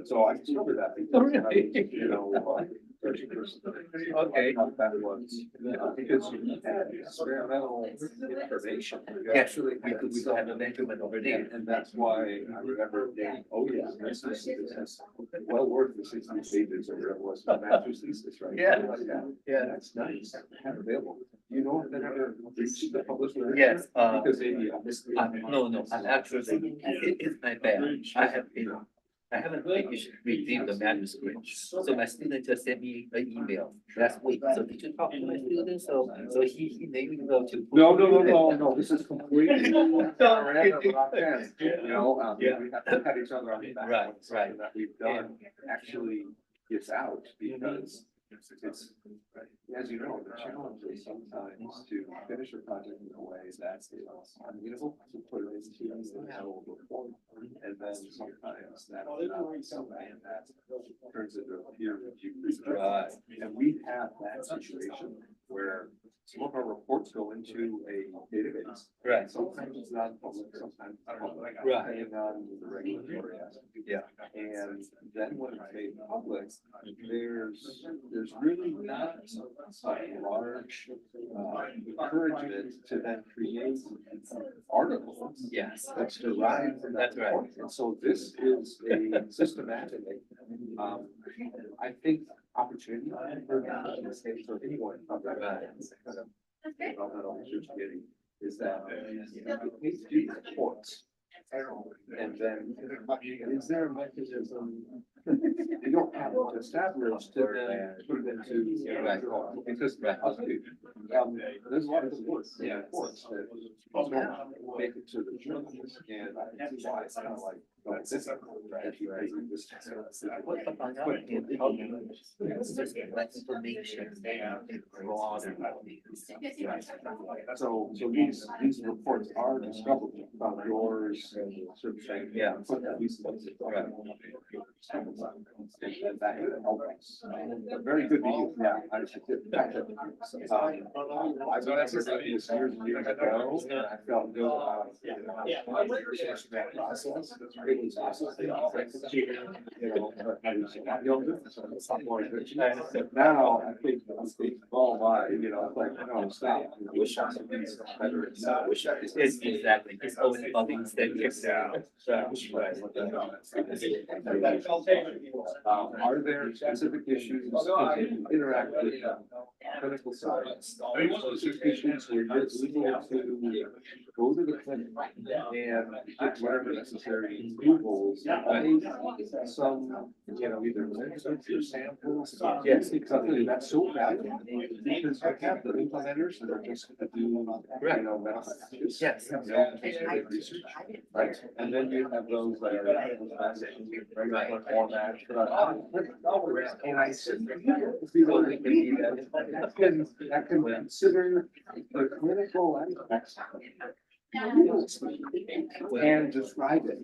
So I remember that because, you know, okay. That was, because you had experimental information. Actually, we still have the measurement over there. And that's why I remember thinking, oh yeah, this is well worth the 60 pages or whatever it was, the master's thesis, right? Yeah. Yeah, that's nice. Have available. You know, if that ever reached the publisher? Yes, Because they, no, I'm actually, it's my bad. I haven't finished reading the manuscript. So my student just sent me an email last week. So did you talk to my student? So he maybe go to. No, this is completely. You know, we have had each other on the back. Right. That we've done actually gets out because it's, as you know, the challenge is sometimes to finish a project in a way that's unreasonable to put it into a report. And then sometimes that something that turns into a peer review. And we have that situation where some of our reports go into a database. Right. Sometimes it's not public, sometimes it's public. Right. Depending on the regulatory aspect. Yeah. And then when it's made public, there's really not a large encouragement to then create articles. Yes. That's derived from that. That's right. report. And so this is a systematic, I think, opportunity for anyone. Is that we need to do reports. And then, is there a mechanism? You don't have to establish to then put it into, because there's a lot of reports that make it to the journals, and I think why it's kind of like. It's just So these reports are discoverable about yours and certain things. Yeah. That helps. Very good meeting. Yeah. I remember doing this years and years ago, and I felt good about that process. It was awesome. You know, I was a lot younger, so it's not more good. But now I think, oh my, you know, it's like, no, stop. I wish I could be better. Wish I could. Exactly. It's always about being steady. Are there specific issues that interact with clinical science? I mean, one of those issues where you're able to go to the clinic and get whatever necessary approvals, some, either measurements or samples. Yes, exactly. That's so valuable because I have the implementers that are just gonna do, medical issues. Yes. Research, right? And then you have those that are regular format. And I said, that can consider the clinical aspects and describe it.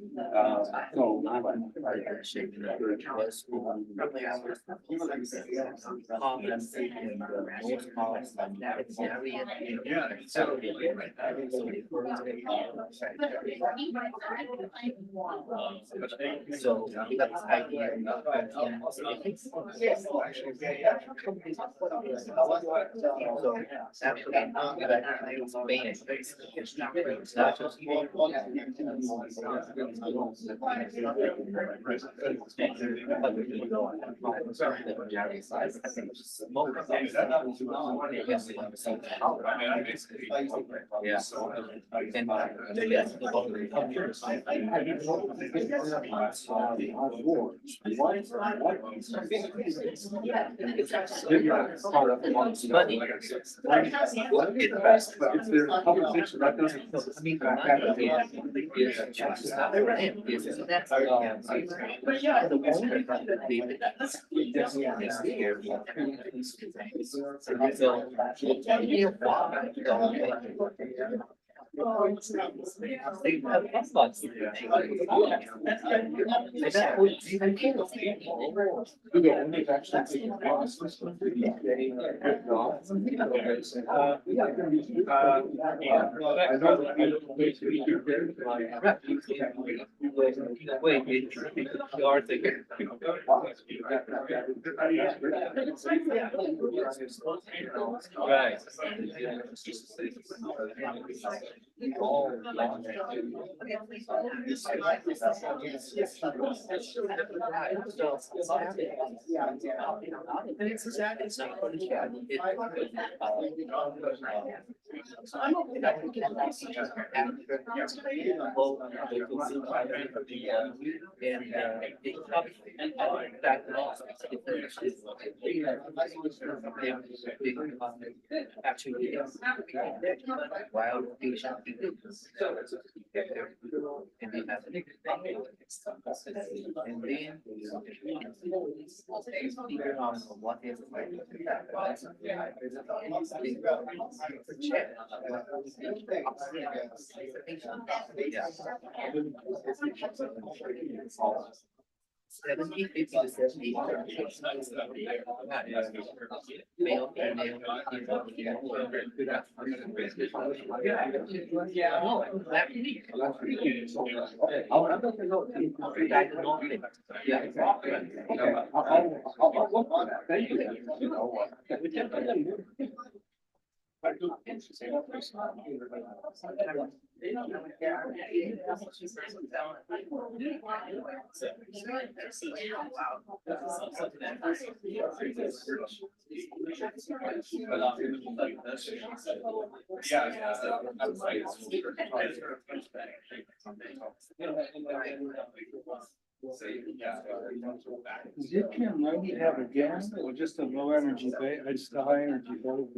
Did Kim Riley have a gas or just a low energy, just a high energy?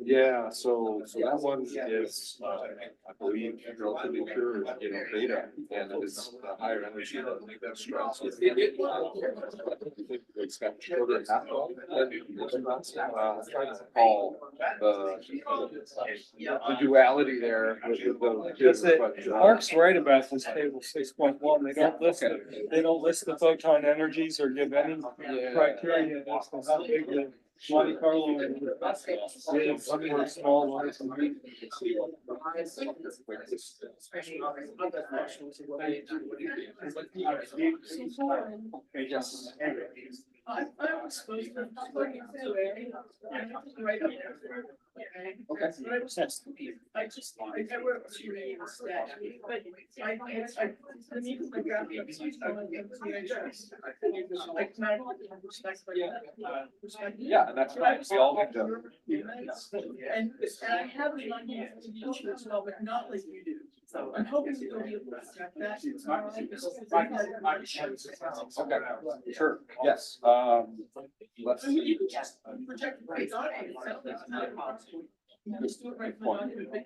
Yeah, so that one is, I believe, relatively pure, beta, and it's higher energy than that stress. It's got shorter half-life. Trying to call the duality there with the. Because Mark's right about this table 6.1, they don't list the photon energies or give any criteria as to how big the Monte Carlo is for small ones. Yes. I was supposed to. Okay. I just, I work with you instead, but Yeah, and that's right. We all get to. And I have it on you as well, but not like you do. So I'm hoping you'll be able to accept that. Okay, sure, yes, let's. You can just project right on it. You just do it right from the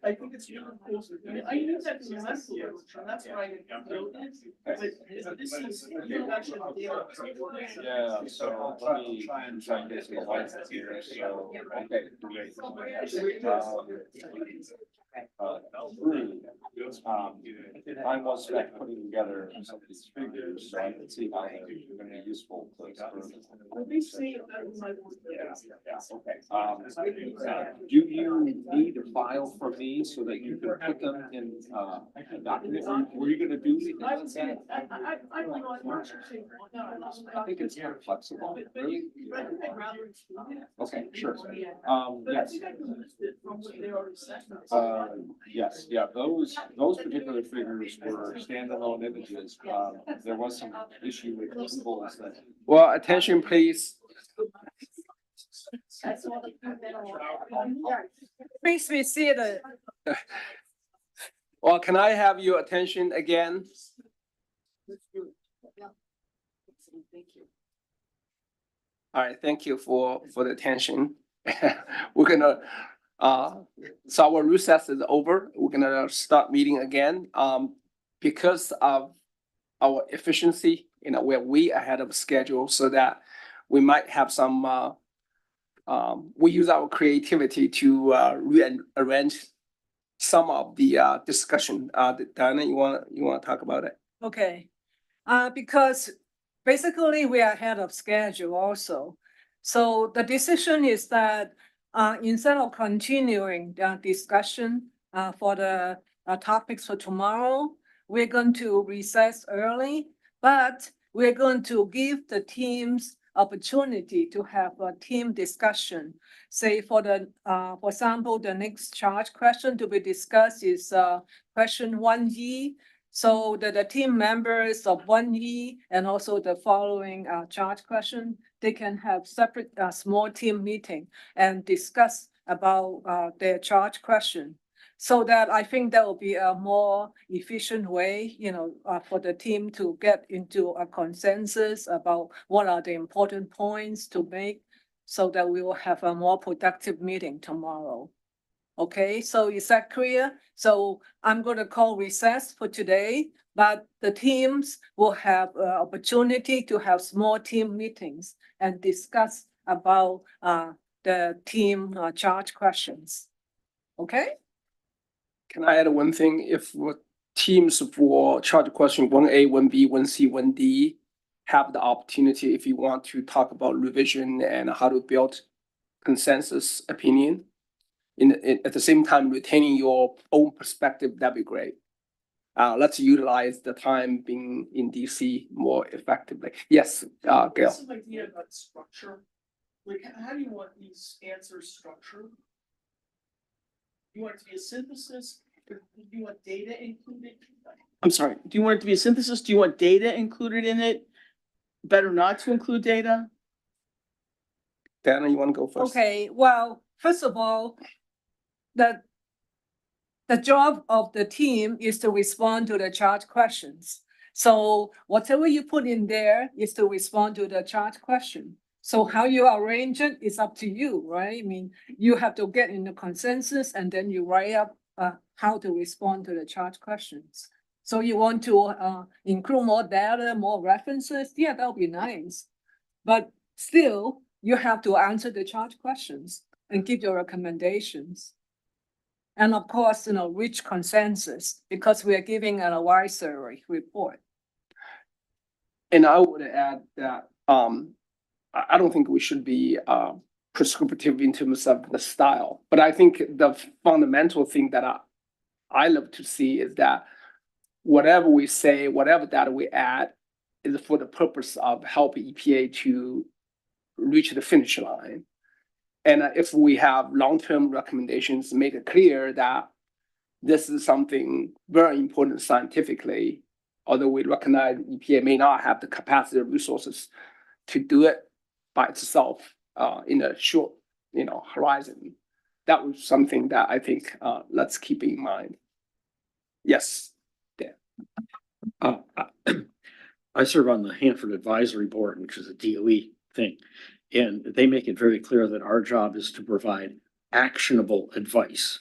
I think it's really cool. I knew that from last year, and that's why I didn't know this. But this is, you actually. Yeah, so let me try and get some license here, so, okay. I was spent putting together some of these figures, so I can see how they're gonna be useful. Do you need a file from me so that you can put them in, a document? Were you gonna do anything like that? I don't know. I think it's kind of flexible, really. Okay, sure. Yes. Yes, yeah, those particular figures were standalone images. There was some issue with symbols that. Well, attention, please. Please be seated. Well, can I have your attention again? All right, thank you for the attention. We're gonna, so our recess is over. We're gonna start meeting again. Because of our efficiency, we're way ahead of schedule, so that we might have some, we use our creativity to rearrange some of the discussion. Diana, you wanna talk about it? Okay, because basically we are ahead of schedule also. So the decision is that instead of continuing the discussion for the topics for tomorrow, we're going to recess early, but we're going to give the teams opportunity to have a team discussion. Say for example, the next charge question to be discussed is question 1E. So the team members of 1E and also the following charge question, they can have separate small team meeting and discuss about their charge question. So that I think that will be a more efficient way, for the team to get into a consensus about what are the important points to make, so that we will have a more productive meeting tomorrow. Okay, so is that clear? So I'm going to call recess for today, but the teams will have opportunity to have small team meetings and discuss about the team charge questions. Okay? Can I add one thing? If teams for charge question 1A, 1B, 1C, 1D have the opportunity, if you want to talk about revision and how to build consensus opinion, at the same time retaining your own perspective, that'd be great. Let's utilize the time being in DC more effectively. Yes, Gail. What's the idea about structure? Like, how do you want these answers structured? You want it to be a synthesis? Do you want data included? I'm sorry, do you want it to be a synthesis? Do you want data included in it? Better not to include data? Dana, you want to go first? Okay, well, first of all, the job of the team is to respond to the charge questions. So whatever you put in there is to respond to the charge question. So how you arrange it is up to you, right? I mean, you have to get in the consensus and then you write up how to respond to the charge questions. So you want to include more data, more references? Yeah, that would be nice. But still, you have to answer the charge questions and give your recommendations. And of course, reach consensus, because we are giving an advisory report. And I would add that I don't think we should be prescriptive in terms of the style, but I think the fundamental thing that I love to see is that whatever we say, whatever data we add, is for the purpose of helping EPA to reach the finish line. And if we have long-term recommendations, make it clear that this is something very important scientifically, although we recognize EPA may not have the capacity or resources to do it by itself in a short, horizon. That was something that I think let's keep in mind. Yes, Dan. I serve on the Hanford Advisory Board, which is a DOE thing. And they make it very clear that our job is to provide actionable advice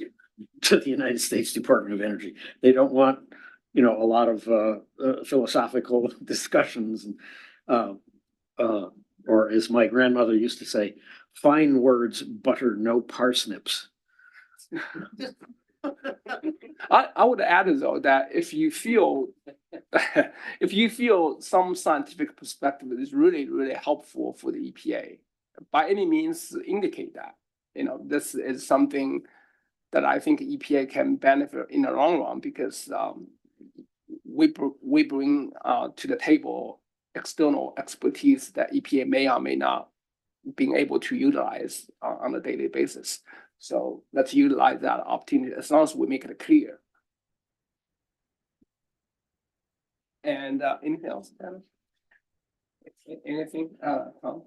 to the United States Department of Energy. They don't want, a lot of philosophical discussions, or as my grandmother used to say, fine words butter no parsnips. I would add though that if you feel some scientific perspective is really, really helpful for the EPA, by any means indicate that. This is something that I think EPA can benefit in the long run because we bring to the table external expertise that EPA may or may not being able to utilize on a daily basis. So let's utilize that opportunity as long as we make it clear. And anything else? Anything? Tom?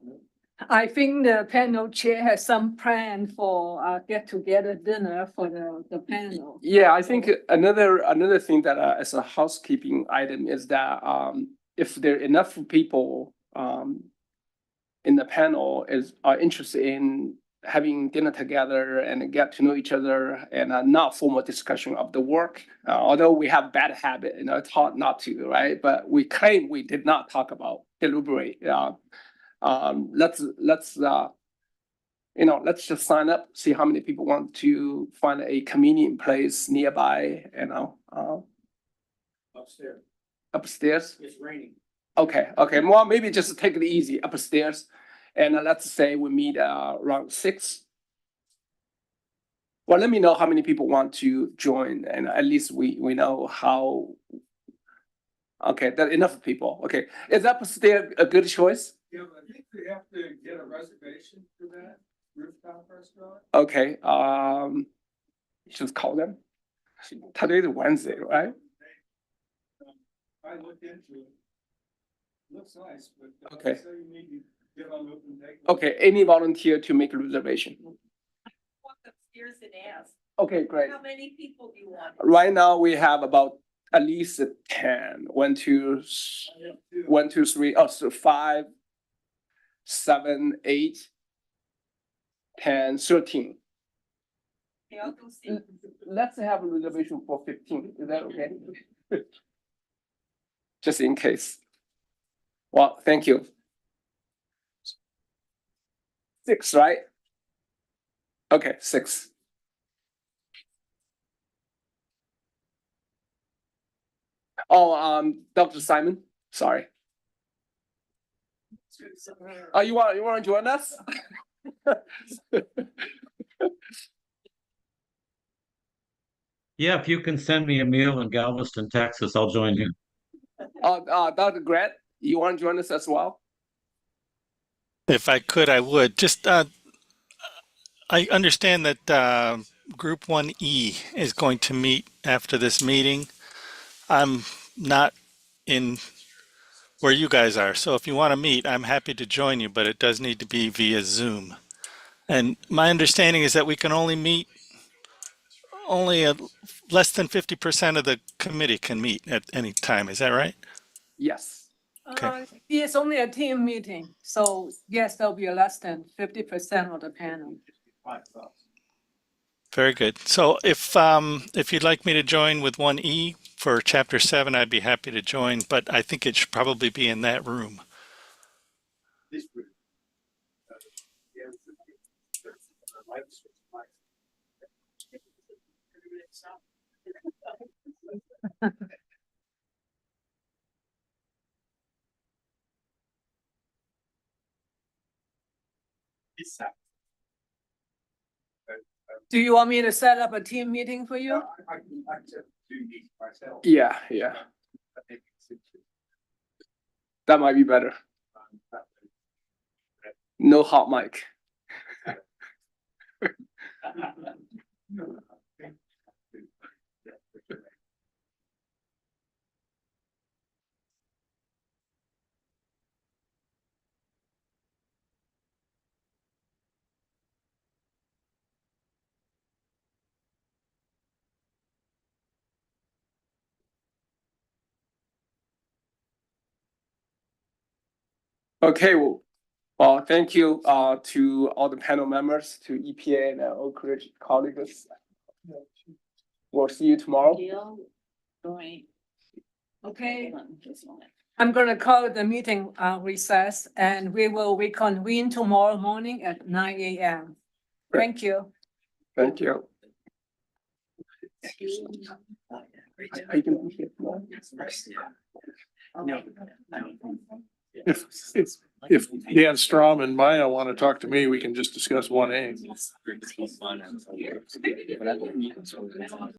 I think the panel chair has some plan for get together dinner for the panel. Yeah, I think another thing that as a housekeeping item is that if there are enough people in the panel are interested in having dinner together and get to know each other and not formal discussion of the work. Although we have bad habit, it's hard not to, right? But we claim we did not talk about deliberate. Let's just sign up, see how many people want to find a convenient place nearby, Upstairs. Upstairs? It's raining. Okay, well, maybe just take it easy upstairs. And let's say we meet around 6. Well, let me know how many people want to join, and at least we know how. Okay, that enough people. Okay, is upstairs a good choice? Yeah, I think we have to get a reservation for that rooftop restaurant. Okay, just call them. Today is Wednesday, right? I looked into it. Looks nice, but. Okay. So you need to get on open day. Okay, any volunteer to make a reservation? Walk upstairs and ask. Okay, great. How many people do you want? Right now, we have about at least 10. 1, 2, 3. Oh, so 5, 7, 8, 10, 13. Okay, I'll go see. Let's have a reservation for 15. Is that okay? Just in case. Well, thank you. 6, right? Okay, 6. Oh, Dr. Simon, sorry. Oh, you want to join us? Yeah, if you can send me a meal in Galveston, Texas, I'll join you. Dr. Grant, you want to join us as well? If I could, I would. Just I understand that Group 1E is going to meet after this meeting. I'm not in where you guys are, so if you want to meet, I'm happy to join you, but it does need to be via Zoom. And my understanding is that we can only meet, less than 50% of the committee can meet at any time. Is that right? Yes. Okay. It's only a team meeting, so yes, there'll be less than 50% of the panel. Very good. So if you'd like me to join with 1E for Chapter 7, I'd be happy to join, but I think it should probably be in that room. Do you want me to set up a team meeting for you? Yeah. That might be better. No hot mic. Okay, well, thank you to all the panel members, to EPA and Oak Ridge colleagues. We'll see you tomorrow. Okay. I'm gonna call the meeting recess and we will reconvene tomorrow morning at 9 a.m. Thank you. Thank you. If Dan Strom and Maya want to talk to me, we can just discuss 1A.